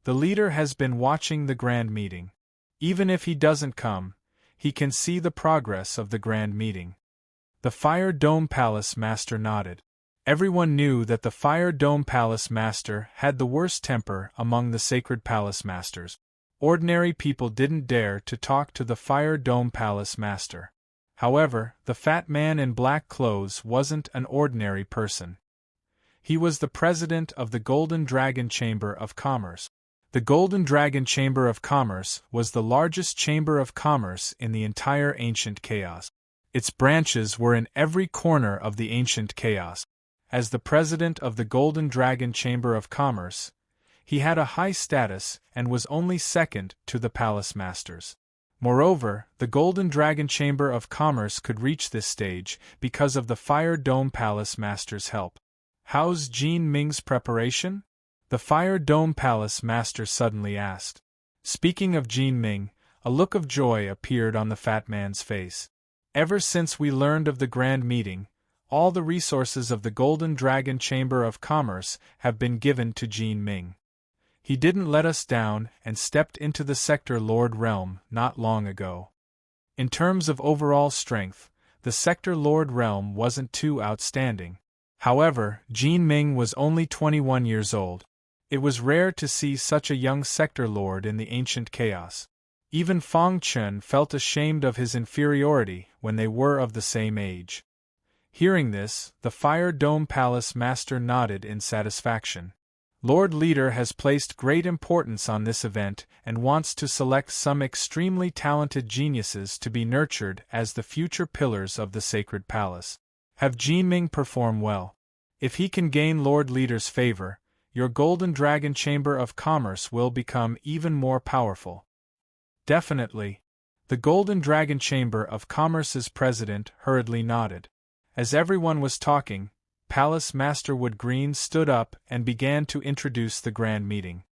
The leader has been watching the grand meeting. Even if he doesn't come, he can see the progress of the grand meeting. The Fire Dome Palace Master nodded. Everyone knew that the Fire Dome Palace Master had the worst temper among the Sacred Palace Masters. Ordinary people didn't dare to talk to the Fire Dome Palace Master. However, the fat man in black clothes wasn't an ordinary person. He was the president of the Golden Dragon Chamber of Commerce. The Golden Dragon Chamber of Commerce was the largest chamber of commerce in the entire ancient chaos. Its branches were in every corner of the ancient chaos. As the president of the Golden Dragon Chamber of Commerce, he had a high status and was only second to the palace masters. Moreover, the Golden Dragon Chamber of Commerce could reach this stage because of the Fire Dome Palace Master's help. "How's Jean Ming's preparation?" the Fire Dome Palace Master suddenly asked. Speaking of Jean Ming, a look of joy appeared on the fat man's face. "Ever since we learned of the grand meeting, all the resources of the Golden Dragon Chamber of Commerce have been given to Jean Ming. He didn't let us down and stepped into the Sector Lord realm not long ago." In terms of overall strength, the Sector Lord realm wasn't too outstanding. However, Jean Ming was only 21 years old. It was rare to see such a young Sector Lord in the ancient chaos. Even Fang Chen felt ashamed of his inferiority when they were of the same age. Hearing this, the Fire Dome Palace Master nodded in satisfaction. Lord Leader has placed great importance on this event and wants to select some extremely talented geniuses to be nurtured as the future pillars of the sacred palace. Have Jean Ming perform well. If he can gain Lord Leader's favor, your Golden Dragon Chamber of Commerce will become even more powerful. Definitely. The Golden Dragon Chamber of Commerce's president hurriedly nodded. As everyone was talking, Palace Master Woodgreen stood up and began to introduce the grand meeting.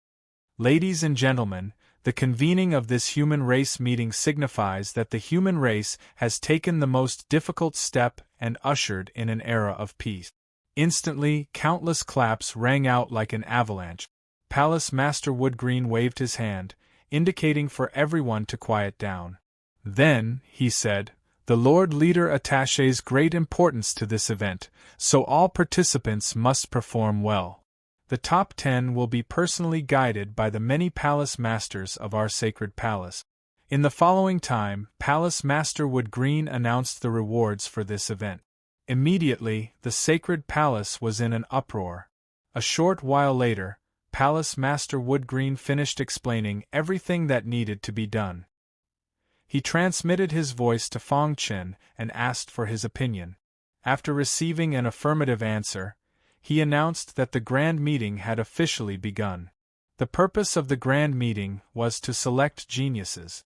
"Ladies and gentlemen, the convening of this human race meeting signifies that the human race has taken the most difficult step and ushered in an era of peace." Instantly, countless claps rang out like an avalanche. Palace Master Woodgreen waved his hand, indicating for everyone to quiet down. Then, he said, "The Lord Leader attaches great importance to this event, so all participants must perform well. The top 10 will be personally guided by the many palace masters of our sacred palace." In the following time, Palace Master Woodgreen announced the rewards for this event. Immediately, the sacred palace was in an uproar. A short while later, Palace Master Woodgreen finished explaining everything that needed to be done. He transmitted his voice to Fang Chen and asked for his opinion. After receiving an affirmative answer, he announced that the grand meeting had officially begun. The purpose of the grand meeting was to select geniuses.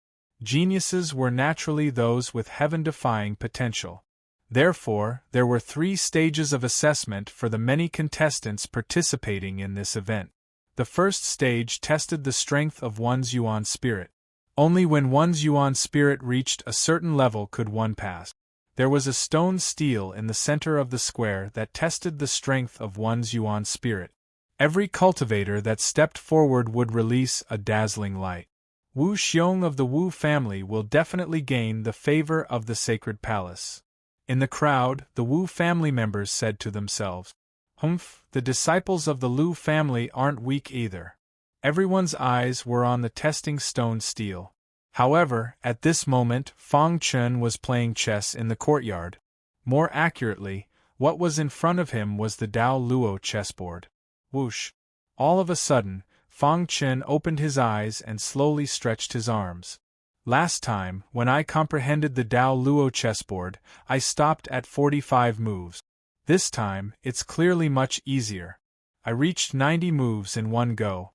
Geniuses were naturally those with heaven-defying potential. Therefore, there were 3 stages of assessment for the many contestants participating in this event. The first stage tested the strength of one's Yuan spirit. Only when one's Yuan spirit reached a certain level could one pass. There was a stone stele in the center of the square that tested the strength of one's Yuan spirit. Every cultivator that stepped forward would release a dazzling light. Wu Xiong of the Wu family will definitely gain the favor of the sacred palace. In the crowd, the Wu family members said to themselves, "Humph, the disciples of the Lu family aren't weak either." Everyone's eyes were on the testing stone stele. However, at this moment, Fang Chen was playing chess in the courtyard. More accurately, what was in front of him was the Dao Luo chessboard. Whoosh! All of a sudden, Fang Chen opened his eyes and slowly stretched his arms. "Last time, when I comprehended the Dao Luo chessboard, I stopped at 45 moves. This time, it's clearly much easier. I reached 90 moves in one go."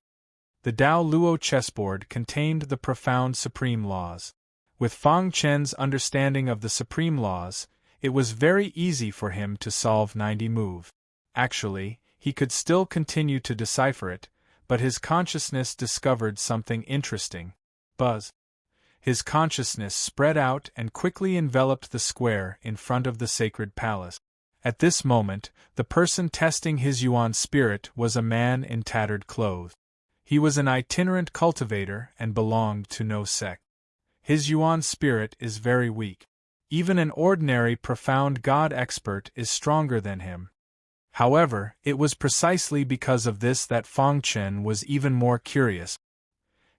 The Dao Luo chessboard contained the profound supreme laws. With Fang Chen's understanding of the supreme laws, it was very easy for him to solve 90 moves. Actually, he could still continue to decipher it, but his consciousness discovered something interesting. Buzz! His consciousness spread out and quickly enveloped the square in front of the sacred palace. At this moment, the person testing his Yuan spirit was a man in tattered clothes. He was an itinerant cultivator and belonged to no sect. His Yuan spirit is very weak. Even an ordinary profound God expert is stronger than him. However, it was precisely because of this that Fang Chen was even more curious.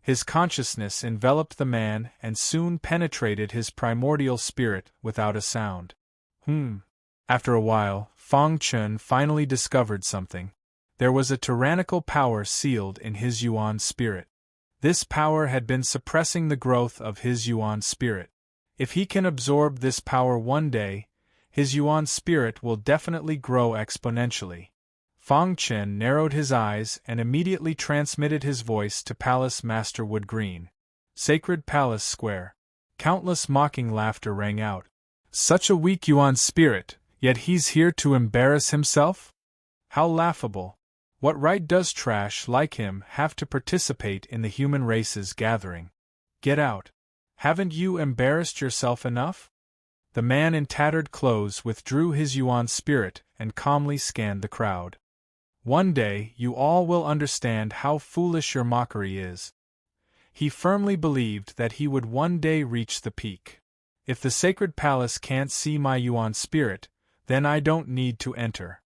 His consciousness enveloped the man and soon penetrated his primordial spirit without a sound. After a while, Fang Chun finally discovered something. There was a tyrannical power sealed in his Yuan spirit. This power had been suppressing the growth of his Yuan spirit. If he can absorb this power one day, his Yuan spirit will definitely grow exponentially. Fang Chen narrowed his eyes and immediately transmitted his voice to Palace Master Wood Green. Sacred Palace Square. Countless mocking laughter rang out. Such a weak Yuan spirit, yet he's here to embarrass himself? How laughable. What right does trash like him have to participate in the human race's gathering? Get out. Haven't you embarrassed yourself enough? The man in tattered clothes withdrew his Yuan spirit and calmly scanned the crowd. One day you all will understand how foolish your mockery is. He firmly believed that he would one day reach the peak. If the sacred palace can't see my Yuan spirit, then I don't need to enter.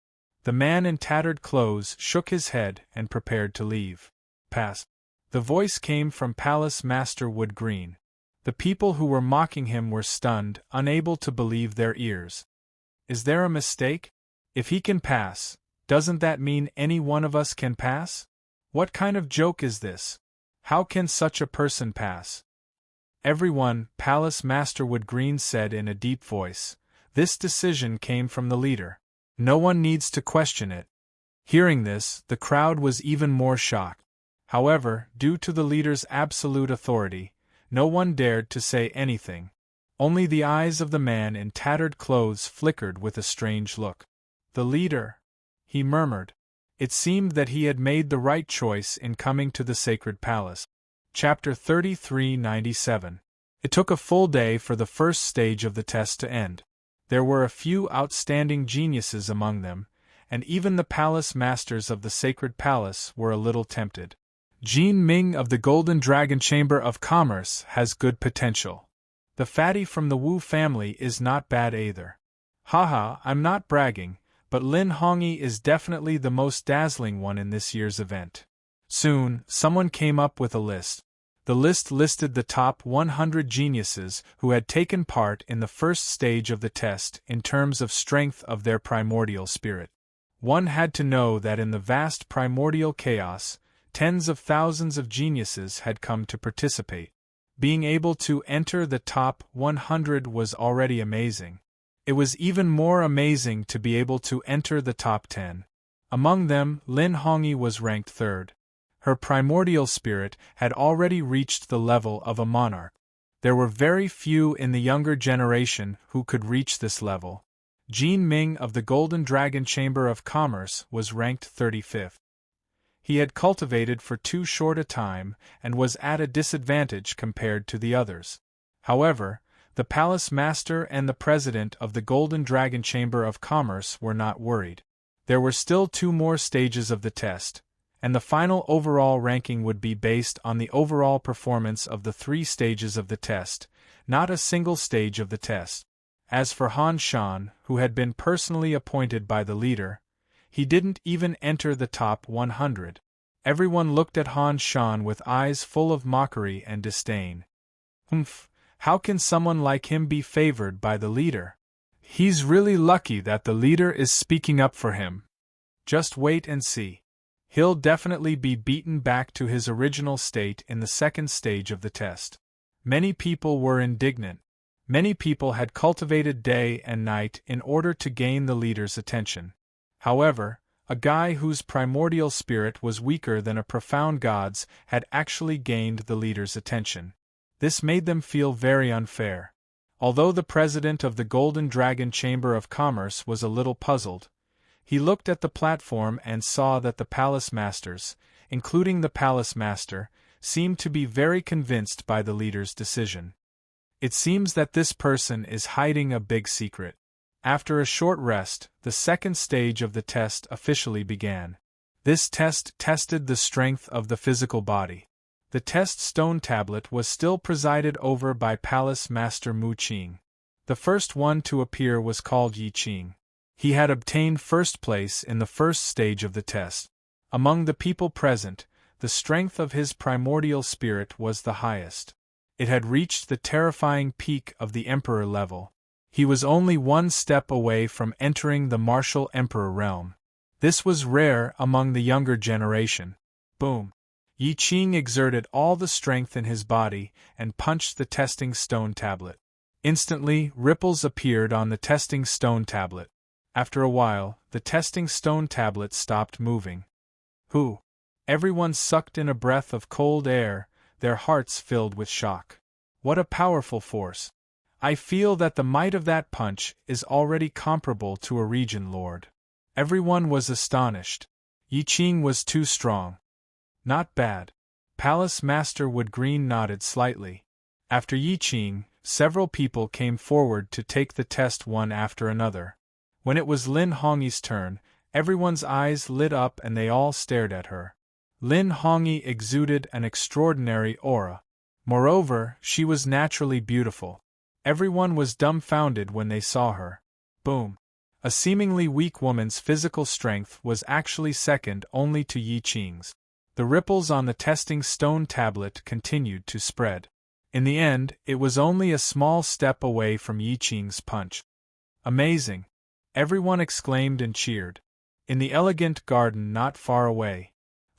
The man in tattered clothes shook his head and prepared to leave. Pass. The voice came from Palace Master Wood Green. The people who were mocking him were stunned, unable to believe their ears. Is there a mistake? If he can pass, doesn't that mean any one of us can pass? What kind of joke is this? How can such a person pass? Everyone, Palace Master Wood Green said in a deep voice. This decision came from the leader. No one needs to question it. Hearing this, the crowd was even more shocked. However, due to the leader's absolute authority, no one dared to say anything. Only the eyes of the man in tattered clothes flickered with a strange look. The leader, he murmured. It seemed that he had made the right choice in coming to the sacred palace. Chapter 3397. It took a full day for the first stage of the test to end. There were a few outstanding geniuses among them, and even the palace masters of the sacred palace were a little tempted. Jean Ming of the Golden Dragon Chamber of Commerce has good potential. The fatty from the Wu family is not bad either. Haha, I'm not bragging, but Lin Hongyi is definitely the most dazzling one in this year's event. Soon, someone came up with a list. The list listed the top 100 geniuses who had taken part in the first stage of the test in terms of strength of their primordial spirit. One had to know that in the vast primordial chaos, tens of thousands of geniuses had come to participate. Being able to enter the top 100 was already amazing. It was even more amazing to be able to enter the top 10. Among them, Lin Hongyi was ranked third. Her primordial spirit had already reached the level of a monarch. There were very few in the younger generation who could reach this level. Jean Ming of the Golden Dragon Chamber of Commerce was ranked 35th. He had cultivated for too short a time and was at a disadvantage compared to the others. However, the palace master and the president of the Golden Dragon Chamber of Commerce were not worried. There were still 2 more stages of the test, and the final overall ranking would be based on the overall performance of the 3 stages of the test, not a single stage of the test. As for Han Shan, who had been personally appointed by the leader, he didn't even enter the top 100. Everyone looked at Han Shan with eyes full of mockery and disdain. How can someone like him be favored by the leader? He's really lucky that the leader is speaking up for him. Just wait and see. He'll definitely be beaten back to his original state in the second stage of the test. Many people were indignant. Many people had cultivated day and night in order to gain the leader's attention. However, a guy whose primordial spirit was weaker than a profound god's had actually gained the leader's attention. This made them feel very unfair. Although the president of the Golden Dragon Chamber of Commerce was a little puzzled, he looked at the platform and saw that the palace masters, including the palace master, seemed to be very convinced by the leader's decision. It seems that this person is hiding a big secret. After a short rest, the second stage of the test officially began. This test tested the strength of the physical body. The test stone tablet was still presided over by Palace Master Mu Qing. The first one to appear was called Yi Qing. He had obtained first place in the first stage of the test. Among the people present, the strength of his primordial spirit was the highest. It had reached the terrifying peak of the Emperor level. He was only one step away from entering the martial Emperor realm. This was rare among the younger generation. Boom! Yi Qing exerted all the strength in his body and punched the testing stone tablet. Instantly, ripples appeared on the testing stone tablet. After a while, the testing stone tablet stopped moving. Who? Everyone sucked in a breath of cold air, their hearts filled with shock. What a powerful force! I feel that the might of that punch is already comparable to a region lord. Everyone was astonished. Yi Qing was too strong. Not bad. Palace Master Wood Green nodded slightly. After Yi Qing, several people came forward to take the test one after another. When it was Lin Hongyi's turn, everyone's eyes lit up and they all stared at her. Lin Hongyi exuded an extraordinary aura. Moreover, she was naturally beautiful. Everyone was dumbfounded when they saw her. Boom! A seemingly weak woman's physical strength was actually second only to Yi Qing's. The ripples on the testing stone tablet continued to spread. In the end, it was only a small step away from Yi Qing's punch. Amazing! Everyone exclaimed and cheered. In the elegant garden not far away,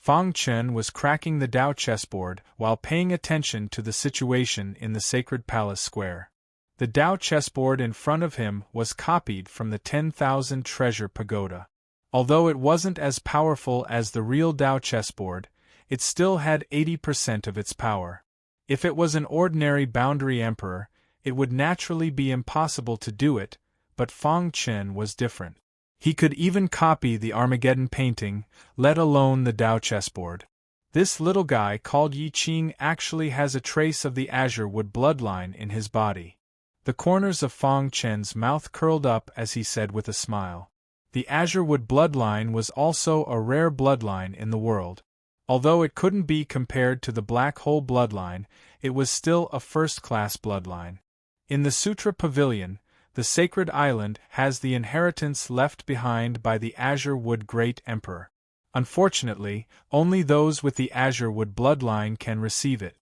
Fang Chen was cracking the Dao chessboard while paying attention to the situation in the sacred palace square. The Dao chessboard in front of him was copied from the 10,000 treasure pagoda. Although it wasn't as powerful as the real Dao chessboard, it still had 80% of its power. If it was an ordinary boundary emperor, it would naturally be impossible to do it, but Fang Chen was different. He could even copy the Armageddon painting, let alone the Dao chessboard. This little guy called Yi Qing actually has a trace of the azure wood bloodline in his body. The corners of Fang Chen's mouth curled up as he said with a smile. The azure wood bloodline was also a rare bloodline in the world. Although it couldn't be compared to the black hole bloodline, it was still a first-class bloodline. In the Sutra Pavilion, the sacred island has the inheritance left behind by the azure wood great emperor. Unfortunately, only those with the azure wood bloodline can receive it.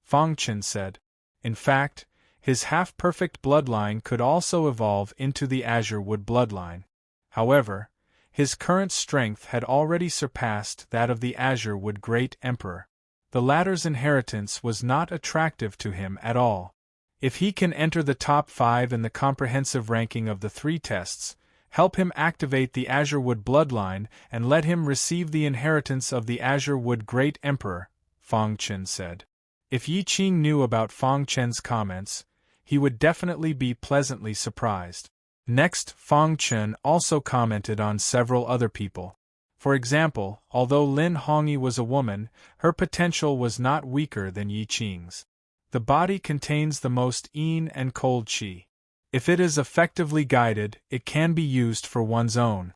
Fang Chen said. In fact, his half-perfect bloodline could also evolve into the azure wood bloodline. However, his current strength had already surpassed that of the azure wood great emperor. The latter's inheritance was not attractive to him at all. If he can enter the top 5 in the comprehensive ranking of the 3 tests, help him activate the azure wood bloodline and let him receive the inheritance of the azure wood great emperor, Fang Chen said. If Yi Qing knew about Fang Chen's comments, he would definitely be pleasantly surprised. Next, Fang Chen also commented on several other people. For example, although Lin Hongyi was a woman, her potential was not weaker than Yi Qing's. The body contains the most yin and cold qi. If it is effectively guided, it can be used for one's own.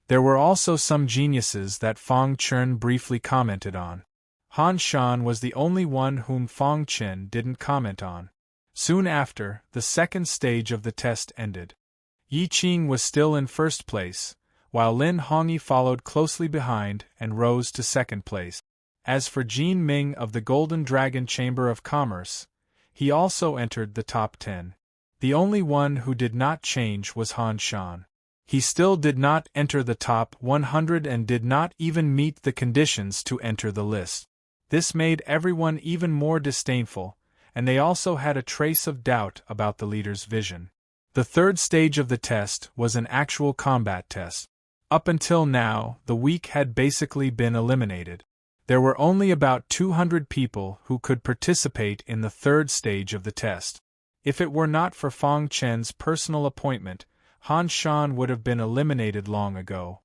There were also some geniuses that Fang Chen briefly commented on. Han Shan was the only one whom Fang Chen didn't comment on. Soon after, the second stage of the test ended. Yi Qing was still in first place, while Lin Hongyi followed closely behind and rose to second place. As for Jin Ming of the Golden Dragon Chamber of Commerce, he also entered the top 10. The only one who did not change was Han Shan. He still did not enter the top 100 and did not even meet the conditions to enter the list. This made everyone even more disdainful, and they also had a trace of doubt about the leader's vision. The third stage of the test was an actual combat test. Up until now, the weak had basically been eliminated. There were only about 200 people who could participate in the third stage of the test. If it were not for Fang Chen's personal appointment, Han Shan would have been eliminated long ago.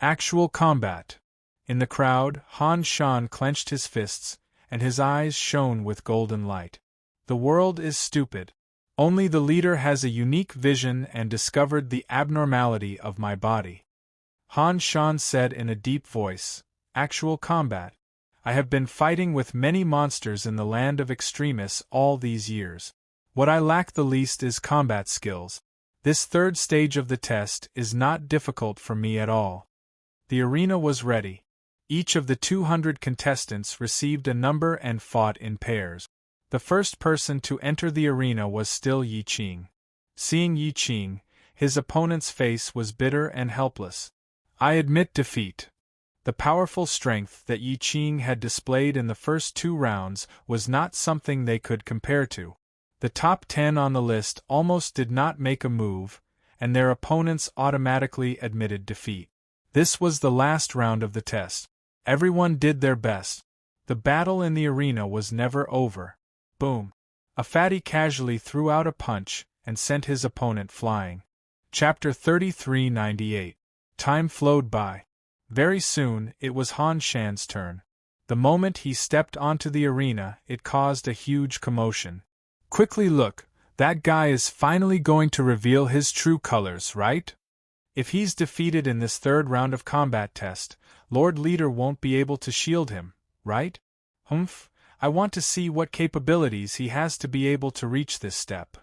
Actual combat. In the crowd, Han Shan clenched his fists, and his eyes shone with golden light. The world is stupid. Only the leader has a unique vision and discovered the abnormality of my body. Han Shan said in a deep voice, Actual combat. I have been fighting with many monsters in the land of extremists all these years. What I lack the least is combat skills. This third stage of the test is not difficult for me at all. The arena was ready. Each of the 200 contestants received a number and fought in pairs. The first person to enter the arena was still Yi Qing. Seeing Yi Qing, his opponent's face was bitter and helpless. "I admit defeat." The powerful strength that Yi Qing had displayed in the first 2 rounds was not something they could compare to. The top 10 on the list almost did not make a move, and their opponents automatically admitted defeat. This was the last round of the test. Everyone did their best. The battle in the arena was never over. Boom! A fatty casually threw out a punch and sent his opponent flying. Chapter 3398. Time flowed by. Very soon, it was Han Shan's turn. The moment he stepped onto the arena, it caused a huge commotion. "Quickly look, that guy is finally going to reveal his true colors, right? If he's defeated in this 3rd round of combat test, Lord Leader won't be able to shield him, right? Humph, I want to see what capabilities he has to be able to reach this step."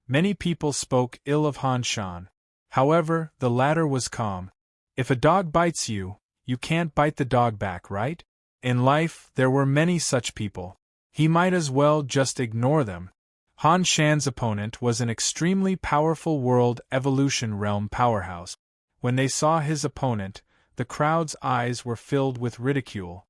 Many people spoke ill of Han Shan. However, the latter was calm. If a dog bites you, you can't bite the dog back, right? In life, there were many such people. He might as well just ignore them. Han Shan's opponent was an extremely powerful world evolution realm powerhouse. When they saw his opponent, the crowd's eyes were filled with ridicule.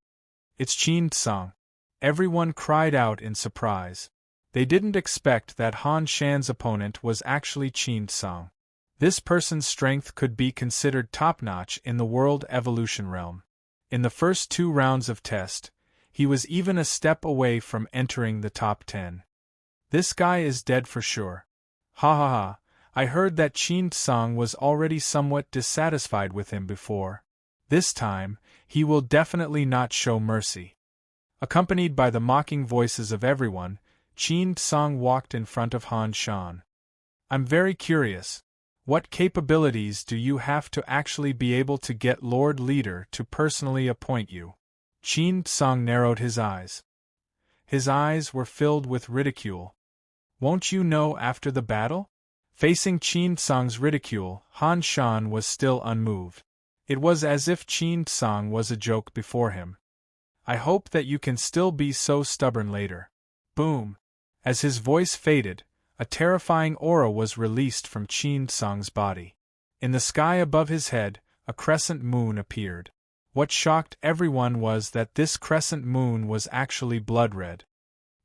"It's Qin Tsang." Everyone cried out in surprise. They didn't expect that Han Shan's opponent was actually Qin Tsang. This person's strength could be considered top-notch in the world evolution realm. In the first 2 rounds of test, he was even a step away from entering the top 10. "This guy is dead for sure. Ha ha ha, I heard that Qin Tsang was already somewhat dissatisfied with him before. This time, he will definitely not show mercy." Accompanied by the mocking voices of everyone, Qin Tsang walked in front of Han Shan. "I'm very curious. What capabilities do you have to actually be able to get Lord Leader to personally appoint you?" Qin Tsang narrowed his eyes. His eyes were filled with ridicule. "Won't you know after the battle?" Facing Qin Tsang's ridicule, Han Shan was still unmoved. It was as if Qin Tsang was a joke before him. "I hope that you can still be so stubborn later." Boom! As his voice faded, a terrifying aura was released from Qin Tsang's body. In the sky above his head, a crescent moon appeared. What shocked everyone was that this crescent moon was actually blood red.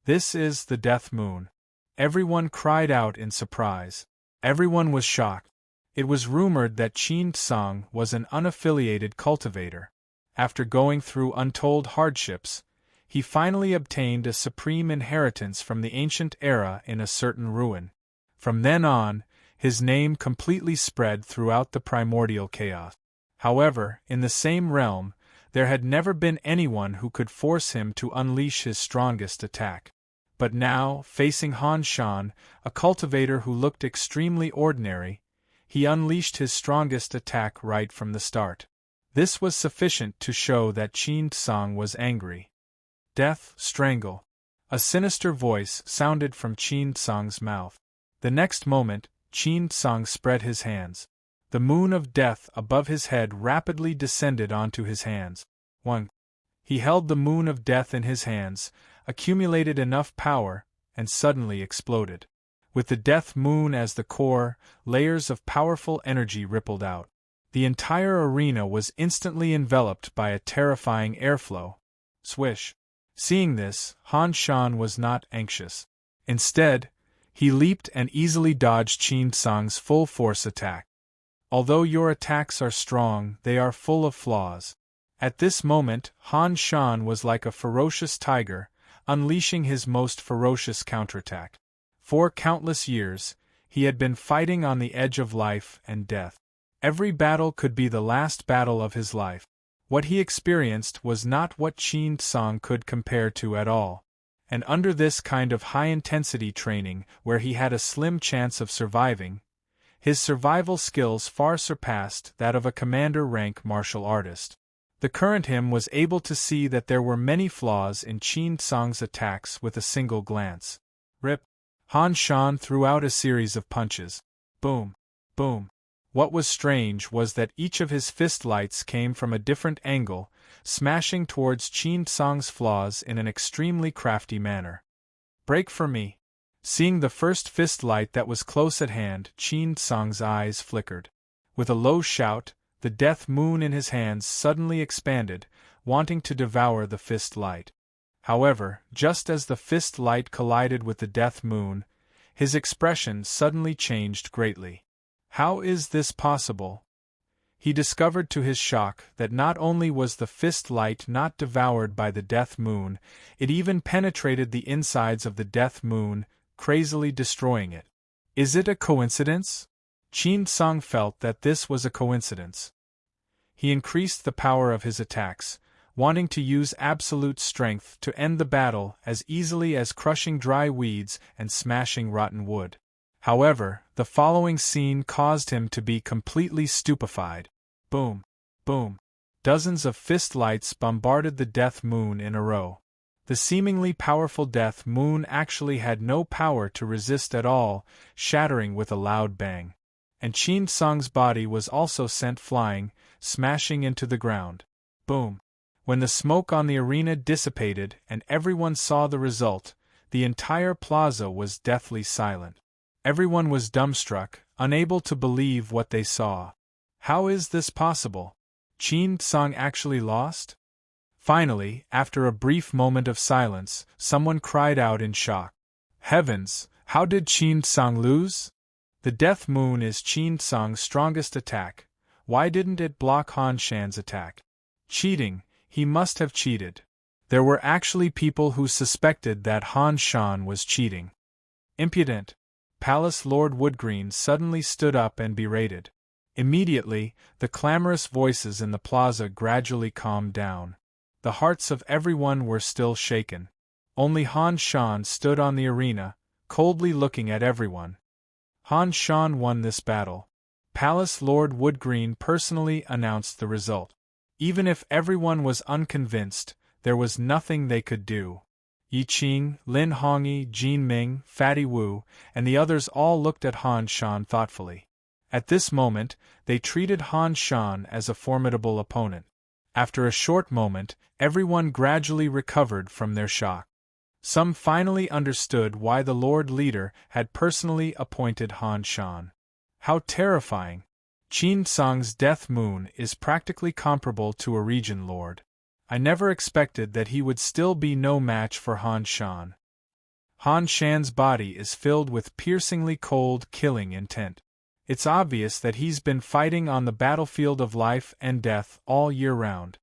"This is the Death Moon." Everyone cried out in surprise. Everyone was shocked. It was rumored that Qin Tsang was an unaffiliated cultivator. After going through untold hardships, he finally obtained a supreme inheritance from the ancient era in a certain ruin. From then on, his name completely spread throughout the primordial chaos. However, in the same realm, there had never been anyone who could force him to unleash his strongest attack. But now, facing Han Shan, a cultivator who looked extremely ordinary, he unleashed his strongest attack right from the start. This was sufficient to show that Qin Tsang was angry. "Death, strangle." A sinister voice sounded from Qin Tsang's mouth. The next moment, Qin Tsang spread his hands. The moon of death above his head rapidly descended onto his hands. 1. He held the moon of death in his hands, accumulated enough power, and suddenly exploded. With the death moon as the core, layers of powerful energy rippled out. The entire arena was instantly enveloped by a terrifying airflow. Swish! Seeing this, Han Shan was not anxious. Instead, he leaped and easily dodged Qin Tsang's full-force attack. Although your attacks are strong, they are full of flaws. At this moment, Han Shan was like a ferocious tiger, unleashing his most ferocious counterattack. For countless years, he had been fighting on the edge of life and death. Every battle could be the last battle of his life. What he experienced was not what Qin Tsang could compare to at all. And under this kind of high-intensity training, where he had a slim chance of surviving, his survival skills far surpassed that of a commander-rank martial artist. The current him was able to see that there were many flaws in Qin Tsang's attacks with a single glance. Rip! Han Shan threw out a series of punches. Boom! Boom! What was strange was that each of his fist lights came from a different angle, smashing towards Qin Tsang's flaws in an extremely crafty manner. "Break for me." Seeing the first fist light that was close at hand, Qin Tsang's eyes flickered. With a low shout, the death moon in his hands suddenly expanded, wanting to devour the fist light. However, just as the fist light collided with the death moon, his expression suddenly changed greatly. How is this possible? He discovered to his shock that not only was the fist light not devoured by the death moon, it even penetrated the insides of the death moon, crazily destroying it. Is it a coincidence? Qin Tsang felt that this was a coincidence. He increased the power of his attacks, wanting to use absolute strength to end the battle as easily as crushing dry weeds and smashing rotten wood. However, the following scene caused him to be completely stupefied. Boom! Boom! Dozens of fist lights bombarded the death moon in a row. The seemingly powerful death moon actually had no power to resist at all, shattering with a loud bang. And Qin Tsang's body was also sent flying, smashing into the ground. Boom! When the smoke on the arena dissipated and everyone saw the result, the entire plaza was deathly silent. Everyone was dumbstruck, unable to believe what they saw. How is this possible? Qin Tsang actually lost? Finally, after a brief moment of silence, someone cried out in shock. Heavens, how did Qin Tsang lose? The death moon is Qin Tsang's strongest attack. Why didn't it block Han Shan's attack? Cheating, he must have cheated. There were actually people who suspected that Han Shan was cheating. Impudent! Palace Lord Woodgreen suddenly stood up and berated. Immediately, the clamorous voices in the plaza gradually calmed down. The hearts of everyone were still shaken. Only Han Shan stood on the arena, coldly looking at everyone. Han Shan won this battle. Palace Lord Woodgreen personally announced the result. Even if everyone was unconvinced, there was nothing they could do. Yi Qing, Lin Hongyi, Jin Ming, Fatty Wu, and the others all looked at Han Shan thoughtfully. At this moment, they treated Han Shan as a formidable opponent. After a short moment, everyone gradually recovered from their shock. Some finally understood why the Lord Leader had personally appointed Han Shan. How terrifying! Qin Tsang's death moon is practically comparable to a region lord. I never expected that he would still be no match for Han Shan. Han Shan's body is filled with piercingly cold, killing intent. It's obvious that he's been fighting on the battlefield of life and death all year round.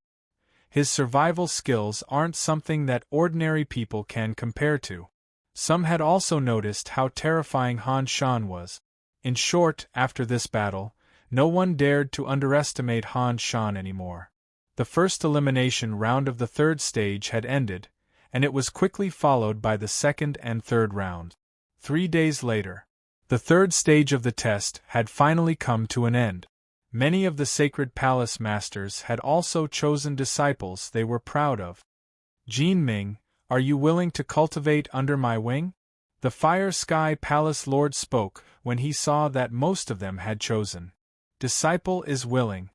His survival skills aren't something that ordinary people can compare to. Some had also noticed how terrifying Han Shan was. In short, after this battle, no one dared to underestimate Han Shan anymore. The first elimination round of the third stage had ended, and it was quickly followed by the second and third rounds. 3 days later, the third stage of the test had finally come to an end. Many of the sacred palace masters had also chosen disciples they were proud of. Jin Ming, are you willing to cultivate under my wing? The Fire Sky Palace Lord spoke when he saw that most of them had chosen. Disciple is willing.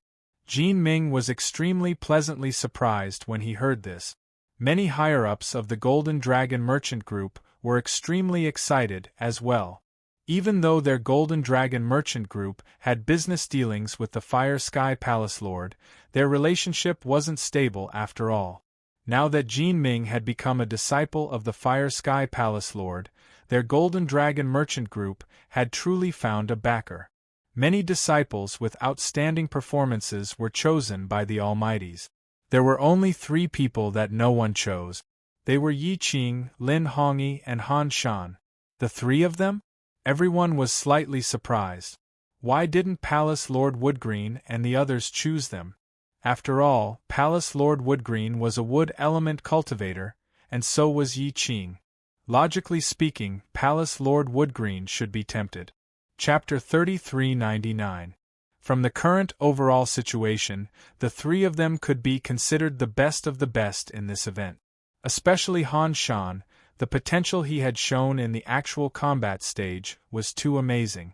Jin Ming was extremely pleasantly surprised when he heard this. Many higher-ups of the Golden Dragon Merchant Group were extremely excited as well. Even though their Golden Dragon Merchant Group had business dealings with the Fire Sky Palace Lord, their relationship wasn't stable after all. Now that Jin Ming had become a disciple of the Fire Sky Palace Lord, their Golden Dragon Merchant Group had truly found a backer. Many disciples with outstanding performances were chosen by the Almighties. There were only 3 people that no one chose. They were Yi Qing, Lin Hongyi, and Han Shan. The 3 of them? Everyone was slightly surprised. Why didn't Palace Lord Woodgreen and the others choose them? After all, Palace Lord Woodgreen was a wood element cultivator, and so was Yi Qing. Logically speaking, Palace Lord Woodgreen should be tempted. Chapter 3399. From the current overall situation, the 3 of them could be considered the best of the best in this event. Especially Han Shan, the potential he had shown in the actual combat stage was too amazing.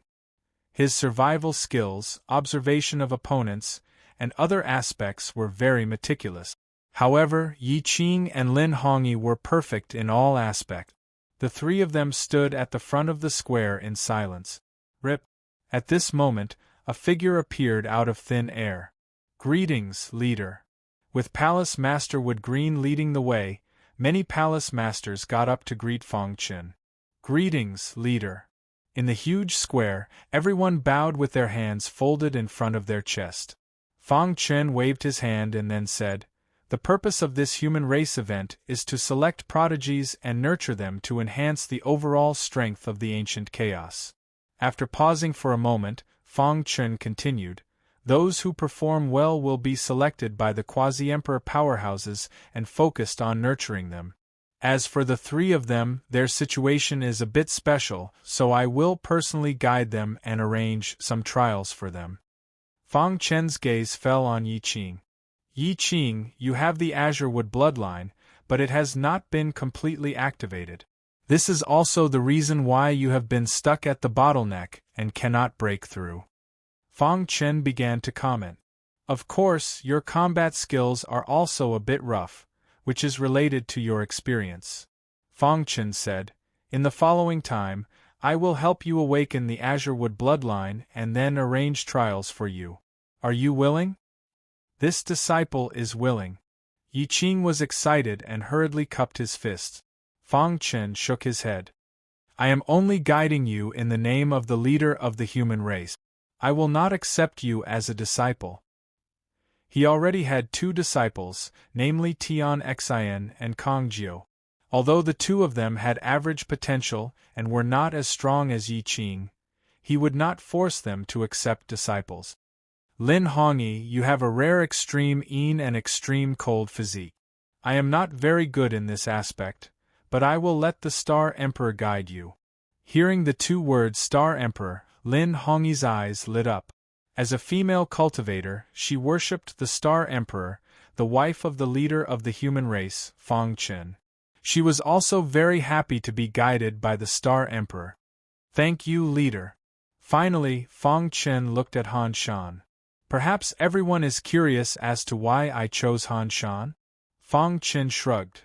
His survival skills, observation of opponents, and other aspects were very meticulous. However, Yi Qing and Lin Hongyi were perfect in all aspects. The three of them stood at the front of the square in silence. Rip. At this moment, a figure appeared out of thin air. "Greetings, leader." With Palace Master Wood Green leading the way, many palace masters got up to greet Fang Chen. "Greetings, leader." In the huge square, everyone bowed with their hands folded in front of their chest. Fang Chen waved his hand and then said, "The purpose of this human race event is to select prodigies and nurture them to enhance the overall strength of the ancient chaos." After pausing for a moment, Fang Chen continued, "Those who perform well will be selected by the quasi-emperor powerhouses and focused on nurturing them. As for the three of them, their situation is a bit special, so I will personally guide them and arrange some trials for them." Fang Chen's gaze fell on Yi Qing. "Yi Qing, you have the Azure Wood bloodline, but it has not been completely activated. This is also the reason why you have been stuck at the bottleneck and cannot break through." Fang Chen began to comment. "Of course, your combat skills are also a bit rough, which is related to your experience." Fang Chen said, "In the following time, I will help you awaken the Azure Wood bloodline and then arrange trials for you. Are you willing?" "This disciple is willing." Yi Qing was excited and hurriedly cupped his fists. Fang Chen shook his head. "I am only guiding you in the name of the leader of the human race. I will not accept you as a disciple." He already had two disciples, namely Tian Xin and Kang Jiu. Although the two of them had average potential and were not as strong as Yi Qing, he would not force them to accept disciples. "Lin Hongyi, you have a rare extreme yin and extreme cold physique. I am not very good in this aspect, but I will let the Star Emperor guide you." Hearing the two words Star Emperor, Lin Hongyi's eyes lit up. As a female cultivator, she worshipped the Star Emperor, the wife of the leader of the human race, Fang Chen. She was also very happy to be guided by the Star Emperor. "Thank you, leader." Finally, Fang Chen looked at Han Shan. "Perhaps everyone is curious as to why I chose Han Shan?" Fang Chen shrugged.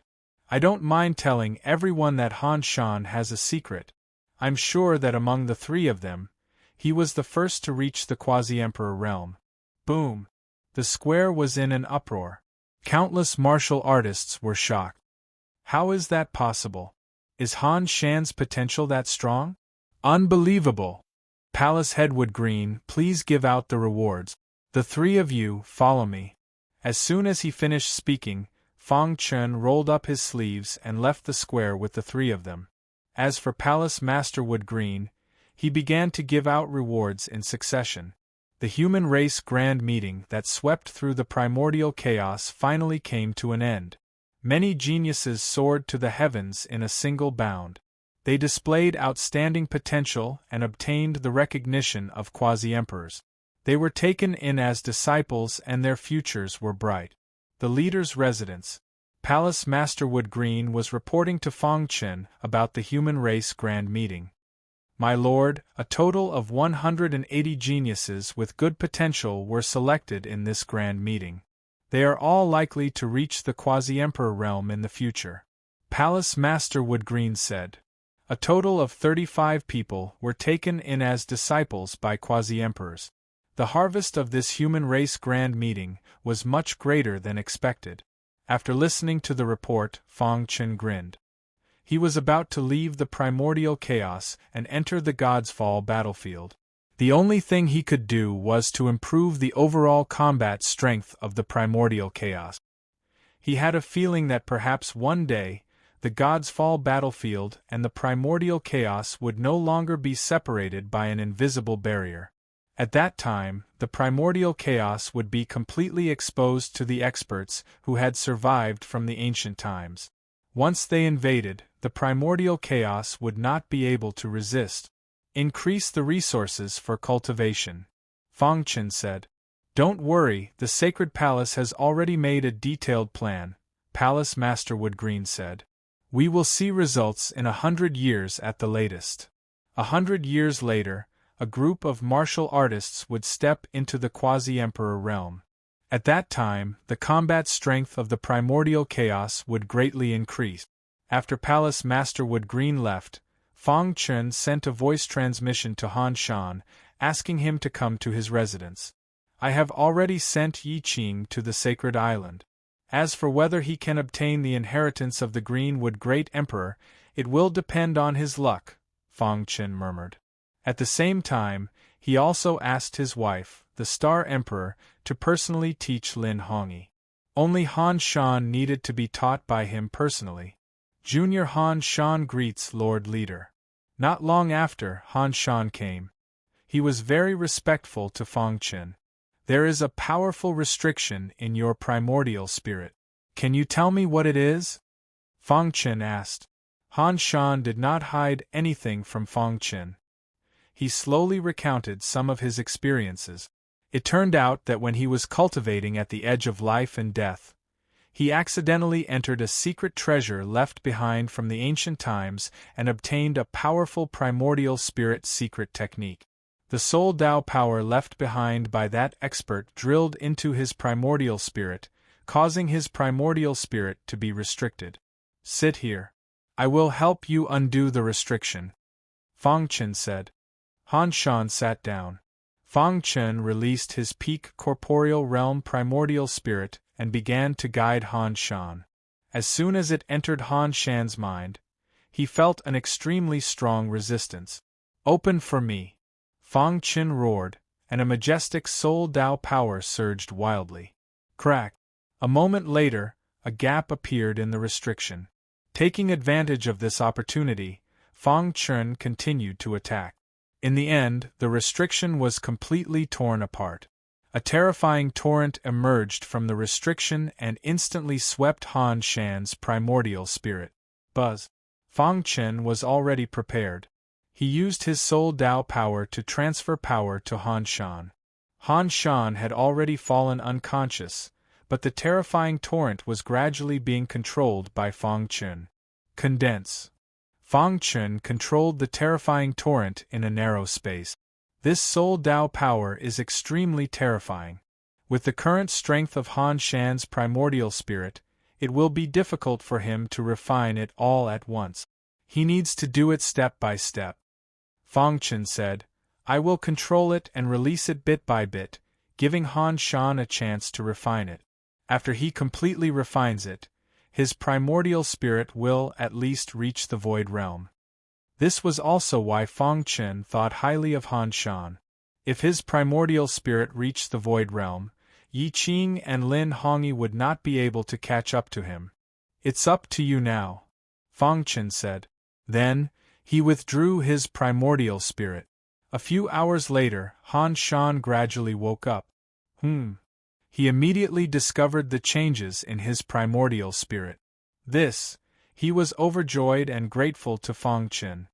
"I don't mind telling everyone that Han Shan has a secret. I'm sure that among the three of them, he was the first to reach the quasi-emperor realm." Boom! The square was in an uproar. Countless martial artists were shocked. How is that possible? Is Han Shan's potential that strong? Unbelievable! Palace Headwood Green, please give out the rewards. The three of you, follow me. As soon as he finished speaking, Fang Chen rolled up his sleeves and left the square with the three of them. As for Palace Master Wood Green, he began to give out rewards in succession. The human race grand meeting that swept through the primordial chaos finally came to an end. Many geniuses soared to the heavens in a single bound. They displayed outstanding potential and obtained the recognition of quasi-emperors. They were taken in as disciples and their futures were bright. The leader's residence. Palace Master Wood Green was reporting to Fang Chen about the human race grand meeting. "My lord, a total of 180 geniuses with good potential were selected in this grand meeting. They are all likely to reach the quasi-emperor realm in the future." Palace Master Wood Green said. A total of 35 people were taken in as disciples by quasi-emperors. The harvest of this human race grand meeting was much greater than expected. After listening to the report, Fang Chen grinned. He was about to leave the primordial chaos and enter the God's Fall battlefield. The only thing he could do was to improve the overall combat strength of the primordial chaos. He had a feeling that perhaps one day, the God's Fall battlefield and the primordial chaos would no longer be separated by an invisible barrier. At that time, the primordial chaos would be completely exposed to the experts who had survived from the ancient times. Once they invaded, the primordial chaos would not be able to resist. "Increase the resources for cultivation," Fang Chen said. "Don't worry, the Sacred Palace has already made a detailed plan," Palace Master Wood Green said. "We will see results in 100 years at the latest." 100 years later, a group of martial artists would step into the quasi-emperor realm. At that time, the combat strength of the primordial chaos would greatly increase. After Palace Master Wood Green left, Fang Chen sent a voice transmission to Han Shan, asking him to come to his residence. I have already sent Yi Qing to the Sacred Island. As for whether he can obtain the inheritance of the Greenwood Great Emperor, it will depend on his luck, Fang Chen murmured. At the same time, he also asked his wife, the Star Emperor, to personally teach Lin Hongyi. Only Han Shan needed to be taught by him personally. Junior Han Shan greets Lord Leader. Not long after, Han Shan came. He was very respectful to Fang Chen. There is a powerful restriction in your primordial spirit. Can you tell me what it is? Fang Chen asked. Han Shan did not hide anything from Fang Chen. He slowly recounted some of his experiences. It turned out that when he was cultivating at the edge of life and death, he accidentally entered a secret treasure left behind from the ancient times and obtained a powerful primordial spirit secret technique. The soul Tao power left behind by that expert drilled into his primordial spirit, causing his primordial spirit to be restricted. Sit here. I will help you undo the restriction, Fang Chen said. Han Shan sat down. Fang Chen released his peak corporeal realm primordial spirit and began to guide Han Shan. As soon as it entered Han Shan's mind, he felt an extremely strong resistance. Open for me! Fang Chen roared, and a majestic soul Tao power surged wildly. Crack! A moment later, a gap appeared in the restriction. Taking advantage of this opportunity, Fang Chen continued to attack. In the end, the restriction was completely torn apart. A terrifying torrent emerged from the restriction and instantly swept Han Shan's primordial spirit. Buzz! Fang Chen was already prepared. He used his soul Tao power to transfer power to Han Shan. Han Shan had already fallen unconscious, but the terrifying torrent was gradually being controlled by Fang Chen. Condense. Fang Chen controlled the terrifying torrent in a narrow space. This soul Tao power is extremely terrifying. With the current strength of Han Shan's primordial spirit, it will be difficult for him to refine it all at once. He needs to do it step by step. Fang Chen said, I will control it and release it bit by bit, giving Han Shan a chance to refine it. After he completely refines it, his primordial spirit will at least reach the void realm. This was also why Fang Chen thought highly of Han Shan. If his primordial spirit reached the void realm, Yi Qing and Lin Hongyi would not be able to catch up to him. It's up to you now, Fang Chen said. Then, he withdrew his primordial spirit. A few hours later, Han Shan gradually woke up. He immediately discovered the changes in his primordial spirit. He was overjoyed and grateful to Fang Chen.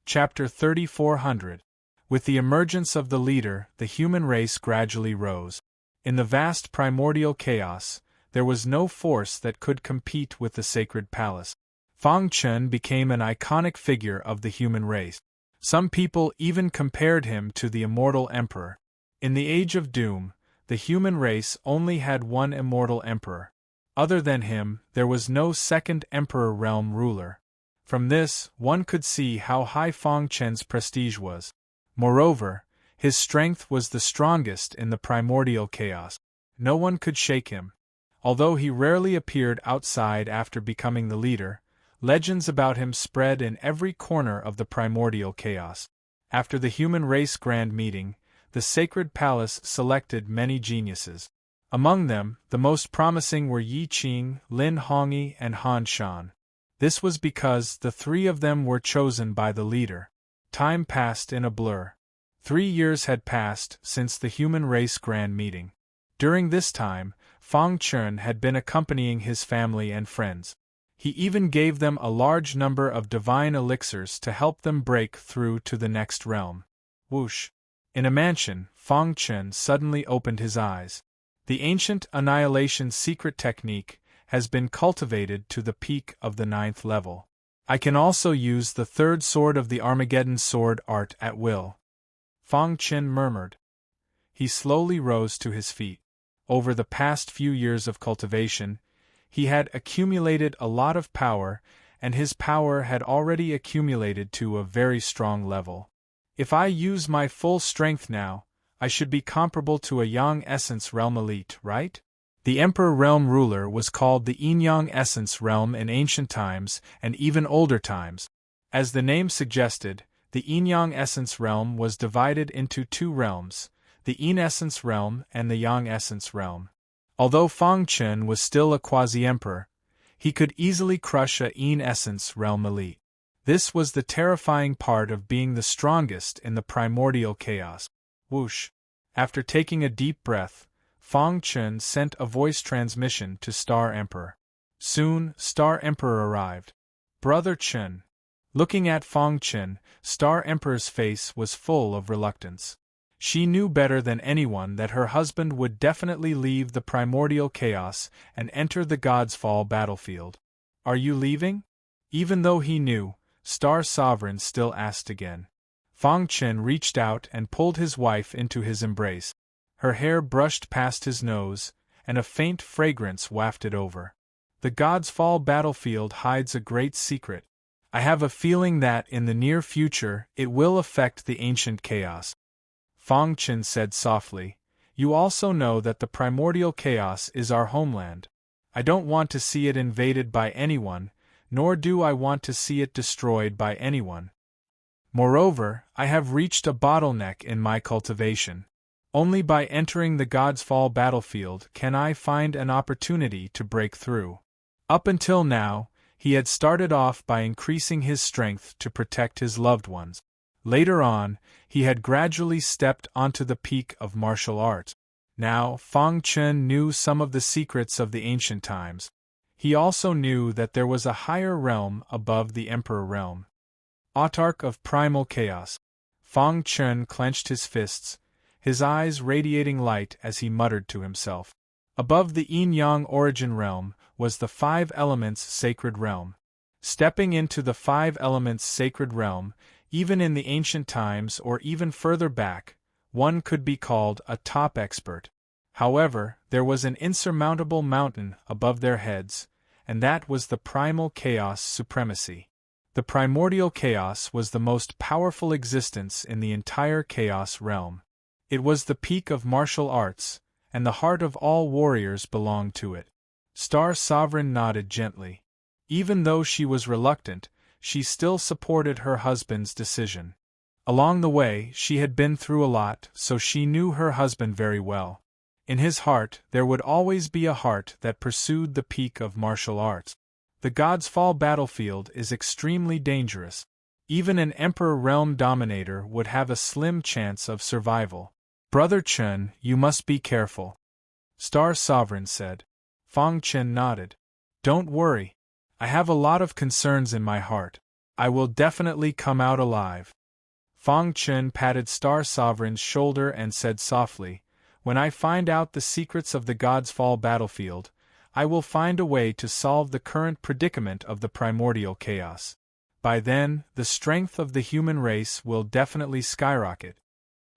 Chapter 3400. With the emergence of the leader, the human race gradually rose. In the vast primordial chaos, there was no force that could compete with the sacred palace. Fang Chen became an iconic figure of the human race. Some people even compared him to the Immortal Emperor. In the Age of Doom, the human race only had one immortal emperor. Other than him, there was no second emperor realm ruler. From this, one could see how high Fang Chen's prestige was. Moreover, his strength was the strongest in the primordial chaos. No one could shake him. Although he rarely appeared outside after becoming the leader, legends about him spread in every corner of the primordial chaos. After the human race grand meeting, the sacred palace selected many geniuses. Among them, the most promising were Yi Qing, Lin Hongyi, and Han Shan. This was because the three of them were chosen by the leader. Time passed in a blur. 3 years had passed since the human race grand meeting. During this time, Fang Chen had been accompanying his family and friends. He even gave them a large number of divine elixirs to help them break through to the next realm. Whoosh! In a mansion, Fang Chen suddenly opened his eyes. The ancient annihilation secret technique has been cultivated to the peak of the 9th level. I can also use the third sword of the Armageddon sword art at will. Fang Chen murmured. He slowly rose to his feet. Over the past few years of cultivation, he had accumulated a lot of power, and his power had already accumulated to a very strong level. If I use my full strength now, I should be comparable to a Yang Essence Realm elite, right? The Emperor Realm ruler was called the Yin-Yang Essence Realm in ancient times and even older times. As the name suggested, the Yin-Yang Essence Realm was divided into two realms, the Yin Essence Realm and the Yang Essence Realm. Although Fang Chen was still a quasi-emperor, he could easily crush a Yin Essence Realm elite. This was the terrifying part of being the strongest in the primordial chaos. Whoosh! After taking a deep breath, Fang Chen sent a voice transmission to Star Emperor. Soon, Star Emperor arrived. Brother Chen. Looking at Fang Chen, Star Emperor's face was full of reluctance. She knew better than anyone that her husband would definitely leave the primordial chaos and enter the God's Fall battlefield. Are you leaving? Even though he knew, Star Sovereign still asked again. Fang Chen reached out and pulled his wife into his embrace. Her hair brushed past his nose, and a faint fragrance wafted over. The God's Fall battlefield hides a great secret. I have a feeling that in the near future it will affect the ancient chaos. Fang Chen said softly, you also know that the primordial chaos is our homeland. I don't want to see it invaded by anyone, nor do I want to see it destroyed by anyone. Moreover, I have reached a bottleneck in my cultivation. Only by entering the God's Fall battlefield can I find an opportunity to break through. Up until now, he had started off by increasing his strength to protect his loved ones. Later on, he had gradually stepped onto the peak of martial arts. Now, Fang Chen knew some of the secrets of the ancient times. He also knew that there was a higher realm above the Emperor realm. Autarch of primal chaos. Fang Chen clenched his fists, his eyes radiating light as he muttered to himself. Above the Yin-Yang origin realm was the Five Elements sacred realm. Stepping into the Five Elements sacred realm, even in the ancient times or even further back, one could be called a top expert. However, there was an insurmountable mountain above their heads, and that was the primal chaos supremacy. The primordial chaos was the most powerful existence in the entire chaos realm. It was the peak of martial arts, and the heart of all warriors belonged to it. Star Sovereign nodded gently. Even though she was reluctant, she still supported her husband's decision. Along the way, she had been through a lot, so she knew her husband very well. In his heart, there would always be a heart that pursued the peak of martial arts. The God's Fall battlefield is extremely dangerous. Even an Emperor Realm dominator would have a slim chance of survival. Brother Chen, you must be careful. Star Sovereign said. Fang Chen nodded. Don't worry. I have a lot of concerns in my heart. I will definitely come out alive. Fang Chen patted Star Sovereign's shoulder and said softly, when I find out the secrets of the God's Fall battlefield, I will find a way to solve the current predicament of the primordial chaos. By then, the strength of the human race will definitely skyrocket.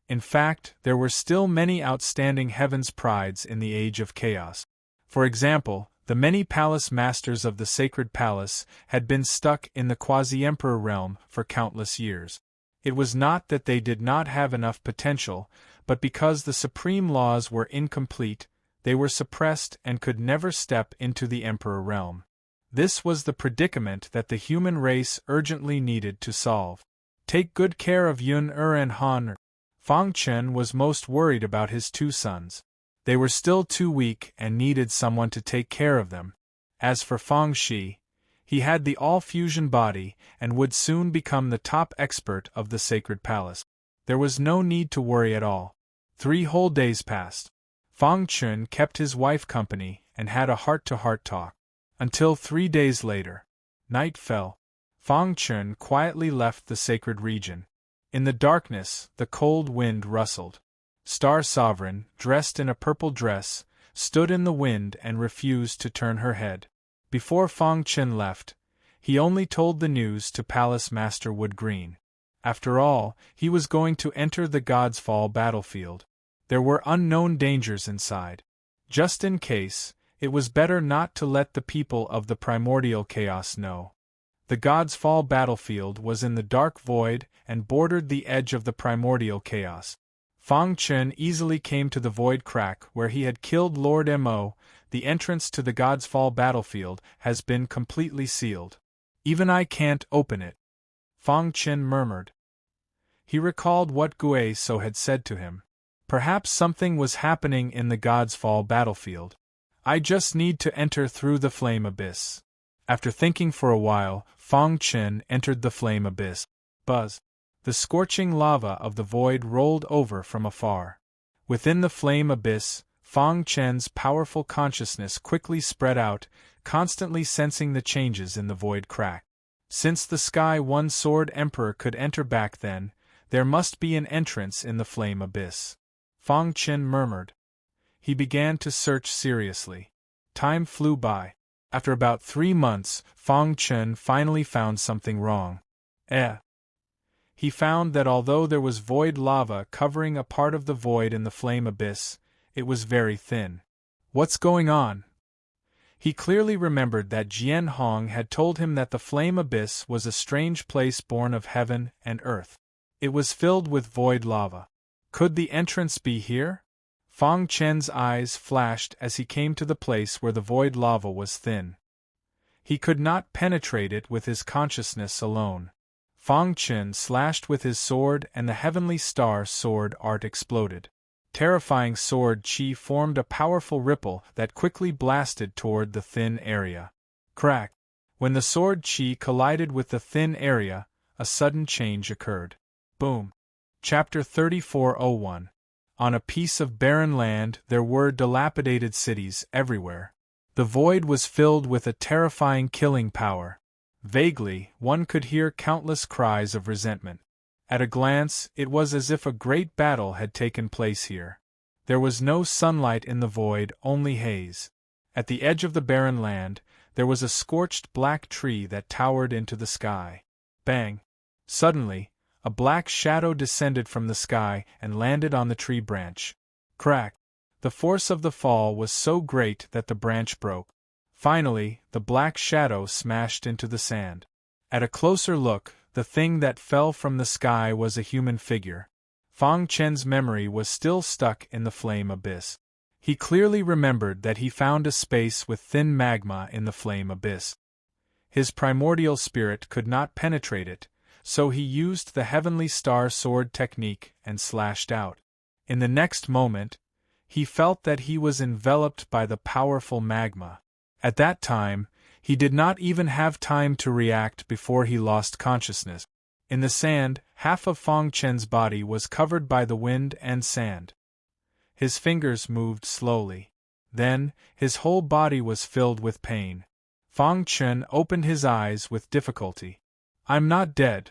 In fact, there were still many outstanding heaven's prides in the age of chaos. For example, the many palace masters of the sacred palace had been stuck in the quasi-emperor realm for countless years. It was not that they did not have enough potential, but because the supreme laws were incomplete, they were suppressed and could never step into the emperor realm. This was the predicament that the human race urgently needed to solve. Take good care of Yun-Er and Han-Er. Fang Chen was most worried about his two sons. They were still too weak and needed someone to take care of them. As for Fang Shi, he had the all-fusion body and would soon become the top expert of the sacred palace. There was no need to worry at all. 3 whole days passed. Fang Chen kept his wife company and had a heart-to-heart talk. Until 3 days later. Night fell. Fang Chen quietly left the sacred region. In the darkness, the cold wind rustled. Star Sovereign, dressed in a purple dress, stood in the wind and refused to turn her head. Before Fang Chen left, he only told the news to Palace Master Wood Green. After all, he was going to enter the God's Fall battlefield. There were unknown dangers inside. Just in case, it was better not to let the people of the primordial chaos know. The God's Fall battlefield was in the dark void and bordered the edge of the primordial chaos. Fang Chen easily came to the void crack where he had killed Lord Mo. The entrance to the God's Fall battlefield has been completely sealed. Even I can't open it. Fang Chen murmured. He recalled what Gui So had said to him. Perhaps something was happening in the God's Fall battlefield. I just need to enter through the flame abyss. After thinking for a while, Fang Chen entered the flame abyss. Buzz. The scorching lava of the void rolled over from afar. Within the flame abyss, Fang Chen's powerful consciousness quickly spread out, constantly sensing the changes in the void crack. Since the Sky One Sword Emperor could enter back then, there must be an entrance in the flame abyss. Fang Chen murmured. He began to search seriously. Time flew by. After about 3 months, Fang Chen finally found something wrong. He found that although there was void lava covering a part of the void in the flame abyss, it was very thin. What's going on? He clearly remembered that Jian Hong had told him that the flame abyss was a strange place born of heaven and earth. It was filled with void lava. Could the entrance be here? Fang Chen's eyes flashed as he came to the place where the void lava was thin. He could not penetrate it with his consciousness alone. Fang Chen slashed with his sword and the heavenly star sword art exploded. Terrifying sword chi formed a powerful ripple that quickly blasted toward the thin area. Crack! When the sword chi collided with the thin area, a sudden change occurred. Boom! Chapter 3401. On a piece of barren land there were dilapidated cities everywhere. The void was filled with a terrifying killing power. Vaguely, one could hear countless cries of resentment. At a glance, it was as if a great battle had taken place here. There was no sunlight in the void, only haze. At the edge of the barren land, there was a scorched black tree that towered into the sky. Bang! Suddenly, a black shadow descended from the sky and landed on the tree branch. Crack! The force of the fall was so great that the branch broke. Finally, the black shadow smashed into the sand. At a closer look, the thing that fell from the sky was a human figure. Fang Chen's memory was still stuck in the flame abyss. He clearly remembered that he found a space with thin magma in the flame abyss. His primordial spirit could not penetrate it, so he used the heavenly star sword technique and slashed out. In the next moment, he felt that he was enveloped by the powerful magma. At that time, he did not even have time to react before he lost consciousness. In the sand, half of Fang Chen's body was covered by the wind and sand. His fingers moved slowly. Then, his whole body was filled with pain. Fang Chen opened his eyes with difficulty. I'm not dead.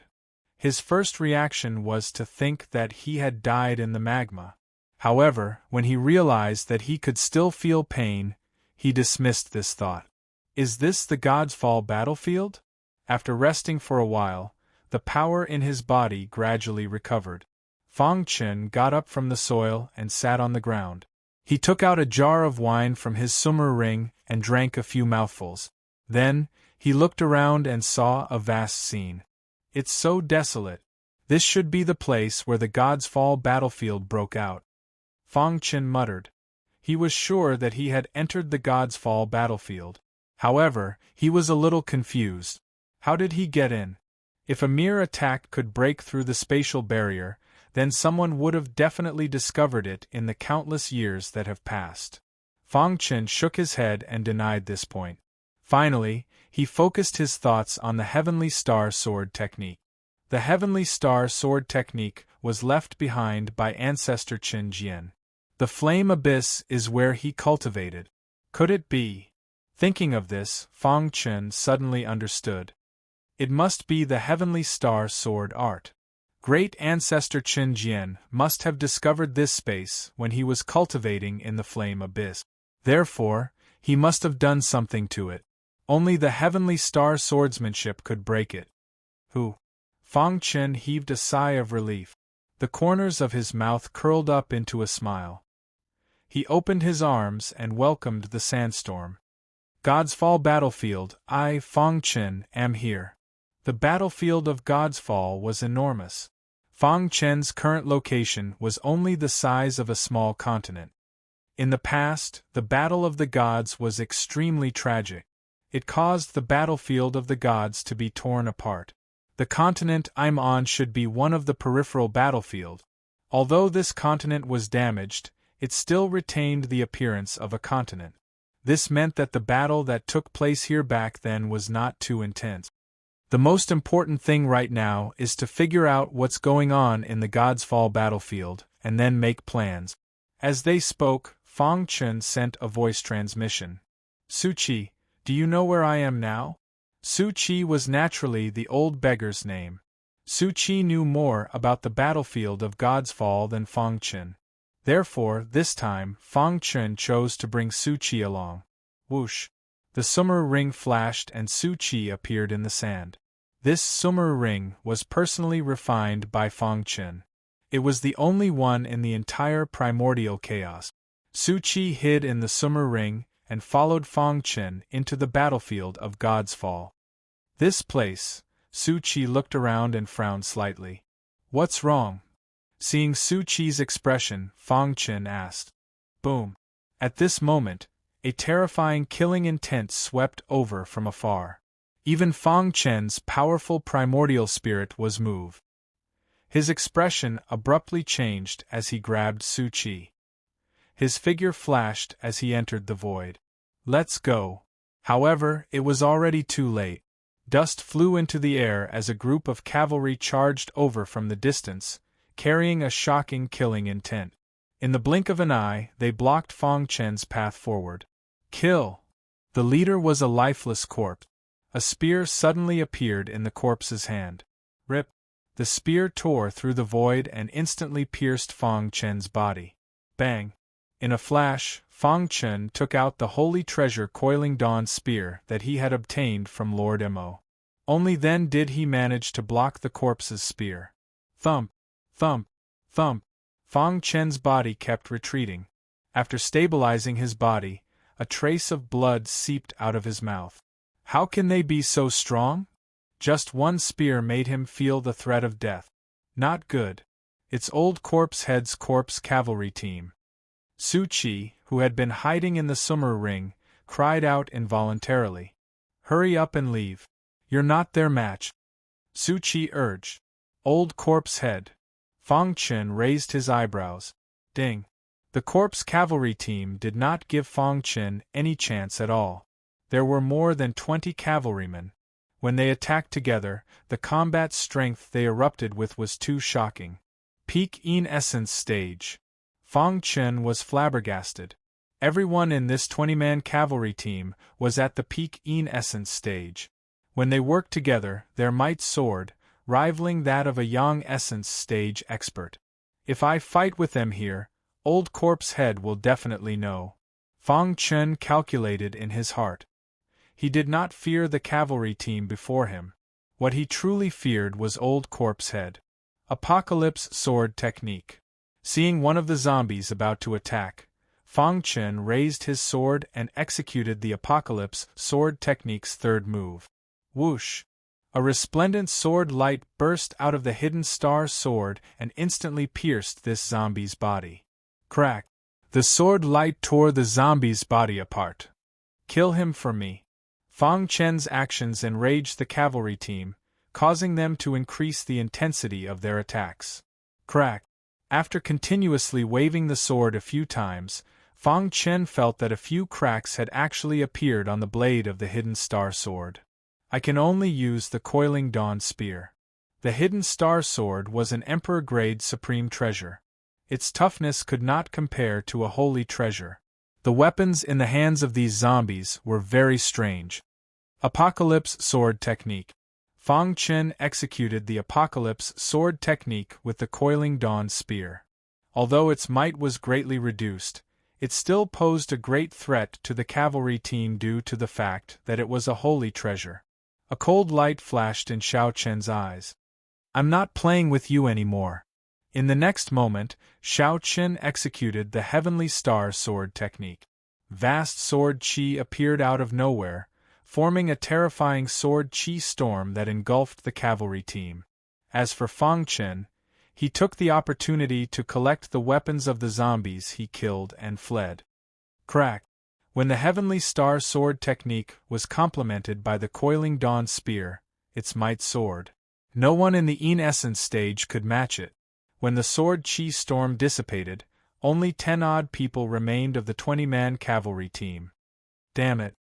His first reaction was to think that he had died in the magma. However, when he realized that he could still feel pain, he dismissed this thought. Is this the God's Fall battlefield? After resting for a while, the power in his body gradually recovered. Fang Chen got up from the soil and sat on the ground. He took out a jar of wine from his summer ring and drank a few mouthfuls. Then, he looked around and saw a vast scene. It's so desolate. This should be the place where the God's Fall battlefield broke out. Fang Chen muttered. He was sure that he had entered the God's Fall battlefield. However, he was a little confused. How did he get in? If a mere attack could break through the spatial barrier, then someone would have definitely discovered it in the countless years that have passed. Fang Chen shook his head and denied this point. Finally, he focused his thoughts on the Heavenly Star Sword technique. The Heavenly Star Sword technique was left behind by ancestor Qin Jian. The flame abyss is where he cultivated. Could it be? Thinking of this, Fang Chen suddenly understood. It must be the Heavenly Star Sword art. Great ancestor Qin Jian must have discovered this space when he was cultivating in the flame abyss. Therefore, he must have done something to it. Only the Heavenly Star swordsmanship could break it. Who? Fang Chen heaved a sigh of relief. The corners of his mouth curled up into a smile. He opened his arms and welcomed the sandstorm. God's Fall battlefield, I, Fang Chen, am here. The battlefield of God's Fall was enormous. Fang Chen's current location was only the size of a small continent. In the past, the Battle of the Gods was extremely tragic. It caused the battlefield of the gods to be torn apart. The continent I'm on should be one of the peripheral battlefield. Although this continent was damaged, it still retained the appearance of a continent. This meant that the battle that took place here back then was not too intense. The most important thing right now is to figure out what's going on in the God's Fall battlefield, and then make plans. As they spoke, Fang Chen sent a voice transmission. Su Qi, do you know where I am now? Su Qi was naturally the old beggar's name. Su Qi knew more about the battlefield of God's Fall than Fang Chen. Therefore, this time, Fang Chen chose to bring Su Qi along. Whoosh! The summer ring flashed and Su Qi appeared in the sand. This summer ring was personally refined by Fang Chen. It was the only one in the entire primordial chaos. Su Qi hid in the summer ring and followed Fang Chen into the battlefield of God's Fall. This place, Su Qi looked around and frowned slightly. What's wrong? Seeing Su Qi's expression, Fang Chen asked. Boom! At this moment, a terrifying killing intent swept over from afar. Even Fang Chen's powerful primordial spirit was moved. His expression abruptly changed as he grabbed Su Qi. His figure flashed as he entered the void. Let's go. However, it was already too late. Dust flew into the air as a group of cavalry charged over from the distance, carrying a shocking killing intent. In the blink of an eye, they blocked Fang Chen's path forward. Kill! The leader was a lifeless corpse. A spear suddenly appeared in the corpse's hand. Rip! The spear tore through the void and instantly pierced Fang Chen's body. Bang! In a flash, Fang Chen took out the holy treasure Coiling Dawn spear that he had obtained from Lord Mo. Only then did he manage to block the corpse's spear. Thump! Thump! Thump! Fang Chen's body kept retreating. After stabilizing his body, a trace of blood seeped out of his mouth. How can they be so strong? Just one spear made him feel the threat of death. Not good. It's Old Corpse Head's corpse cavalry team. Su Qi, who had been hiding in the summer ring, cried out involuntarily. Hurry up and leave. You're not their match. Su Qi urged. Old Corpse Head. Fang Chen raised his eyebrows. Ding. The corpse cavalry team did not give Fang Chen any chance at all. There were more than 20 cavalrymen. When they attacked together, the combat strength they erupted with was too shocking. Peak in Essence stage. Fang Chen was flabbergasted. Everyone in this 20-man cavalry team was at the peak in Essence stage. When they worked together, their might soared, rivaling that of a young Essence stage expert. If I fight with them here, Old Corpse Head will definitely know. Fang Chen calculated in his heart. He did not fear the cavalry team before him. What he truly feared was Old Corpse Head. Apocalypse Sword Technique. Seeing one of the zombies about to attack, Fang Chen raised his sword and executed the Apocalypse Sword Technique's third move. Whoosh! A resplendent sword light burst out of the hidden star sword and instantly pierced this zombie's body. Crack! The sword light tore the zombie's body apart. Kill him for me. Fang Chen's actions enraged the cavalry team, causing them to increase the intensity of their attacks. Crack! After continuously waving the sword a few times, Fang Chen felt that a few cracks had actually appeared on the blade of the hidden star sword. I can only use the Coiling Dawn spear. The hidden star sword was an emperor-grade supreme treasure. Its toughness could not compare to a holy treasure. The weapons in the hands of these zombies were very strange. Apocalypse Sword Technique. Fang Chen executed the Apocalypse Sword Technique with the Coiling Dawn spear. Although its might was greatly reduced, it still posed a great threat to the cavalry team due to the fact that it was a holy treasure. A cold light flashed in Xiao Chen's eyes. I'm not playing with you anymore. In the next moment, Shao Qin executed the Heavenly Star Sword technique. Vast sword chi appeared out of nowhere, forming a terrifying sword chi storm that engulfed the cavalry team. As for Fang Chen, he took the opportunity to collect the weapons of the zombies he killed and fled. Crack! When the Heavenly Star Sword technique was complemented by the Coiling Dawn Spear, its might soared. No one in the Essence stage could match it. When the sword chi storm dissipated, only 10 odd people remained of the 20-man cavalry team. Damn it.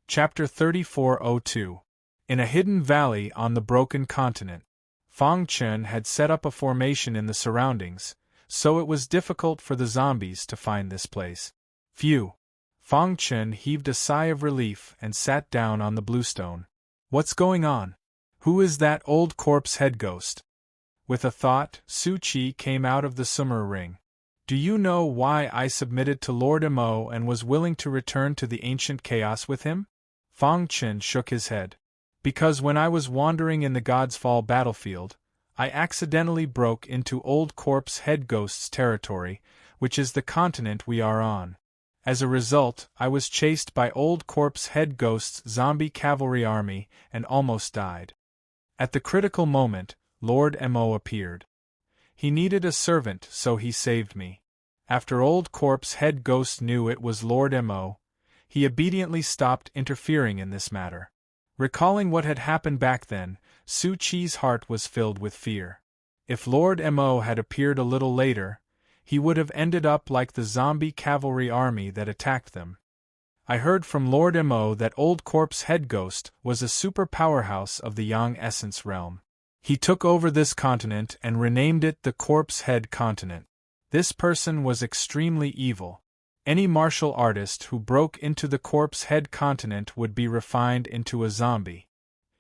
Chapter 3402. In a hidden valley on the broken continent, Fang Chen had set up a formation in the surroundings, so it was difficult for the zombies to find this place. Phew. Fang Chen heaved a sigh of relief and sat down on the bluestone. What's going on? Who is that old corpse head ghost? With a thought, Su Qi came out of the Sumer ring. Do you know why I submitted to Lord Mo and was willing to return to the ancient chaos with him? Fang Chen shook his head. Because when I was wandering in the God's Fall battlefield, I accidentally broke into Old Corpse Head Ghost's territory, which is the continent we are on. As a result, I was chased by Old Corpse Head Ghost's zombie cavalry army and almost died. At the critical moment, Lord Mo appeared. He needed a servant, so he saved me. After Old Corpse Head Ghost knew it was Lord Mo, he obediently stopped interfering in this matter. Recalling what had happened back then, Su Qi's heart was filled with fear. If Lord Mo had appeared a little later, he would have ended up like the zombie cavalry army that attacked them. I heard from Lord Mo that Old Corpse Head Ghost was a super powerhouse of the Yang Essence realm. He took over this continent and renamed it the Corpse Head Continent. This person was extremely evil. Any martial artist who broke into the Corpse Head Continent would be refined into a zombie.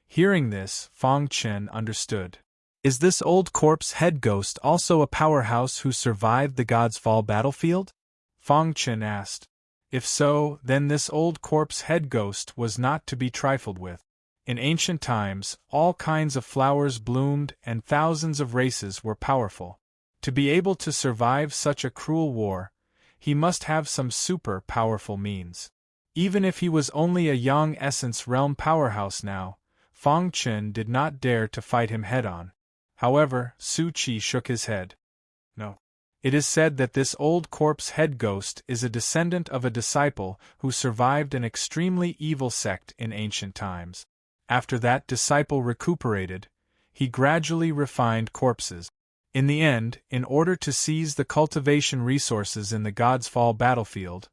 Hearing this, Fang Chen understood. Is this Old Corpse Head Ghost also a powerhouse who survived the God's Fall battlefield? Fang Chen asked. If so, then this Old Corpse Head Ghost was not to be trifled with. In ancient times, all kinds of flowers bloomed and thousands of races were powerful. To be able to survive such a cruel war, he must have some super powerful means. Even if he was only a Yang Essence realm powerhouse now, Fang Chen did not dare to fight him head-on. However, Su Qi shook his head. No. It is said that this Old Corpse Head Ghost is a descendant of a disciple who survived an extremely evil sect in ancient times. After that disciple recuperated, he gradually refined corpses. In the end, in order to seize the cultivation resources in the God's Fall battlefield,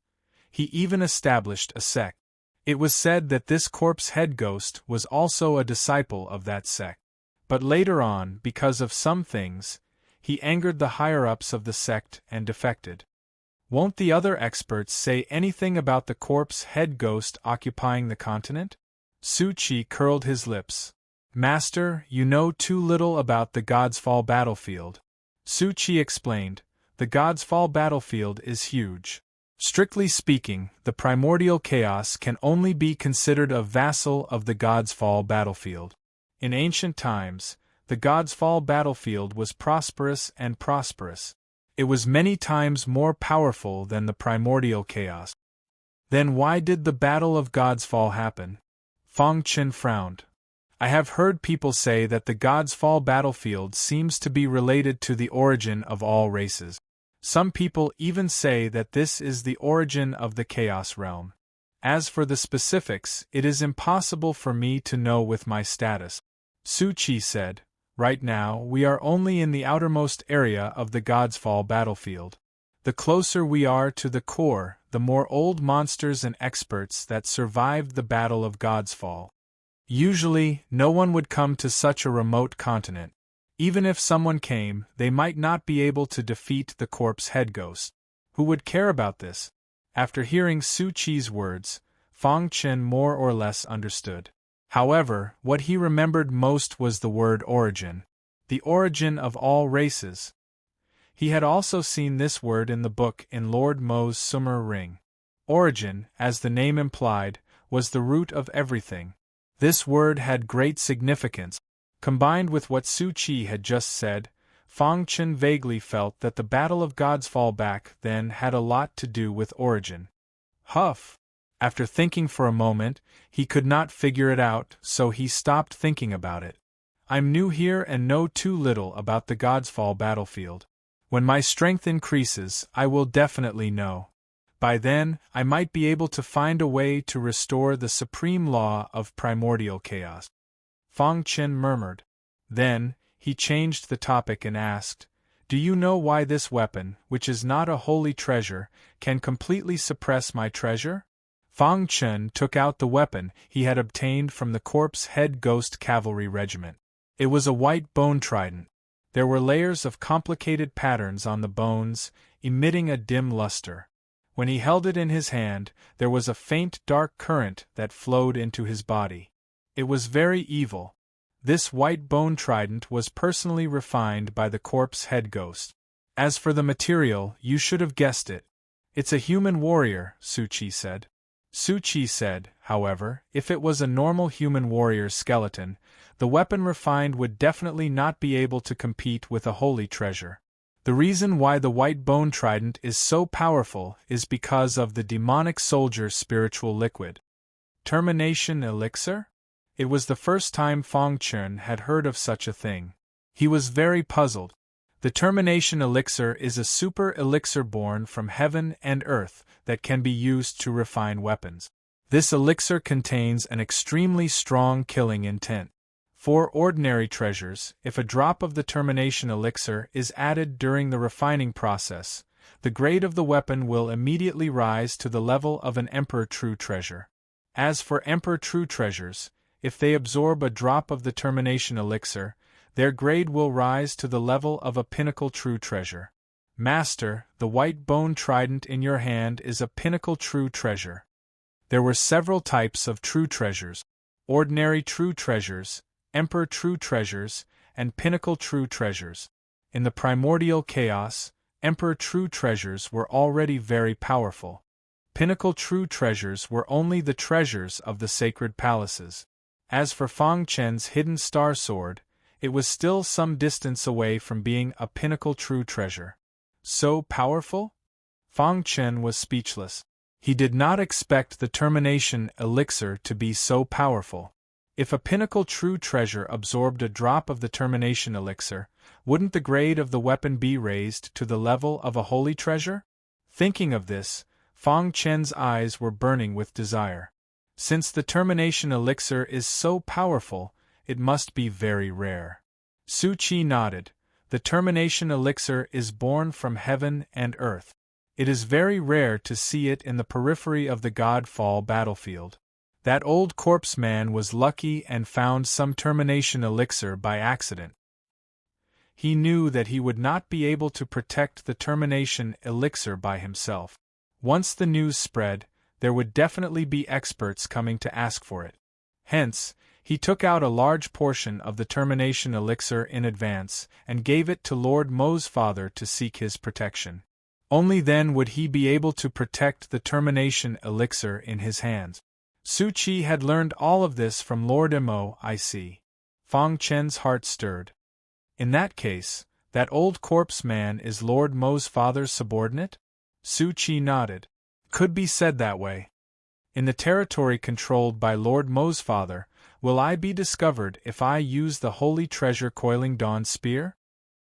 he even established a sect. It was said that this Corpse Head Ghost was also a disciple of that sect. But later on, because of some things, he angered the higher-ups of the sect and defected. Won't the other experts say anything about the Corpse Head Ghost occupying the continent? Su Qi curled his lips. Master, you know too little about the God's Fall battlefield. Su Qi explained, the God's Fall battlefield is huge. Strictly speaking, the primordial chaos can only be considered a vassal of the God's Fall battlefield. In ancient times, the God's Fall battlefield was prosperous and prosperous. It was many times more powerful than the primordial chaos. Then why did the Battle of God's Fall happen? Fang Chen frowned. I have heard people say that the God's Fall battlefield seems to be related to the origin of all races. Some people even say that this is the origin of the Chaos realm. As for the specifics, it is impossible for me to know with my status. Su Qi said, right now we are only in the outermost area of the God's Fall battlefield. The closer we are to the core, the more old monsters and experts that survived the Battle of God's Fall. Usually, no one would come to such a remote continent. Even if someone came, they might not be able to defeat the Corpse Head Ghost. Who would care about this? After hearing Su Qi's words, Fang Chen more or less understood. However, what he remembered most was the word origin. The origin of all races. He had also seen this word in the book in Lord Mo's Sumer ring. Origin, as the name implied, was the root of everything. This word had great significance. Combined with what Su Qi had just said, Fang Chen vaguely felt that the Battle of Gods Fallback then had a lot to do with origin. Huff! After thinking for a moment, he could not figure it out, so he stopped thinking about it. I'm new here and know too little about the Godsfall battlefield. When my strength increases, I will definitely know. By then, I might be able to find a way to restore the supreme law of primordial chaos. Fang Chen murmured. Then, he changed the topic and asked, "Do you know why this weapon, which is not a holy treasure, can completely suppress my treasure?" Fang Chen took out the weapon he had obtained from the corpse head ghost cavalry regiment. It was a white bone trident. There were layers of complicated patterns on the bones, emitting a dim luster. When he held it in his hand, there was a faint dark current that flowed into his body. It was very evil. This white bone trident was personally refined by the corpse head ghost. As for the material, you should have guessed it. It's a human warrior, Su Qi said. Su Qi said, however, if it was a normal human warrior's skeleton, the weapon refined would definitely not be able to compete with a holy treasure. The reason why the white bone trident is so powerful is because of the demonic soldier's spiritual liquid. Termination elixir? It was the first time Fang Chen had heard of such a thing. He was very puzzled. The termination elixir is a super elixir born from heaven and earth that can be used to refine weapons. This elixir contains an extremely strong killing intent. For ordinary treasures, if a drop of the termination elixir is added during the refining process, the grade of the weapon will immediately rise to the level of an Emperor True Treasure. As for Emperor True Treasures, if they absorb a drop of the termination elixir, their grade will rise to the level of a Pinnacle True Treasure. Master, the white bone trident in your hand is a Pinnacle True Treasure. There were several types of true treasures: ordinary true treasures, Emperor True Treasures, and Pinnacle True Treasures. In the primordial chaos, Emperor True Treasures were already very powerful. Pinnacle True Treasures were only the treasures of the sacred palaces. As for Fang Chen's hidden star sword, it was still some distance away from being a Pinnacle True Treasure. So powerful? Fang Chen was speechless. He did not expect the termination elixir to be so powerful. If a Pinnacle True Treasure absorbed a drop of the termination elixir, wouldn't the grade of the weapon be raised to the level of a holy treasure? Thinking of this, Fang Chen's eyes were burning with desire. Since the termination elixir is so powerful, it must be very rare. Su Qi nodded. The termination elixir is born from heaven and earth. It is very rare to see it in the periphery of the Godfall battlefield. That old corpse man was lucky and found some termination elixir by accident. He knew that he would not be able to protect the termination elixir by himself. Once the news spread, there would definitely be experts coming to ask for it. Hence, he took out a large portion of the termination elixir in advance and gave it to Lord Mo's father to seek his protection. Only then would he be able to protect the termination elixir in his hands. Su Qi had learned all of this from Lord Mo, I see. Fang Chen's heart stirred. In that case, that old corpse man is Lord Mo's father's subordinate? Su Qi nodded. Could be said that way. In the territory controlled by Lord Mo's father, will I be discovered if I use the holy treasure coiling dawn spear?